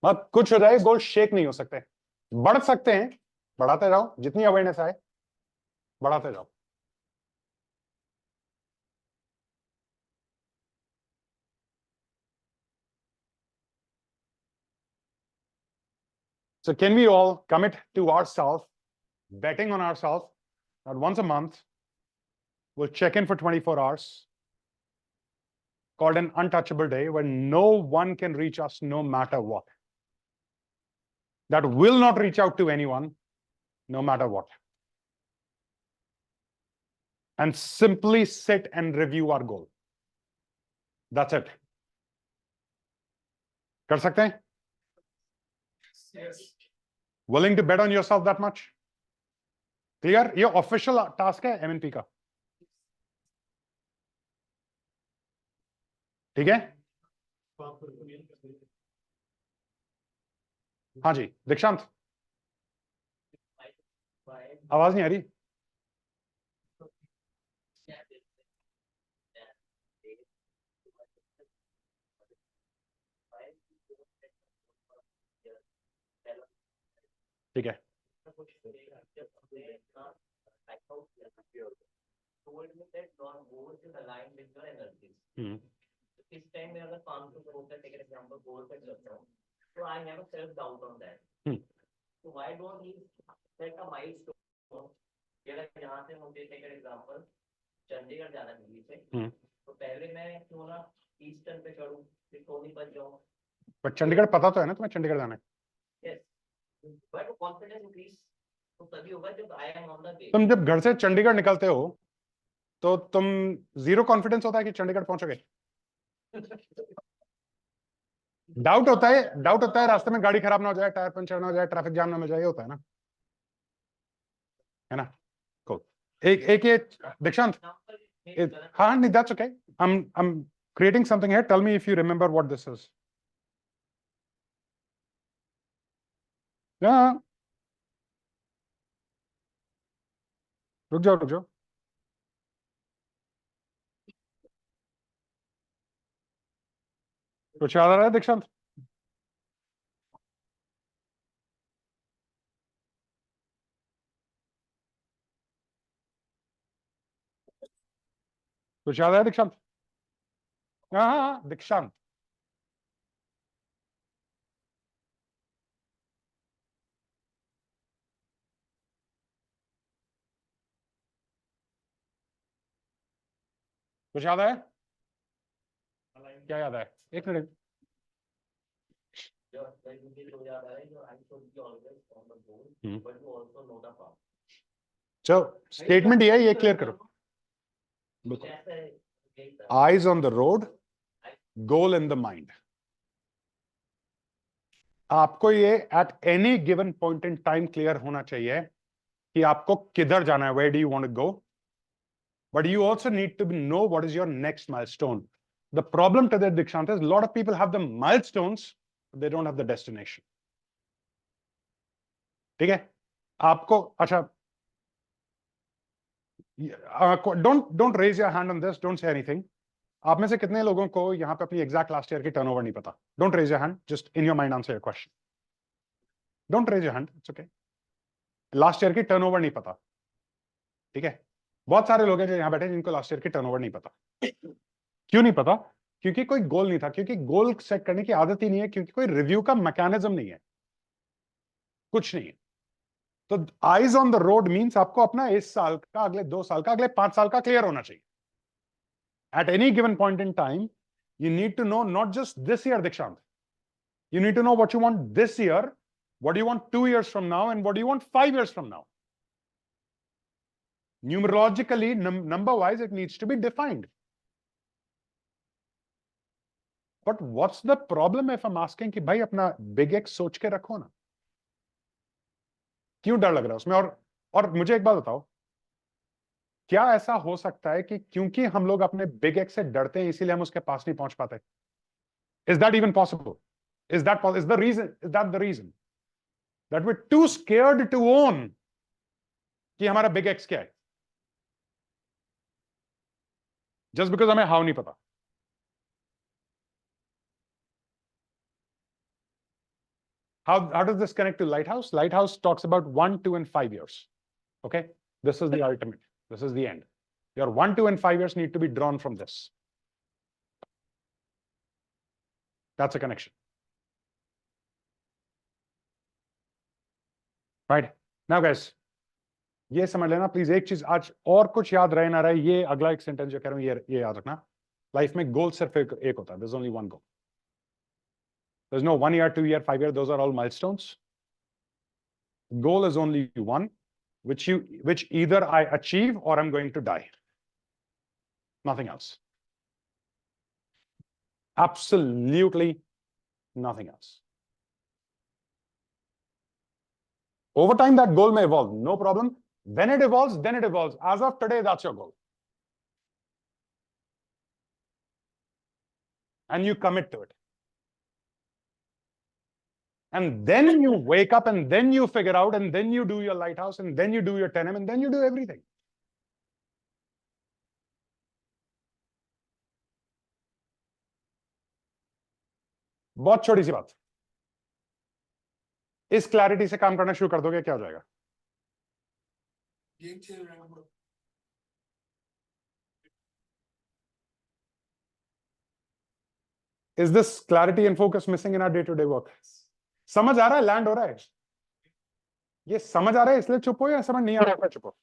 मतलब कुछ हो जाए, गोल शेक नहीं हो सकते, बढ़ सकते हैं, बढ़ाते जाओ, जितनी अवेयरनेस आए बढ़ाते जाओ. So can we all commit to ourselves, betting on ourselves, that once a month we'll check in for 24 hours, called an untouchable day, where no one can reach us no matter what. That will not reach out to anyone no matter what. And simply sit and review our goal. That's it. कर सकते हैं? Yes. Willing to bet on yourself that much? Clear? ये official task है MNP का. ठीक है? हाँ जी, दीक्षांत, आवाज नहीं आ रही. ठीक है. इस टाइम में अगर 500 करोड़ का टेक एग्जांपल गोल पे करता हूं, तो I have a self doubt on that. So why don't we set a milestone? अगर यहाँ से मुझे टेक एग्जांपल चंडीगढ़ जाना है दिल्ली से, तो पहले मैं क्यों ना ईस्टर्न पे चढ़ूं, फिर सोनीपत जाऊं. बट चंडीगढ़ पता तो है ना तुम्हें चंडीगढ़ जाना है. Yes, but confidence increase तो तभी होगा जब I am on the way. तुम जब घर से चंडीगढ़ निकलते हो तो तुम जीरो कॉन्फिडेंस होता है कि चंडीगढ़ पहुंचोगे. डाउट होता है रास्ते में गाड़ी खराब ना हो जाए, टायर पंचर ना हो जाए, ट्रैफिक जाम ना हो जाए, होता है ना. कोol. एक ये दीक्षांत, हाँ नहीं, that's okay. I'm creating something here. Tell me if you remember what this is. Yeah. रुक जाओ. कुछ याद आ रहा है दीक्षांत? कुछ याद आया दीक्षांत? हाँ, दीक्षांत. कुछ याद आया? क्या याद आया? एक मिनट. चलो स्टेटमेंट ये है, ये क्लियर करो. Eyes on the road, goal in the mind. आपको ये at any given point in time clear होना चाहिए कि आपको किधर जाना है, where do you want to go, but you also need to know what is your next milestone. The problem today, Dikshant, is a lot of people have the milestones, but they don't have the destination. ठीक है? आपको अच्छा, don't raise your hand on this, don't say anything. आप में से कितने लोगों को यहाँ पे अपनी एग्जैक्ट लास्ट ईयर की टर्नओवर नहीं पता? Don't raise your hand, just in your mind answer your question. Don't raise your hand, it's okay. Last year की टर्नओवर नहीं पता, ठीक है? बहुत सारे लोग हैं जो यहाँ बैठे जिनको लास्ट ईयर की टर्नओवर नहीं पता. क्यों नहीं पता? क्योंकि कोई गोल नहीं था, क्योंकि गोल सेट करने की आदत ही नहीं है, क्योंकि कोई रिव्यू का मैकेनिज्म नहीं है, कुछ नहीं है. तो eyes on the road means आपको अपना इस साल का, अगले 2 साल का, अगले 5 साल का क्लियर होना चाहिए. At any given point in time, you need to know not just this year, Dikshant. You need to know what you want this year, what do you want 2 years from now, and what do you want 5 years from now. Numerologically, number-wise, it needs to be defined. But what's the problem if I'm asking कि भाई अपना big X सोच के रखो ना? क्यों डर लग रहा है उसमें? और मुझे एक बात बताओ, क्या ऐसा हो सकता है कि क्योंकि हम लोग अपने बिग एक्स से डरते हैं इसीलिए हम उसके पास नहीं पहुंच पाते? Is that even possible? Is that the reason that we too scared to own कि हमारा बिग एक्स क्या है? जस्ट बिकॉज हमें हाउ नहीं पता. How does this connect to Lighthouse? Lighthouse talks about 1, 2, and 5 years. Okay, this is the ultimate. This is the end. Your 1, 2, and 5 years need to be drawn from this. That's a connection. Right. Now guys, ये समझ लेना please एक चीज, आज और कुछ याद रहे ना रहे, ये अगला एक सेंटेंस जो कह रहा हूं ये याद रखना. लाइफ में गोल सिर्फ एक होता है. There's only one goal. There's no 1 year, 2 year, 5 year. Those are all milestones. Goal is only one, which either I achieve or I'm going to die. Nothing else. Absolutely nothing else. Over time, that goal may evolve. No problem. When it evolves, then it evolves. As of today, that's your goal. And you commit to it. And then you wake up and then you figure out and then you do your lighthouse and then you do your 10M and then you do everything. बहुत छोटी सी बात. इस clarity से काम करना शुरू कर दोगे, क्या हो जाएगा? Is this clarity and focus missing in our day-to-day work? समझ आ रहा है? लैंड हो रहा है? ये समझ आ रहा है इसलिए चुप हो या समझ नहीं आ रहा है चुप हो?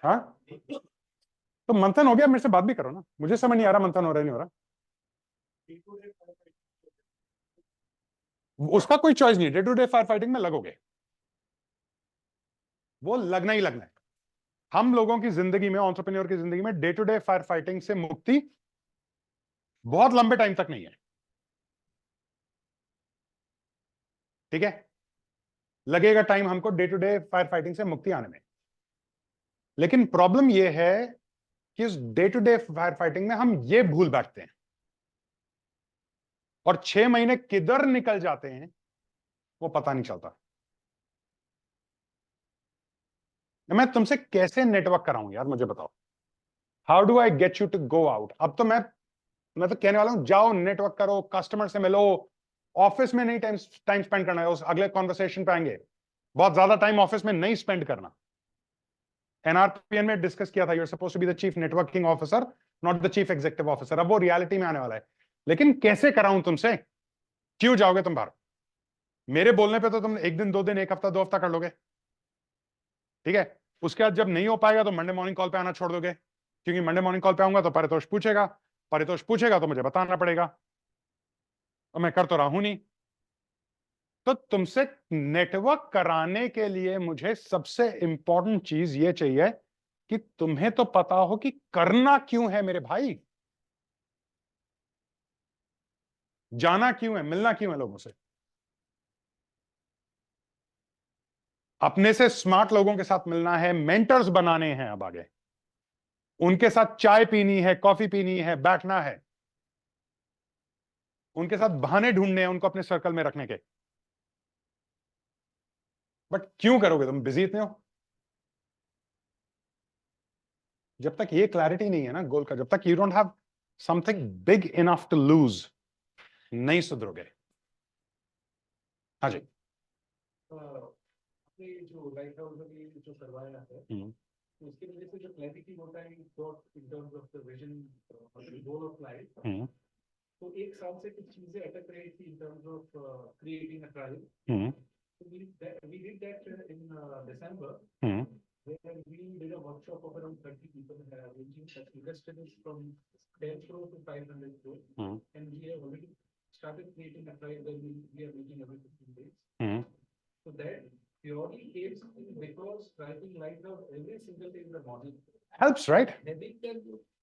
हाँ, तो मंथन हो गया, मेरे से बात भी करो ना. मुझे समझ नहीं आ रहा मंथन हो रहा है नहीं हो रहा. उसका कोई चॉइस नहीं. Day to day fire fighting में लगोगे, वो लगना ही लगना है. हम लोगों की जिंदगी में, एंटरप्रेन्योर की जिंदगी में day to day fire fighting से मुक्ति बहुत लंबे टाइम तक नहीं है. ठीक है, लगेगा टाइम हमको day to day fire fighting से मुक्ति आने में. लेकिन प्रॉब्लम यह है कि उस day to day fire fighting में हम ये भूल बैठते हैं और 6 महीने किधर निकल जाते हैं वो पता नहीं चलता। मैं तुमसे कैसे नेटवर्क कराऊं यार, मुझे बताओ। How do I get you to go out? अब तो मैं तो कहने वाला हूं, जाओ नेटवर्क करो, कस्टमर से मिलो। ऑफिस में नहीं टाइम स्पेंड करना है, उस अगले कॉन्वर्सेशन पे आएंगे। बहुत ज्यादा टाइम ऑफिस में नहीं स्पेंड करना। एनआरपीएन में डिस्कस किया था, you're suppose to be the chief networking officer, not the chief executive officer. अब वो रियलिटी में आने वाला है। लेकिन कैसे कराऊं तुमसे? क्यों जाओगे तुम बाहर? मेरे बोलने पे तो तुम 1 दिन 2 दिन 1 हफ्ता 2 हफ्ता कर लोगे, ठीक है। उसके बाद जब नहीं हो पाएगा तो मंडे मॉर्निंग कॉल पे आना छोड़ दोगे, क्योंकि मंडे मॉर्निंग कॉल पे आऊंगा तो परितोष पूछेगा, परितोष पूछेगा तो मुझे बताना पड़ेगा, और मैं कर तो रहा हूं नहीं। तो तुमसे नेटवर्क कराने के लिए मुझे सबसे इंपॉर्टेंट चीज ये चाहिए कि तुम्हें तो पता हो कि करना क्यों है मेरे भाई, जाना क्यों है, मिलना क्यों है लोगों से। अपने से स्मार्ट लोगों के साथ मिलना है, मेंटर्स बनाने हैं अब आगे, उनके साथ चाय पीनी है, कॉफी पीनी है, बैठना है, उनके साथ बहाने ढूंढने हैं उनको अपने सर्कल में रखने के। बट क्यों करोगे तुम? बिजी इतने हो। जब तक ये क्लैरिटी नहीं है ना गोल का, जब तक you don't have something big enough to lose, नहीं सुधरोगे। हाँ जी। अपने जो लाइट हाउस अभी जो करवाया है, तो उसकी वजह से जो क्लैरिटी होता है in terms of the vision goal of life, तो 1 साल से कुछ चीजें अटक रही थी in terms of creating a trial. We did that in December, where we did a workshop of around 30 people, ranging invested from 10 crore to 500 crore, and we have already started creating a trial where we are meeting every 15 days. So that purely came because writing light out every single day in the morning helps, right?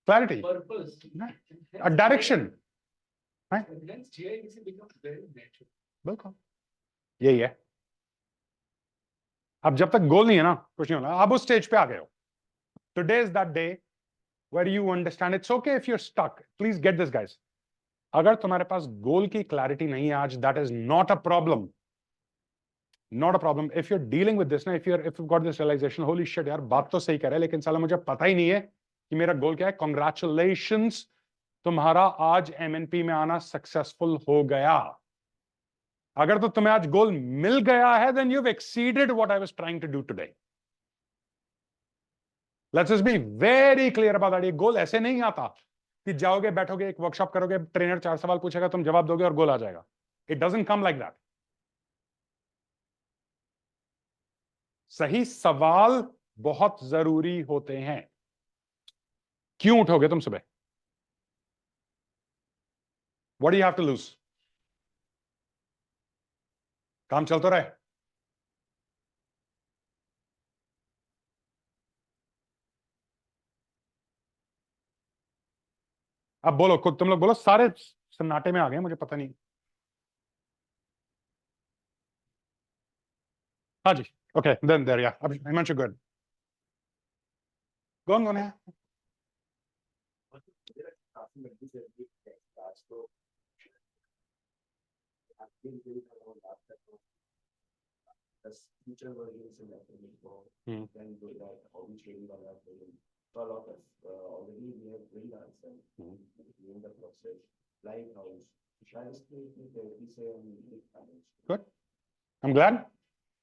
Clarity, purpose, a direction, right? and hence GIDC becomes very natural. बिल्कुल यही है। अब जब तक गोल नहीं है ना, कुछ नहीं होना। अब उस स्टेज पे आ गए हो। Today is that day where you understand it's okay if you are stuck. Please get this guys, अगर तुम्हारे पास गोल की क्लैरिटी नहीं है आज, that is not a problem, not a problem. If you are dealing with this ना, if you got this realization, holy shit यार, बात तो सही कर रहे हैं लेकिन साला मुझे पता ही नहीं है कि मेरा गोल क्या है। कांग्रेचुलेशंस, तुम्हारा आज एमएनपी में आना सक्सेसफुल हो गया। अगर तो तुम्हें आज गोल मिल गया है, then you've exceeded what I was trying to do today. Let's just be very clear about that. ये गोल ऐसे नहीं आता कि जाओगे, बैठोगे, एक वर्कशॉप करोगे, ट्रेनर 4 सवाल पूछेगा, तुम जवाब दोगे और गोल आ जाएगा। It doesn't come like that. सही सवाल बहुत जरूरी होते हैं। क्यों उठोगे तुम सुबह? What do you have to lose? काम चल तो रहा है। अब बोलो, खुद तुम लोग बोलो, सारे सन्नाटे में आ गए, मुझे पता नहीं। हाँ जी, ओके, देन देयर, या अब हिमांशु गुड, कौन है? Future versions in that then do that, how we change on that. So a lot of already we have freelance and in the process, Lighthouse, Good. I'm glad.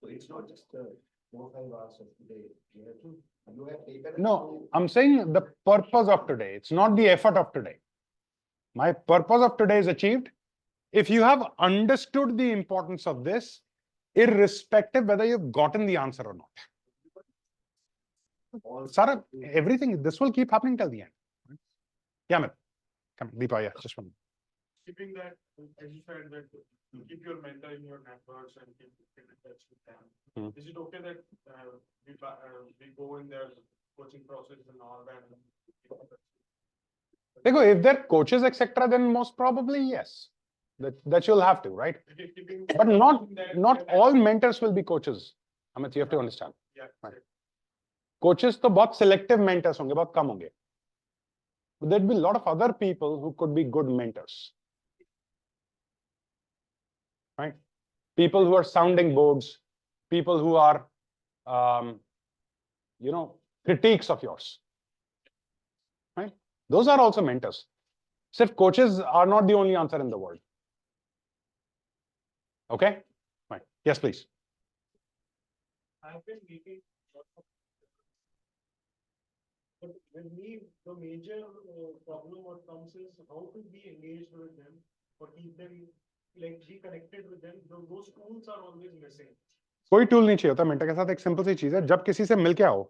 So it's not just 4 or 5 hours of today. You have to. You have taken. No, I'm saying the purpose of today. It's not the effort of today. My purpose of today is achieved. If you have understood the importance of this, irrespective whether you've gotten the answer or not. Sarah, everything, this will keep happening till the end. Yeah, man. Come, Deepa, yeah, just one. Keeping that, as you said, that keep your mentor in your networks and keep in touch with them. Is it okay that we go in their coaching process and all that? If they're coaches, etc., then most probably yes. That you'll have to, right? But not all mentors will be coaches. Amit, you have to understand. Yeah. Right. Coaches तो बहुत selective mentors होंगे, बहुत कम होंगे. but there'd be a lot of other people who could be good mentors. Right? People who are sounding boards, people who are, critiques of yours. Right? Those are also mentors. Sirf coaches are not the only answer in the world. Okay? Right. Yes, please. I've been meeting lots of. But with me, the major problem what comes is how to be engaged with them or keep them, like be connected with them. Those tools are always missing. कोई tool नहीं चाहिए होता mentor के साथ. एक simple सी चीज है, जब किसी से मिल के आओ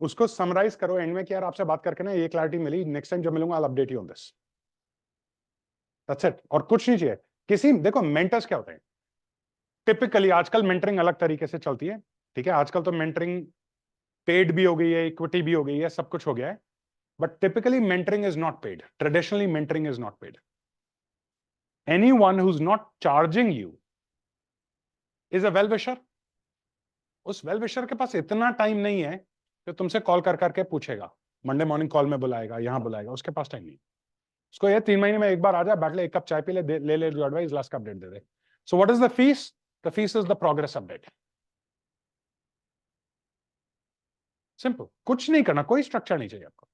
उसको समराइज करो एंड में कि यार आपसे बात करके ना ये क्लैरिटी मिली, नेक्स्ट टाइम जब मिलूंगा I will update you on this. That's it. और कुछ नहीं चाहिए. किसी देखो मेंटर्स क्या होते हैं टिपिकली, आजकल मेंटरिंग अलग तरीके से चलती है. ठीक है, आजकल तो मेंटरिंग पेड भी हो गई है, इक्विटी भी हो गई है, सब कुछ हो गया है. But typically mentoring is not paid. Traditionally mentoring is not paid. Anyone who is not charging you is a well wisher. उस वेल विशर के पास इतना टाइम नहीं है कि तुमसे कॉल कर करके पूछेगा, मंडे मॉर्निंग कॉल में बुलाएगा, यहां बुलाएगा. उसके पास टाइम नहीं. उसको ये 3 महीने में एक बार आ जाए, बैठ ले, एक कप चाय पी ले, ले जो एडवाइस, लास्ट का update they they. So what is the fees? The fees is the progress update. Simple. कुछ नहीं करना, कोई स्ट्रक्चर नहीं चाहिए आपको.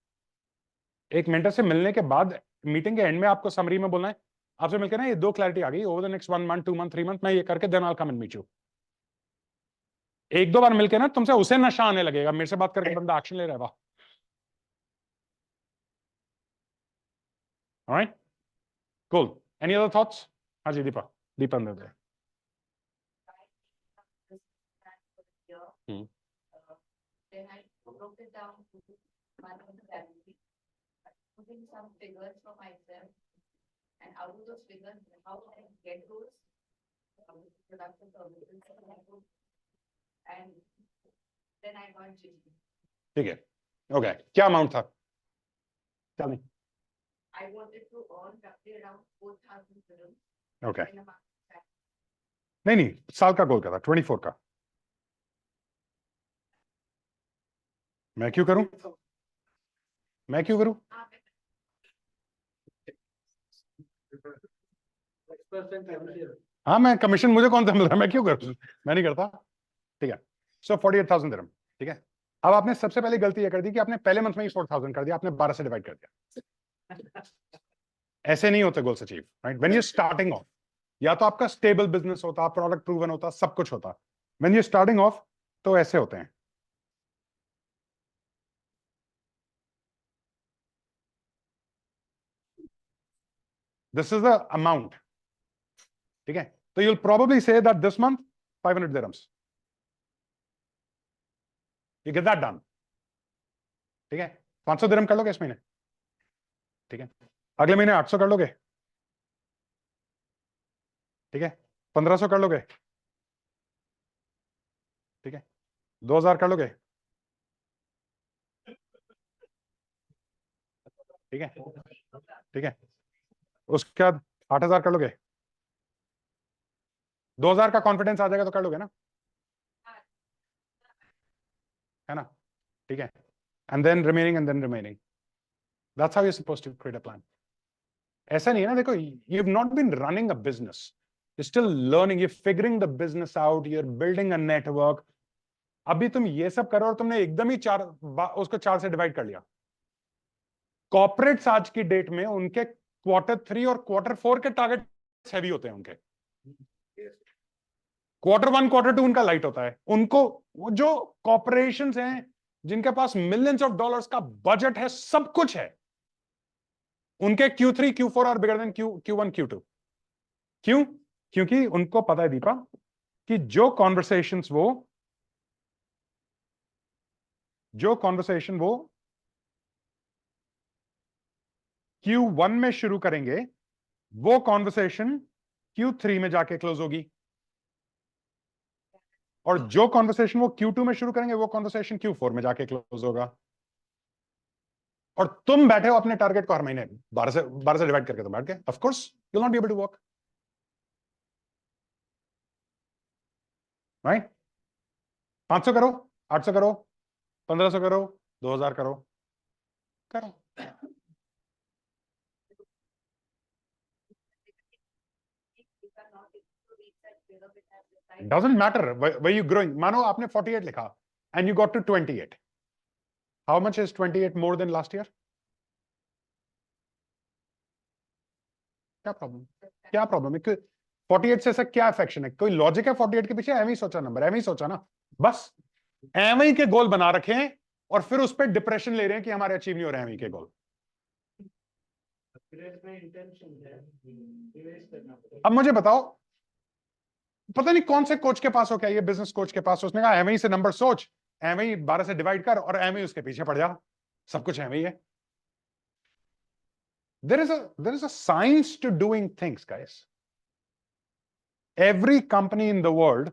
एक मेंटर से मिलने के बाद मीटिंग के एंड में आपको समरी में बोलना है, आपसे मिलकर ना ये 2 क्लैरिटी आ गई, over the next 1 month 2 month 3 month मैं ये करके then I will come and meet you. 1-2 बार मिलके ना तुमसे उसे नशा आने लगेगा, मेरे से बात करके बंदा एक्शन ले रहा है. वाह. Alright, cool. Any other thoughts? हाँ जी, दीपा दे दे. Then I broke it down to one of the value, putting some figures for myself, and out of those figures, how I get those production services, and then I got GP. ठीक है, okay. क्या amount था? Tell me. I wanted to earn roughly around 4,000 dirhams. Okay. in a month. नहीं, साल का गोल क्या था? 24 का. मैं क्यों करूं? हाँ, मैं कमीशन मुझे कौन सा मिल रहा है, मैं क्यों करूं? मैं नहीं करता. ठीक है. सो 48,000 दिरहम. ठीक है. अब आपने सबसे पहले गलती ये कर दी कि आपने पहले मंथ में ही 4,000 कर दिया, आपने 12 से डिवाइड कर दिया. ऐसे नहीं होते goals achieve. Right? When you starting of, या तो आपका स्टेबल बिजनेस होता, प्रोडक्ट प्रूवन होता, सब कुछ होता. व्हेन यू स्टार्टिंग ऑफ तो ऐसे होते हैं. This is the amount. ठीक है. तो you'll probably say that this month 500 dirhams. You get that done. ठीक है. 500 दिरहम कर लोगे इस महीने. ठीक है. अगले महीने 800 कर लोगे. ठीक है. 1500 कर लोगे. ठीक है. 2000 कर लोगे. ठीक है. ठीक है. उसके बाद 8000 कर लोगे. 2000 का कॉन्फिडेंस आ जाएगा तो कर लोगे ना, है ना? ठीक है. And then remaining. That's how you supposed to create a plan. ऐसा नहीं है ना. देखो, you have not been running a business, you still learning, you figuring the business out, you are building a network. अभी तुम ये सब करो और तुमने एकदम ही उसको 4 से डिवाइड कर लिया. कॉर्पोरेट्स आज की डेट में उनके Q3 और Q4 के टारगेट हैवी होते हैं उनके. Q1 Q2 उनका लाइट होता है. उनको वो जो कॉर्पोरेशंस हैं जिनके पास मिलियंस ऑफ डॉलर्स का बजट है, सब कुछ है, उनके Q3 Q4 are bigger than Q1 Q2. क्यों? क्योंकि उनको पता है दीपा कि जो कॉन्वर्सेशन वो Q1 में शुरू करेंगे, वो कॉन्वर्सेशन Q3 में जाके क्लोज होगी, और जो कॉन्वर्सेशन वो Q2 में शुरू करेंगे वो कॉन्वर्सेशन Q4 में जाके क्लोज होगा. और तुम बैठे हो अपने टारगेट को हर महीने 12 से डिवाइड करके तुम बैठ गए. Of course you will not be able to work. Right? 500 करो, 800 करो, 1500 करो, 2000 करो. Doesn't matter where you growing. मानो आपने 48 लिखा and you got to 28. How much is 28 more than last year? क्या प्रॉब्लम? क्या प्रॉब्लम है? 48 से ऐसा क्या अफेक्शन है? कोई लॉजिक है 48 के पीछे? एवं ही सोचा नंबर, एवं ही सोचा ना, बस एवं ही के गोल बना रखे हैं और फिर उस पर डिप्रेशन ले रहे हैं कि हमारे अचीव नहीं हो रहे हैं एवं ही के गोल। अब मुझे बताओ, पता नहीं कौन से कोच के पास हो, क्या ये बिजनेस कोच के पास, उसने कहा एवं ही से नंबर सोच, एवं ही 12 से डिवाइड कर और एवं ही उसके पीछे पड़ जा, सब कुछ एवं ही है। There is a science to doing things, guys. Every company in the world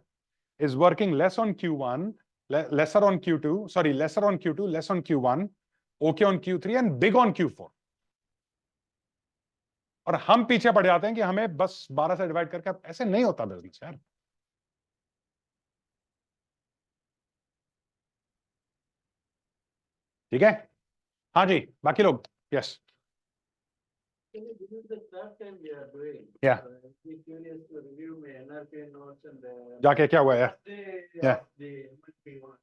is working less on Q1, lesser on Q2, sorry, lesser on Q2, less on Q1, okay on Q3 and big on Q4. और हम पीछे पड़ जाते हैं कि हमें बस 12 से डिवाइड करके, ऐसे नहीं होता बिजनेस यार। ठीक है, हाँ जी, बाकी लोग, yes. This is the third time we are doing. Yeah. Be curious to review my NRK notes and the. जाके क्या हुआ यार? Yeah. The MNP one.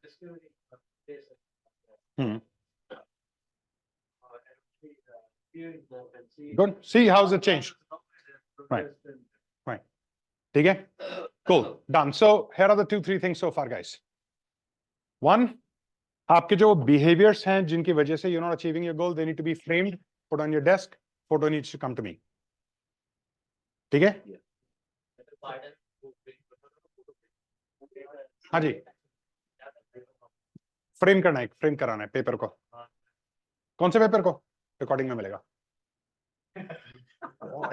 Discovery of this. Good. See how's it changed. Right. Right. ठीक है? Cool. Done. So here are the 2-3 things so far, guys. One, आपके जो behaviors हैं जिनकी वजह से you're not achieving your goal, they need to be framed, put on your desk. Photo needs to come to me. ठीक है? हाँ जी, frame करना है, फ्रेम कराना है पेपर को। कौन से पेपर को? रिकॉर्डिंग में मिलेगा।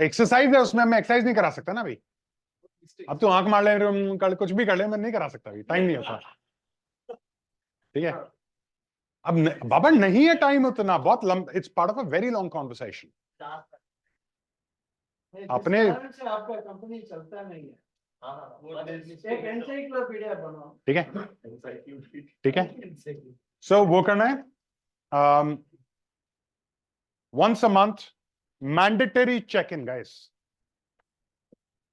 एक्सरसाइज है उसमें, मैं एक्सरसाइज नहीं करा सकता ना भाई। अब तू आंख मार ले, कुछ भी कर ले, मैं नहीं करा सकता भाई, टाइम नहीं होता। ठीक है, अब बाबा नहीं है टाइम उतना, बहुत it's part of a very long conversation. अपने से आपका कंपनी चलता नहीं है। एक एनसाइक्लोपीडिया बनाओ। ठीक है, ठीक है। सो वो करना है once a month, mandatory check-in, guys.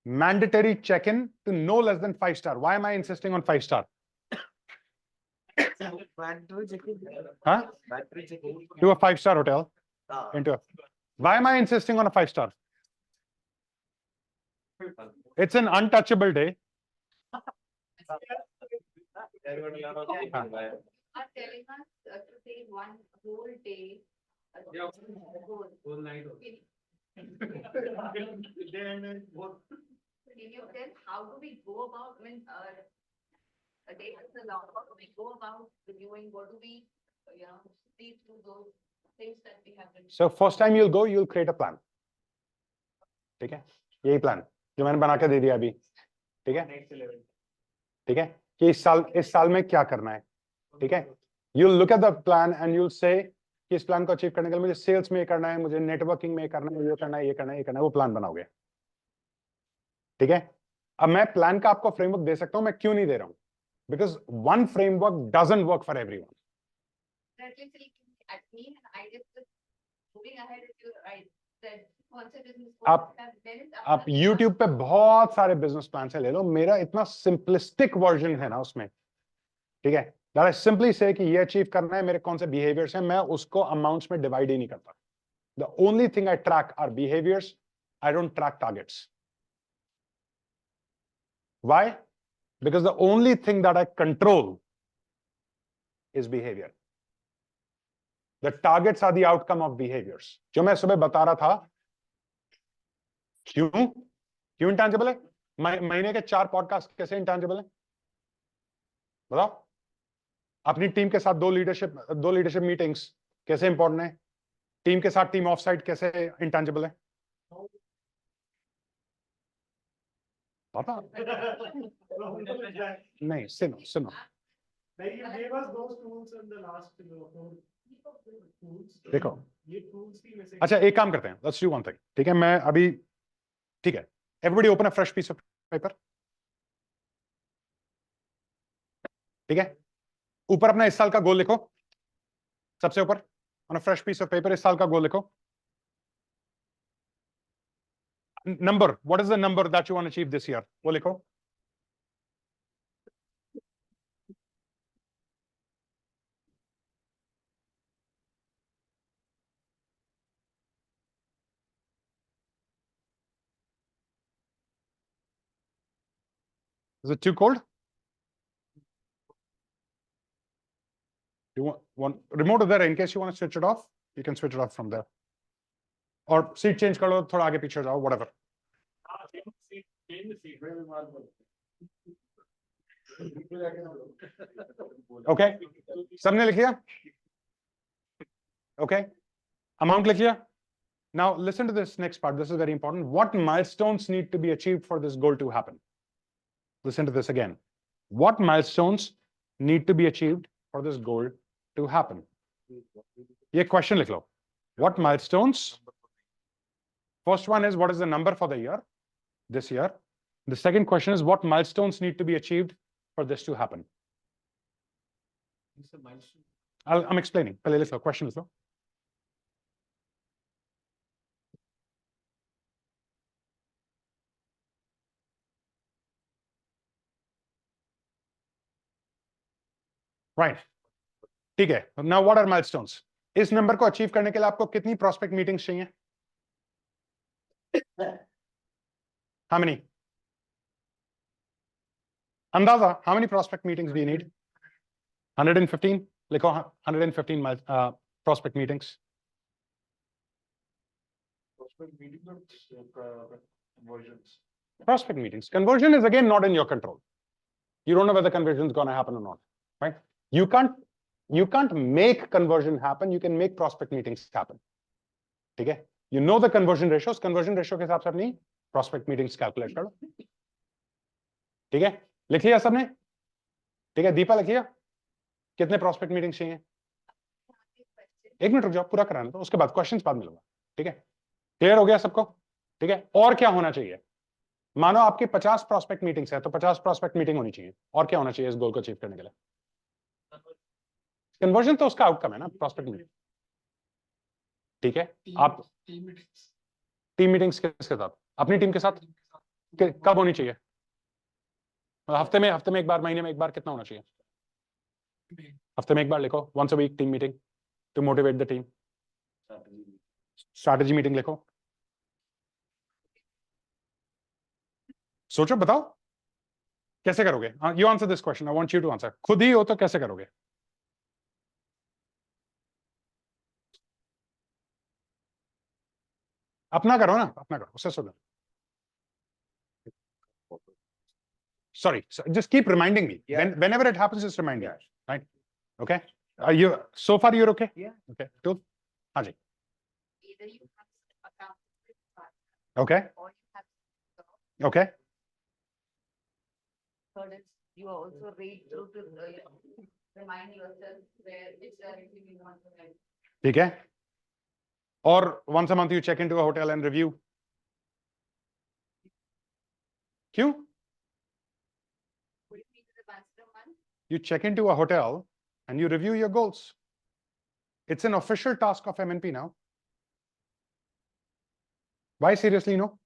Mandatory check-in to no less than 5 star. Why am I insisting on 5 star? Huh? To a 5 star hotel. Why am I insisting on a 5 star? It's an untouchable day. Are telling us to take one whole day. Whole night. Can you tell how do we go about, I mean, a day is a lot, how do we go about reviewing, what do we, see through those things that we have been. So first time you'll go, you'll create a plan. ठीक है, यही plan जो मैंने बना के दे दिया अभी। ठीक है, ठीक है, कि इस साल में क्या करना है। ठीक है, you'll look at the plan and you'll say कि इस प्लान को अचीव करने के लिए मुझे सेल्स में करना है, मुझे नेटवर्किंग में करना है, ये करना है, ये करना है, ये करना है, वो प्लान बनाओगे। ठीक है, अब मैं प्लान का आपको फ्रेमवर्क दे सकता हूं, मैं क्यों नहीं दे रहा हूं? Because one framework doesn't work for everyone. आप YouTube पे बहुत सारे बिजनेस प्लान से ले लो, मेरा इतना सिंपलिस्टिक वर्जन है ना उसमें। ठीक है, that I simply say कि ये अचीव करना है, मेरे कौन से बिहेवियर्स हैं, मैं उसको अमाउंट्स में डिवाइड ही नहीं करता। The only thing I track are behaviors. I don't track targets. Why? Because the only thing that I control is behavior. The targets are the outcome of behaviors. जो मैं सुबह बता रहा था, क्यों इंटेंजिबल है? महीने के 4 पॉडकास्ट कैसे इंटेंजिबल है? बताओ। अपनी टीम के साथ 2 लीडरशिप मीटिंग्स कैसे इंपॉर्टेंट है? टीम के साथ टीम ऑफ साइट कैसे इंटेंजिबल है? पापा नहीं, सुनो देखो, अच्छा एक काम करते हैं, लेट्स डू वन थिंग। ठीक है, मैं अभी, ठीक है, everybody open a fresh piece of paper. ठीक है, ऊपर अपना इस साल का गोल लिखो, सबसे ऊपर on a fresh piece of paper इस साल का गोल लिखो। Number, what is the number that you want to achieve this year, वो लिखो। Is it too cold? You want remote is there in case you want to switch it off? You can switch it off from there. Or seat change kar lo, thoda aage piche jao, whatever. Okay. सबने लिख लिया? Okay. Amount लिख लिया? Now listen to this next part. This is very important. What milestones need to be achieved for this goal to happen? Listen to this again. What milestones need to be achieved for this goal to happen? ये question लिख लो. What milestones? First one is what is the number for the year, this year. The second question is what milestones need to be achieved for this to happen. I'm explaining. पहले लिख लो, question लिख लो. Right. ठीक है. Now what are milestones? इस number को achieve करने के लिए आपको कितनी prospect meetings चाहिए? How many? अंदाजा, how many prospect meetings do you need? 115? लिखो 115 prospect meetings. Prospect meetings or conversions? Prospect meetings. Conversion is again not in your control. You don't know whether conversion is going to happen or not, right? You can't make conversion happen. You can make prospect meetings happen. ठीक है? You know the conversion ratios. Conversion ratio के हिसाब से अपनी prospect meetings calculate करो. ठीक है? लिख लिया सबने? ठीक है? दीपा लिख लिया? कितने prospect meetings चाहिए? एक मिनट रुक जाओ, पूरा कराना तो उसके बाद क्वेश्चंस बाद मिलूंगा. ठीक है? क्लियर हो गया सबको? ठीक है? और क्या होना चाहिए? मानो आपकी 50 prospect meetings है तो 50 prospect meeting होनी चाहिए. और क्या होना चाहिए इस गोल को अचीव करने के लिए? कन्वर्जन तो उसका आउटकम है ना, prospect meeting. ठीक है? आप टीम मीटिंग्स किसके साथ? अपनी टीम के साथ? कब होनी चाहिए? हफ्ते में एक बार, महीने में एक बार, कितना होना चाहिए? हफ्ते में एक बार लिखो. once a week team meeting to motivate the team. strategy meeting लिखो. सोचो, बताओ कैसे करोगे? You answer this question. I want you to answer. खुद ही हो तो कैसे करोगे? अपना करो ना, अपना करो, उससे सुनो. Sorry, just keep reminding me. Whenever it happens, just remind me. Right? Okay. So far you're okay? Yeah. Okay. Cool. हाँ जी. Either you have account Okay. or you have. Okay. Third is you also read through to remind yourself which direction you want to head. ठीक है. Or once a month you check into a hotel and review. क्यों? Would it be the once a month? You check into a hotel and you review your goals. It's an official task of MNP now. Why seriously no?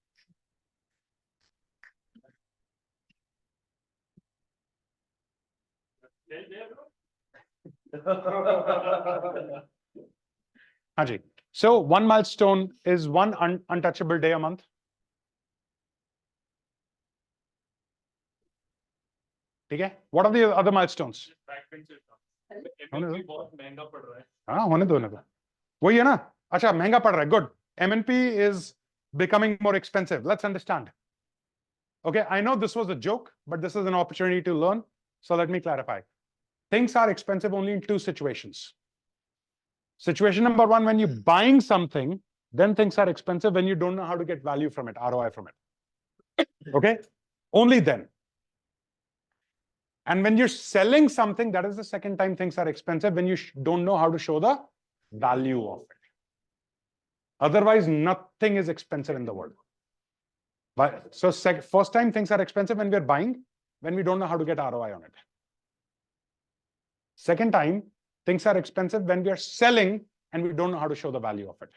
Haji. So one milestone is one untouchable day a month. Okay. What are the other milestones? MNP बहुत महंगा पड़ रहा है. हाँ, होने दो. वही है ना? अच्छा, महंगा पड़ रहा है. Good. MNP is becoming more expensive. Let's understand. Okay, I know this was a joke, but this is an opportunity to learn. So let me clarify. Things are expensive only in two situations. Situation number one, when you're buying something, then things are expensive when you don't know how to get value from it, ROI from it. Okay? Only then. And when you're selling something, that is the second time things are expensive, when you don't know how to show the value of it. Otherwise, nothing is expensive in the world. But so first time things are expensive when we're buying, when we don't know how to get ROI on it. Second time, things are expensive when we are selling and we don't know how to show the value of it.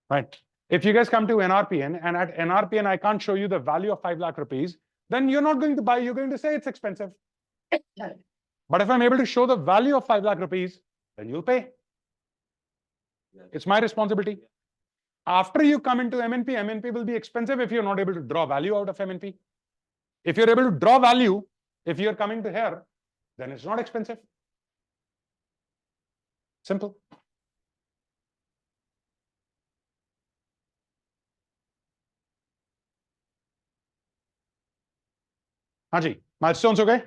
Right. If you guys come to NRPN and at NRPN, I can't show you the value of 5 lakh rupees, then you're not going to buy, you're going to say it's expensive. But if I'm able to show the value of 5 lakh rupees, then you'll pay. It's my responsibility. After you come into MNP, MNP will be expensive if you're not able to draw value out of MNP. If you're able to draw value, if you're coming to here, then it's not expensive. Simple. हाँ जी, milestones हो गए?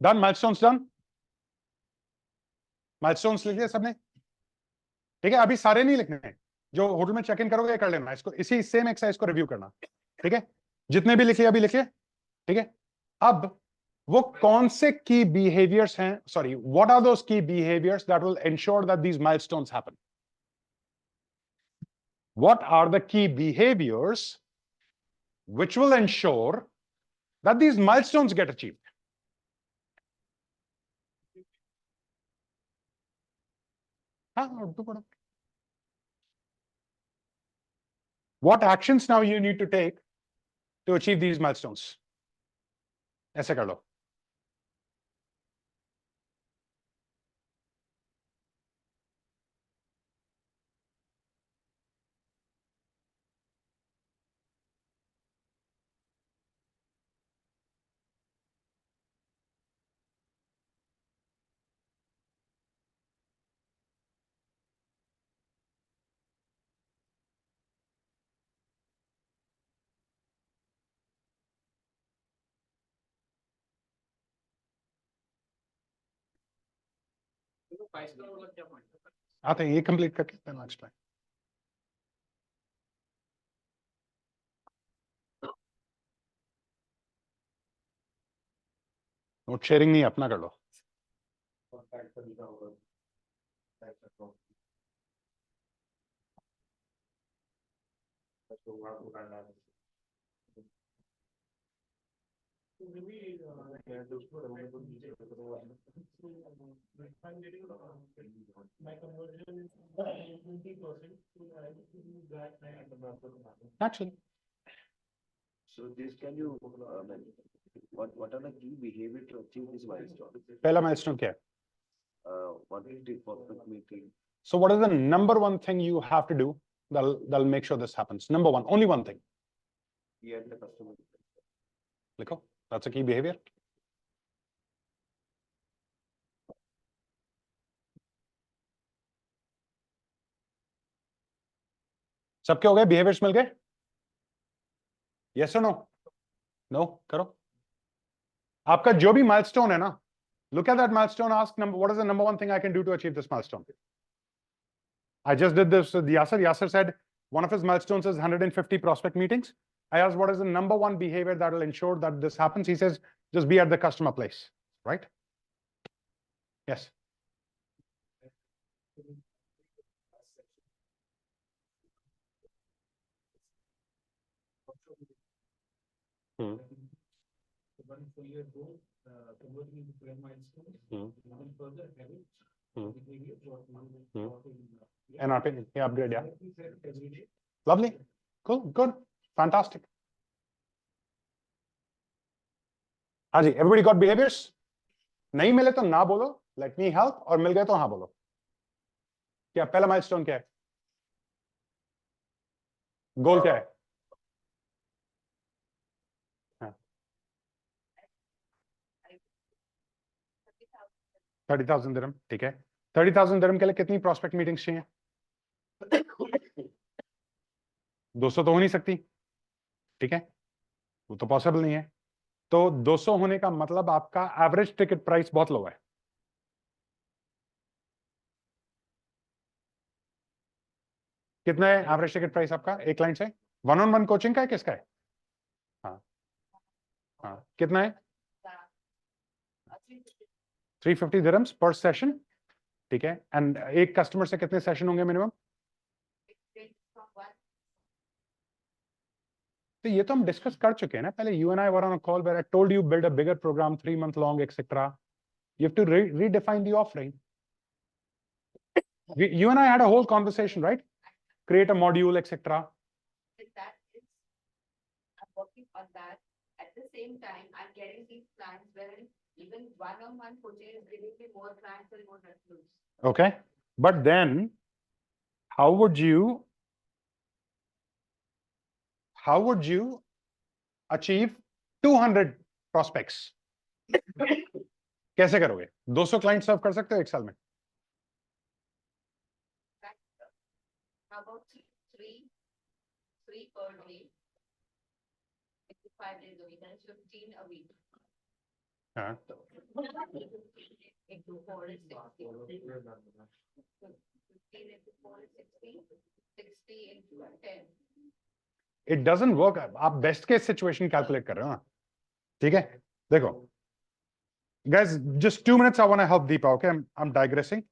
Done, milestones done? Milestones लिख लिया सबने? ठीक है, अभी सारे नहीं लिखने हैं। जो होटल में चेक इन करोगे कर लेना, इसको इसी सेम एक्सरसाइज को रिव्यू करना। ठीक है, जितने भी लिखे अभी लिखे। ठीक है, अब वो कौन से की बिहेवियर्स हैं, सॉरी, व्हाट आर दोस की behaviours that will ensure that these milestones happen? What are the key behaviors which will ensure that these milestones get achieved? What actions now you need to take to achieve these milestones? ऐसे कर लो। आते हैं, ये complete करके then I'll explain. Note sharing नहीं, अपना कर लो। Actually, So this can you, what are the key behavior to achieve this milestone? पहला milestone क्या है? 150 perfect meeting. So what is the number one thing you have to do that'll make sure this happens? Number one, only one thing. Yeah, the customer. लिखो, that's a key behavior. सबके हो गए, behaviors मिल गए? Yes or no? No, करो। आपका जो भी milestone है ना, look at that milestone, ask what is the number one thing I can do to achieve this milestone? I just did this with Yasser. Yasser said one of his milestones is 150 prospect meetings. I asked what is the number one behavior that will ensure that this happens. He says, just be at the customer place, right? Yes. One full year goal, converting into 12 milestones, even further habits, behaviors, NRP, yeah, upgrade, yeah. Lovely, cool, good, fantastic. हाँ जी, everybody got behaviors? नहीं मिले तो ना बोलो, let me help, और मिल गए तो हाँ बोलो। क्या पहला milestone क्या है? गोल क्या है? 30,000 dirham, ठीक है। 30,000 dirham के लिए कितनी prospect meetings चाहिए? 200 तो हो नहीं सकती, ठीक है, वो तो पॉसिबल नहीं है। तो 200 होने का मतलब आपका एवरेज टिकट प्राइस बहुत लो है। कितना है एवरेज टिकट प्राइस आपका एक क्लाइंट से? 1-on-1 कोचिंग का है, किसका है? हाँ हाँ, कितना है? 350 dirhams पर सेशन, ठीक है। एंड एक कस्टमर से कितने सेशन होंगे मिनिमम? तो ये तो हम डिस्कस कर चुके हैं ना पहले। You and I were on a call where I told you build a bigger program 3 month long etc. You have to redefine the offering. You and I had a whole conversation, right? Create a module etc. I'm working on that. at the same time, I'm getting these plans wherein even 1-on-1 coaching is giving me more clients and more revenues. Okay, but then how would you achieve 200 prospects? कैसे करोगे? 200 client सर्व कर सकते हो एक साल में? How about three per day? 5 days a week, and 15 a week. हाँ. Into 4 is 60. 15 into 4 is 60. 60 into 10. It doesn't work. आप बेस्ट केस सिचुएशन कैलकुलेट कर रहे हो ना, ठीक है? देखो, guys, just 2 minutes. I want to help Deepa. Okay, I'm digressing.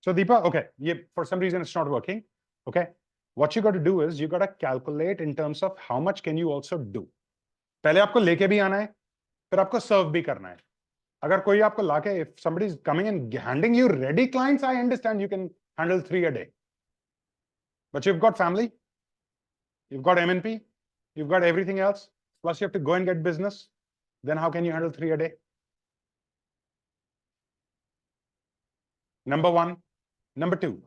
So Deepa, okay, for some reason it's not working. Okay, what you got to do is you got to calculate in terms of how much can you also do. पहले आपको लेके भी आना है, फिर आपको सर्व भी करना है. अगर कोई आपको लाके, if somebody is coming and handing you ready clients, I understand you can handle 3 a day. But you've got family, you've got MNP, you've got everything else, plus you have to go and get business. Then how can you handle 3 a day? Number one. Number two,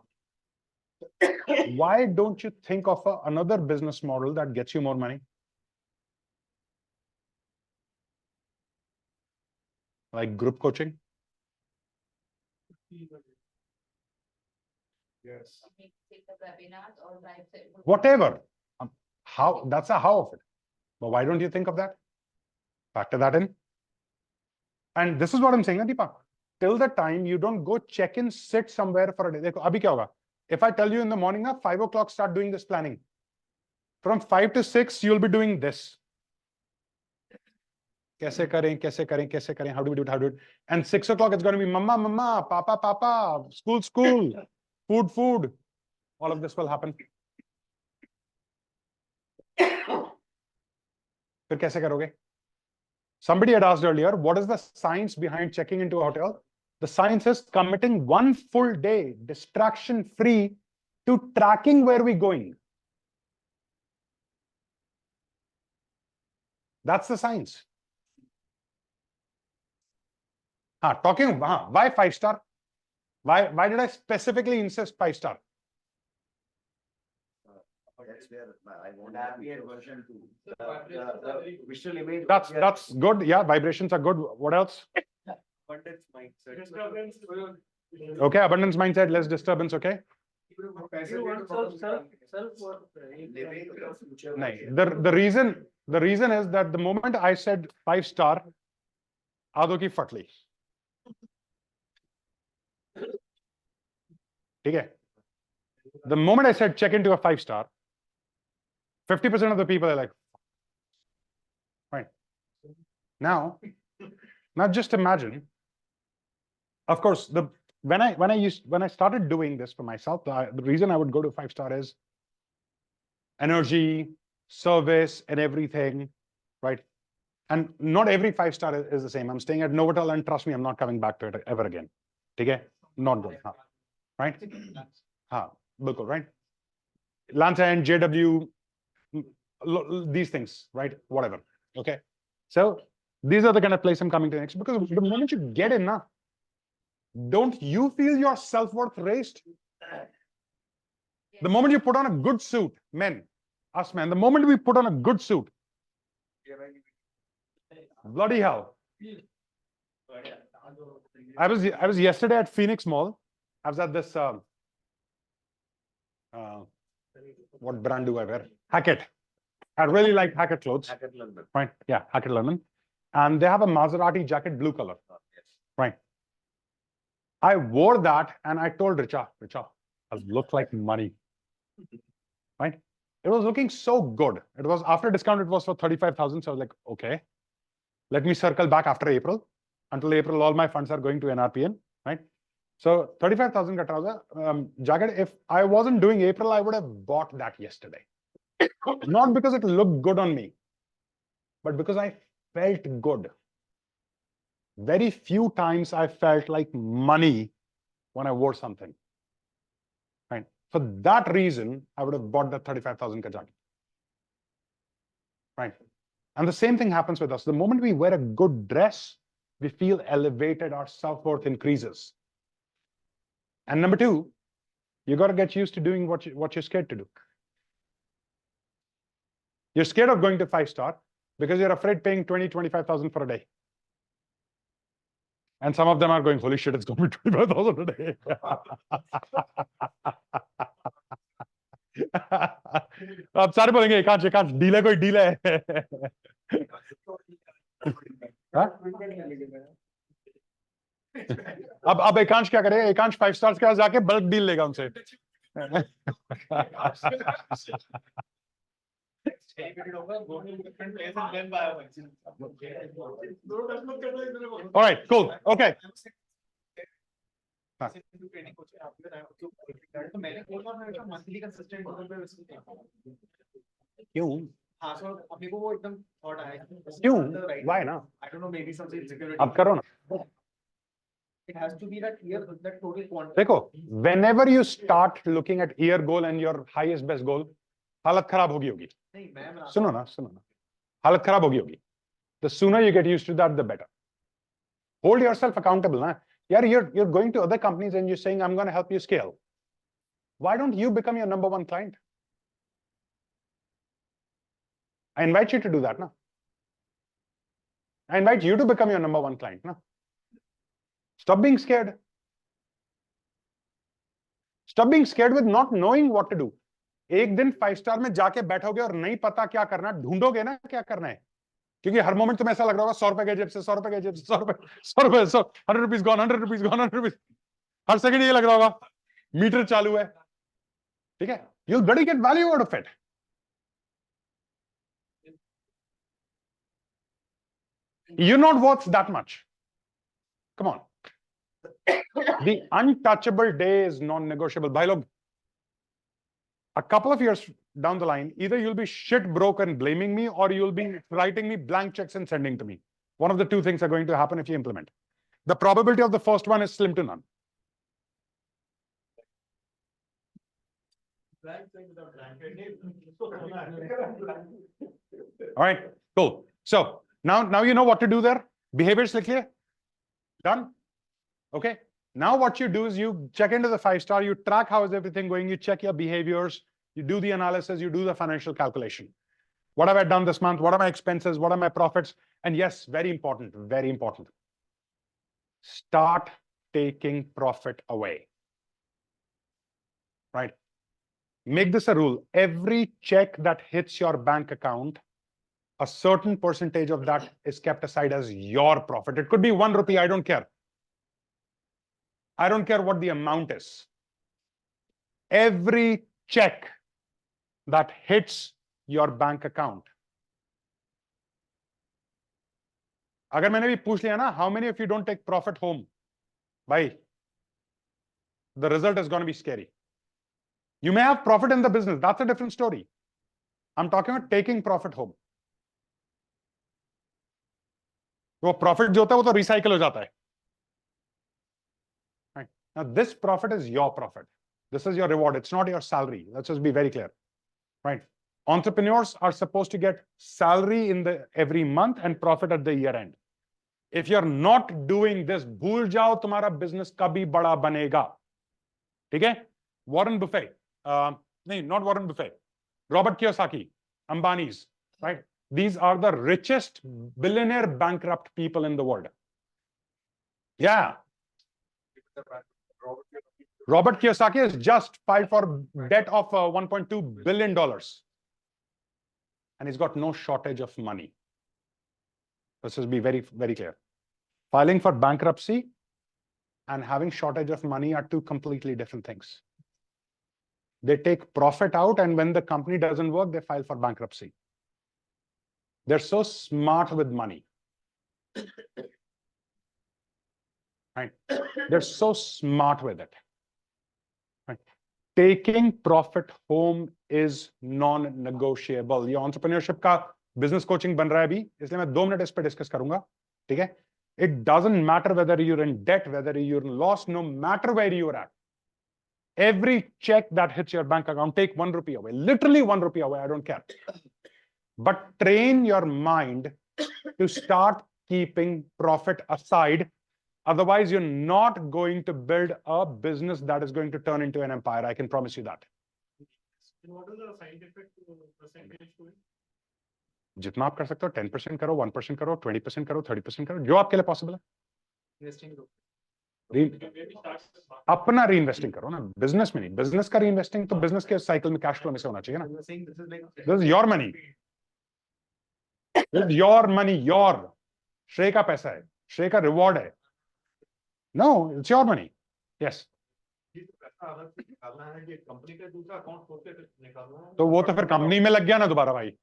why don't you think of another business model that gets you more money? Like group coaching? Yes. Take the webinars or live sessions. Whatever. How, that's a how of it. But why don't you think of that? Factor that in. And this is what I'm saying, Deepa. Till the time you don't go check in, sit somewhere for a day. देखो, अभी क्या होगा? If I tell you in the morning, 5 o'clock, start doing this planning. From 5 to 6, you'll be doing this. कैसे करें, कैसे करें, कैसे करें? How do we do it? How do we do it? And 6 o'clock, it's going to be mama, mama, papa, papa, school, school, food, food. All of this will happen. फिर कैसे करोगे? Somebody had asked earlier, what is the science behind checking into a hotel? The science is committing 1 full day, distraction-free, to tracking where we're going. That's the science. Talking, why 5-star? Why did I specifically insist 5-star? That's where I want happier version too. The visual image. That's good. Yeah, vibrations are good. What else? Abundance mindset. Okay, abundance mindset, less disturbance. Okay. The reason is that the moment I said 5-star, आधो की फटली. ठीक है? The moment I said check into a 5-star, 50% of the people are like, fine. Now just imagine. Of course, when I started doing this for myself, the reason I would go to 5-star is energy, service, and everything, right? And not every 5-star is the same. I'm staying at Novotel, and trust me, I'm not coming back to it ever again. Okay? Not good. Right? Bilkul, right? Lanza and JW, these things, right? Whatever. Okay. So these are the kind of place I'm coming to next, because the moment you get in, don't you feel your self-worth raised? The moment you put on a good suit, men, us men, the moment we put on a good suit, bloody hell. I was yesterday at Phoenix Mall. I was at this what brand do I wear? Hackett. I really like Hackett clothes. Hackett London. Right. Yeah, Hackett London. And they have a Maserati jacket, blue color. Right. I wore that and I told Richa, I look like money. Right. It was looking so good. It was after discount, it was for 35,000. So I was like, okay, let me circle back after April. Until April, all my funds are going to NRPN. Right. So 35,000 ka trouser jacket. If I wasn't doing April, I would have bought that yesterday. Not because it looked good on me, but because I felt good. Very few times I felt like money when I wore something. Right. For that reason, I would have bought that 35,000 ka jacket. Right. And the same thing happens with us. The moment we wear a good dress, we feel elevated, our self-worth increases. And number two, you got to get used to doing what you're scared to do. You're scared of going to 5-star because you're afraid paying 20-25,000 for a day. And some of them are going, holy shit, it's going to be 25,000 a day. अब सारे बोलेंगे एकांश deal है, कोई deal है. अब एकांश क्या करे? एकांश 5 stars के पास जाके बल्क डील लेगा उनसे. All right, cool. Okay. क्यों? क्यों? Why ना? अब करो ना. It has to be that year, that total quantity. देखो, whenever you start looking at year goal and your highest best goal, हालत खराब होगी. सुनो ना, हालत खराब होगी. The sooner you get used to that, the better. Hold yourself accountable, na. Yeah, you're going to other companies and you're saying, I'm going to help you scale. Why don't you become your number one client? I invite you to do that, na. I invite you to become your number one client, na. Stop being scared. Stop being scared with not knowing what to do. एक दिन 5-star में जाके बैठोगे और नहीं पता क्या करना, ढूंढोगे ना क्या करना है. क्योंकि हर मोमेंट तुम्हें ऐसा लग रहा होगा 100 रुपए के जेब से 100 रुपए के जेब से 100 रुपए 100 rupees gone 100 rupees gone 100 rupees. हर सेकंड ये लग रहा होगा मीटर चालू है. ठीक है, you'll better get value out of it. You're not worth that much. Come on. The untouchable day is non-negotiable. Bhai log, a couple of years down the line, either you'll be shit broke and blaming me, or you'll be writing me blank checks and sending to me. One of the two things are going to happen if you implement. The probability of the first one is slim to none. All right, cool. So now you know what to do there. Behaviors likh liye? Done? Okay. Now what you do is you check into the 5-star, you track how is everything going, you check your behaviors, you do the analysis, you do the financial calculation. What have I done this month? What are my expenses? What are my profits? And yes, very important, very important. Start taking profit away. Right? Make this a rule. Every check that hits your bank account, a certain percentage of that is kept aside as your profit. It could be 1 rupee, I don't care. I don't care what the amount is. Every check that hits your bank account. अगर मैंने भी पूछ लिया ना, how many of you don't take profit home? Bhai, the result is going to be scary. You may have profit in the business. That's a different story. I'm talking about taking profit home. वो profit जो होता है वो तो recycle हो जाता है. Right. Now this profit is your profit. This is your reward. It's not your salary. Let's just be very clear. Right. Entrepreneurs are supposed to get salary in the every month and profit at the year end. If you're not doing this, भूल जाओ तुम्हारा business कभी बड़ा बनेगा. ठीक है? Warren Buffett. नहीं, not Warren Buffett. Robert Kiyosaki, Ambani's, right? These are the richest billionaire bankrupt people in the world. Yeah. Robert Kiyosaki has just filed for debt of $1.2 billion. And he's got no shortage of money. Let's just be very, very clear. Filing for bankruptcy and having shortage of money are two completely different things. They take profit out, and when the company doesn't work, they file for bankruptcy. They're so smart with money. Right? They're so smart with it. Right? Taking profit home is non-negotiable. ये entrepreneurship का business coaching बन रहा है अभी, इसलिए मैं 2 minute इस पे discuss करूंगा. ठीक है? It doesn't matter whether you're in debt, whether you're in loss, no matter where you're at. Every check that hits your bank account, take 1 rupee away, literally 1 rupee away, I don't care. But train your mind to start keeping profit aside. Otherwise, you're not going to build a business that is going to turn into an empire. I can promise you that. And what is the scientific percentage to it? जितना आप कर सकते हो 10% करो, 1% करो, 20% करो, 30% करो, जो आपके लिए पॉसिबल है. अपना रीइन्वेस्टिंग करो ना, बिजनेस में नहीं. बिजनेस का रीइन्वेस्टिंग तो बिजनेस के साइकिल में कैश फ्लो में से होना चाहिए ना. This is your money, this is your money, your. Shreya का पैसा है, श्रेय का रिवॉर्ड है. No, it's your money. Yes. Company का दूसरा अकाउंट खोल के निकालना है, तो वो तो फिर कंपनी में लग गया ना दोबारा भाई.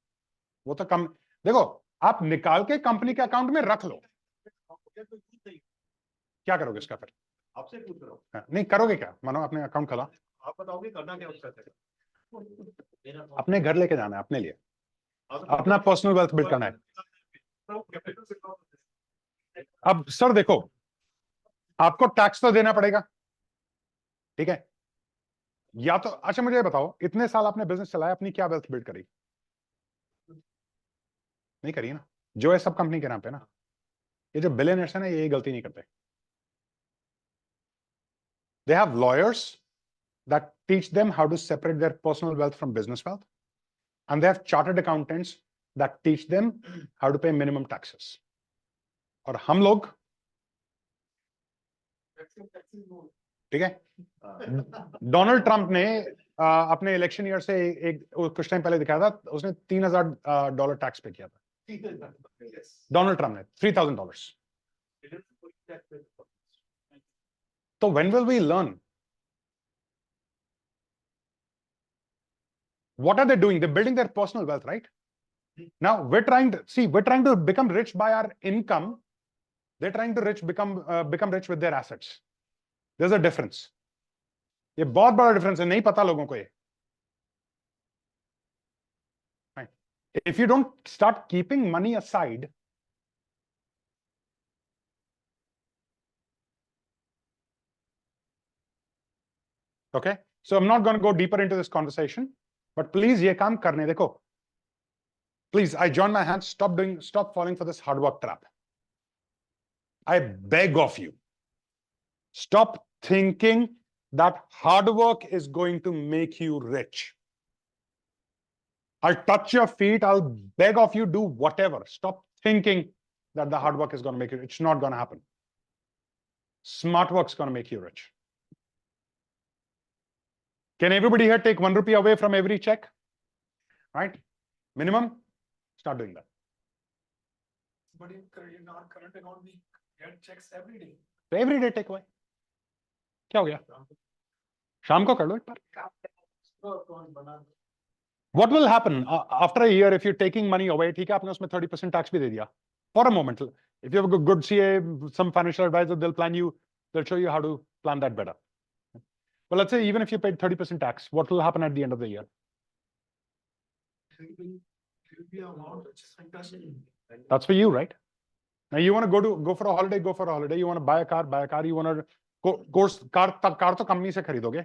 वो तो कम, देखो आप निकाल के कंपनी के अकाउंट में रख लो. क्या करोगे इसका फिर? आपसे पूछ रहा हूँ. नहीं करोगे क्या? मानो आपने अकाउंट खोला, आप बताओगे करना क्या उसका? अपने घर लेके जाना है, अपने लिए अपना पर्सनल वेल्थ बिल्ड करना है. अब सर देखो, आपको टैक्स तो देना पड़ेगा, ठीक है? या तो अच्छा मुझे बताओ, इतने साल आपने बिजनेस चलाया, अपनी क्या वेल्थ बिल्ड करी? नहीं करी ना. जो है सब कंपनी के नाम पे ना. ये जो बिलियनर्स है ना, ये गलती नहीं करते. They have lawyers that teach them how to separate their personal wealth from business wealth, and they have chartered accountants that teach them how to pay minimum taxes. और हम लोग, ठीक है, डोनाल्ड ट्रंप ने अपने इलेक्शन ईयर से एक कुछ टाइम पहले दिखाया था, उसने $3,000 टैक्स पे किया था. डोनाल्ड ट्रंप ने $3,000. So when will we learn? What are they doing? They're building their personal wealth, right? Now we're trying to become rich by our income. They're trying to become rich with their assets. There's a difference. ये बहुत बड़ा difference है, नहीं पता लोगों को ये. If you don't start keeping money aside, okay, so I'm not going to go deeper into this conversation, but please ये काम करने देखो. Please, I join my hands. Stop falling for this hard work trap. I beg of you. Stop thinking that hard work is going to make you rich. I'll touch your feet. I'll beg of you, do whatever. Stop thinking that the hard work is going to make you rich. It's not going to happen. Smart work's going to make you rich. Can everybody here take 1 rupee away from every check? Right? Minimum? Start doing that. But in our current account, we get checks every day. So every day take away. क्या हो गया? शाम को कर लो एक बार. What will happen after a year if you're taking money away? ठीक है, आपने उसमें 30% tax भी दे दिया. For a moment, if you have a good CA, some financial advisor, they'll show you how to plan that better. But let's say even if you paid 30% tax, what will happen at the end of the year? That's for you, right? Now you want to go for a holiday, go for a holiday. You want to buy a car, buy a car. You want to car तो company से खरीदोगे,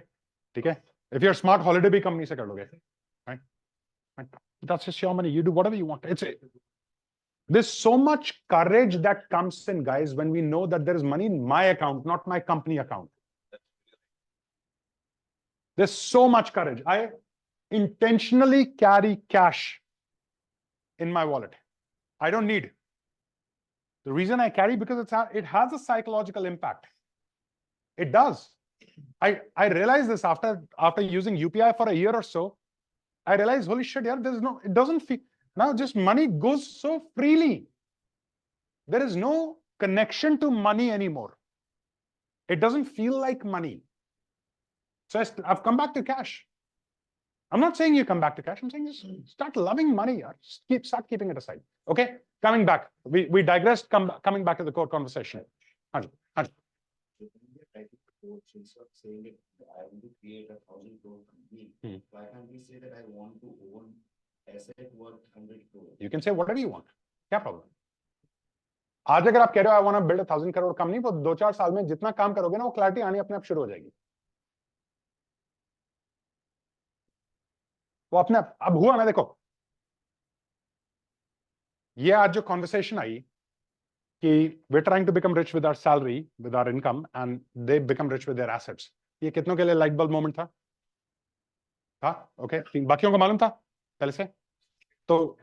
ठीक है? If you're smart, holiday भी company से कर लोगे, right? That's just your money. You do whatever you want. There's so much courage that comes in, guys, when we know that there is money in my account, not my company account. There's so much courage. I intentionally carry cash in my wallet. I don't need. The reason I carry, because it has a psychological impact. It does. I realized this after using UPI for a year or so. I realized, holy shit, yeah, it doesn't feel, now just money goes so freely. There is no connection to money anymore. It doesn't feel like money. So I've come back to cash. I'm not saying you come back to cash. I'm saying just start loving money. Start keeping it aside. Okay, coming back. We digressed. Coming back to the core conversation. Hanji. Instead of saying it, I want to create 1,000 crore company. Why can't we say that I want to own asset worth 100 crore? You can say whatever you want. क्या problem? आज अगर आप कह रहे हो I want to build 1,000 crore company, वो 2-4 साल में जितना काम करोगे ना, वो क्लैरिटी आनी अपने आप शुरू हो जाएगी. वो अपने अब हुआ ना, देखो ये आज जो कॉन्वर्सेशन आई कि we trying to become rich with our salary, with our income, and they become rich with their assets, ये कितनों के लिए लाइट बल्ब मोमेंट था? ओके, बाकियों को मालूम था पहले से? तो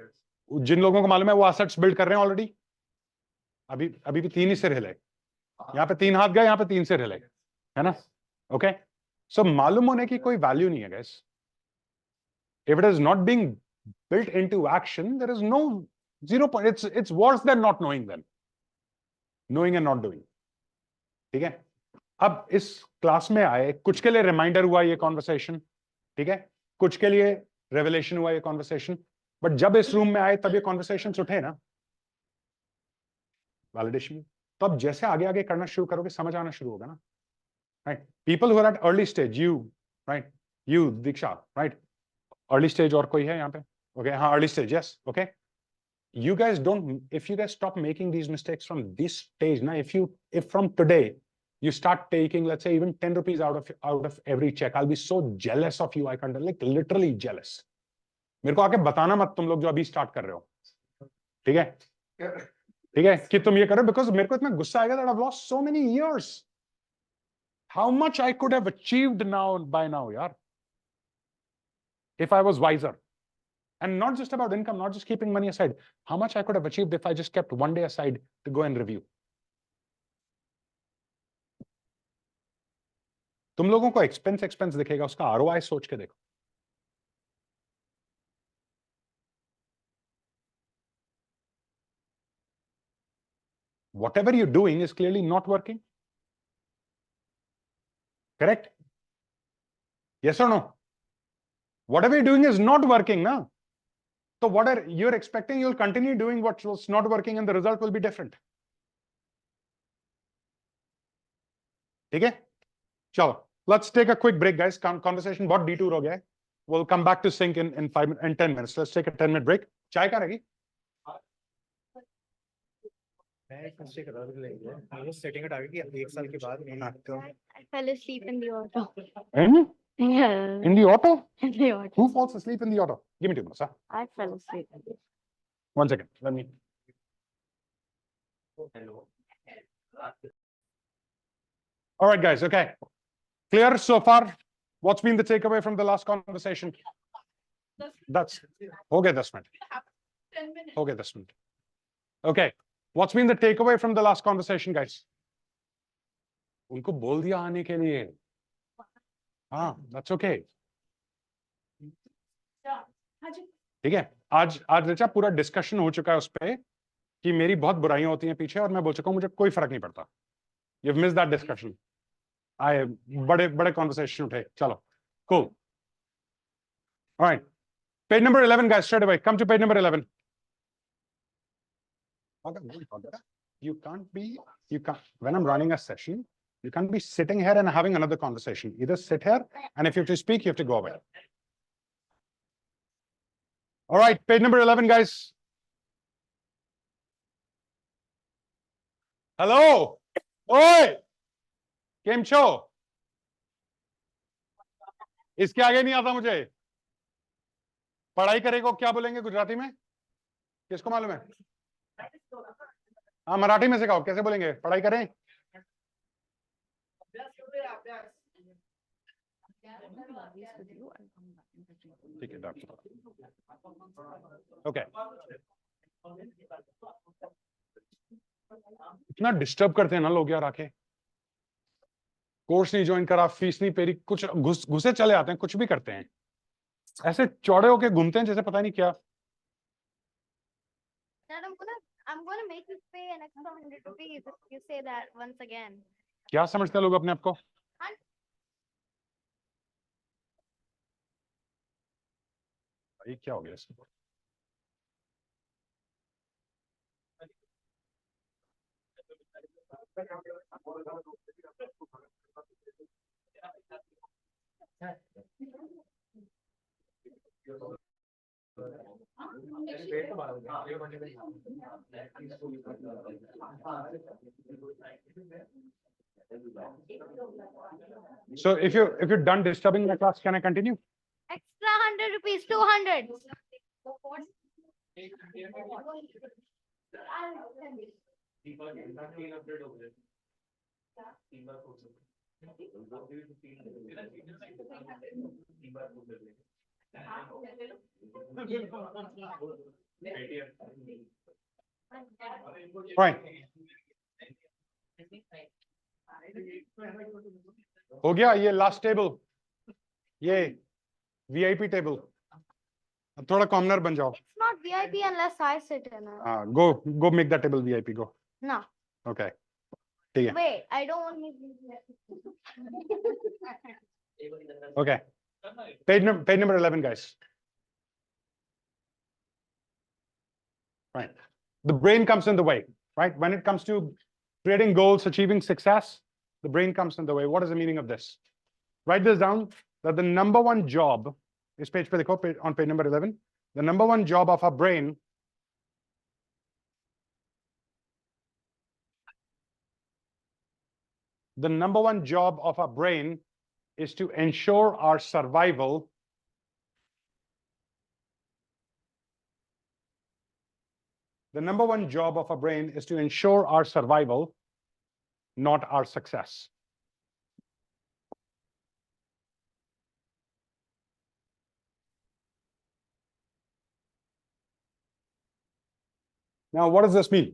जिन लोगों को मालूम है वो एसेट्स बिल्ड कर रहे हैं ऑलरेडी। अभी भी 3 ही सिर हिले, यहाँ पे 3 हाथ गए, यहाँ पे 3 सिर हिले, है ना? ओके, सो मालूम होने की कोई वैल्यू नहीं है guys. If it is not being built into action, there is no 0 point. It's worse than not knowing then. Knowing and not doing. ठीक है? अब इस क्लास में आए, कुछ के लिए रिमाइंडर हुआ ये कॉन्वर्सेशन, ठीक है? कुछ के लिए रेवलेशन हुआ ये कॉन्वर्सेशन, बट जब इस रूम में आए तब ये कॉन्वर्सेशन उठे ना, वैलिडेशन। तो अब जैसे आगे आगे करना शुरू करोगे समझ आना शुरू होगा ना, right? People who are at early stage, you right, you Diksha right, early stage और कोई है यहाँ पे? ओके, हाँ early stage, yes, okay. You guys don't, if you guys stop making these mistakes from this stage, now if from today you start taking, let's say, even 10 rupees out of every check, I'll be so jealous of you, I can't, like literally jealous. मेरे को आके बताना मत तुम लोग जो अभी start कर रहे हो, ठीक है? ठीक है कि तुम ये करो, because मेरे को इतना गुस्सा आएगा that I've lost so many years. How much I could have achieved by now, yaar, if I was wiser. And not just about income, not just keeping money aside. How much I could have achieved if I just kept one day aside to go and review. तुम लोगों को expense दिखेगा, उसका ROI सोच के देखो। Whatever you're doing is clearly not working. Correct? Yes or no? Whatever you're doing is not working, na? So what are you're expecting? You'll continue doing what's not working, and the result will be different. ठीक है? चलो, let's take a quick break, guys. Conversation बहुत detour हो गया है. We'll come back to sync in 10 minutes. Let's take a 10-minute break. चाय कहाँ रहेगी? सेटिंग हटा के 1 साल के बाद I fell asleep in the auto. Yeah. In the auto? In the auto. Who falls asleep in the auto? Give me 2 minutes, huh? I fell asleep. 1 second. Let me. Hello. All right, guys. Okay. Clear so far? What's been the takeaway from the last conversation? That's okay. 10 minutes. 10 minutes. Okay, 10 minutes. Okay. What's been the takeaway from the last conversation, guys? उनको बोल दिया आने के लिए. That's okay. ठीक है. आज ऋचा पूरा डिस्कशन हो चुका है उस पे कि मेरी बहुत बुराइयां होती हैं पीछे, और मैं बोल चुका हूं मुझे कोई फर्क नहीं पड़ता. You've missed that discussion. बड़े कॉन्वर्सेशन उठे. चलो, cool. All right. Page number 11, guys, straight away. Come to page number 11. You can't, when I'm running a session, you can't be sitting here and having another conversation. Either sit here, and if you have to speak, you have to go away. All right, page number 11, guys. Hello. Oi. Kim Cho. इसके आगे नहीं आता मुझे. पढ़ाई करे को क्या बोलेंगे गुजराती में? किसको मालूम है? हाँ, मराठी में सिखाओ, कैसे बोलेंगे? पढ़ाई करें. ठीक है डॉक्टर. ओके. इतना डिस्टर्ब करते हैं ना लोग यार आके. कोर्स नहीं ज्वाइन करा, फीस नहीं पेरी, कुछ घुसे चले आते हैं, कुछ भी करते हैं. ऐसे चौड़े होके घूमते हैं जैसे पता नहीं क्या. Dad, I'm gonna make you pay an extra 100 rupees if you say that once again. क्या समझते हैं लोग अपने आप को? ये क्या हो गया इसको? So if you're done disturbing the class, can I continue? Extra 100 rupees, 200. Right. हो गया ये लास्ट टेबल, ये वीआईपी टेबल. अब थोड़ा कॉमनर बन जाओ. It's not VIP unless I sit in it. Go make that table VIP. Go. No. Okay. ठीक है. Wait, I don't want me. Okay. Page number 11, guys. Right. The brain comes in the way, right? When it comes to creating goals, achieving success, the brain comes in the way. What is the meaning of this? Write this down, that the number one job is on page number 11. The number one job of our brain is to ensure our survival not our success. Now, what does this mean?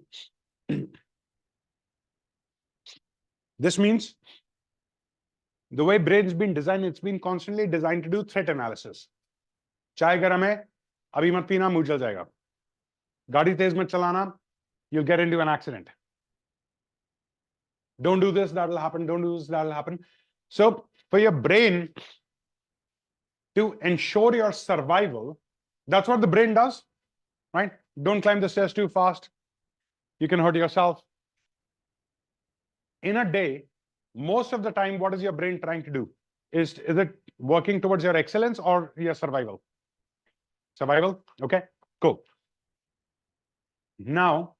This means the way brain's been designed, it's been constantly designed to do threat analysis. चाय गरम है, अभी मत पीना, मुंह जल जाएगा. गाड़ी तेज मत चलाना, you'll get into an accident. Don't do this, that'll happen. Don't do this, that'll happen. So for your brain to ensure your survival, that's what the brain does, right? Don't climb the stairs too fast. You can hurt yourself. In a day, most of the time, what is your brain trying to do? Is it working towards your excellence or your survival? Survival? Okay, cool. Now,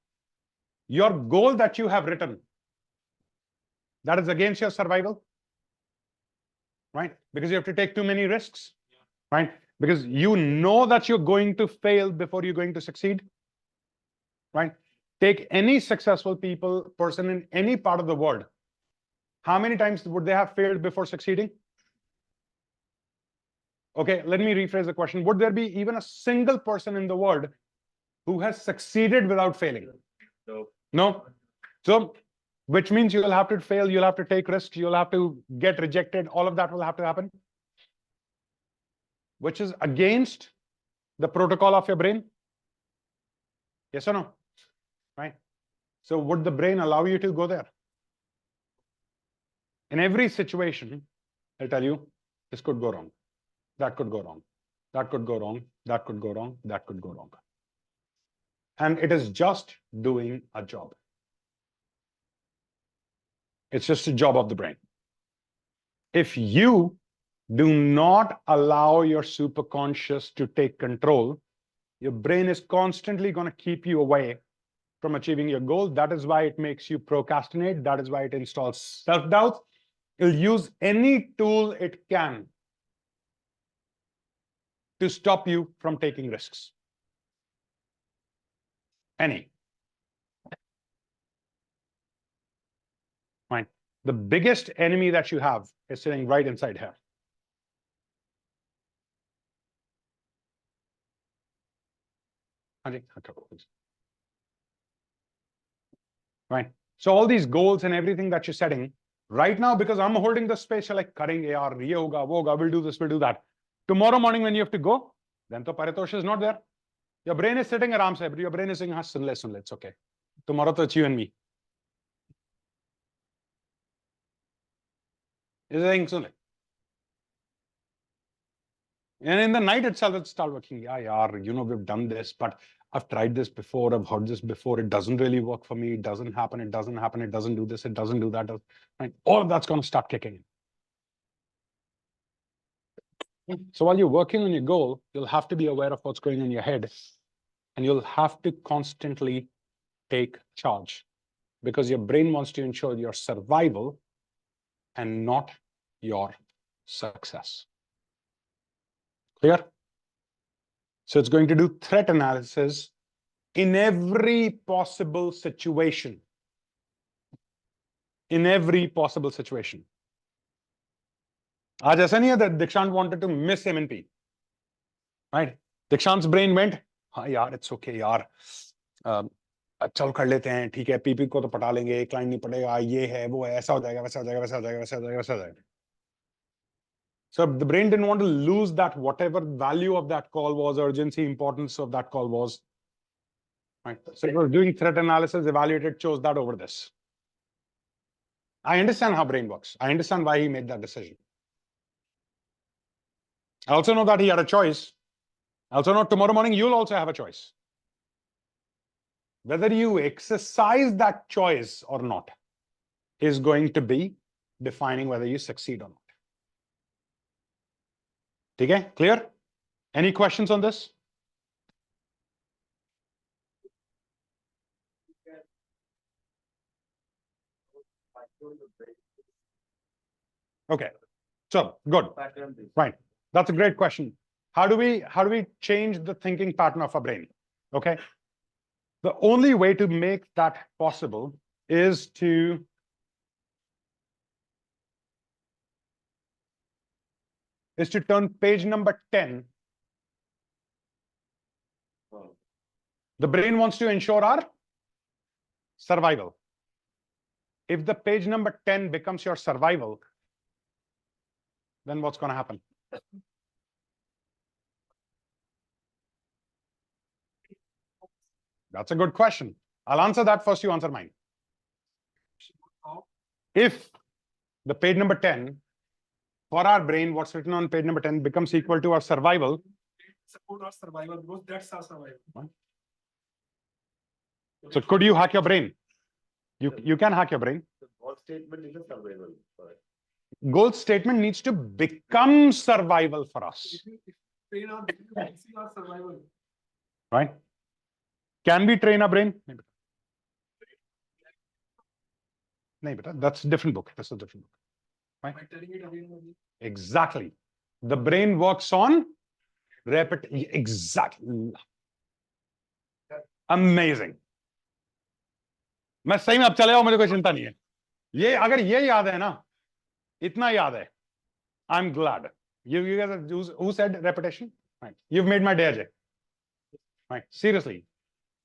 your goal that you have written, that is against your survival, right? Because you have to take too many risks, right? Because you know that you're going to fail before you're going to succeed, right? Take any successful person in any part of the world. How many times would they have failed before succeeding? Okay, let me rephrase the question. Would there be even a single person in the world who has succeeded without failing? No. No? So, which means you will have to fail, you'll have to take risks, you'll have to get rejected, all of that will have to happen, which is against the protocol of your brain. Yes or no? Right? So would the brain allow you to go there? In every situation, I'll tell you, this could go wrong, that could go wrong, that could go wrong, that could go wrong, that could go wrong. And it is just doing a job. It's just a job of the brain. If you do not allow your superconscious to take control, your brain is constantly going to keep you away from achieving your goal. That is why it makes you procrastinate. That is why it installs self-doubt. It'll use any tool it can to stop you from taking risks. Any. Fine. The biggest enemy that you have is sitting right inside here. Right. So all these goals and everything that you're setting right now, because I'm holding the space, you're like, karenge yaar, ye hoga, wo hoga, we'll do this, we'll do that. Tomorrow morning when you have to go, then to Paritosh is not there. Your brain is sitting around, but your brain is saying, "Ha, sun le, it's okay. Tomorrow to it's you and me." Is saying, sun le. And in the night itself, it starts working. Yeah, yaar, you know, we've done this, but I've tried this before, I've heard this before, it doesn't really work for me, it doesn't happen, it doesn't happen, it doesn't do this, it doesn't do that. Right? All of that's going to start kicking in. So while you're working on your goal, you'll have to be aware of what's going on in your head, and you'll have to constantly take charge, because your brain wants to ensure your survival and not your success. Clear? So it's going to do threat analysis in every possible situation. In every possible situation. आज ऐसा नहीं है that Dikshant wanted to miss MNP. Right? Dikshant's brain went, हाँ यार, it's okay यार. चल कर लेते हैं, ठीक है, पीपी को तो पटा लेंगे, क्लाइंट नहीं पटेगा, ये है, वो है, ऐसा हो जाएगा, वैसा हो जाएगा, वैसा हो जाएगा, वैसा हो जाएगा, वैसा हो जाएगा. So the brain didn't want to lose that, whatever value of that call was, urgency, importance of that call was. Right? So it was doing threat analysis, evaluated, chose that over this. I understand how brain works. I understand why he made that decision. I also know that he had a choice. I also know tomorrow morning you'll also have a choice. Whether you exercise that choice or not is going to be defining whether you succeed or not. Okay, clear? Any questions on this? Okay, so good. Right, that's a great question. How do we change the thinking pattern of our brain? Okay, the only way to make that possible is to turn page number 10. The brain wants to ensure our survival. If the page number 10 becomes your survival, then what's going to happen? That's a good question. I'll answer that first, you answer mine. If the page number 10, for our brain, what's written on page number 10 becomes equal to our survival. Support our survival because that's our survival. So could you hack your brain? You can hack your brain. The goal statement is a survival. Goal statement needs to become survival for us. Train our brain to see our survival. Right? Can we train our brain? No, that's a different book. That's a different book. Right? By telling it again and again. Exactly. The brain works on exactly. Amazing. मैं सही में अब चले जाऊं, मुझे कोई चिंता नहीं है. ये अगर ये याद है ना, इतना याद है. I'm glad. You guys, who said repetition? Right. You've made my day, Ajay. Right. Seriously.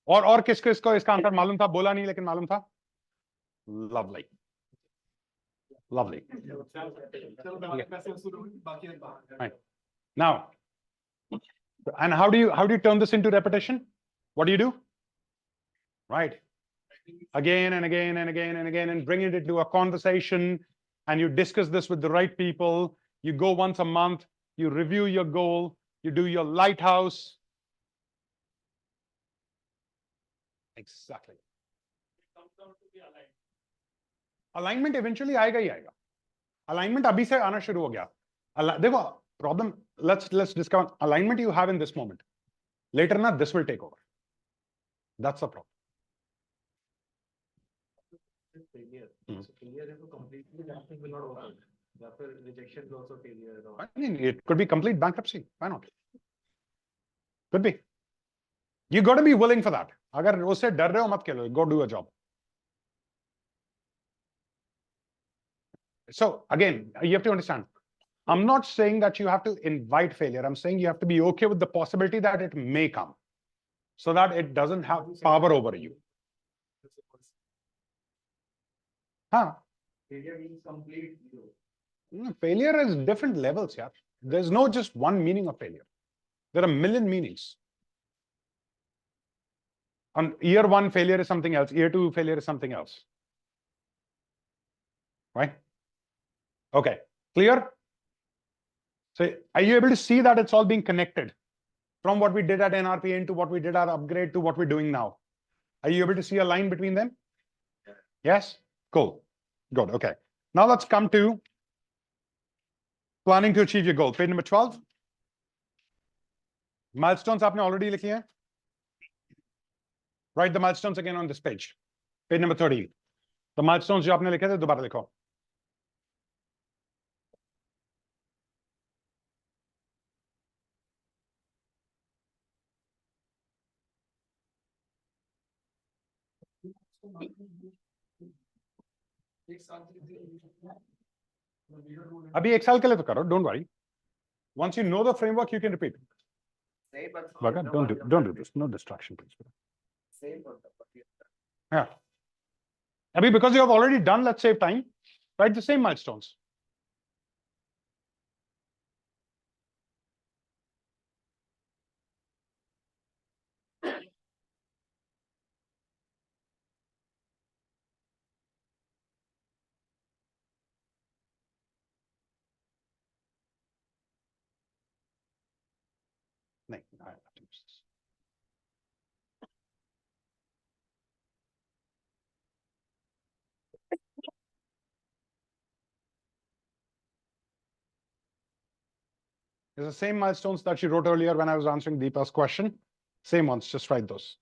और किसको इसका आंसर मालूम था? बोला नहीं लेकिन मालूम था. Lovely. Lovely. Right. Now, and how do you turn this into repetition? What do? Right. Again and again and again and again, and bring it into a conversation, and you discuss this with the right people. You go once a month, you review your goal, you do your lighthouse. Exactly. Alignment eventually आएगा ही आएगा. Alignment अभी से आना शुरू हो गया. देखो, problem, let's discover alignment you have in this moment. Later na, this will take over. That's the problem. Failure. So failure is completely nothing will not work. After rejection is also failure. I mean, it could be complete bankruptcy. Why not? Could be. You got to be willing for that. अगर उससे डर रहे हो मत खेलो. Go do a job. So again, you have to understand. I'm not saying that you have to invite failure. I'm saying you have to be okay with the possibility that it may come, so that it doesn't have power over you. Huh? Failure means complete zero. Failure is different levels, yeah. There's no just one meaning of failure. There are a million meanings. On year one, failure is something else. Year two, failure is something else. Right? Okay, clear? So are you able to see that it's all being connected from what we did at NRPN to what we did at upgrade to what we're doing now? Are you able to see a line between them? Yes? Cool. Good. Okay. Now let's come to planning to achieve your goal. Page number 12. Milestones आपने already लिखी हैं. Write the milestones again on this page. Page number 13. The milestones जो आपने लिखे थे दोबारा लिखो. अभी एक साल के लिए तो करो, don't worry. Once you know the framework, you can repeat. But don't do this. No distraction, please. Yeah. Abhi, because you have already done, let's save time. Write the same milestones. No, I have to use this. It's the same milestones that she wrote earlier when I was answering Deepa's question. Same ones, just write those.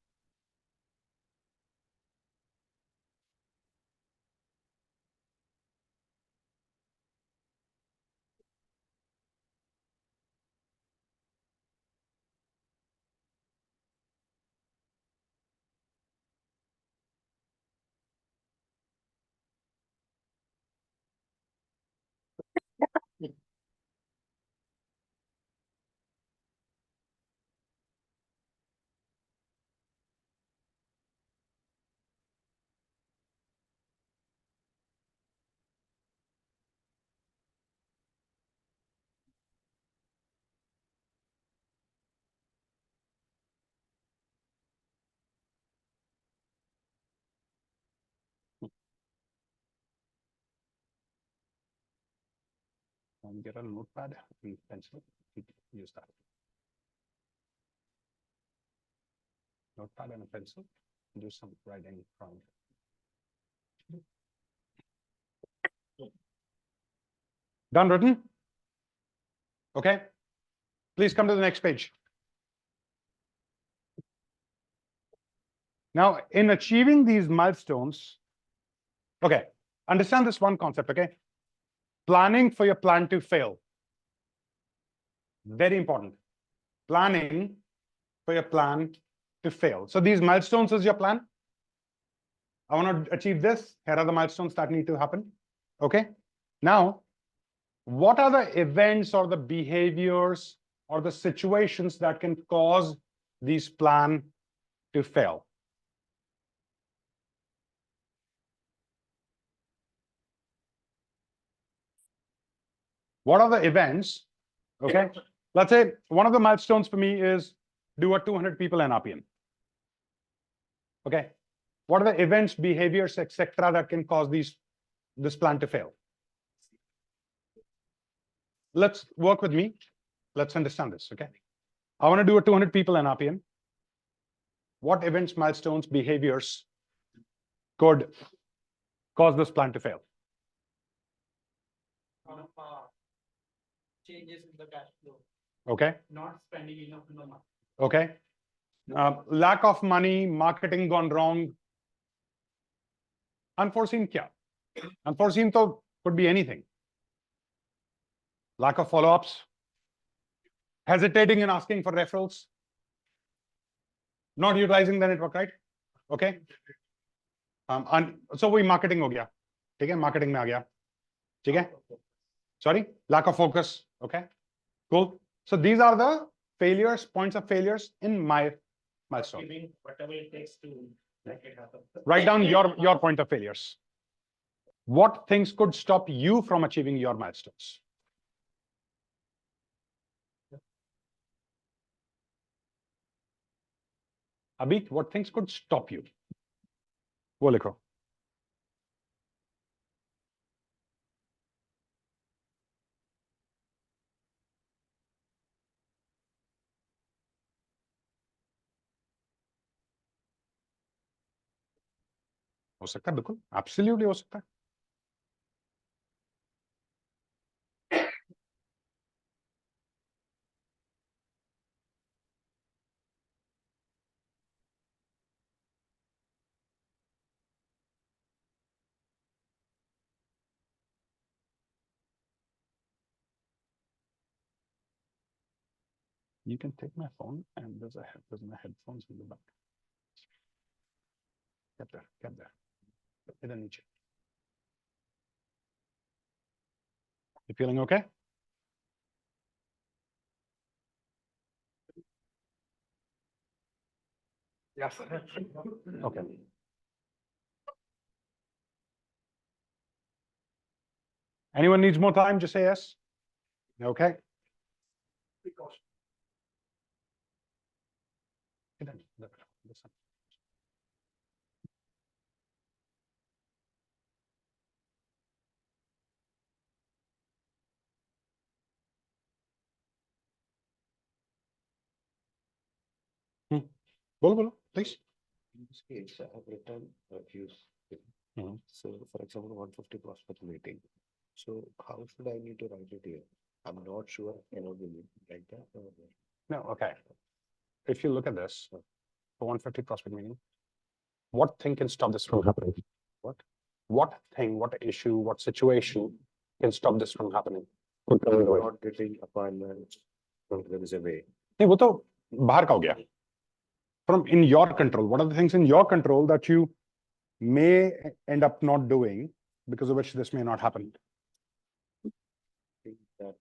And get a notepad and pencil. Use that. Notepad and a pencil. Do some writing from. Done written? Okay. Please come to the next page. Now, in achieving these milestones, okay, understand this one concept, okay? Planning for your plan to fail. Very important. Planning for your plan to fail. So these milestones is your plan. I want to achieve this. Here are the milestones that need to happen. Okay. Now, what are the events or the behaviors or the situations that can cause these plan to fail? What are the events? Okay. Let's say one of the milestones for me is do a 200 people NRPM. Okay. What are the events, behaviors, etc., that can cause this plan to fail? Let's work with me. Let's understand this. Okay. I want to do a 200 people NRPM. What events, milestones, behaviors could cause this plan to fail? Changes in the cash flow. Okay. Not spending enough in the market. Okay. Lack of money, marketing gone wrong. Unforeseen kya? Unforeseen to could be anything. Lack of follow-ups. Hesitating in asking for referrals. Not utilizing the network, right? Okay. So we marketing ho gaya. ठीक है, marketing में आ गया. ठीक है? Sorry, lack of focus. Okay, cool. So these are the failures, points of failures in my milestone. Giving whatever it takes to make it happen. Write down your point of failures. What things could stop you from achieving your milestones? Abhi, what things could stop you? वो लिखो. हो सकता है, बिल्कुल, absolutely हो सकता है. You can take my phone and there's my headphones in the back. Get there, get there. इधर नीचे. You feeling okay? Yes. Okay. Anyone needs more time? Just say yes. Okay. बोलो बोलो please. In this case, I have written refuse. Mhm. So, for example, 150 prospect meeting. So, how should I need to write it here? I'm not sure. Cannot be like that. No, okay. If you look at this, for 150 prospect meeting, what thing can stop this from happening? What? What thing, what issue, what situation can stop this from happening? Not getting appointment. There is a way. नहीं वो तो बाहर का हो गया. From in your control, what are the things in your control that you may end up not doing because of which this may not happen? Think that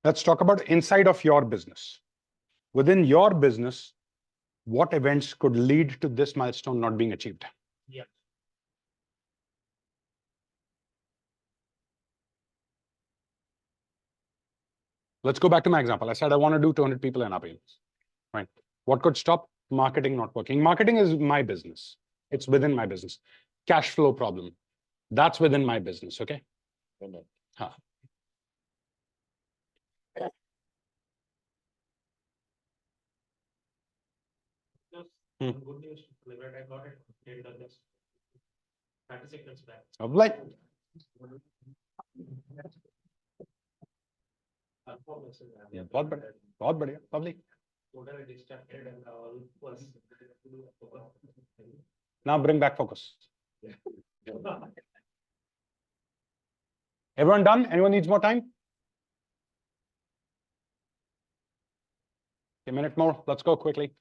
Let's talk about inside of your business. Within your business, what events could lead to this milestone not being achieved? Yeah. Let's go back to my example. I said I want to do 200 people in RPM. Right. What could stop marketing not working? Marketing is my business. It's within my business. Cash flow problem. That's within my business. Okay. Huh. Just good news, like I got it in the next 30 seconds back. Like, बहुत बढ़िया public. Totally distracted and all was. Now bring back focus. Everyone done? Anyone needs more time? A minute more. Let's go quickly.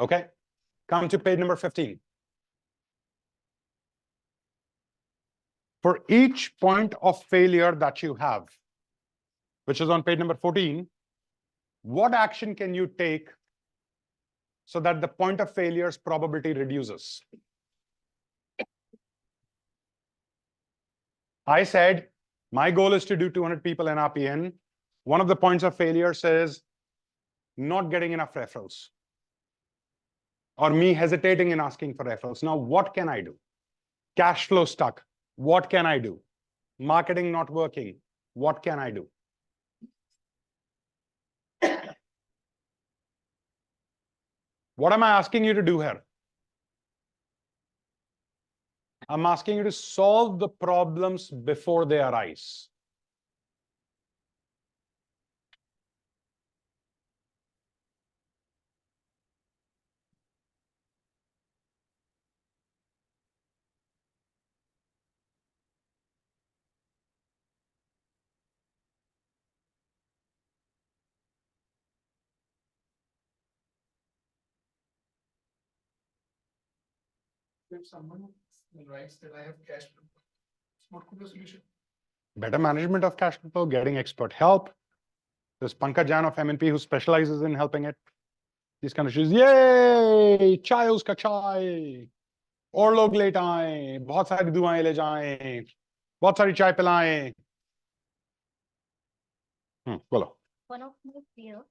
Okay. Come to page number 15. For each point of failure that you have, which is on page number 14, what action can you take so that the point of failure's probability reduces? I said, my goal is to do 200 people in RPN. One of the points of failure says not getting enough referrals or me hesitating in asking for referrals. Now, what can I do? Cash flow stuck. What can I do? Marketing not working. What can I do? What am I asking you to do here? I'm asking you to solve the problems before they arise. If someone writes that I have cash flow, what could be the solution? Better management of cash flow, getting expert help. There's Pankaj Jain of MNP who specializes in helping it. These kind of issues. Yay! Chai uska chai. और लोग late आए, बहुत सारी दुआएं ले जाएं, बहुत सारी चाय पिलाएं. बोलो. One of my fear,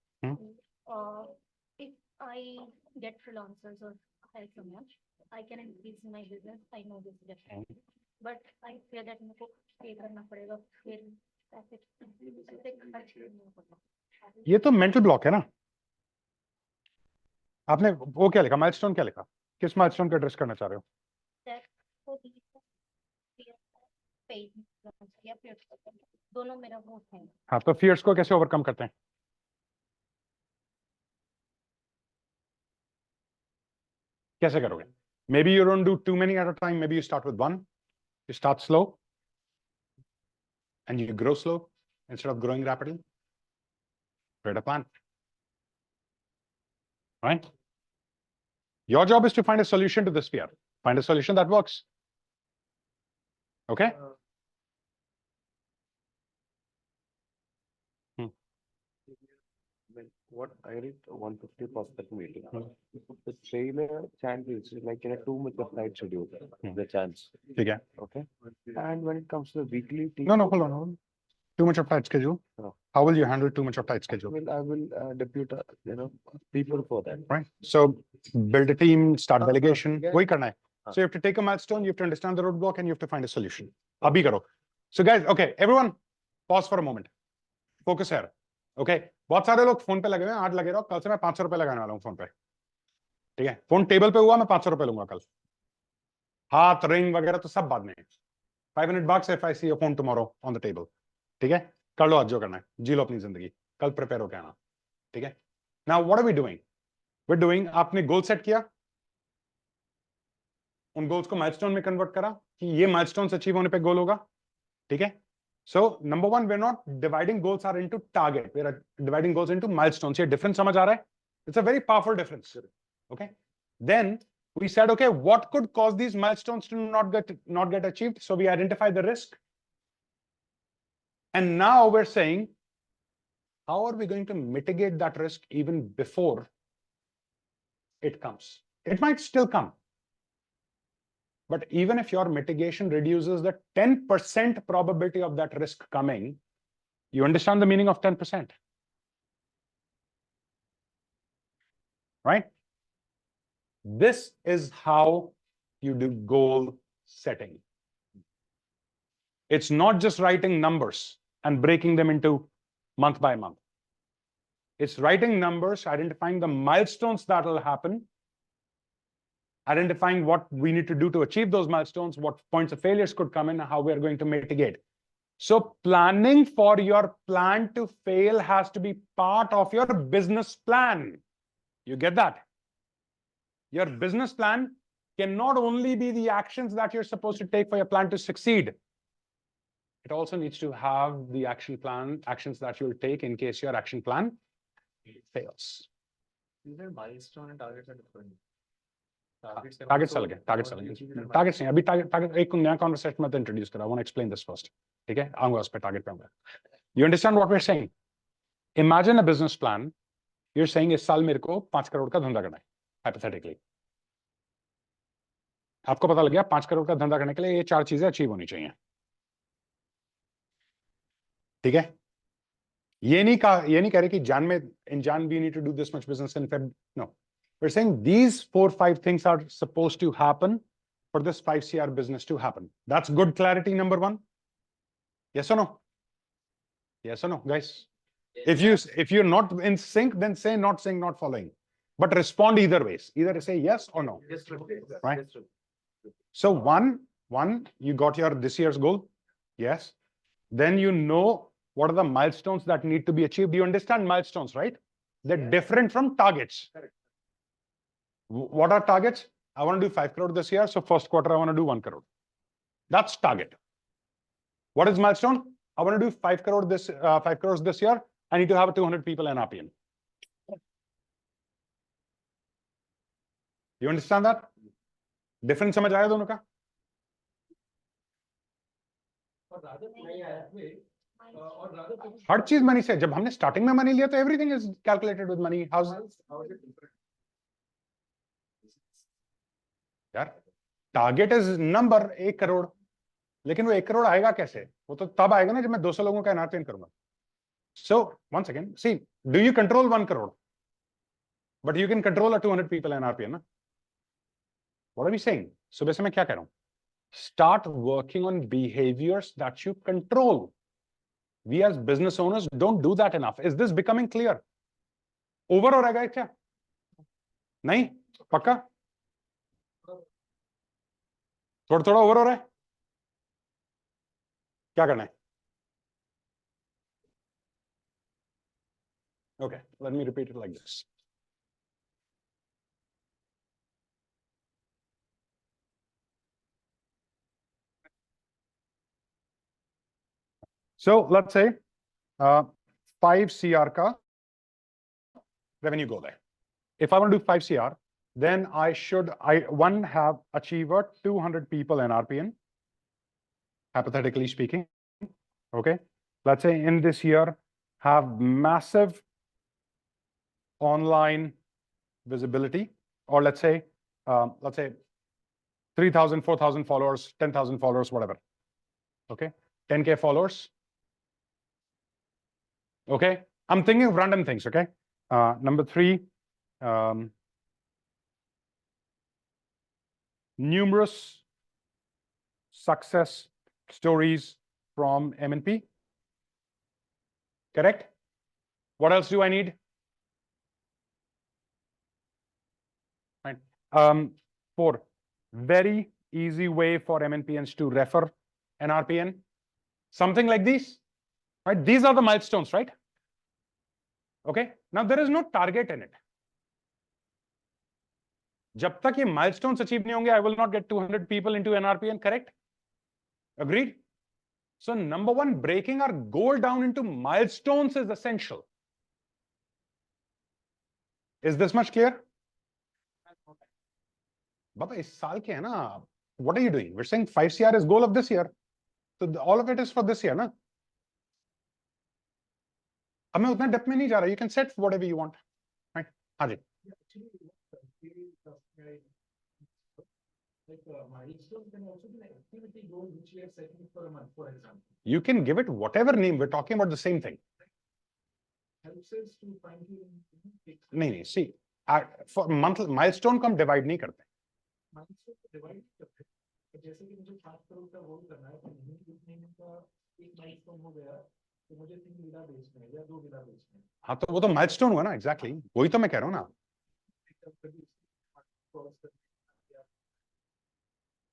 if I get freelancers or hire someone, I can increase my business. I know this definitely, but I fear that मुझको pay करना पड़ेगा फिर पैसे खर्च करना पड़ेगा. ये तो मेंटल ब्लॉक है ना. आपने वो क्या लिखा, माइलस्टोन क्या लिखा, किस माइलस्टोन को एड्रेस करना चाह रहे हो? दोनों मेरा वो है. हाँ, तो फियर्स को कैसे ओवरकम करते हैं? कैसे करोगे? Maybe you don't do too many at a time. Maybe you start with one. You start slow and you grow slow instead of growing rapidly. Create a plan. Right? Your job is to find a solution to this fear. Find a solution that works. Okay? What I read 150 prospect meeting. The trainer chant is like in a too much of tight schedule. The chance. Okay. Okay. And when it comes to the weekly team. No, hold on. Too much of tight schedule. No. How will you handle too much of tight schedule? I will depute, people for that. Right. So build a team, start delegation. वही करना है. So you have to take a milestone, you have to understand the roadblock, and you have to find a solution. अभी करो. So guys, okay, everyone, pause for a moment. Focus here. Okay. बहुत सारे लोग phone पे लगे हुए हैं. आज लगे रहो. कल से मैं 500 रुपए लगाने वाला हूँ फोन पे. ठीक है. फोन टेबल पे हुआ, मैं 500 रुपए लूंगा कल. हाथ रिंग वगैरह तो सब बाद में. $500 if I see a phone tomorrow on the table. ठीक है. कर लो आज जो करना है. जी लो अपनी जिंदगी. कल प्रिपेयर होके आना. ठीक है. Now what are we doing? We're doing, आपने गोल सेट किया, उन गोल्स को माइलस्टोन में कन्वर्ट करा कि ये माइलस्टोन्स अचीव होने पे गोल होगा. ठीक है. So number one, we're not dividing goals are into target. We're dividing goals into milestones. ये difference समझ आ रहा है? It's a very powerful difference. Okay. Then we said, okay, what could cause these milestones to not get achieved? So we identified the risk. And now we're saying, how are we going to mitigate that risk even before it comes? It might still come. But even if your mitigation reduces the 10% probability of that risk coming, you understand the meaning of 10%? Right? This is how you do goal setting. It's not just writing numbers and breaking them into month by month. It's writing numbers, identifying the milestones that will happen, identifying what we need to do to achieve those milestones, what points of failures could come in, and how we are going to mitigate. So planning for your plan to fail has to be part of your business plan. You get that? Your business plan cannot only be the actions that you're supposed to take for your plan to succeed. It also needs to have the actions that you'll take in case your action plan fails. These are milestone and targets are different. Targets अलग है. Targets नहीं. अभी target एक नया conversation में introduce करा. I want to explain this first. ठीक है? आऊँगा उस पे target पे आऊँगा. You understand what we're saying? Imagine a business plan. You're saying इस साल मेरे को 5 करोड़ का धंधा करना है. Hypothetically. आपको पता लग गया 5 करोड़ का धंधा करने के लिए ये 4 चीजें अचीव होनी चाहिए. ठीक है. ये नहीं कह रहे कि in Jan we need to do this much business in Feb. No. We're saying these 4-5 things are supposed to happen for this 5 CR business to happen. That's good clarity, number one. Yes or no? Yes or no, guys? If you're not in sync, then say not sync, not following. But respond either ways. Either say yes or no. Right? So one, you got your this year's goal. Yes. Then you know what are the milestones that need to be achieved. You understand milestones, right? They're different from targets. What are targets? I want to do 5 crore this year. So first quarter, I want to do 1 crore. That's target. What is milestone? I want to do 5 crores this year. I need to have 200 people in RPM. You understand that? Difference समझ आया दोनों का? हर चीज money से. जब हमने starting में money लिया तो everything is calculated with money. यार टारगेट इज नंबर 1 करोड़, लेकिन वो 1 करोड़ आएगा कैसे? वो तो तब आएगा ना जब मैं 200 लोगों का एनआरपीएन करूंगा. So one second, see, do you control 1 crore? But you can control 200 people NRPN ना. What are we saying? सुबह से मैं क्या कह रहा हूं? Start working on behaviours that you control. We as business owners don't do that enough. Is this becoming clear? Over हो रहेगा क्या? नहीं? पक्का? थोड़ा थोड़ा ओवर हो रहा है. क्या करना है? Okay, let me repeat it like this. So let's say 5 CR ka revenue goal hai. If I want to do 5 CR, then I should have achieved 200 people in RPN, hypothetically speaking. Okay, let's say in this year have massive online visibility, or let's say 3,000, 4,000 followers, 10,000 followers, whatever. Okay, 10K followers. Okay, I'm thinking of random things. Okay, number 3, numerous success stories from MNP. Correct? What else do I need? Right. 4, very easy way for MNPNs to refer an RPN. Something like these. Right? These are the milestones, right? Okay. Now there is no target in it. जब तक ये milestones achieve नहीं होंगे, I will not get 200 people into an RPN, correct? Agreed? So number 1, breaking our goal down into milestones is essential. Is this much clear? Baba, इस साल के है ना? What are you doing? We're saying 5 CR is goal of this year. So all of it is for this year, ना? अब मैं उतना depth में नहीं जा रहा. You can set whatever you want. Right? हाँ जी. Milestones can also be like activity goals which we are setting for a month, for example. You can give it whatever name. We're talking about the same thing. Helps us to find you. नहीं, see, for monthly milestone को हम divide नहीं करते. Milestone को divide करते. जैसे कि मुझे 5 करोड़ का गोल करना है, तो महीने का एक milestone हो गया, तो मुझे 3 विला बेचना है या 2 विला बेचना है. हाँ, तो वो तो milestone हुआ ना, exactly. वही तो मैं कह रहा हूँ ना.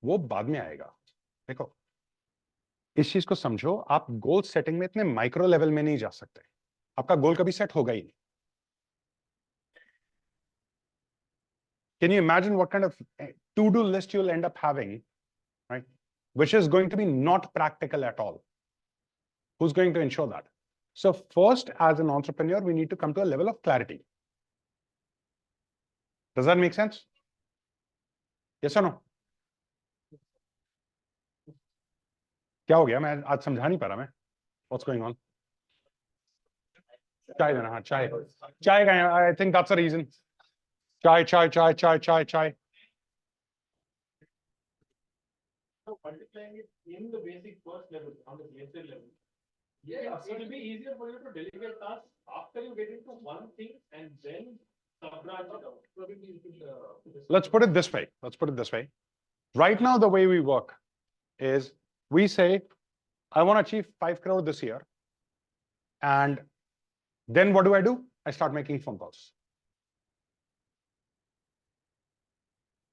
वो बाद में आएगा. देखो, इस चीज को समझो. आप गोल सेटिंग में इतने माइक्रो लेवल में नहीं जा सकते. आपका गोल कभी सेट होगा ही नहीं. Can you imagine what kind of to-do list you'll end up having, right? Which is going to be not practical at all. Who's going to ensure that? So first, as an entrepreneur, we need to come to a level of clarity. Does that make sense? Yes or no? क्या हो गया? मैं आज समझा नहीं पा रहा मैं. What's going on? चाय देना. हाँ, चाय. चाय का. I think that's the reason. Chai. So multiplying it in the basic first level, on the basic level. Yeah, so it will be easier for you to delegate tasks after you get into one thing and then sub-branch it out. Probably you could, Let's put it this way. Right now, the way we work is we say, I want to achieve 5 crore this year. And then what do? I start making phone calls.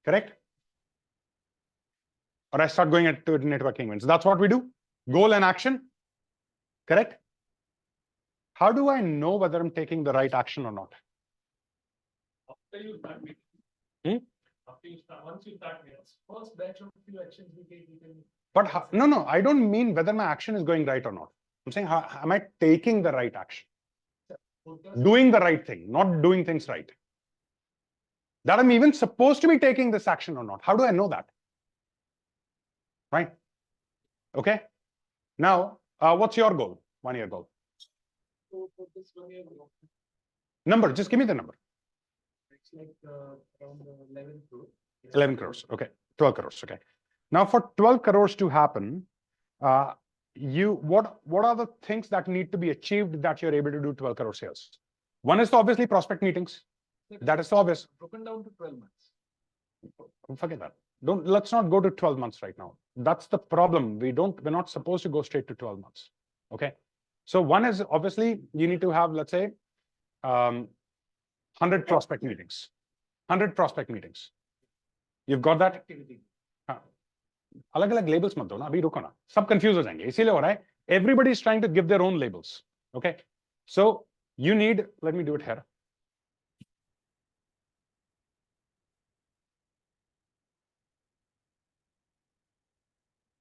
Correct? Or I start going to networking events. That's what we do. Goal and action. Correct? How do I know whether I'm taking the right action or not? after you start making. After you start, once you start making, first batch of few actions we take, we can. But no, I don't mean whether my action is going right or not. I'm saying, am I taking the right action? Doing the right thing, not doing things right. That I'm even supposed to be taking this action or not. How do I know that? Right? Okay. Now, what's your goal? 1 year goal. So for this 1 year goal. Number, just give me the number. It's like around 11 crores. 11 crores. Okay. 12 crores. Okay. Now, for 12 crores to happen, what are the things that need to be achieved that you're able to do 12 crore sales? One is obviously prospect meetings. That is obvious. Broken down to 12 months. Forget that. Let's not go to 12 months right now. That's the problem. We're not supposed to go straight to 12 months. Okay. So one is obviously you need to have, let's say, 100 prospect meetings. 100 prospect meetings. You've got that? Activity. अलग-अलग labels मत दो ना, अभी रुको ना, सब confuse हो जाएंगे, इसीलिए हो रहा है. Everybody is trying to give their own labels. Okay. So you need, let me do it here.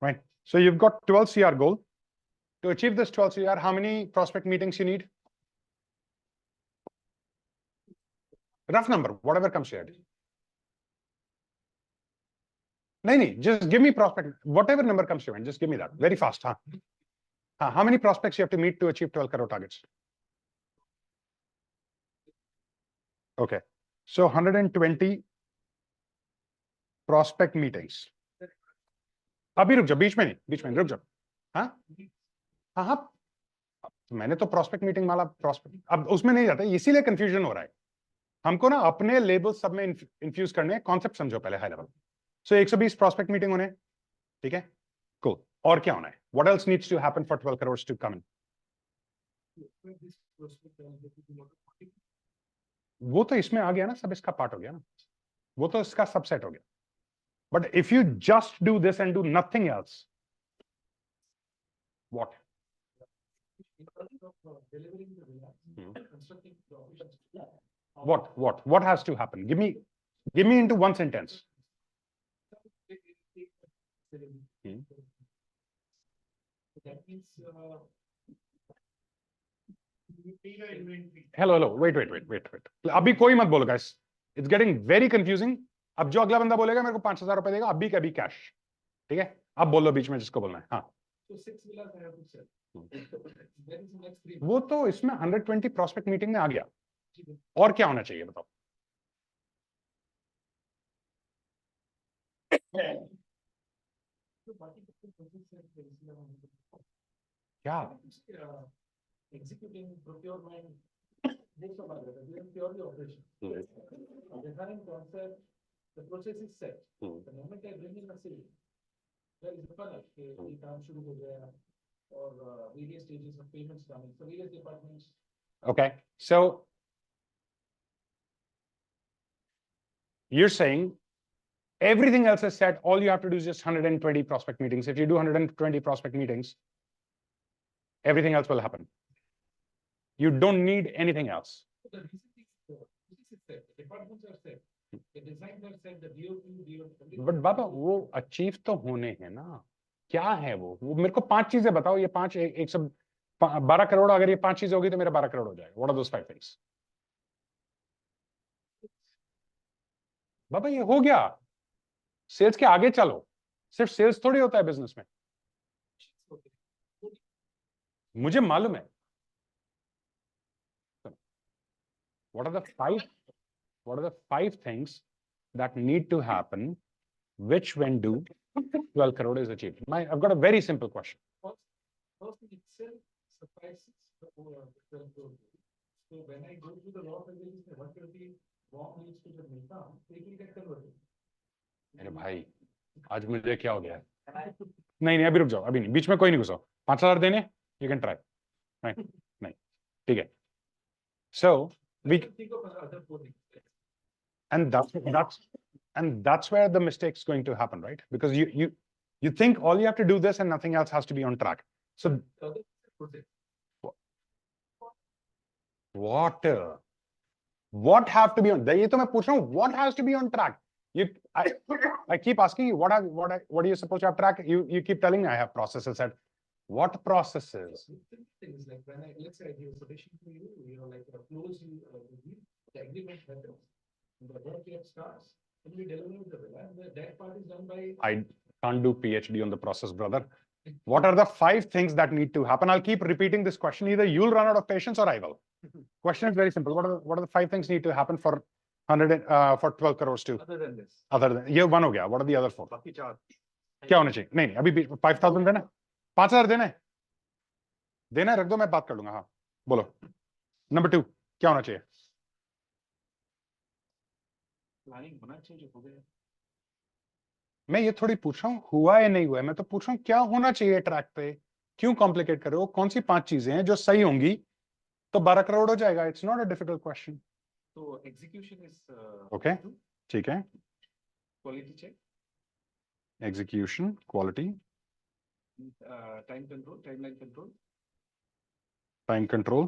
Right. So you've got 12 CR goal. To achieve this 12 CR, how many prospect meetings you need? Rough number, whatever comes to your head. No, just give me prospect, whatever number comes to your mind, just give me that very fast. Huh? How many prospects you have to meet to achieve 12 crore targets? Okay, so 120 prospect meetings. अभी रुक जाओ, बीच में नहीं रुक जाओ. हाँ हाँ, मैंने तो prospect meeting वाला prospect, अब उसमें नहीं जाता, इसीलिए confusion हो रहा है. हमको ना अपने लेबल सब में इन्फ्यूज करने, कॉन्सेप्ट समझो पहले हाई लेवल. सो 120 prospect meeting होने, ठीक है, cool. और क्या होना है? What else needs to happen for 12 crores to come in? वो तो इसमें आ गया ना, सब इसका पार्ट हो गया ना, वो तो इसका सबसेट हो गया. But if you just do this and do nothing else, what? What has to happen? Give me into one sentence. That means, Hello, wait. अभी कोई मत बोलो guys. It's getting very confusing. अब जो अगला बंदा बोलेगा मेरे को 5,000 रुपए देगा, अभी कभी कैश, ठीक है? अब बोलो बीच में जिसको बोलना है. हाँ, वो तो इसमें 120 prospect meeting में आ गया. और क्या होना चाहिए बताओ? क्या? Executing procurement, this of other, purely operation. Design concept, the process is set. The moment I bring in a city, there is a funnel, the काम शुरू हो गया, or various stages of payments coming, so various departments. Okay, so you're saying everything else is set, all you have to do is just 120 prospect meetings. If you do 120 prospect meetings, everything else will happen. You don't need anything else. The reason is set, the departments are set, the designs are set, the DOQ. But बाबा वो achieve तो होने हैं ना, क्या है वो मेरे को 5 चीजें बताओ. ये 5 112 करोड़, अगर ये 5 चीजें होगी तो मेरा 12 करोड़ हो जाएगा. What are those 5 things? बाबा ये हो गया. सेल्स के आगे चलो, सिर्फ सेल्स थोड़ी होता है बिजनेस में, मुझे मालूम है. What are the 5 things that need to happen, which when do 12 crore is achieved? I've got a very simple question. First thing itself suffices the 12 crore. So when I go to the law regulations, what will be wrong needs to be done, it will get converted. अरे भाई, आज मुझे क्या हो गया है? नहीं, अभी रुक जाओ, अभी नहीं, बीच में कोई नहीं घुसाओ. 5,000 देने, you can try. नहीं, ठीक है. So we think of other 4 things. And that's where the mistake's going to happen, right? Because you think all you have to do this and nothing else has to be on track. So what have to be on? ये तो मैं पूछ रहा हूँ, what has to be on track? I keep asking you, what are you supposed to have track? You keep telling me I have processes set. What processes? Things like when let's say I give a suggestion to you, like close the agreement happens, the work yet starts, and we deliver the bill, and that part is done by. I can't do PhD on the process, brother. What are the 5 things that need to happen? I'll keep repeating this question. Either you'll run out of patience or I will. Question is very simple. What are the 5 things need to happen for 12 crores to? Other than this. Other than ये 1 हो गया. What are the other 4? बाकी 4. क्या होना चाहिए? नहीं, अभी 5,000 देना, 5,000 देना, रख दो, मैं बात कर लूंगा. हाँ, बोलो. Number 2, क्या होना चाहिए? प्लानिंग होना चाहिए, हो गया. मैं ये थोड़ी पूछ रहा हूँ हुआ या नहीं हुआ है, मैं तो पूछ रहा हूँ क्या होना चाहिए ट्रैक पे. क्यों कॉम्प्लिकेट कर रहे हो? कौन सी 5 चीजें हैं जो सही होंगी तो 12 करोड़ हो जाएगा. It's not a difficult question. तो एग्जीक्यूशन इज ओके, ठीक है. Quality check, execution, quality, time control, timeline control, time control,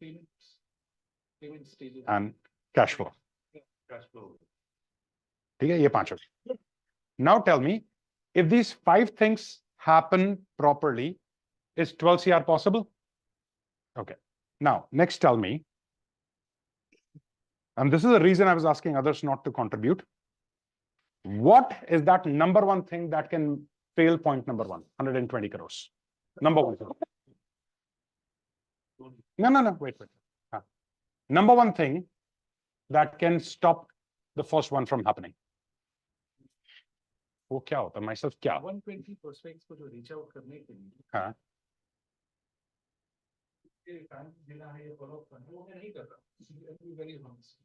payment stages and cash flow. ठीक है, ये 5 हो गए. Now tell me, if these 5 things happen properly, Is 12 CR possible? Okay. Now, next tell me, and this is the reason I was asking others not to contribute. What is that number one thing that can fail point number one, 120 crores? Number one thing. No, wait. Number one thing that can stop the first one from happening. वो क्या होता है? Myself क्या? 120 prospects को जो reach out करने के लिए हाँ. ये time देना है ये follow up करना है वो मैं नहीं कर रहा. To be very honest.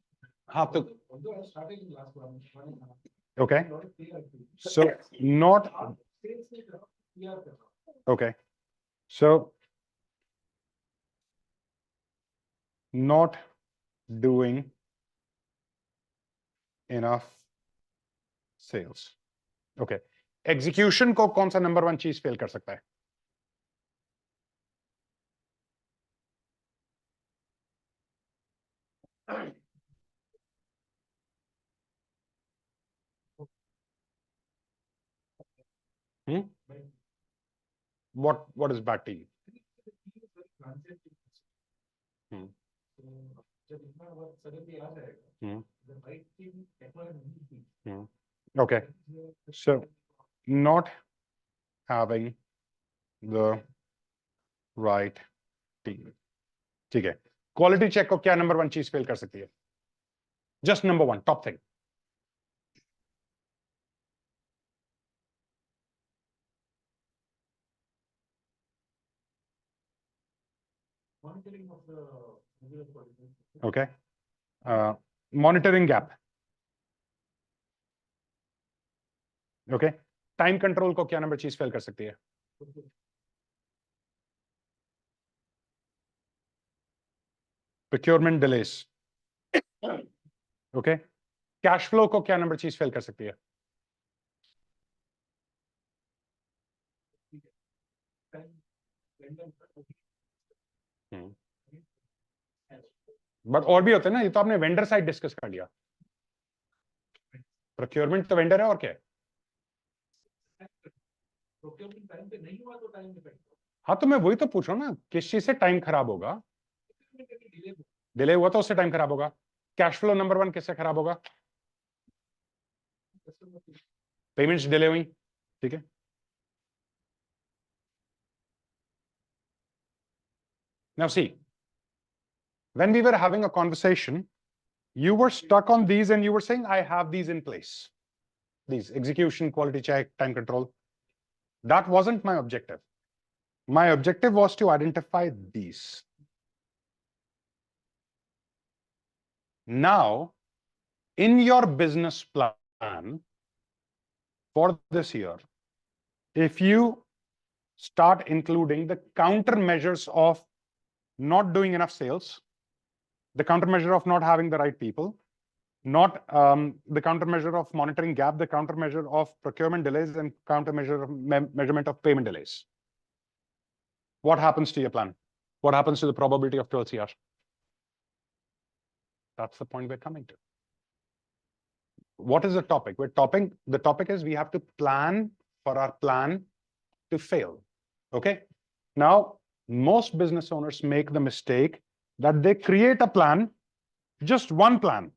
हाँ तो. Although I started in last one. Okay. So not. Okay. So not doing enough sales. Okay. Execution को कौन सा नंबर वन चीज फेल कर सकता है? What is bad to you? Okay. So not having the right team. ठीक है. Quality check को क्या नंबर वन चीज फेल कर सकती है? Just number one, top thing. Monitoring of the regular quality. Okay. Monitoring gap. Okay. Time control को क्या नंबर चीज फेल कर सकती है? Procurement delays. Okay. Cash flow को क्या नंबर चीज फेल कर सकती है? बट और भी होते हैं ना, ये तो आपने वेंडर साइड डिस्कस कर लिया. प्रोक्योरमेंट तो वेंडर है और क्या है? हाँ तो मैं वही तो पूछ रहा हूँ ना, किस चीज से टाइम खराब होगा? डिले हुआ तो उससे टाइम खराब होगा. कैश फ्लो नंबर वन किससे खराब होगा? पेमेंट्स डिले हुई. ठीक है. Now see, when we were having a conversation, you were stuck on these and you were saying, I have these in place. These execution, quality check, time control. That wasn't my objective. My objective was to identify these. Now, in your business plan for this year, if you start including the countermeasures of not doing enough sales, the countermeasure of not having the right people, not the countermeasure of monitoring gap, the countermeasure of procurement delays, and countermeasure of measurement of payment delays. What happens to your plan? What happens to the probability of 12 CR? That's the point we're coming to. What is the topic? The topic is we have to plan for our plan to fail. Okay. Now, most business owners make the mistake that they create a plan, just one plan.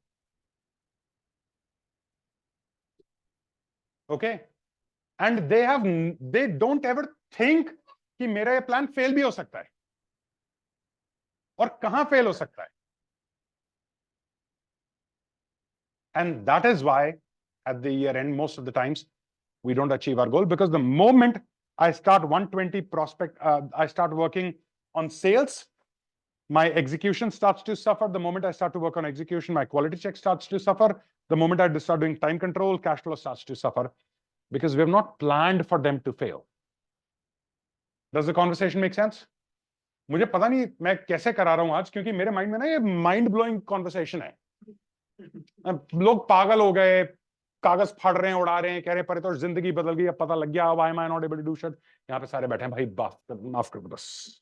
Okay. And they don't ever think कि मेरा ये plan fail भी हो सकता है. और कहां fail हो सकता है. And that is why at the year end, most of the times we don't achieve our goal, because the moment I start 120 prospect, I start working on sales, my execution starts to suffer. The moment I start to work on execution, my quality check starts to suffer. The moment I start doing time control, cash flow starts to suffer, because we have not planned for them to fail. Does the conversation make sense? मुझे पता नहीं मैं कैसे करा रहा हूं आज, क्योंकि मेरे माइंड में ना ये माइंड ब्लोइंग कॉन्वर्सेशन है. लोग पागल हो गए, कागज फाड़ रहे हैं, उड़ा रहे हैं, कह रहे हैं पर तो जिंदगी बदल गई, अब पता लग गया, why am I not able to do shit. यहाँ पे सारे बैठे हैं, भाई माफ कर दो, बस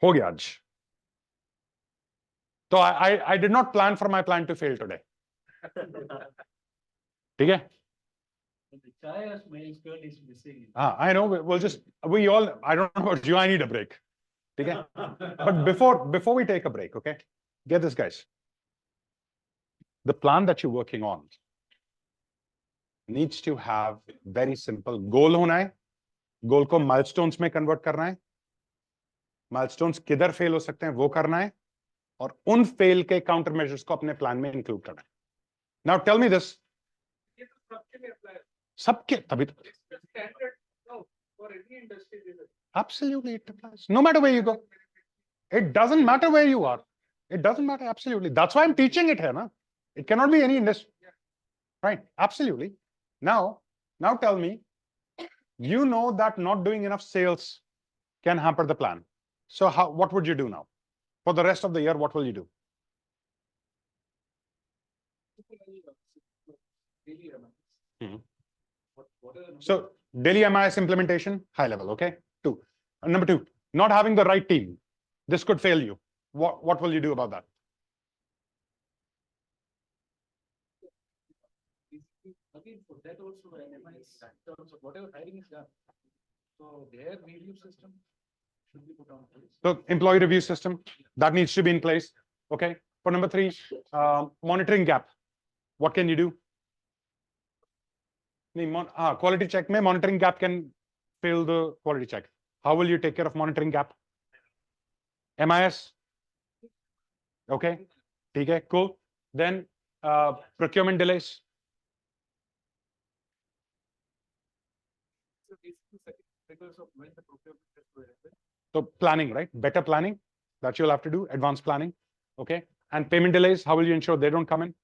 हो गया आज. तो I did not plan for my plan to fail today. ठीक है. Chaya's main skirt is missing. I know, we'll just, we all, I don't know about you, I need a break. Okay? But before we take a break, okay? Get this, guys. The plan that you're working on needs to have very simple goal होना है. Goal को milestones में convert करना है. Milestones किधर fail हो सकते हैं वो करना है. और उन fail के counter measures को अपने plan में include करना है. Now tell me this. सबके तभी absolutely it applies. No matter where you go. It doesn't matter where you are. It doesn't matter, absolutely. That's why I'm teaching it here, na? It cannot be any industry. Right, absolutely. Now tell me, you know that not doing enough sales can hamper the plan. So what would you do now? For the rest of the year, what will you do? So daily MIS implementation, high level, okay? Number two, not having the right team. This could fail you. What will you do about that? Again, for that also, MIS, in terms of whatever hiring is done, so their review system should be put on place. So employee review system, that needs to be in place. Okay. For number three, monitoring gap. What can you do? Quality check mein monitoring gap can fail the quality check. How will you take care of monitoring gap? MIS. Okay. Okay, cool. Then procurement delays. Because of when the procurement is to happen. So planning, right? Better planning that you'll have to do, advanced planning. Okay. And payment delays, how will you ensure they don't come in?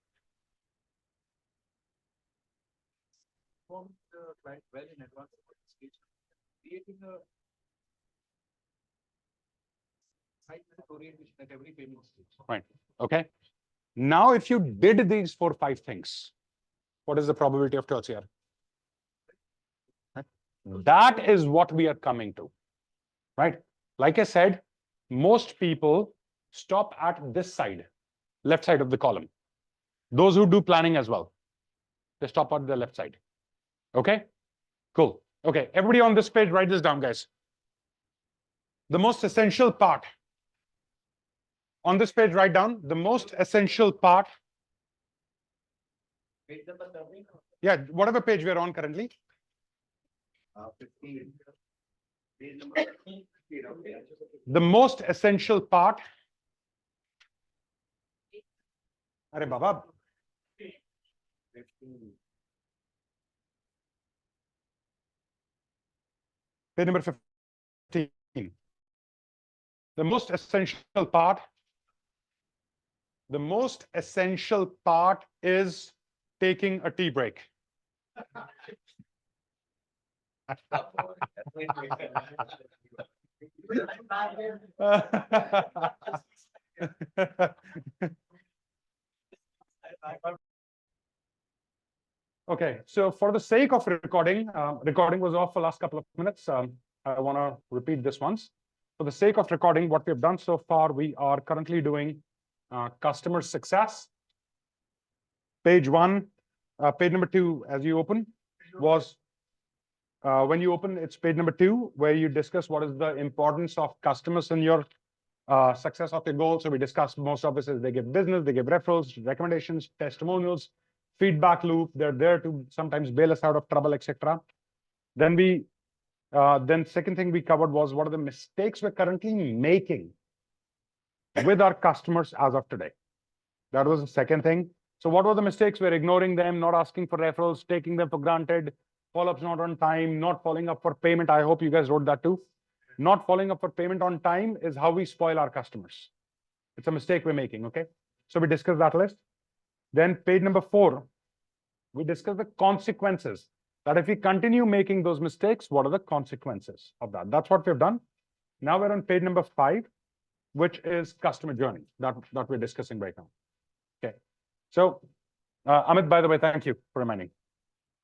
Inform the client well in advance of the stage, creating a site visit orientation at every payment stage. Right. Okay. Now, if you did these 4 or 5 things, what is the probability of tertiary? That is what we are coming to, right? Like I said, most people stop at this side, left side of the column. Those who do planning as well, they stop at the left side. Okay, cool. Okay, everybody on this page, write this down, guys. The most essential part. On this page, write down the most essential part. Yeah, whatever page we're on currently. 15. Page number 15, okay. The most essential part. Arey Baba. 15. Page number 15. The most essential part. The most essential part is taking a tea break. Okay, so for the sake of recording, recording was off for last couple of minutes. I want to repeat this once. For the sake of recording, what we've done so far, we are currently doing customer success. Page 1, page number 2, as you open, was when you open, it's page number 2, where you discuss what is the importance of customers in your success of your goal. So we discussed most of this is they give business, they give referrals, recommendations, testimonials, feedback loop. They're there to sometimes bail us out of trouble, etc. Then then second thing we covered was what are the mistakes we're currently making with our customers as of today. That was the second thing. So what were the mistakes? We're ignoring them, not asking for referrals, taking them for granted, follow-ups not on time, not following up for payment. I hope you guys wrote that too. Not following up for payment on time is how we spoil our customers. It's a mistake we're making, okay? So we discussed that list. Then page number 4, we discussed the consequences. That if we continue making those mistakes, what are the consequences of that? That's what we've done. Now we're on page number 5, which is customer journey that we're discussing right now. Okay. So, Amit, by the way, thank you for reminding.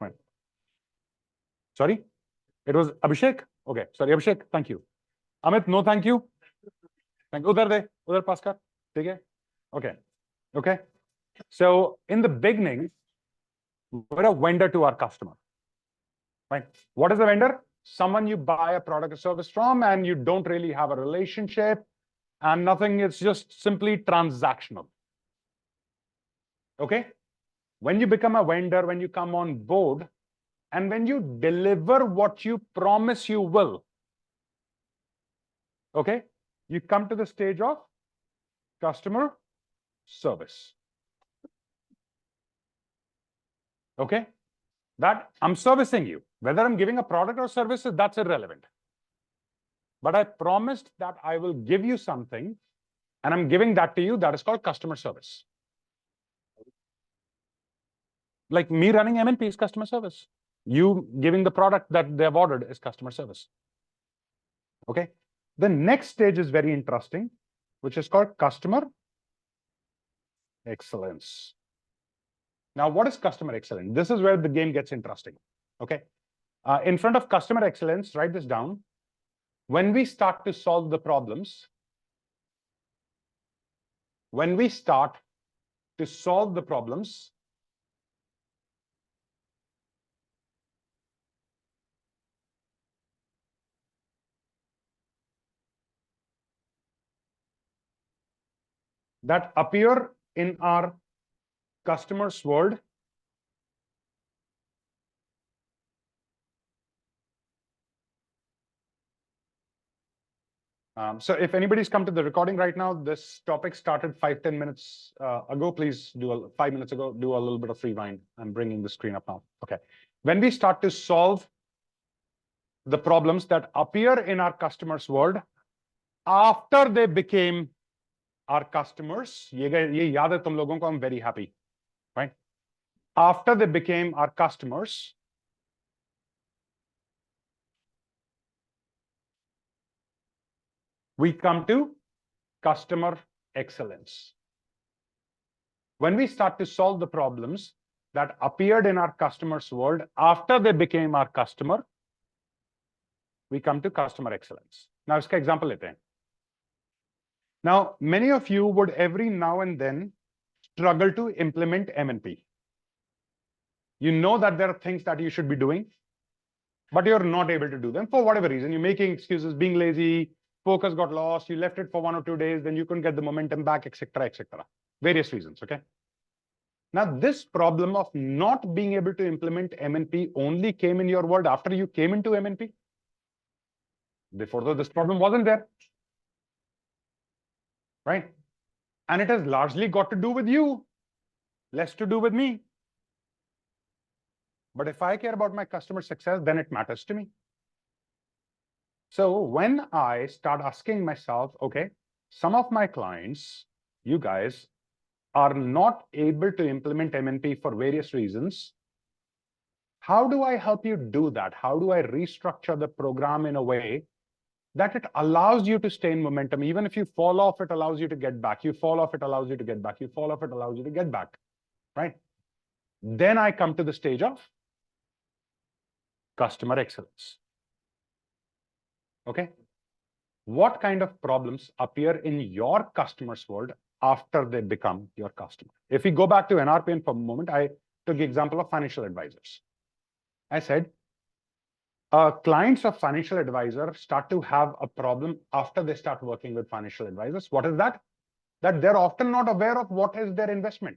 Right. Sorry, it was Abhishek. Okay, sorry, Abhishek. Thank you. Amit, no, thank you. Thank you. Udhar pass kar. Okay. Okay. Okay. So in the beginning, we're a vendor to our customer. right? What is a vendor? Someone you buy a product or service from and you don't really have a relationship and nothing, it's just simply transactional. Okay? When you become a vendor, when you come on board, and when you deliver what you promise you will, okay, you come to the stage of customer service. Okay? That I'm servicing you. Whether I'm giving a product or services, that's irrelevant. But I promised that I will give you something, and I'm giving that to you. That is called customer service. Like me running MNP is customer service. You giving the product that they've ordered is customer service. Okay? The next stage is very interesting, which is called customer excellence. Now, what is customer excellence? This is where the game gets interesting. Okay? In front of customer excellence, write this down. When we start to solve the problems, that appear in our customer's world, so if anybody's come to the recording right now, this topic started 5-10 minutes ago. Please do 5 minutes ago, do a little bit of rewind. I'm bringing the screen up now. Okay. When we start to solve the problems that appear in our customer's world after they became our customers, ye yaad hai tum logon ko, I'm very happy, right? After they became our customers, we come to customer excellence. When we start to solve the problems that appeared in our customer's world after they became our customer, we come to customer excellence. Now, iska example lete hain. Now, many of you would every now and then struggle to implement MNP. You know that there are things that you should be doing, but you're not able to do them for whatever reason. You're making excuses, being lazy, focus got lost, you left it for 1 or 2 days, then you couldn't get the momentum back, etc., etc. Various reasons, okay? Now, this problem of not being able to implement MNP only came in your world after you came into MNP. Before though, this problem wasn't there, right? And it has largely got to do with you, less to do with me. But if I care about my customer success, then it matters to me. So when I start asking myself, okay, some of my clients, you guys, are not able to implement MNP for various reasons. How do I help you do that? How do I restructure the program in a way that it allows you to stay in momentum? Even if you fall off, it allows you to get back. You fall off, it allows you to get back. You fall off, it allows you to get back, right? Then I come to the stage of customer excellence. Okay? What kind of problems appear in your customer's world after they become your customer? If we go back to NRPN for a moment, I took the example of financial advisors. I said, clients of financial advisor start to have a problem after they start working with financial advisors. What is that? That they're often not aware of what is their investment,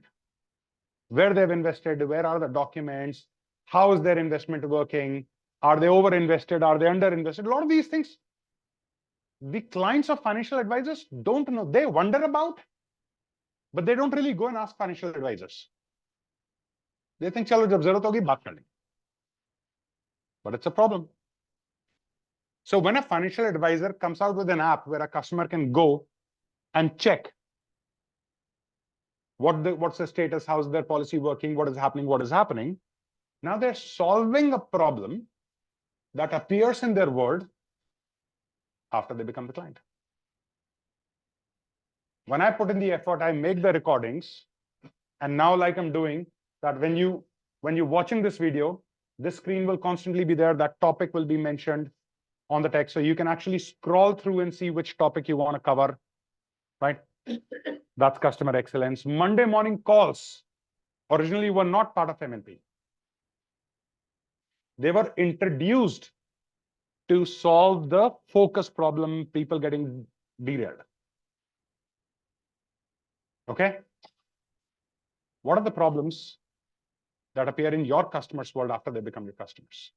where they've invested, where are the documents, how is their investment working, are they over-invested, are they under-invested? A lot of these things, the clients of financial advisors don't know. They wonder about, but they don't really go and ask financial advisors. They think, chalo, jab zarurat hogi, baat kar lenge. But it's a problem. So when a financial advisor comes out with an app where a customer can go and check what's the status, how's their policy working, what is happening, now they're solving a problem that appears in their world after they become the client. When I put in the effort, I make the recordings, and now like I'm doing, that when you're watching this video, this screen will constantly be there, that topic will be mentioned on the text, so you can actually scroll through and see which topic you want to cover, right? That's customer excellence. Monday morning calls originally were not part of MNP. They were introduced to solve the focus problem, people getting derailed. Okay? What are the problems that appear in your customers' world after they become your customers?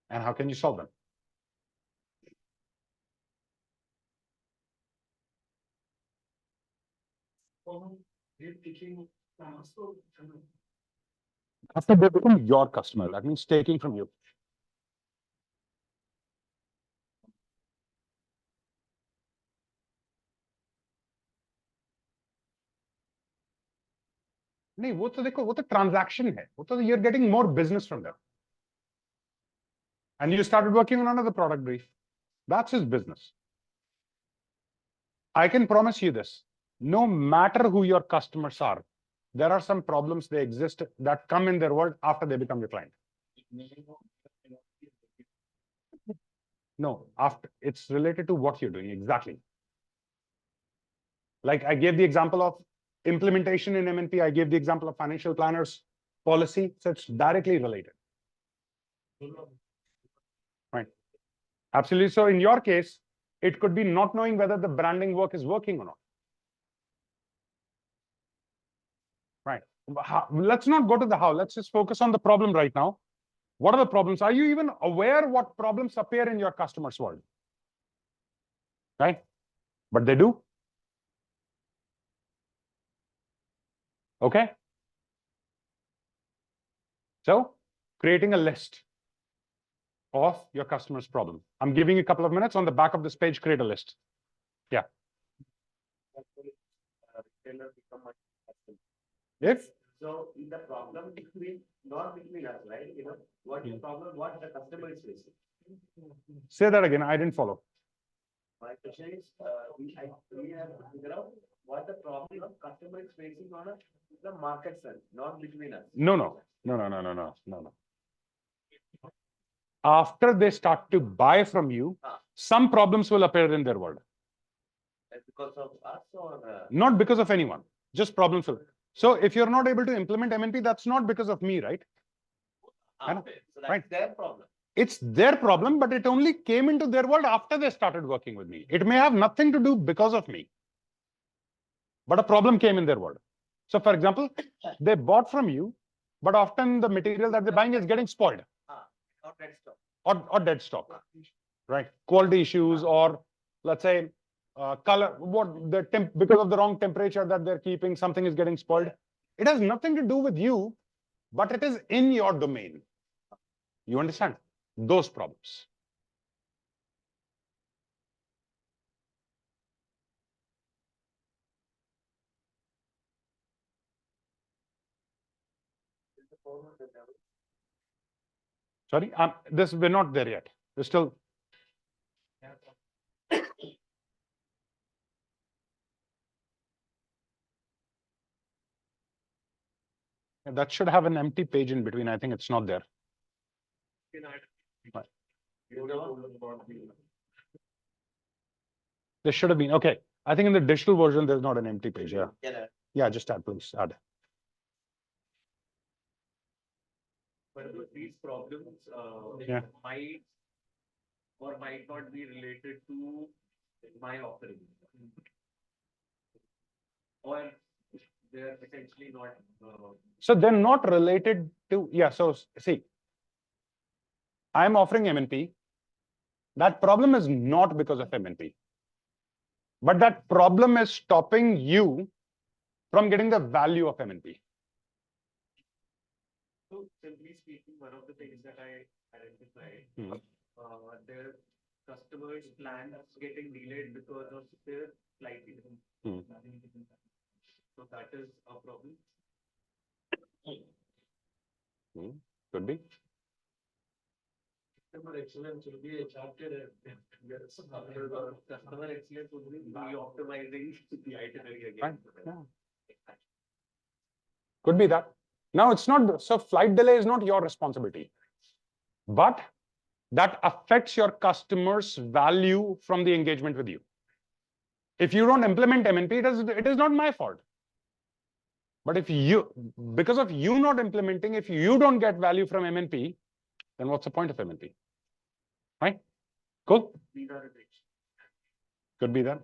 And how can you solve them? After they become your customer, that means taking from you. नहीं वो तो देखो वो तो transaction है वो तो you're getting more business from them and you started working on another product brief. That's his business. I can promise you this, no matter who your customers are, there are some problems they exist that come in their world after they become your client. No, after it's related to what you're doing exactly. Like I gave the example of implementation in MNP, I gave the example of financial planners policy, so it's directly related. Right. Absolutely. So in your case, it could be not knowing whether the branding work is working or not. Right. Let's not go to the how. Let's just focus on the problem right now. What are the problems? Are you even aware what problems appear in your customer's world? Right. But they do. Okay. So creating a list of your customer's problem. I'm giving you a couple of minutes. On the back of this page, create a list. Yeah. If so, the problem between not between us, right? You know what the problem, what the customer is facing. Say that again. I didn't follow. My question is, we have to figure out what the problem the customer is facing on the market side, not between us. No. After they start to buy from you, some problems will appear in their world. Because of us or not because of anyone, just problems will. So if you're not able to implement MNP, that's not because of me, right? so that's their problem. It's their problem, but it only came into their world after they started working with me. It may have nothing to do because of me, but a problem came in their world. So for example, they bought from you, but often the material that they're buying is getting spoiled. Or dead stock. Or dead stock, right? Quality issues, or let's say color, because of the wrong temperature that they're keeping, something is getting spoiled. It has nothing to do with you, but it is in your domain. You understand? Those problems. Sorry, we're not there yet. We're still. That should have an empty page in between. I think it's not there. Right. There should have been. Okay. I think in the digital version, there's not an empty page. Yeah. Yeah, just add, please. Add. But these problems might or might not be related to my offering. Or they're essentially not. So they're not related to, yeah, so see, I'm offering MNP. That problem is not because of MNP. But that problem is stopping you from getting the value of MNP. So simply speaking, one of the things that I identified, their customers' plans getting delayed because of their flight delay. So that is a problem. Could be. Customer excellence will be a chapter. Customer excellence will be optimizing the itinerary again. Could be that. Now it's not, so flight delay is not your responsibility, but that affects your customer's value from the engagement with you. If you don't implement MNP, it is not my fault. But if you, because of you not implementing, if you don't get value from MNP, then what's the point of MNP? Right? Cool. Could be that.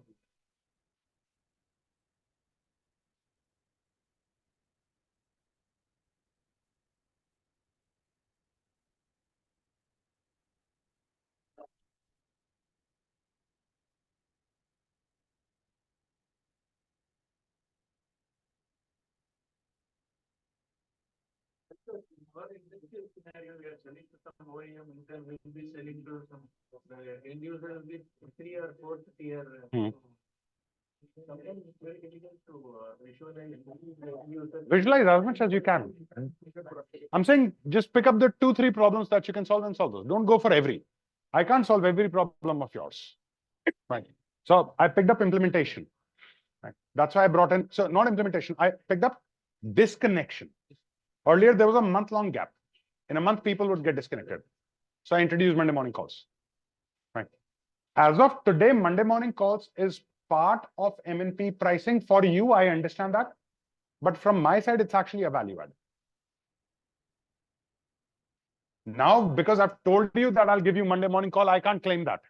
What executive scenario we are selling to some OEM, and then we'll be selling to some end user with 3 or 4th tier. Sometimes it's very difficult to visualize. Visualize as much as you can. I'm saying just pick up the 2-3 problems that you can solve and solve those. Don't go for every. I can't solve every problem of yours. Right. So I picked up implementation. Right. That's why I brought in, so not implementation, I picked up disconnection. Earlier, there was a month-long gap. In a month, people would get disconnected. So I introduced Monday morning calls. Right. As of today, Monday morning calls is part of MNP pricing. For you, I understand that. But from my side, it's actually a value add. Now, because I've told you that I'll give you Monday morning call, I can't claim that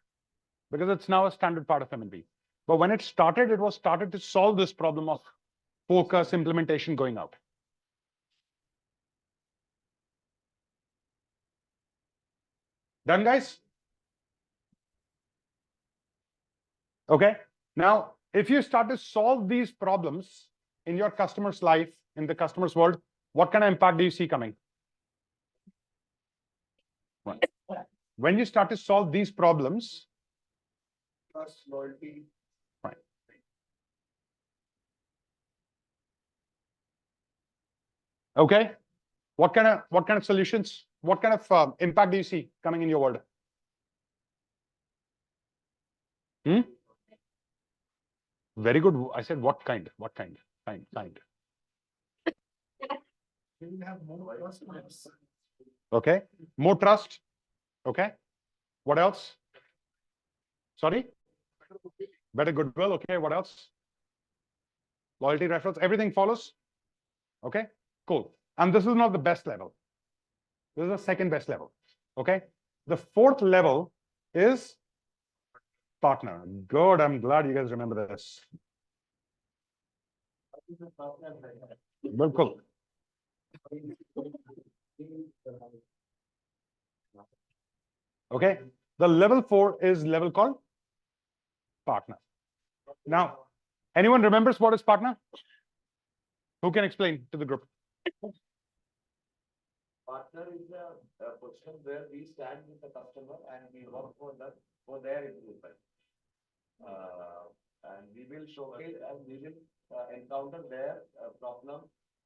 because it's now a standard part of MNP. But when it was started to solve this problem of focus implementation going out. Done, guys? Okay. Now, if you start to solve these problems in your customer's life, in the customer's world, what kind of impact do you see coming? Right. When you start to solve these problems, Trust, loyalty. right. Okay. What kind of solutions? What kind of impact do you see coming in your world? Very good. I said what kind? What kind? Kind. We will have more customers. Okay. More trust. Okay. What else? Sorry? Better goodwill. Okay. What else? Loyalty referrals. Everything follows. Okay. Cool. And this is not the best level. This is the second best level. Okay. The fourth level is partner. Good. I'm glad you guys remember this. Cool. Okay. The level 4 is level called partner. Now, anyone remembers what is partner? Who can explain to the group? Partner is a position where we stand with the customer and we work for their improvement. And we will showcase and we will encounter their problem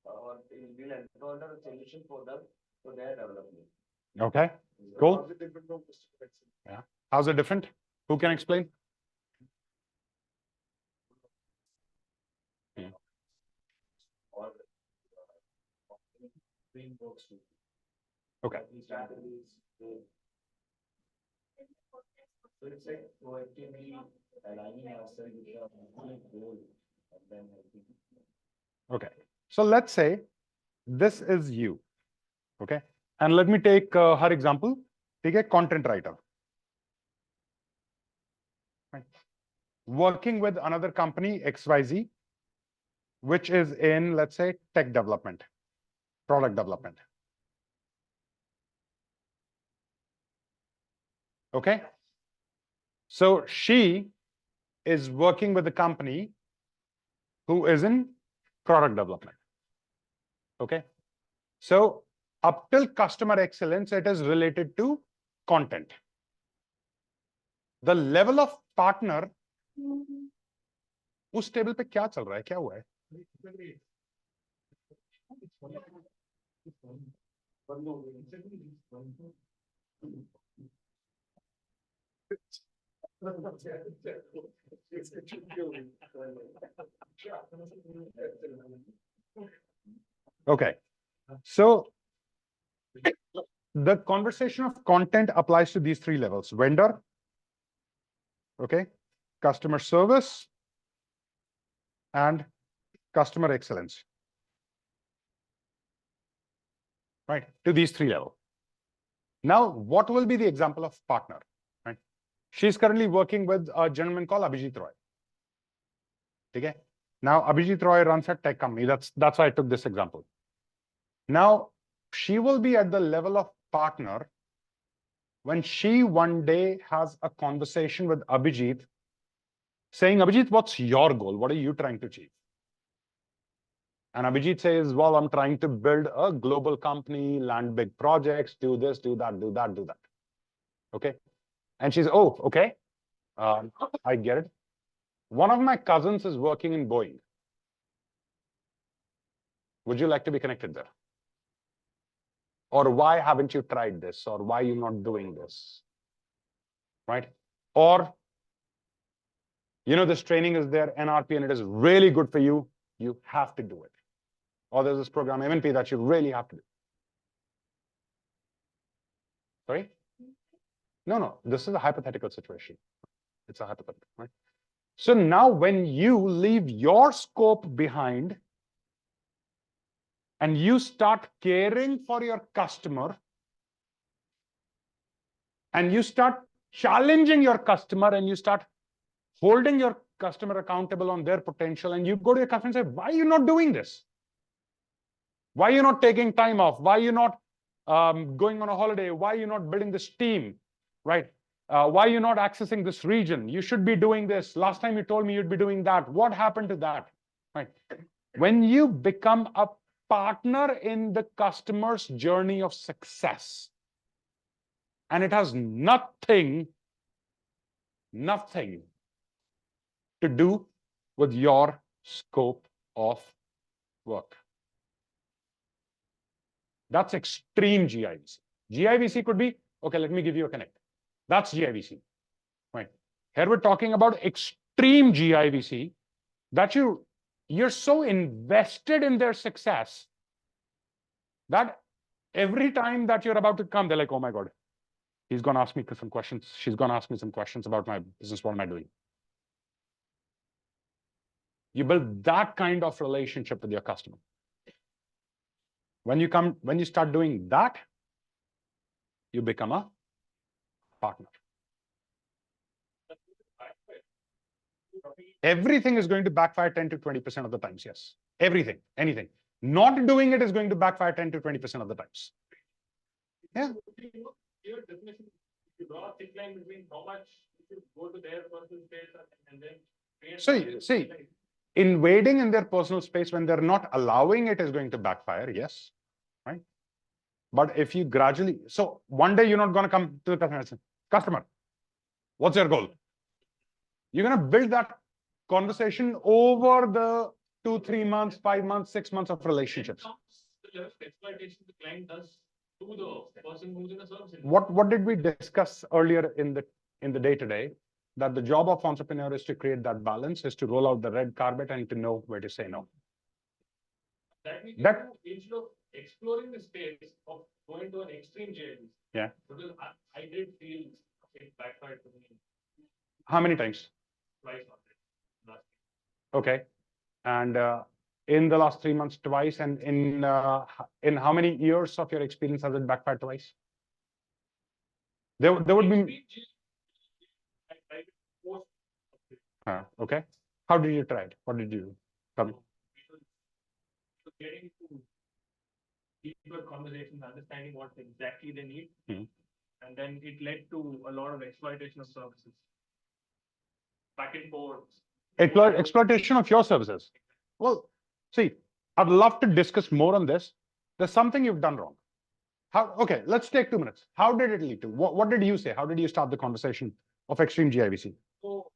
or we will encounter a solution for them for their development. Okay. Cool. Yeah. How's it different? Who can explain? Okay. So it's like proactively aligning ourselves with the goal and then helping. Okay. So let's say this is you. Okay. And let me take her example. Take a content writer. Right. Working with another company, XYZ, which is in, let's say, tech development, product development. Okay. So she is working with a company who is in product development. Okay. So up till customer excellence, it is related to content. The level of partner, उस table पे क्या चल रहा है, क्या हुआ है? Okay. So the conversation of content applies to these 3 levels: vendor, okay, customer service, and customer excellence. right? To these three levels. Now, what will be the example of partner, right? She's currently working with a gentleman called Abhijit Roy. Okay. Now, Abhijit Roy runs a tech company. That's why I took this example. Now, she will be at the level of partner when she one day has a conversation with Abhijit saying, Abhijit, what's your goal? What are you trying to achieve? And Abhijit says, well, I'm trying to build a global company, land big projects, do this, do that, do that, do that. Okay. And she's, oh, okay. I get it. One of my cousins is working in Boeing. Would you like to be connected there? Or why haven't you tried this? Or why are you not doing this? Right? Or, you know, this training is there, NRP, and it is really good for you. You have to do it. Or there's this program, MNP, that you really have to do. Sorry? No. This is a hypothetical situation. It's a hypothetical, right? So now when you leave your scope behind and you start caring for your customer and you start challenging your customer and you start holding your customer accountable on their potential, and you go to your customer and say, why are you not doing this? Why are you not taking time off? Why are you not going on a holiday? Why are you not building this team, right? Why are you not accessing this region? You should be doing this. Last time you told me you'd be doing that. What happened to that, right? When you become a partner in the customer's journey of success, and it has nothing to do with your scope of work. That's extreme GIVC. GIVC could be, okay, let me give you a connect. That's GIVC, right? Here we're talking about extreme GIVC, that you're so invested in their success that every time that you're about to come, they're like, oh my God, he's going to ask me some questions. She's going to ask me some questions about my business. What am I doing? You build that kind of relationship with your customer. When you start doing that, you become a partner. Everything is going to backfire 10 to 20% of the times, yes. Everything, anything. Not doing it is going to backfire 10 to 20% of the times. Yeah. Your definition, if you draw a thick line between how much you should go to their personal space and then create. So, see, invading in their personal space when they're not allowing it is going to backfire, yes, right? But if you gradually, so one day you're not going to come to the customer and say, customer, what's your goal? You're going to build that conversation over the 2, 3 months, 5 months, 6 months of relationships. The level of exploitation the client does to the person who's in the service. What did we discuss earlier in the day today? That the job of entrepreneur is to create that balance, is to roll out the red carpet and to know where to say no. That means That, instead of exploring the space of going to an extreme JV. yeah. Because I did feel it backfired to me. How many times? Twice on it. Okay. And in the last 3 months, twice, and in how many years of your experience has it backfired twice? There would be. Okay. How did you try it? What did you do? Tell me. Getting to deeper conversations, understanding what exactly they need, and then it led to a lot of exploitation of services. Back and forth. Exploitation of your services. Well, see, I'd love to discuss more on this. There's something you've done wrong. Okay, let's take 2 minutes. How did it lead to? What did you say? How did you start the conversation of extreme GIVC? So,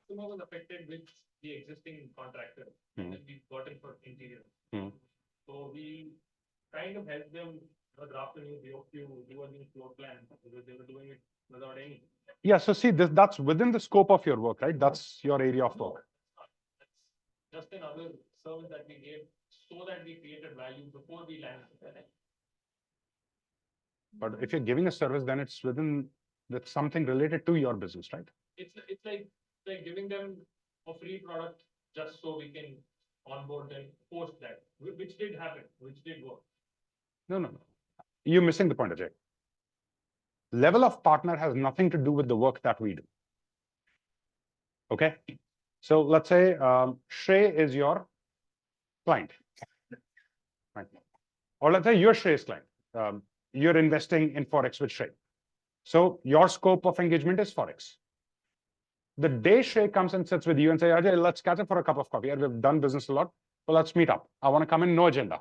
customer was affected with the existing contractor that we got in for interior. So we kind of helped them draft a new BOQ, do a new floor plan, because they were doing it without any. Yeah, so see, that's within the scope of your work, right? That's your area of work. That's just another service that we gave so that we created value before we landed. But if you're giving a service, then it's that's something related to your business, right? It's like giving them a free product just so we can onboard them post that, which did happen, which did work. No. you're missing the point, Ajay. Level of partner has nothing to do with the work that we do. Okay. So let's say Shrey is your client. Right. Or let's say you're Shrey's client. You're investing in Forex with Shrey. So your scope of engagement is Forex. The day Shrey comes and sits with you and say, Ajay, let's catch up for a cup of coffee. We've done business a lot. So let's meet up. I want to come in, no agenda.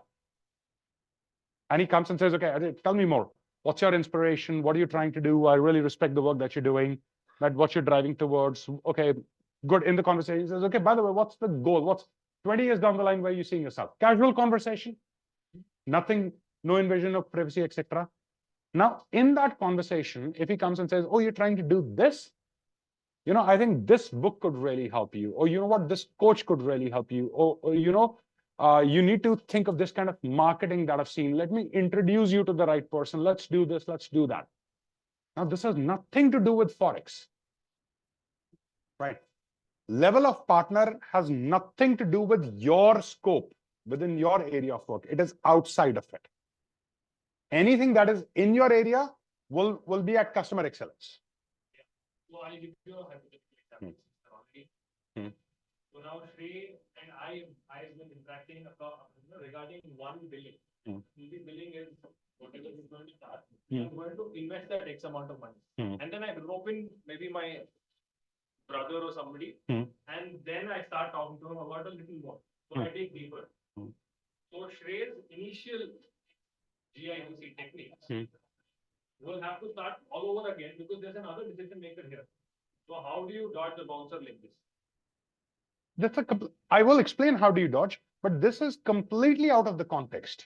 And he comes and says, okay, Ajay, tell me more. What's your inspiration? What are you trying to do? I really respect the work that you're doing, that what you're driving towards. Okay, good. In the conversation, he says, okay, by the way, what's the goal? What's 20 years down the line where you seeing yourself? Casual conversation, nothing, no invasion of privacy, etc. Now, in that conversation, if he comes and says, oh, you're trying to do this, you know, I think this book could really help you, or you know what, this coach could really help you, or you know, you need to think of this kind of marketing that I've seen. Let me introduce you to the right person. Let's do this, let's do that. Now, this has nothing to do with Forex, right? Level of partner has nothing to do with your scope within your area of work. It is outside of it. Anything that is in your area will be at customer excellence. So I'll give you a hypothetical example. So now Shrey and I've been interacting regarding one billing. The billing is whatever is going to start. I'm going to invest that X amount of money. And then I rope in maybe my brother or somebody, and then I start talking to him about a little more. So I dig deeper. So Shrey's initial GIUC techniques will have to start all over again because there's another decision maker here. So how do you dodge the bouncer like this? I will explain how do you dodge, but this is completely out of the context.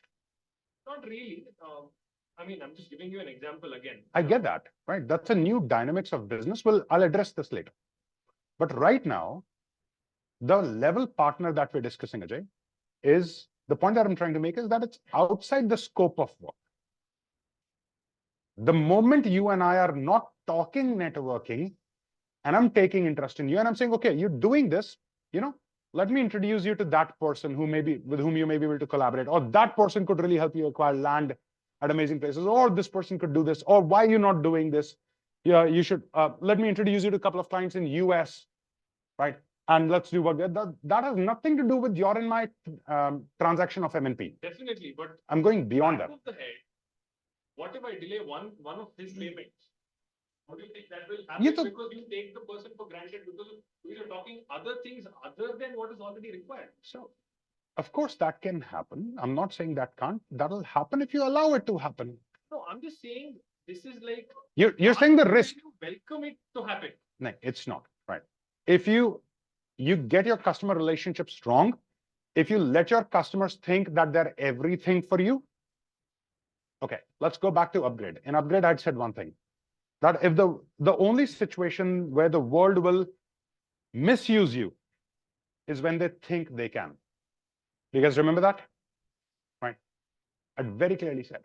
Not really. I mean, I'm just giving you an example again. I get that, right? That's a new dynamics of business. I'll address this later. But right now, the level partner that we're discussing, Ajay, is the point that I'm trying to make is that it's outside the scope of work. The moment you and I are not talking networking, and I'm taking interest in you, and I'm saying, okay, you're doing this, you know, let me introduce you to that person with whom you may be able to collaborate, or that person could really help you acquire land at amazing places, or this person could do this, or why are you not doing this? Yeah, you should, let me introduce you to a couple of clients in US, right? And let's do work. That has nothing to do with your and my transaction of MNP. Definitely, but I'm going beyond that. Of the head, what if I delay one of his payments? How do you think that will happen? Because you take the person for granted because you're talking other things other than what is already required. So, of course, that can happen. I'm not saying that can't. That'll happen if you allow it to happen. No, I'm just saying this is like you're saying the risk. You welcome it to happen. No, it's not right. If you get your customer relationship strong, if you let your customers think that they're everything for you. Okay, let's go back to Upgrade. In Upgrade, I'd said one thing. That if the only situation where the world will misuse you is when they think they can. You guys remember that? Right? I very clearly said,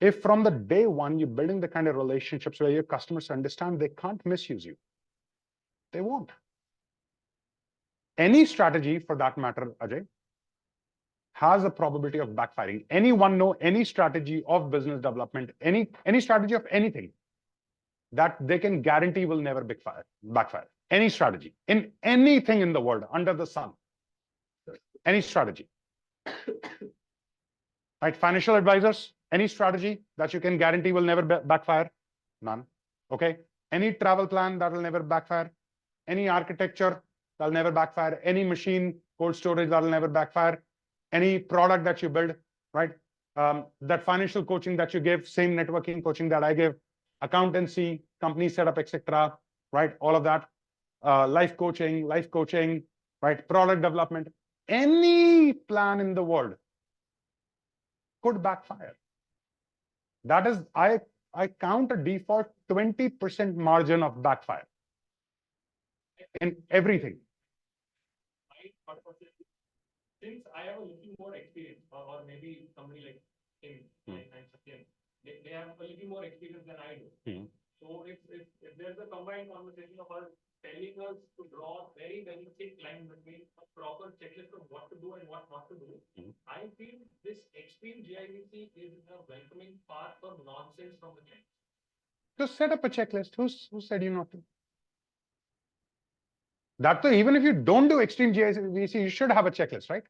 if from the day one you're building the kind of relationships where your customers understand they can't misuse you, they won't. Any strategy for that matter, Ajay, has a probability of backfiring. Anyone know any strategy of business development, any strategy of anything that they can guarantee will never backfire. Any strategy in anything in the world under the sun, any strategy. Right? Financial advisors, any strategy that you can guarantee will never backfire? None. Okay. Any travel plan that will never backfire? Any architecture that'll never backfire? Any machine, cold storage that'll never backfire? Any product that you build, right? That financial coaching that you give, same networking coaching that I give, accountancy, company setup, etc. Right? All of that, life coaching, right? Product development, any plan in the world could backfire. That is, I count a default 20% margin of backfire in everything. Since I have a little more experience, or maybe somebody like him, and Satyan, they have a little more experience than I do. So if there's a combined conversation of us telling us to draw very, very thick line between a proper checklist of what to do and what not to do, I feel this extreme GIVC is a welcoming part for nonsense from the client. Just set up a checklist. Who said you not to? That too, even if you don't do extreme GIVC, you should have a checklist, right?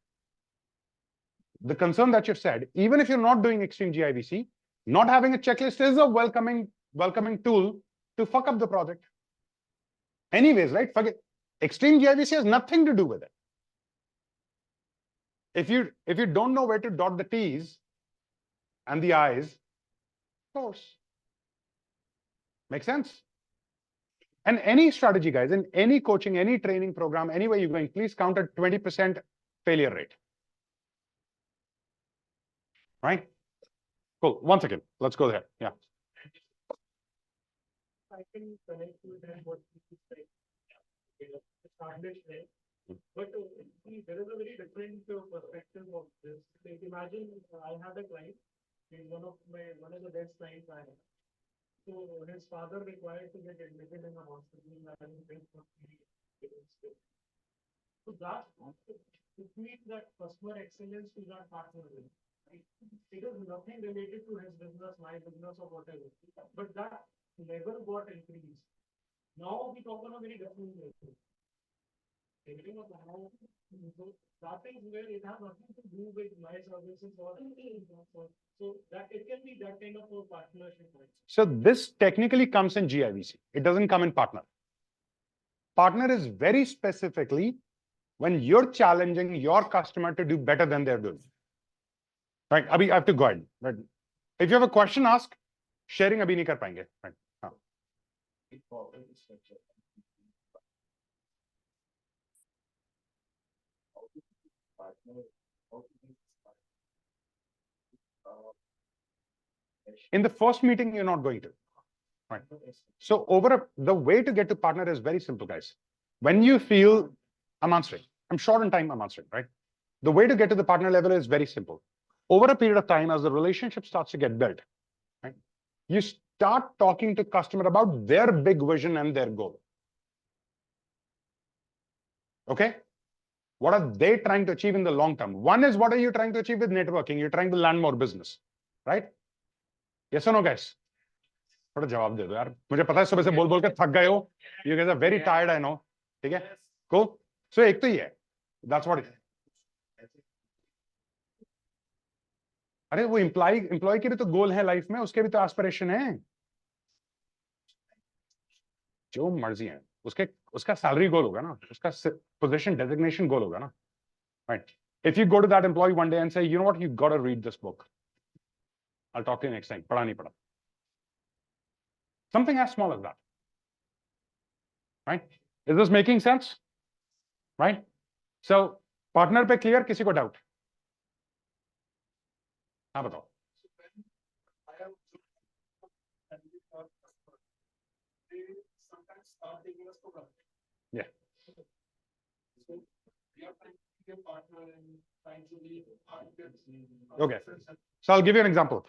The concern that you've said, even if you're not doing extreme GIVC, not having a checklist is a welcoming tool to fuck up the project. Anyways, right? Forget extreme GIVC has nothing to do with it. If you don't know where to dot the T's and the I's, of course. Make sense? And any strategy, guys, in any coaching, any training program, anywhere you're going, please count at 20% failure rate. Right? Cool. One second. Let's go there. Yeah. I can connect with what you say. But see, there is a very different perspective of this. Like imagine I had a client, he's one of the best clients I have. So his father required to get admitted in a hospital and so that between that customer excellence to that partner with. It is nothing related to his business, my business, or whatever. But that level got increased. Now we talk on a very different level. Thinking of how that is where it has nothing to do with my services or so that it can be that kind of a partnership. So this technically comes in GIVC. It doesn't come in partner. Partner is very specifically when you're challenging your customer to do better than they're doing. Right? Abhi, I have to go ahead. Right? If you have a question, ask. Sharing abhi nahi kar payenge. Right? In the first meeting, you're not going to. Right? So the way to get to partner is very simple, guys. When you feel, I'm answering. I'm short on time, I'm answering, right? The way to get to the partner level is very simple. Over a period of time, as the relationship starts to get built, right, you start talking to customer about their big vision and their goal. Okay? What are they trying to achieve in the long term? One is, what are you trying to achieve with networking? You're trying to land more business, right? Yes or no, guys? थोड़ा जवाब दे दो यार, मुझे पता है सुबह से बोल के थक गए हो. You guys are very tired, I know. ठीक है? Cool. So एक तो ये है. That's what it is. अरे वो एम्प्लॉय के भी तो गोल है लाइफ में, उसके भी तो एस्पिरेशन है. जो मर्जी है उसका सैलरी गोल होगा ना, उसका पोजीशन डेजिग्नेशन गोल होगा ना. Right? If you go to that employee one day and say, you know what, you got to read this book. I'll talk to you next time. पढ़ा नहीं पढ़ा. Something as small as that. Right? Is this making sense? Right? So partner पे clear, किसी को doubt? हाँ बताओ. Yeah. Okay. So I'll give you an example.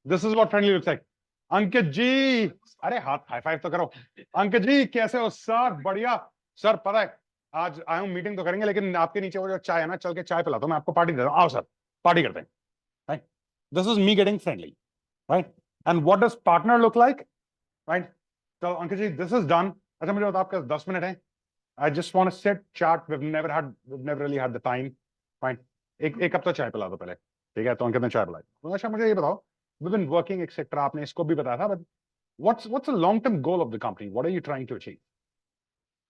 This is what friendly looks like. अंकित जी, अरे हाथ हाई फाइव तो करो. अंकित जी कैसे हो सर? बढ़िया सर. पता है आज आया हूँ, मीटिंग तो करेंगे लेकिन आपके नीचे वो जो चाय है ना, चल के चाय पिलाता हूँ, मैं आपको पार्टी दे रहा हूँ. आओ सर, पार्टी करते हैं. Right? This is me getting friendly. Right? And what does partner look like? Right? So Ankit ji, this is done. अच्छा मुझे बताओ आपके 10 मिनट हैं. I just want to sit, chat. We've never really had the time. Fine. एक cup तो चाय पिला दो पहले. ठीक है? तो अंकित ने चाय पिलाई. तो अच्छा मुझे ये बताओ, we've been working etc. आपने इसको भी बताया था, but what's the long-term goal of the company? What are you trying to achieve?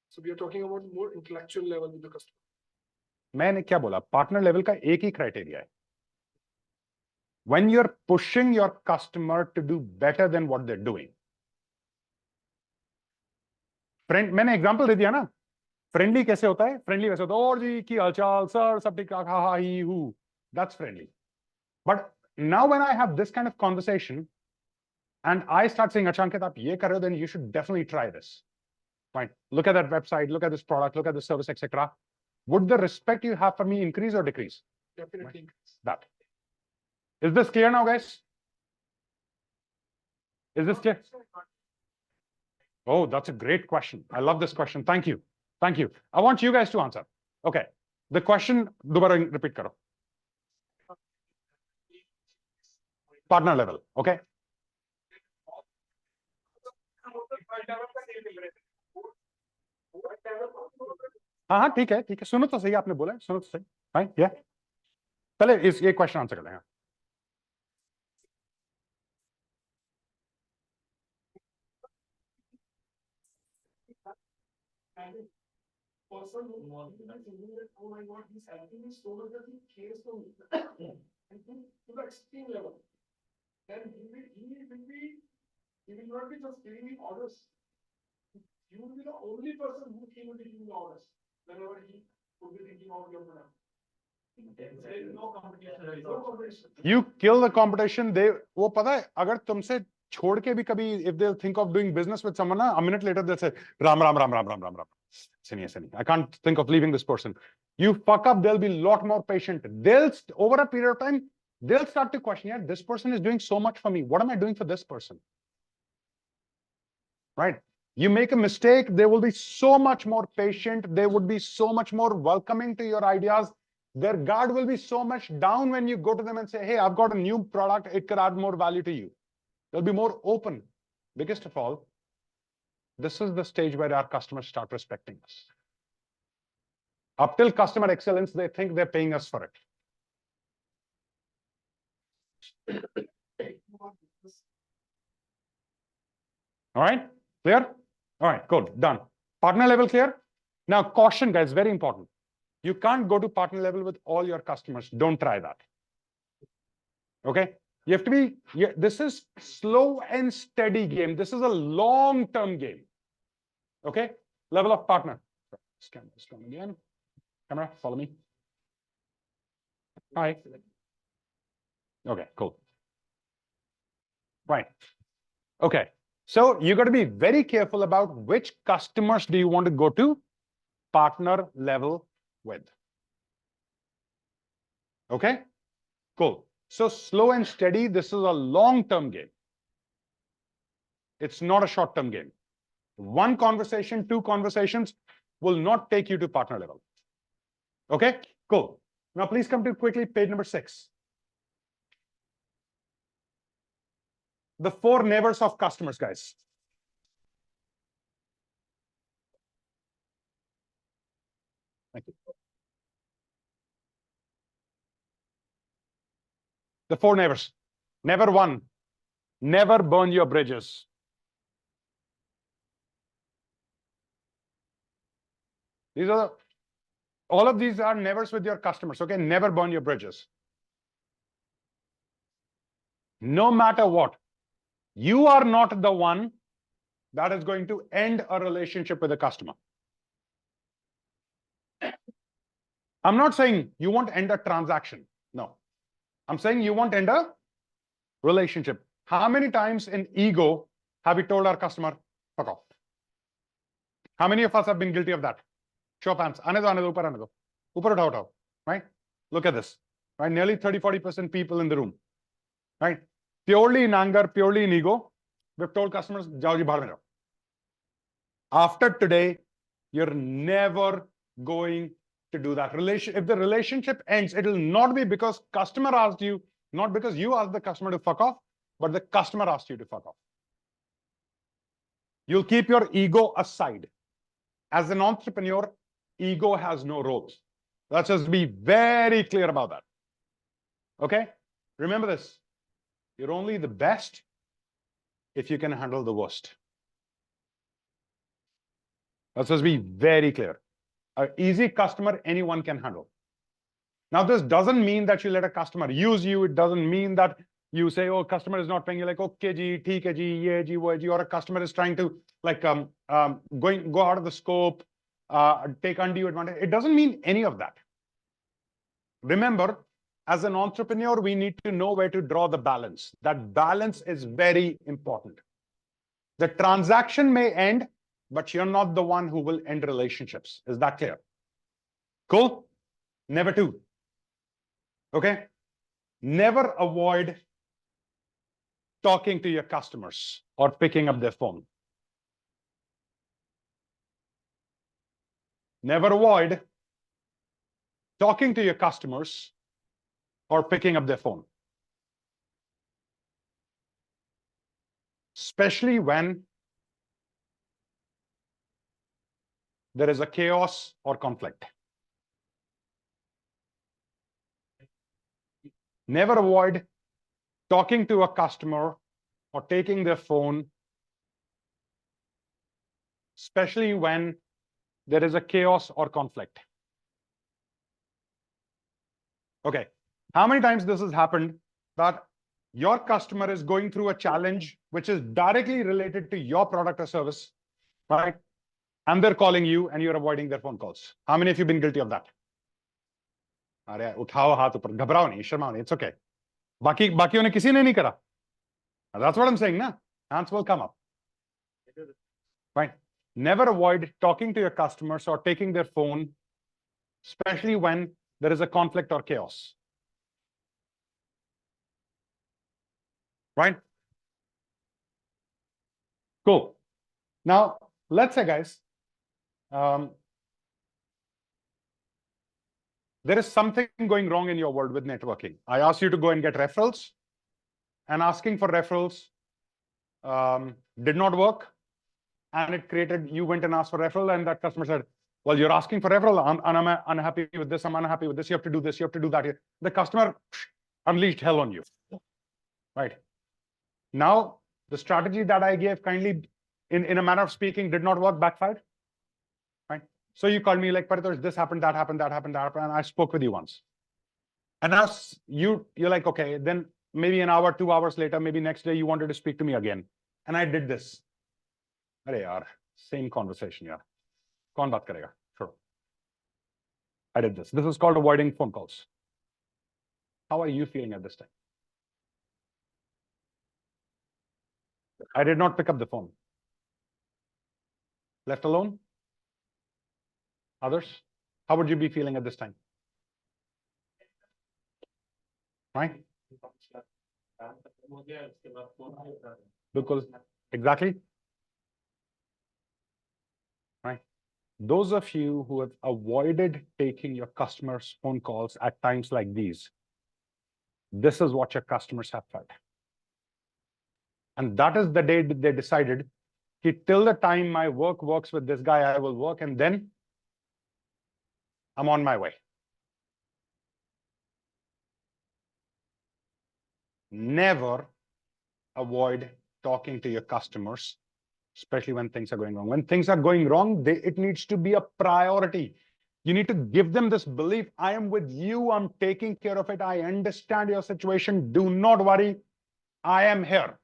So we are talking about more intellectual level with the customer. मैंने क्या बोला? Partner level का एक ही criteria है. When you're pushing your customer to do better than what they're doing. Friend, मैंने example दे दिया ना. Friendly कैसे होता है? Friendly वैसे होता है, और जी की हालचाल सर, सब ठीक ठाक, हा he who. That's friendly. But now when I have this kind of conversation and I start saying, अच्छा अंकित आप ये कर रहे हो, then you should definitely try this. Fine. Look at that website, look at this product, look at the service, etc. Would the respect you have for me increase or decrease? Definitely increase. That. Is this clear now, guys? Is this clear? Oh, that's a great question. I love this question. Thank you. Thank you. I want you guys to answer. Okay. The question, dobara repeat karo. Partner level. Okay. हाँ हाँ ठीक है सुनो तो सही आपने बोला सुनो तो सही हाँ या पहले इस ये क्वेश्चन आंसर कर लेंगे Person who was thinking that, oh my God, he's helping me so much that he cares for me. And to the extreme level. Then he will not be just giving me orders. You will be the only person who he will be giving me orders whenever he would be thinking of your product. There is no competition. There is no competition. You kill the competition. They वो पता है अगर तुमसे छोड़ के भी कभी if they'll think of doing business with someone a minute later they'll say ram ram ram ram ram ram ram Sini I can't think of leaving this person. You fuck up, they'll be a lot more patient. They'll over a period of time they'll start to question, yeah, this person is doing so much for me, what am I doing for this person? Right? You make a mistake, they will be so much more patient, they would be so much more welcoming to your ideas. Their guard will be so much down when you go to them and say, hey, I've got a new product, it could add more value to you. They'll be more open. Biggest of all, this is the stage where our customers start respecting us. Up till customer excellence, they think they're paying us for it. All right, clear? All right, good, done. Partner level clear? Now, caution, guys, very important. You can't go to partner level with all your customers. Don't try that. Okay? You have to be, this is slow and steady game. This is a long-term game. Okay? Level of partner. Scan this one again. Camera, follow me. Hi. Okay, cool. Right. Okay. So you got to be very careful about which customers do you want to go to partner level with. Okay? Cool. So slow and steady, this is a long-term game. It's not a short-term game. One conversation, two conversations will not take you to partner level. Okay? Cool. Now please come to quickly page number 6. The 4 neighbors of customers, guys. Thank you. The 4 neighbors. Never one. Never burn your bridges. These are all of these are nevers with your customers. Okay, never burn your bridges. No matter what, you are not the one that is going to end a relationship with a customer. I'm not saying you won't end a transaction. No, I'm saying you won't end a relationship. How many times in ego have we told our customer, fuck off? How many of us have been guilty of that? Show of hands. Ane do, upar ane do. Upar uthao, uthao. Right? Look at this. Right? Nearly 30-40% people in the room. Right? Purely in anger, purely in ego, we've told customers, jao ji bahar mein jao. After today, you're never going to do that. If the relationship ends, it will not be because customer asked you, not because you asked the customer to fuck off, but the customer asked you to fuck off. You'll keep your ego aside. As an entrepreneur, ego has no role. Let's just be very clear about that. Okay? Remember this. You're only the best if you can handle the worst. Let's just be very clear. An easy customer, anyone can handle. Now, this doesn't mean that you let a customer use you. It doesn't mean that you say, oh, customer is not paying. You're like, okay, ji, theek hai ji, ye ji, wo ji, or a customer is trying to like go out of the scope, take undue advantage. It doesn't mean any of that. Remember, as an entrepreneur, we need to know where to draw the balance. That balance is very important. The transaction may end, but you're not the one who will end relationships. Is that clear? Cool? Never to. Okay? Never avoid talking to your customers or picking up their phone. Never avoid talking to your customers or picking up their phone. Especially when there is a chaos or conflict. Never avoid talking to a customer or taking their phone, especially when there is a chaos or conflict. Okay, how many times this has happened that your customer is going through a challenge which is directly related to your product or service, right? And they're calling you and you're avoiding their phone calls. How many of you have been guilty of that? अरे उठाओ हाथ ऊपर, घबराओ नहीं, शर्माओ नहीं, it's okay. बाकियों ने किसी ने नहीं करा. That's what I'm saying, na? Hands will come up. Right? Never avoid talking to your customers or taking their phone, especially when there is a conflict or chaos. Right? Cool. Now, let's say, guys, there is something going wrong in your world with networking. I asked you to go and get referrals, and asking for referrals did not work. And it created, you went and asked for referral, and that customer said, well, you're asking for referral, I'm unhappy with this, I'm unhappy with this, you have to do this, you have to do that. The customer unleashed hell on you. Right? Now, the strategy that I gave kindly, in a manner of speaking, did not work, backfired. Right? So you called me like, Paritosh, this happened, that happened, that happened, that happened, and I spoke with you once. And now you're like, okay, then maybe an hour, 2 hours later, maybe next day you wanted to speak to me again. And I did this. Arey yaar, same conversation, yaar. Kaun baat karega? Sure. I did this. This is called avoiding phone calls. How are you feeling at this time? I did not pick up the phone. Left alone? Others? How would you be feeling at this time? Right? Because exactly. Right? Those of you who have avoided taking your customers' phone calls at times like these, this is what your customers have felt. And that is the day they decided, till the time my work works with this guy, I will work, and then I'm on my way. Never avoid talking to your customers, especially when things are going wrong. When things are going wrong, it needs to be a priority. You need to give them this belief, I am with you, I'm taking care of it, I understand your situation, do not worry, I am here.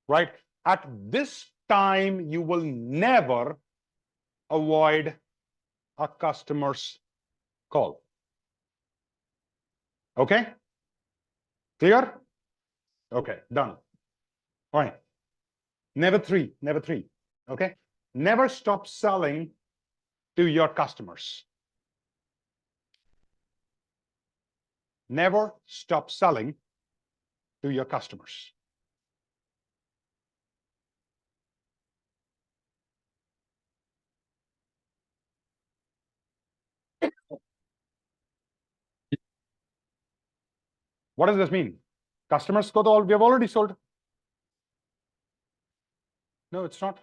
Right? At this time, you will never avoid a customer's call. Okay? Clear? Okay, done. All right. Number three. Okay? Never stop selling to your customers. Never stop selling to your customers. What does this mean? Customers we have already sold. No, it's not.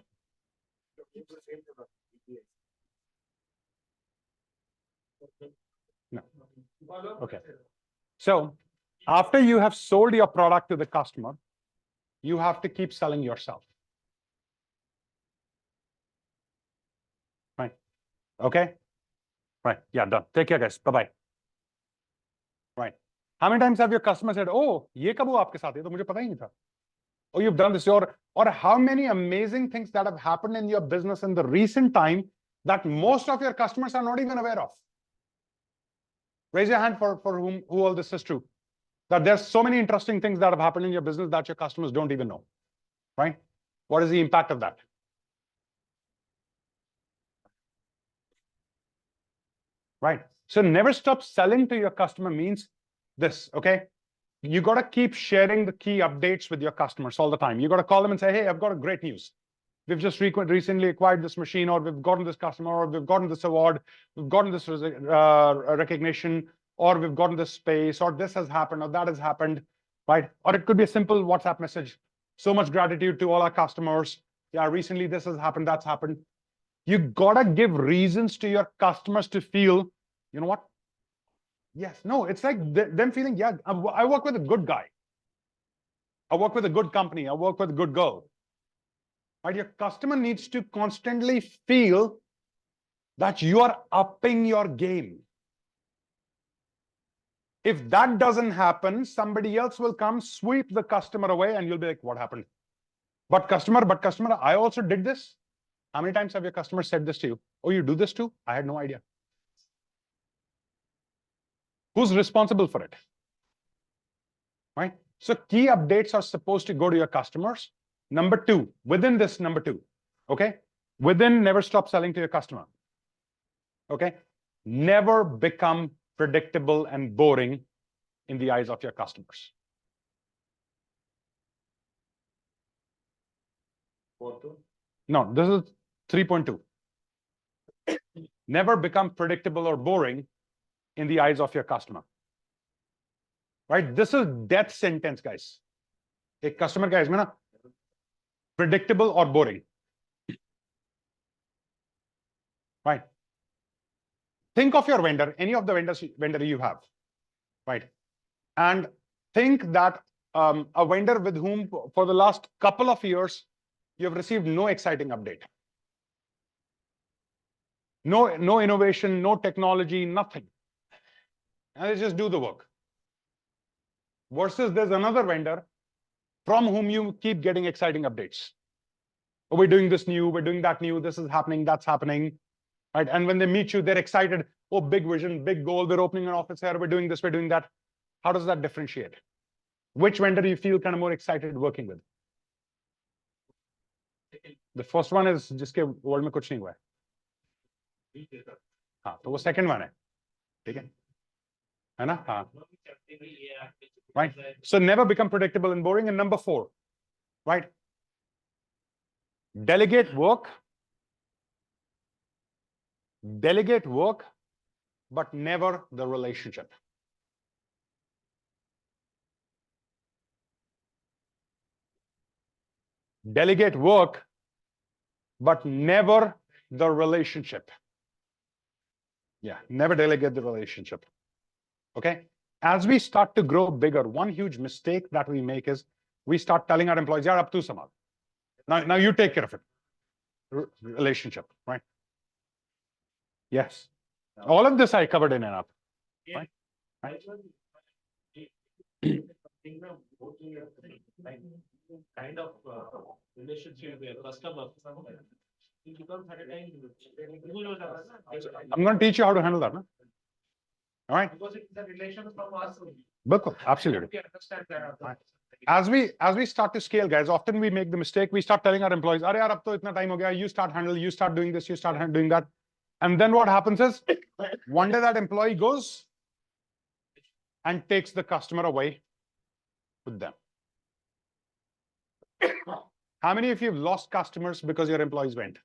No. Okay. So after you have sold your product to the customer, you have to keep selling yourself. Right. Okay. Right. Yeah, done. Take care, guys. Bye-bye. Right. How many times have your customer said, oh, ye kab hua aapke saath? Ye to mujhe pata hi nahi tha. Oh, you've done this. Or how many amazing things that have happened in your business in the recent time that most of your customers are not even aware of. Raise your hand for who all this is true. That there's so many interesting things that have happened in your business that your customers don't even know. Right? What is the impact of that? Right. So never stop selling to your customer means this, okay? You got to keep sharing the key updates with your customers all the time. You got to call them and say, hey, I've got a great news. we've just recently acquired this machine, or we've gotten this customer, or we've gotten this award, we've gotten this recognition, or we've gotten this space, or this has happened, or that has happened, right? Or it could be a simple WhatsApp message. So much gratitude to all our customers. Yeah, recently this has happened, that's happened. You gotta give reasons to your customers to feel, you know what? Yes, no, it's like them feeling, yeah, I work with a good guy. I work with a good company. I work with a good girl. Right? Your customer needs to constantly feel that you are upping your game. If that doesn't happen, somebody else will come, sweep the customer away, and you'll be like, what happened? But customer, I also did this. How many times have your customers said this to you? Oh, you do this too? I had no idea. Who's responsible for it? Right? So key updates are supposed to go to your customers. Number two, within this number two, okay? Within never stop selling to your customer. Okay? Never become predictable and boring in the eyes of your customers. No, this is 3.2. Never become predictable or boring in the eyes of your customer. Right? This is death sentence, guys. A customer guys, predictable or boring. Right? Think of your vendor, any of the vendor you have, right? And think that a vendor with whom for the last couple of years you have received no exciting update. No innovation, no technology, nothing. And they just do the work. Versus there's another vendor from whom you keep getting exciting updates. Oh, we're doing this new, we're doing that new, this is happening, that's happening. Right? And when they meet you, they're excited. Oh, big vision, big goal, we're opening an office here, we're doing this, we're doing that. How does that differentiate? Which vendor do you feel kind of more excited working with? The first one is जिसके world में कुछ नहीं हुआ है. हाँ, तो वो second one है. ठीक है ना? हाँ. Right? So never become predictable and boring. And number 4, right? Delegate work, but never the relationship. Delegate work, but never the relationship. Yeah, never delegate the relationship. Okay? As we start to grow bigger, one huge mistake that we make is we start telling our employees, yeah, up to Samal. Now you take care of it. Relationship, right? Yes. All of this I covered in and up. Right? Kind of relationship with a customer. I'm going to teach you how to handle that. No? All right. Because it's a relation from us. Absolutely. We understand that. Right. As we start to scale, guys, often we make the mistake. We start telling our employees, "Arey yaar, ab to itna time ho gaya. You start handle. You start doing this. You start doing that." And then what happens is, one day that employee goes and takes the customer away with them. How many of you have lost customers because your employees went?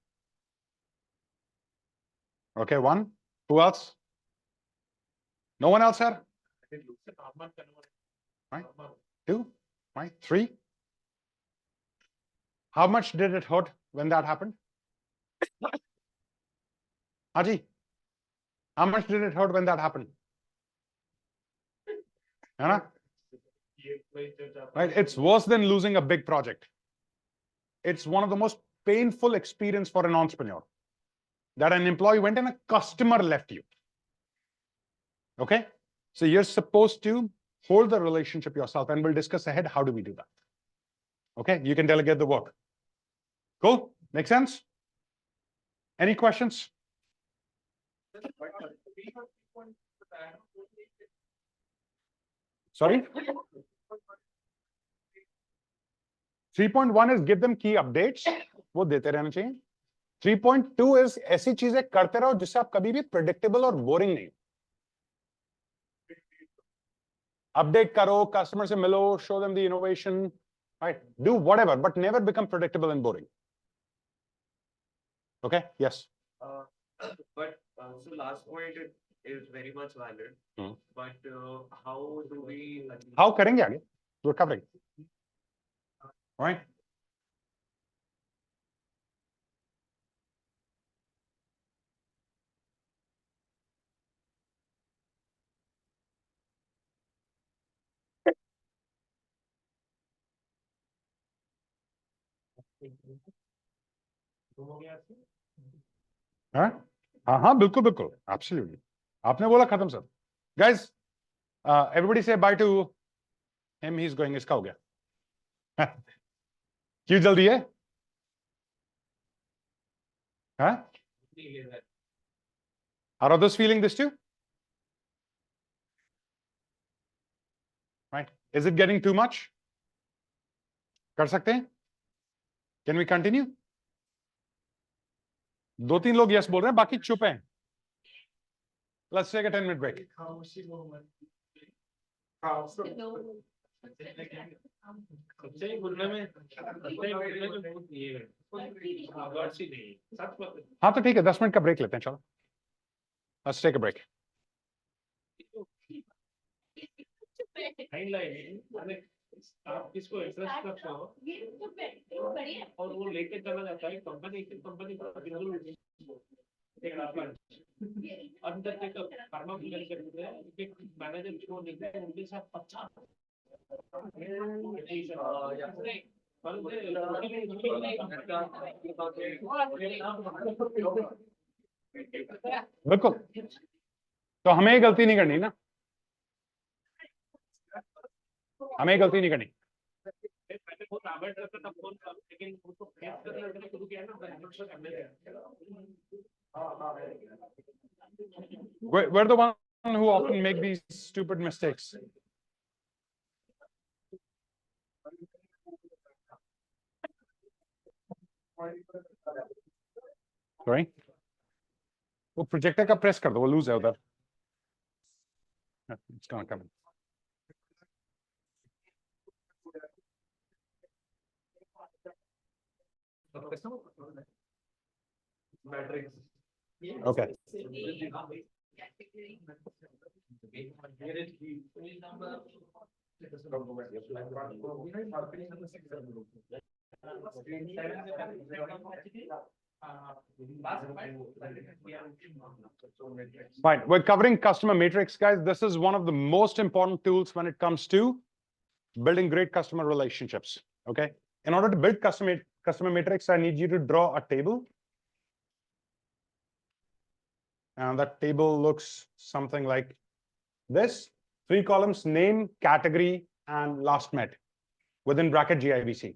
Okay, one. Who else? No one else here? Right? 2, right? 3. How much did it hurt when that happened? Haji, how much did it hurt when that happened? Right? It's worse than losing a big project. It's one of the most painful experience for an entrepreneur that an employee went and a customer left you. Okay? So you're supposed to hold the relationship yourself, and we'll discuss ahead how do we do that. Okay? You can delegate the work. Cool? Make sense? Any questions? Sorry? 3.1 is give them key updates. वो देते रहना चाहिए. 3.2 is ऐसी चीजें करते रहो जिससे आप कभी भी predictable और boring नहीं. Update karo, customer se milo, show them the innovation, right? Do whatever, but never become predictable and boring. Okay, yes. But so last point is very much valid. But how do we? How करेंगे आगे? We're covering. Right? हाँ हाँ बिल्कुल बिल्कुल absolutely. आपने बोला खत्म sir. Guys, everybody say bye to him. He's going. इसका हो गया. क्यों जल्दी है? हाँ? Are others feeling this too? Right? Is it getting too much? कर सकते हैं? Can we continue? 2-3 लोग yes बोल रहे हैं, बाकी चुप हैं. Let's take a 10-minute break. हाँ तो ठीक है, 10 मिनट का ब्रेक लेते हैं. चलो. Let's take a break. आप किसको इंटरेस्ट करते हो और वो लेके चला जाता है कंपनी अंदर तक फार्मा मैनेजर जो निकले उनके साथ 50 बिल्कुल. तो हमें ये गलती नहीं करनी ना. हमें गलती नहीं करनी. पहले बहुत अवॉइड करता था फोन का, लेकिन उसको फेस करना शुरू किया ना. We're the one who often make these stupid mistakes. Sorry? वो प्रोजेक्टर का प्रेस कर दो, वो लूज है उधर. It's gonna come in. Okay. Fine. We're covering customer matrix, guys. This is one of the most important tools when it comes to building great customer relationships. Okay. In order to build customer matrix, I need you to draw a table. And that table looks something like this. 3 columns: name, category, and last met, within bracket GIBC.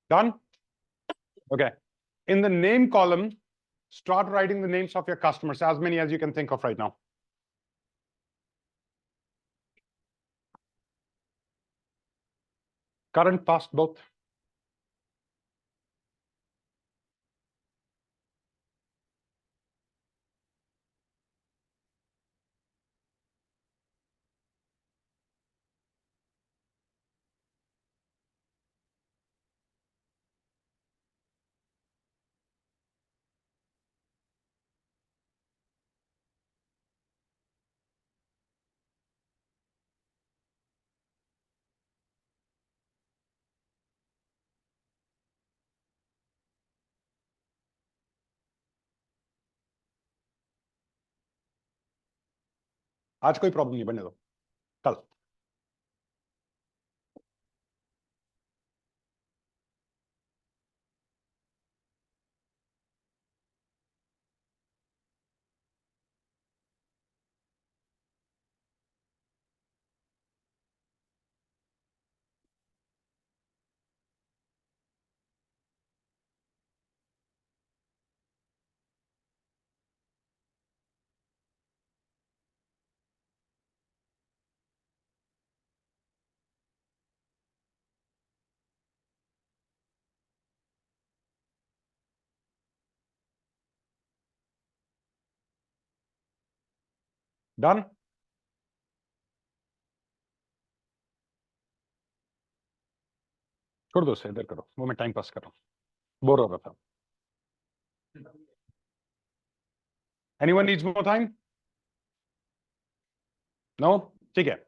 Done? Okay. In the name column, start writing the names of your customers, as many as you can think of right now. Current, past, both. आज कोई problem नहीं, बने दो कल. Done? छोड़ दो उसे, इधर करो, वो मैं टाइम पास कर रहा हूँ, बोर हो रहा था. Anyone needs more time? No? ठीक है.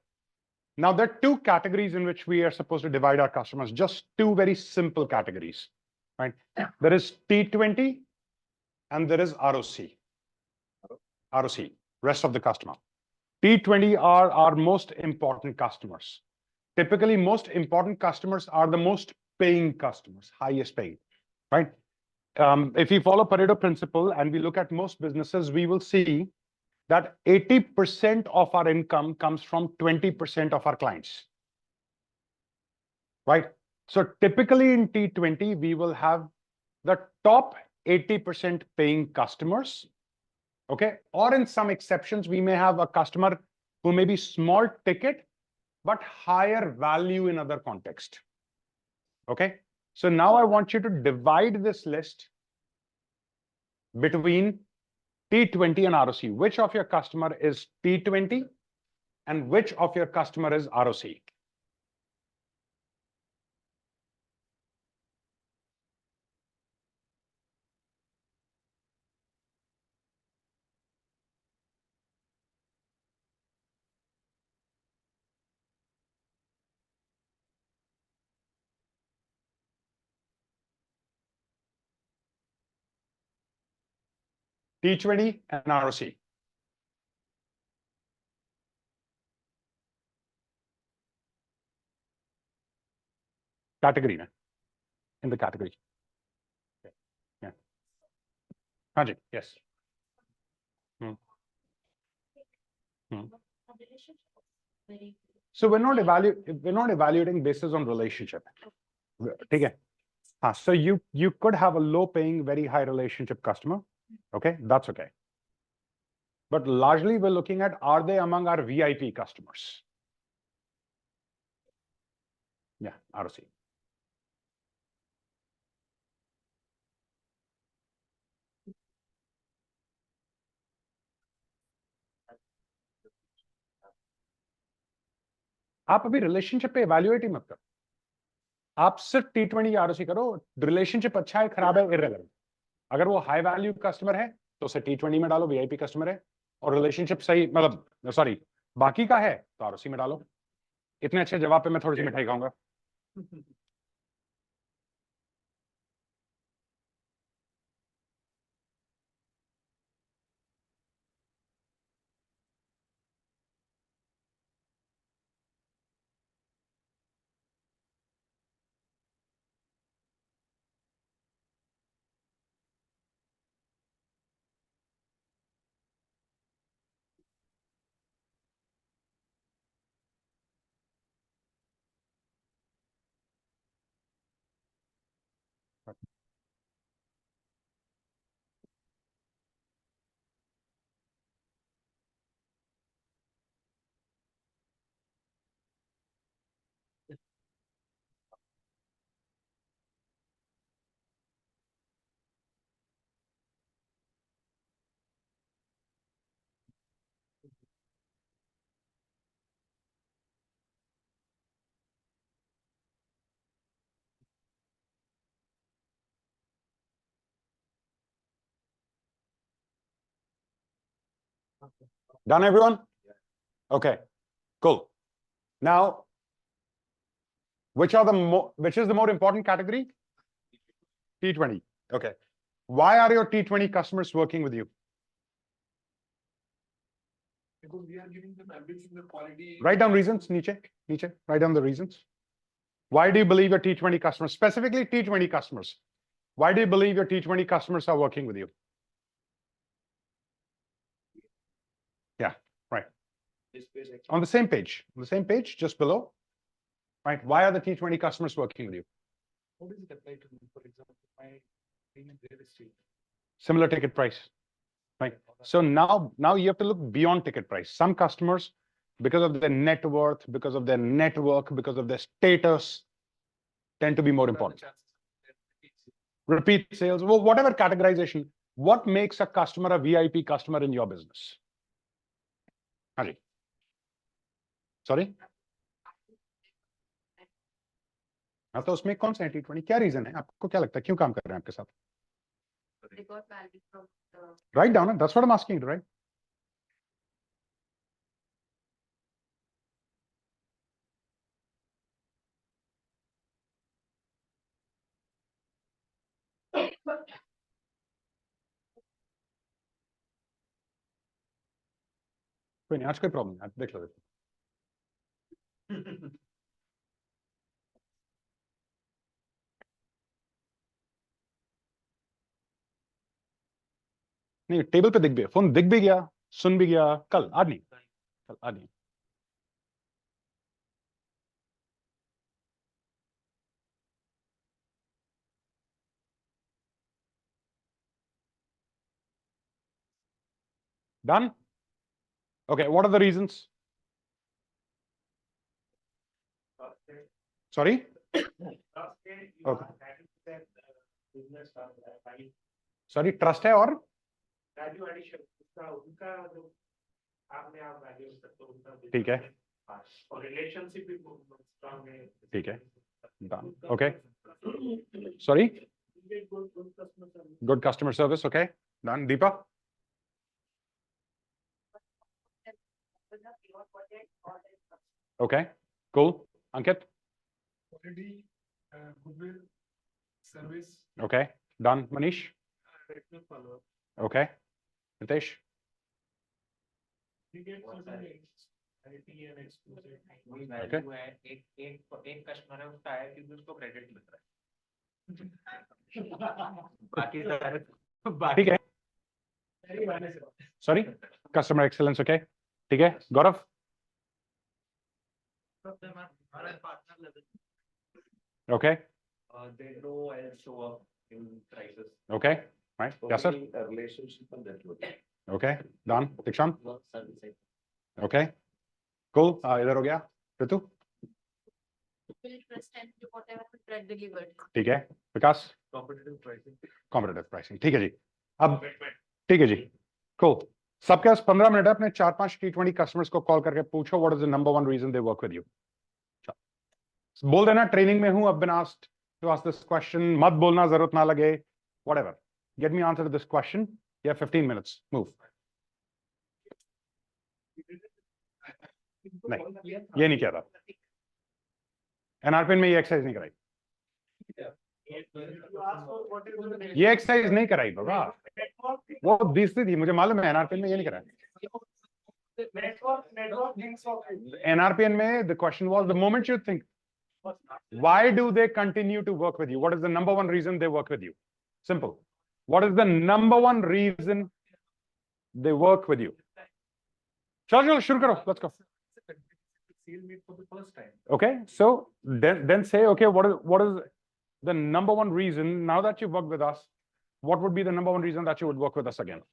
Now there are two categories in which we are supposed to divide our customers, just two very simple categories, right? There is T20 and there is ROC. ROC, rest of the customer. T20 are our most important customers. Typically, most important customers are the most paying customers, highest paying, right? If we follow Pareto principle and we look at most businesses, we will see that 80% of our income comes from 20% of our clients, right? So typically in T20, we will have the top 80% paying customers, okay? Or in some exceptions, we may have a customer who may be small ticket, but higher value in other context, okay? So now I want you to divide this list between T20 and ROC. Which of your customer is T20 and which of your customer is ROC? T20 and ROC. Category, in the category. Yeah. Haji, yes. So we're not evaluating basis on relationship. Okay. So you could have a low paying, very high relationship customer. Okay, that's okay. But largely we're looking at, are they among our VIP customers? Yeah, ROC. आप अभी relationship पे evaluate ही मत करो, आप सिर्फ T20 ROC करो. Relationship अच्छा है खराब है इररिलेवेंट. अगर वो हाई वैल्यू कस्टमर है तो उसे T20 में डालो, VIP कस्टमर है, और रिलेशनशिप सही मतलब सॉरी बाकी का है तो ROC में डालो. इतने अच्छे जवाब पे मैं थोड़ी सी मिठाई खाऊंगा. Done, everyone? Okay, cool. Now, which is the more important category? T20. Okay. Why are your T20 customers working with you? Because we are giving them everything, the quality. Write down reasons, Niche. Write down the reasons. Why do you believe your T20 customers, specifically T20 customers, why do you believe your T20 customers are working with you? Yeah, right. On the same page, just below, right? Why are the T20 customers working with you? How does it apply to me? For example, my payment real estate. Similar ticket price, right? So now you have to look beyond ticket price. Some customers, because of their net worth, because of their network, because of their status, tend to be more important. Repeat sales, well, whatever categorization, what makes a customer a VIP customer in your business? हाँ जी, sorry, हाँ तो उसमें कौन सा है T20? क्या reason है, आपको क्या लगता है क्यों काम कर रहे हैं आपके साथ? They got value from the. Write down, that's what I am asking, right? कोई नहीं, आज कोई प्रॉब्लम नहीं, देख लो। नहीं, टेबल पे दिख भी, फोन दिख भी गया, सुन भी गया, कल आज नहीं, कल आज नहीं। Done? Okay, what are the reasons? Sorry? Okay. Sorry, trust है और? वैल्यू एडिशन उनका जो आपने आप वैल्यू सकते हो उनका, ठीक है, और रिलेशनशिप भी स्ट्रांग है। ठीक है, done. Okay. Sorry? Good customer service. Okay, done. Deepa? Okay, cool. Ankit? Quality, goodwill, service. Okay, done. Manish? Okay. Ritesh? Value है, एक कस्टमर है उसका है क्योंकि उसको क्रेडिट मिल रहा है। बाकी ठीक है, सॉरी, कस्टमर एक्सेलेंस। ओके, ठीक है, Gaurav? Okay, They know I'll show up in crisis. Okay, right, yes sir, A relationship on that level. Okay, done. Dikshant? Okay, cool, इधर हो गया। ऋतु? Build trust and do whatever the brand delivered. ठीक है, विकास? Competitive pricing. Competitive pricing, ठीक है जी। अब ठीक है जी, cool. सबके पास 15 मिनट है, अपने 4-5 T20 कस्टमर्स को कॉल करके पूछो what is the number one reason they work with you. बोल देना ट्रेनिंग में हूं, अब been asked to ask this question, मत बोलना जरूरत ना लगे, whatever, get me answer to this question, या 15 मिनट्स, मूव। नहीं, ये नहीं किया था, एनआरपीएन में ये एक्सरसाइज नहीं कराई, ये एक्सरसाइज नहीं कराई बाबा, वो दिखती थी मुझे मालूम है, एनआरपीएन में ये नहीं कराया। एनआरपीएन में the question was the moment you think why do they continue to work with you, what is the number one reason they work with you, simple, what is the number one reason they work with you? चलो शुरू करो, let's go. Okay, so then say, okay, what is the number one reason, now that you've worked with us, what would be the number one reason that you would work with us again?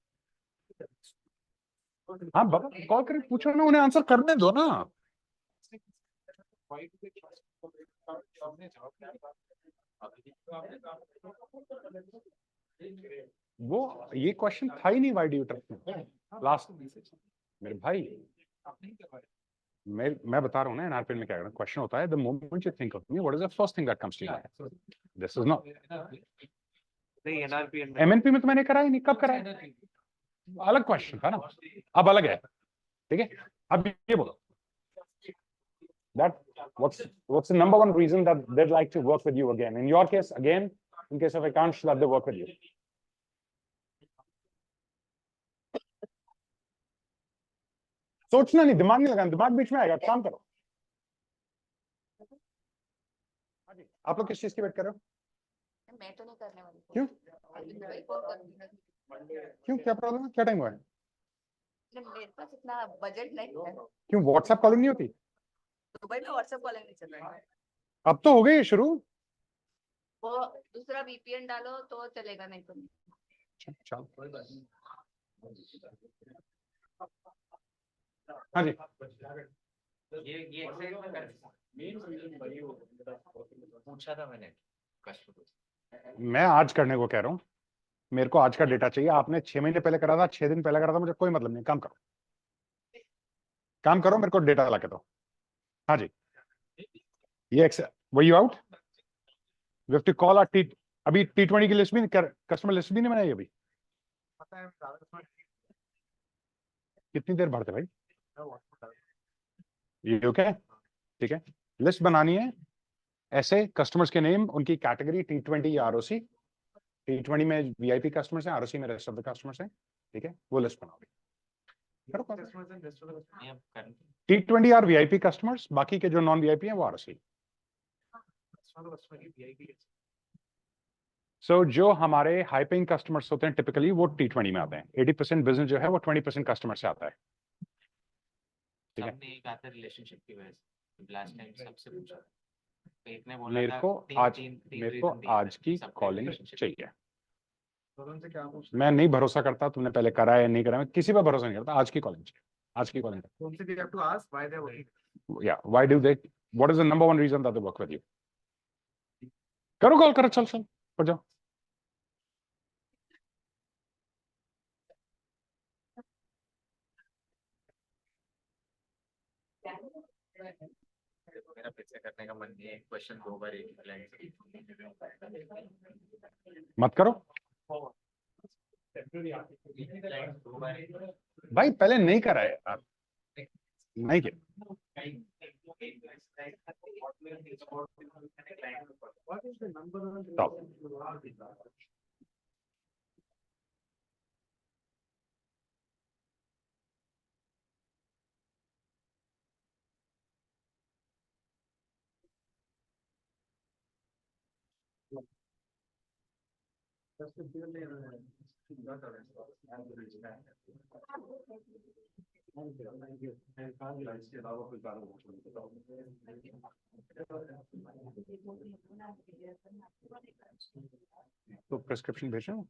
हाँ बाबा, call करके पूछो ना, उन्हें answer करने दो ना। वो ये क्वेश्चन था ही नहीं, why do you trust me last, मेरे भाई मैं बता रहा हूँ ना, एनआरपीएन में क्या करना, क्वेश्चन होता है the moment you think of me what is the first thing that comes to mind, this is not, नहीं एनआरपीएन एमएनपी में तो मैंने कराया नहीं, कब कराया, अलग क्वेश्चन था ना, अब अलग है, ठीक है। अब ये बोलो that what's the number one reason that they'd like to work with you again, in your case again, in case of accounts that they work with you? सोचना नहीं, दिमाग नहीं लगाना, दिमाग बीच में आएगा, काम करो। आप लोग किस चीज की वेट कर रहे हो? मैं तो नहीं करने वाली। क्यों? क्यों, क्या प्रॉब्लम है, क्या टाइम हुआ है? मेरे पास इतना बजट नहीं है। क्यों व्हाट्सएप कॉलिंग नहीं होती? दुबई में व्हाट्सएप कॉलिंग नहीं चल रहा है। अब तो हो गई है शुरू। वो दूसरा वीपीएन डालो तो चलेगा, नहीं तो नहीं। चल हाँ जी, ये एक्सरसाइज में कर पूछा था मैंने कस्टमर, मैं आज करने को कह रहा हूँ, मेरे को आज का डेटा चाहिए, आपने 6 महीने पहले करा था, 6 दिन पहले करा था, मुझे कोई मतलब नहीं, काम करो। काम करो, मेरे को डेटा ला के दो। हाँ जी, ये were you out, we have to call our T, अभी T20 की लिस्ट भी, कस्टमर लिस्ट भी नहीं बनाई अभी। कितनी देर भरते भाई? ये ओके, ठीक है, लिस्ट बनानी है ऐसे, कस्टमर्स के नेम, उनकी कैटेगरी, T20 या ROC। T20 में VIP कस्टमर्स हैं, ROC में रेस्ट ऑफ द कस्टमर्स हैं, ठीक है, वो लिस्ट बनाओ। T20 आर VIP कस्टमर्स, बाकी के जो नॉन VIP हैं वो ROC। सो जो हमारे हाई पेइंग कस्टमर्स होते हैं टिपिकली वो T20 में आते हैं। 80% बिजनेस जो है वो 20% कस्टमर से आता है, ठीक है। सबने एक आते रिलेशनशिप की वजह से लास्ट टाइम सबसे पूछा, तो एक ने बोला मेरे था को आज की कॉलिंग चाहिए। मैं नहीं भरोसा करता, तुमने पहले करा है नहीं करा, मैं किसी पर भरोसा नहीं करता। आज की कॉलिंग चाहिए, आज की कॉलिंग। या why do they, what is the number one reason that they work with you? करो कॉल करो, चल चल हो जाओ। मेरा फिर से करने का मन नहीं है, क्वेश्चन 2 बार एक मत करो भाई, पहले नहीं करा है यार, नहीं किया। तो प्रिस्क्रिप्शन भेजो।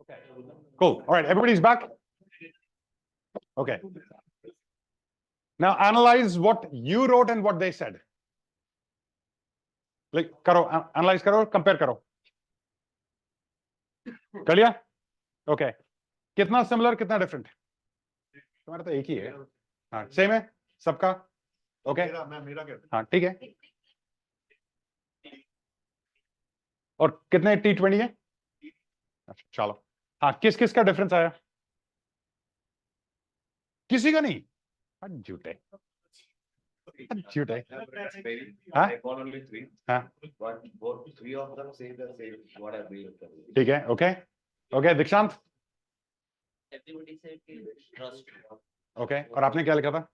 Okay, cool. All right, everybody's back. Okay. Now analyze what you wrote and what they said. Like, karo, analyze karo, compare karo. कर लिया? Okay. कितना similar, कितना different? तुम्हारा तो एक ही है. हाँ, same है सबका. Okay. हाँ, ठीक है. और कितने T20 है? अच्छा, चलो. हाँ, किस किस का डिफरेंस आया? किसी का नहीं. झूठे. झूठे. हाँ? हाँ. ठीक है. ओके. ओके, दीक्षांत. Everybody said कि trust. ओके, और आपने क्या लिखा था?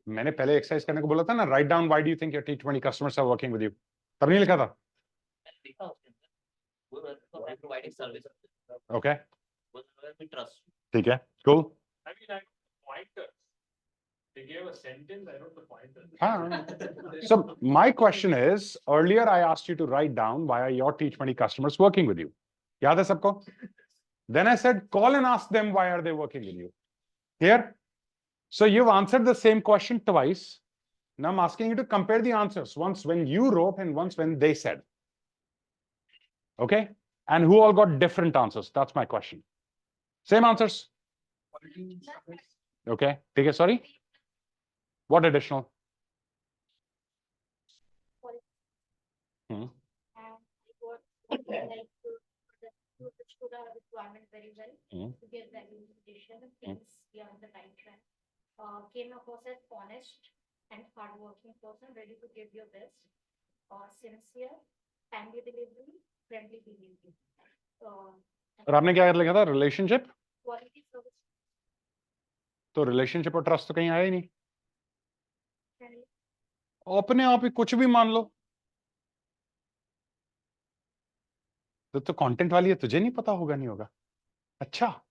मैंने पहले एक्सरसाइज करने को बोला था ना, write down why do you think your T20 customers are working with you. तब नहीं लिखा था? Providing service. ओके. Trust. ठीक है. Cool. I mean, I pointers. They gave a sentence, I wrote the pointers. So my question is, earlier I asked you to write down why are your T20 customers working with you. याद है सबको? Then I said, call and ask them why are they working with you. Clear? So you've answered the same question twice. Now I'm asking you to compare the answers, once when you wrote and once when they said. Okay? And who all got different answers? That's my question. Same answers. Okay. ठीक है, sorry. What additional? Hmm. Requirement very well to get the implementation of things beyond the time frame. Came across as honest and hardworking person, ready to give your best, sincere, timely delivery, friendly behavior. और आपने क्या लिखा था? Relationship. Quality service. तो relationship और trust तो कहीं आया ही नहीं. अपने आप ही कुछ भी मान लो. तो कंटेंट वाली है, तुझे नहीं पता होगा नहीं होगा. अच्छा,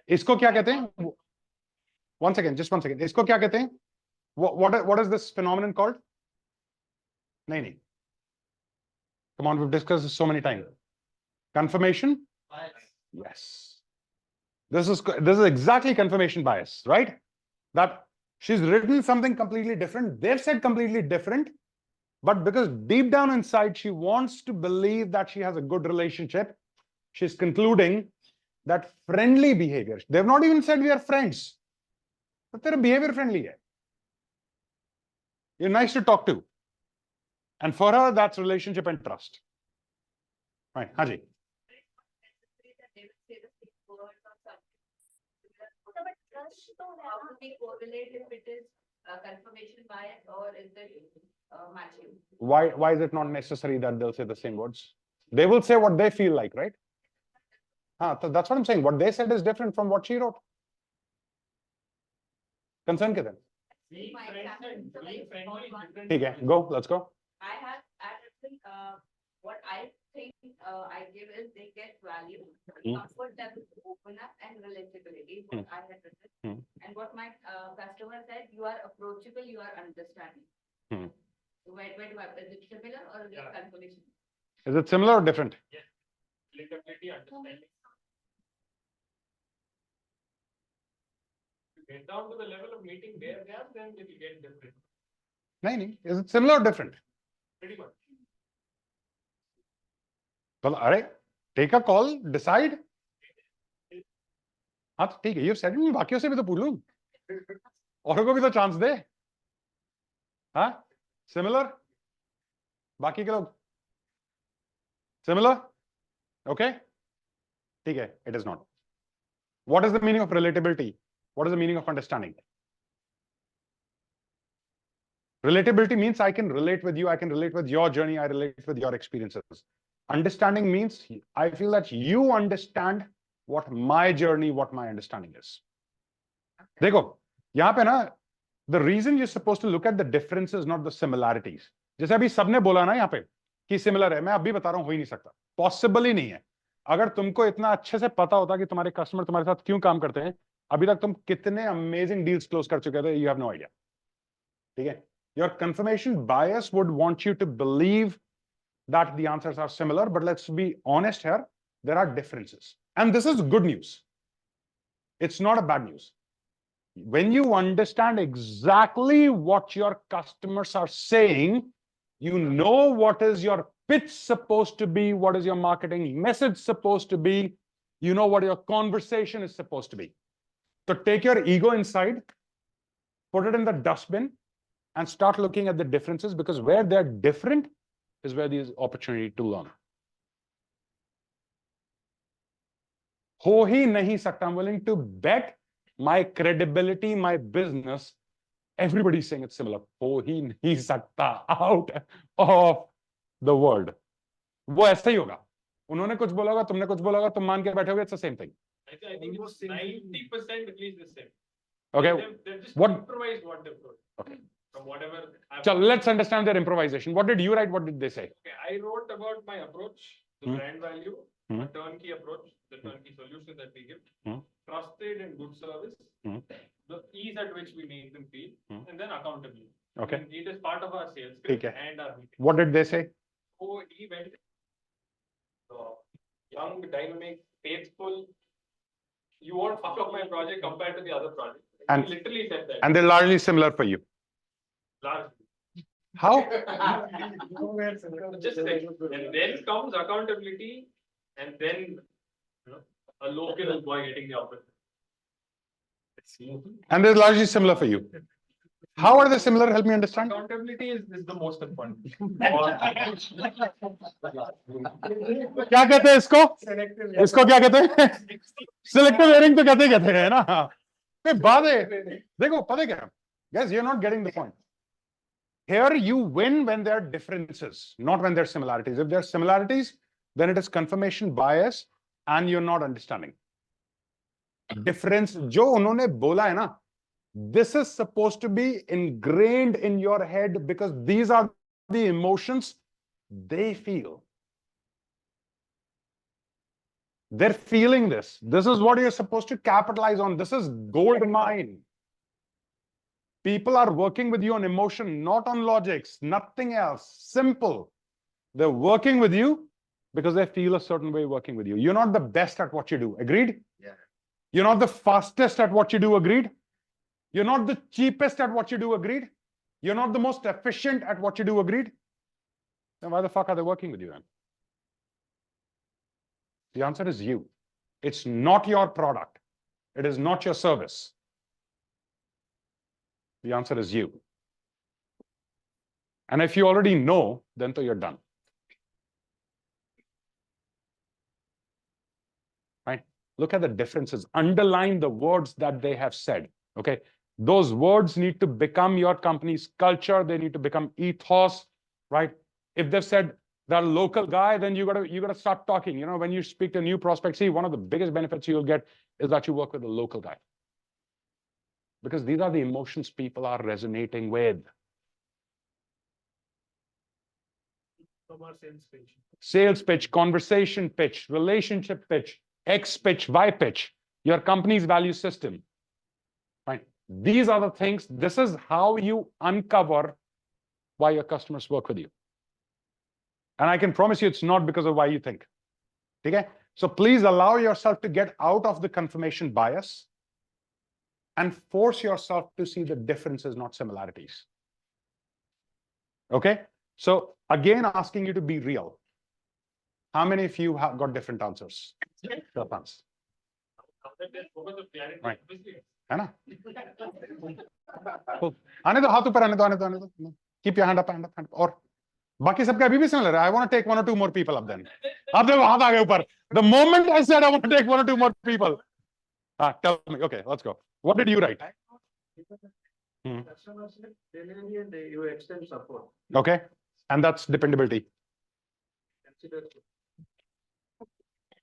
इसको क्या कहते हैं? One second, just 1 second. इसको क्या कहते हैं? What is this phenomenon called? नहीं. Come on, we've discussed this so many times. Confirmation? Yes. This is exactly confirmation bias, right? That she's written something completely different. They've said completely different. But because deep down inside, she wants to believe that she has a good relationship, she's concluding that friendly behavior. They've not even said we are friends. But their behavior friendly hai. You're nice to talk to. And for her, that's relationship and trust. Right, Haji. How do we correlate if it is confirmation bias or is it matching? Why is it not necessary that they'll say the same words? They will say what they feel like, right? So that's what I'm saying. What they said is different from what she wrote. Concern ke then? ठीक है, go, let's go. I have what I think I give is they get value, comfort level, open up, and relatability. What I had written, and what my customer said, you are approachable, you are understanding. Where do I? Is it similar or is it confirmation? Is it similar or different? Yes. Relatability, understanding. Get down to the level of meeting their gap, then it will get different. नहीं. Is it similar or different? Pretty much. Well, all right. Take a call, decide. हाँ तो ठीक है. You've said it. बाकियों से भी तो पूछ लूँ. औरों को भी तो चांस दे. हाँ? Similar? बाकी के लोग? Similar? Okay? ठीक है. It is not. What is the meaning of relatability? What is the meaning of understanding? Relatability means I can relate with you, I can relate with your journey, I relate with your experiences. Understanding means I feel that you understand what my journey, what my understanding is. देखो, यहाँ पे ना, the reason you're supposed to look at the differences, not the similarities. जैसे अभी सबने बोला ना यहाँ पे कि similar है, मैं अभी बता रहा हूँ हो ही नहीं सकता. Possible ही नहीं है. अगर तुमको इतना अच्छे से पता होता कि तुम्हारे कस्टमर तुम्हारे साथ क्यों काम करते हैं, अभी तक तुम कितने अमेजिंग डील्स क्लोज कर चुके थे, यू हैव नो आइडिया. ठीक है. Your confirmation bias would want you to believe that the answers are similar, but let's be honest here, there are differences. And this is good news. It's not a bad news. When you understand exactly what your customers are saying, you know what is your pitch supposed to be, what is your marketing message supposed to be, you know what your conversation is supposed to be. So take your ego inside, put it in the dustbin, and start looking at the differences, because where they're different is where there's opportunity to learn. Ho hi nahi sakta. I'm willing to bet my credibility, my business, everybody's saying it's similar. Ho hi nahi sakta, out of the world. वो ऐसा ही होगा. उन्होंने कुछ बोला होगा, तुमने कुछ बोला होगा, तुम मान के बैठे होगे, it's the same thing. I think it's 90% at least the same. Okay. They've just What? improvised what they've told. Okay. From whatever. So let's understand their improvisation. What did you write? What did they say? Okay, I wrote about my approach, the brand value, Hmm. a turnkey approach, the turnkey solution that we give, Hmm. trusted and good service, Hmm. the ease at which we make them feel, Hmm. and then accountability. Okay. I mean, it is part of our sales Okay. script and our meeting. What did they say? So he went young, dynamic, faithful. You won't fuck up my project compared to the other project. And- He literally said that. And they're largely similar for you. Largely. How? Just like, and then comes accountability, and then a local boy getting the opportunity. And they're largely similar for you. How are they similar? Help me understand. Accountability is the most important. क्या कहते हैं इसको? इसको क्या कहते हैं? Selective hearing तो कहते हैं ना. कोई बात है. देखो पता क्या? Guys, you're not getting the point. Here you win when there are differences, not when there are similarities. If there are similarities, then it is confirmation bias and you're not understanding. Difference जो उन्होंने बोला है ना, this is supposed to be ingrained in your head because these are the emotions they feel. They're feeling this. This is what you're supposed to capitalize on. This is gold mine. People are working with you on emotion, not on logics, nothing else. Simple. They're working with you because they feel a certain way working with you. You're not the best at what you do. Agreed? Yeah. You're not the fastest at what you do. Agreed? You're not the cheapest at what you do. Agreed? You're not the most efficient at what you do. Agreed? Then why the fuck are they working with you then? The answer is you. It's not your product. It is not your service. The answer is you. And if you already know, then you're done. Right? Look at the differences. Underline the words that they have said. Okay. Those words need to become your company's culture. They need to become ethos, right? If they've said they're a local guy, then you gotta start talking. You know, when you speak to a new prospect, see, one of the biggest benefits you'll get is that you work with a local guy. Because these are the emotions people are resonating with. Sales pitch, conversation pitch, relationship pitch, X pitch, Y pitch, your company's value system. Right? These are the things. This is how you uncover why your customers work with you. And I can promise you it's not because of why you think. Okay? So please allow yourself to get out of the confirmation bias and force yourself to see the differences, not similarities. Okay? So again, asking you to be real. How many of you have got different answers? Answers. Right. है ना? Cool. आने दो हाथ ऊपर, आने दो. Keep your hand up. और बाकी सबका अभी भी similar है. I want to take 1 or 2 more people up then. अब देखो हाथ आगे ऊपर. The moment I said I want to take 1 or 2 more people. Tell me. Okay, let's go. What did you write? Customers delivery and you extend support. Okay, and that's dependability.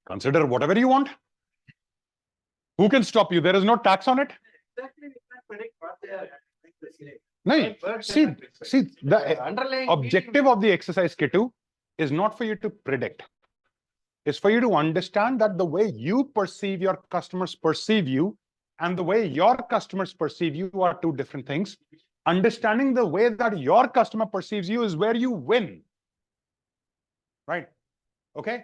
Consider whatever you want. Who can stop you? There is no tax on it. Exactly, we can't predict what they are. No, see, the objective of the exercise K2 is not for you to predict. It's for you to understand that the way you perceive your customers perceive you and the way your customers perceive you are two different things. Understanding the way that your customer perceives you is where you win. right? Okay.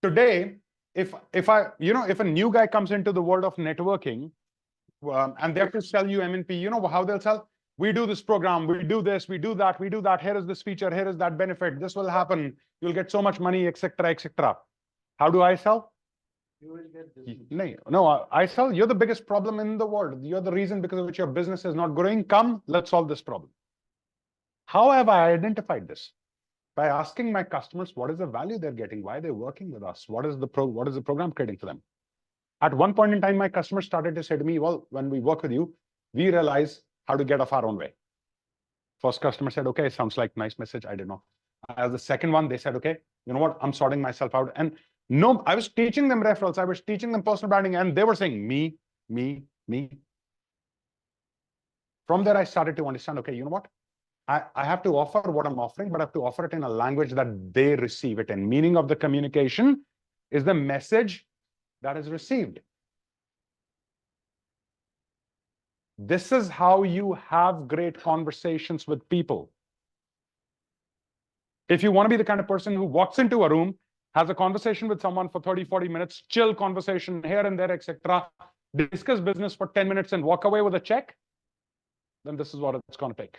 Today, if a new guy comes into the world of networking, and they have to sell you MNP, you know how they'll sell? We do this program, we do this, we do that, we do that. Here is this feature, here is that benefit. This will happen. You'll get so much money, etc., etc. How do I sell? You will get this. No, I sell. You're the biggest problem in the world. You're the reason because of which your business is not growing. Come, let's solve this problem. How have I identified this? By asking my customers what is the value they're getting, why they're working with us, what is the program creating for them. At one point in time, my customers started to say to me, well, when we work with you, we realize how to get off our own way. First customer said, okay, sounds like nice message. I didn't know. As the second one, they said, okay, you know what? I'm sorting myself out. And no, I was teaching them referrals. I was teaching them personal branding, and they were saying me, me, me. From there, I started to understand, okay, you know what? I have to offer what I'm offering, but I have to offer it in a language that they receive it in. Meaning of the communication is the message that is received. This is how you have great conversations with people. If you want to be the kind of person who walks into a room, has a conversation with someone for 30, 40 minutes, chill conversation here and there, etc., discuss business for 10 minutes and walk away with a check, then this is what it's going to take.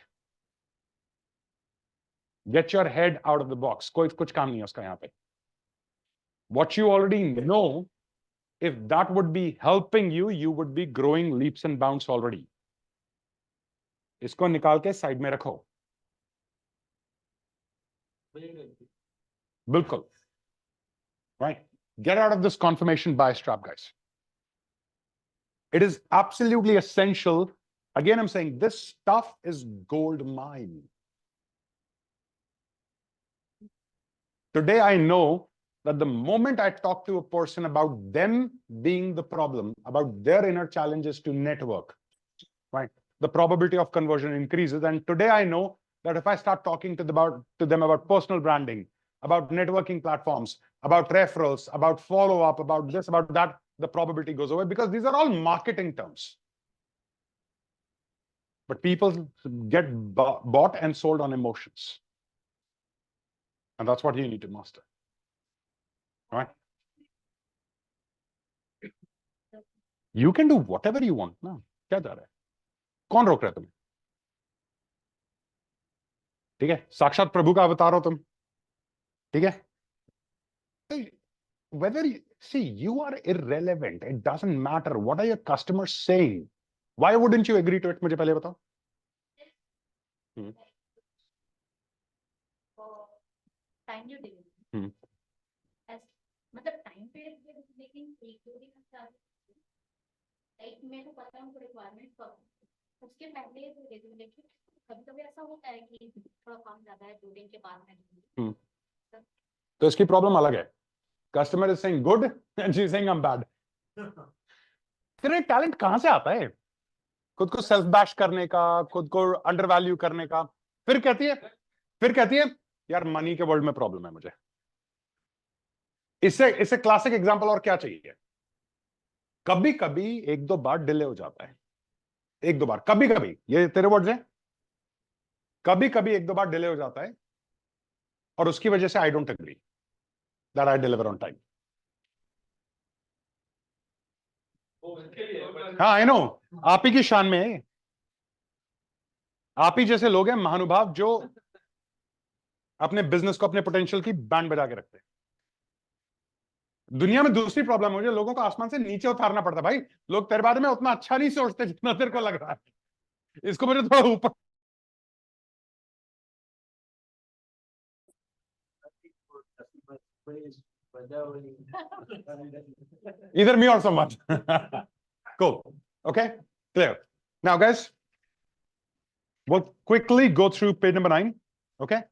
Get your head out of the box. कोई कुछ काम नहीं है उसका यहाँ पे. What you already know, if that would be helping you, you would be growing leaps and bounds already. इसको निकाल के साइड में रखो. बिल्कुल. Right? Get out of this confirmation bias trap, guys. It is absolutely essential. Again, I'm saying this stuff is gold mine. Today, I know that the moment I talk to a person about them being the problem, about their inner challenges to network, right, the probability of conversion increases. And today, I know that if I start talking to them about personal branding, about networking platforms, about referrals, about follow-up, about this, about that, the probability goes away because these are all marketing terms. But people get bought and sold on emotions. And that's what you need to master. All right? You can do whatever you want. No, क्या जा रहा है? कौन रोक रहा है तुम्हें? ठीक है? साक्षात प्रभु का अवतार हो तुम. ठीक है? Whether you see, you are irrelevant. It doesn't matter. What are your customers saying? Why wouldn't you agree to it? मुझे पहले बताओ. Time you deliver. As मतलब time पे लेकिन एक दो दिन अच्छा लाइक मेरे को पता है उनको रिक्वायरमेंट कब उसके पहले लेकिन कभी-कभी ऐसा होता है कि थोड़ा काम ज्यादा है 2 दिन के बाद में. तो इसकी प्रॉब्लम अलग है. Customer is saying good and she's saying I'm bad. फिर ये टैलेंट कहां से आता है? खुद को सेल्फ बैश करने का, खुद को अंडरवैल्यू करने का. फिर कहती है यार मनी के वर्ल्ड में प्रॉब्लम है मुझे. इससे क्लासिक एग्जांपल और क्या चाहिए? कभी कभी एक दो बार डिले हो जाता है. एक दो बार कभी कभी, ये तेरे वर्ड्स हैं. कभी कभी एक दो बार डिले हो जाता है और उसकी वजह से I don't agree that I deliver on time. हाँ आई नो, आप ही की शान में है. आप ही जैसे लोग हैं महानुभाव जो अपने बिजनेस को अपने पोटेंशियल की बैंड बजा के रखते हैं. दुनिया में दूसरी प्रॉब्लम है, मुझे लोगों को आसमान से नीचे उतारना पड़ता है. भाई लोग तेरे बारे में उतना अच्छा नहीं सोचते जितना तेरे को लग रहा है. इसको मुझे थोड़ा ऊपर either me or someone. Cool. Okay, clear. Now guys, we'll quickly go through page number 9. Okay.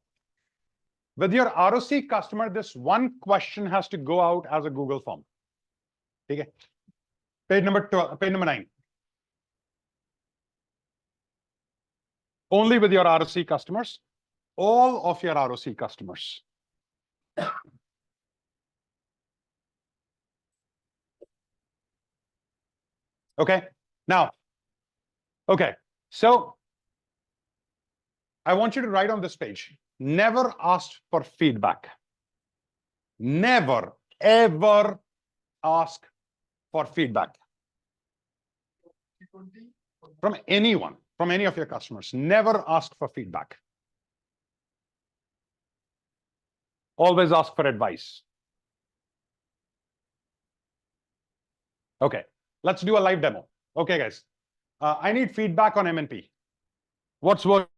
With your ROC customer, this one question has to go out as a Google form. Okay. Page number 12, page number 9. Only with your ROC customers, all of your ROC customers. Okay. Now, okay. So I want you to write on this page, never asked for feedback. Never, ever ask for feedback from anyone, from any of your customers. Never ask for feedback. Always ask for advice. Okay, let's do a live demo. Okay, guys, I need feedback on MNP. What's working?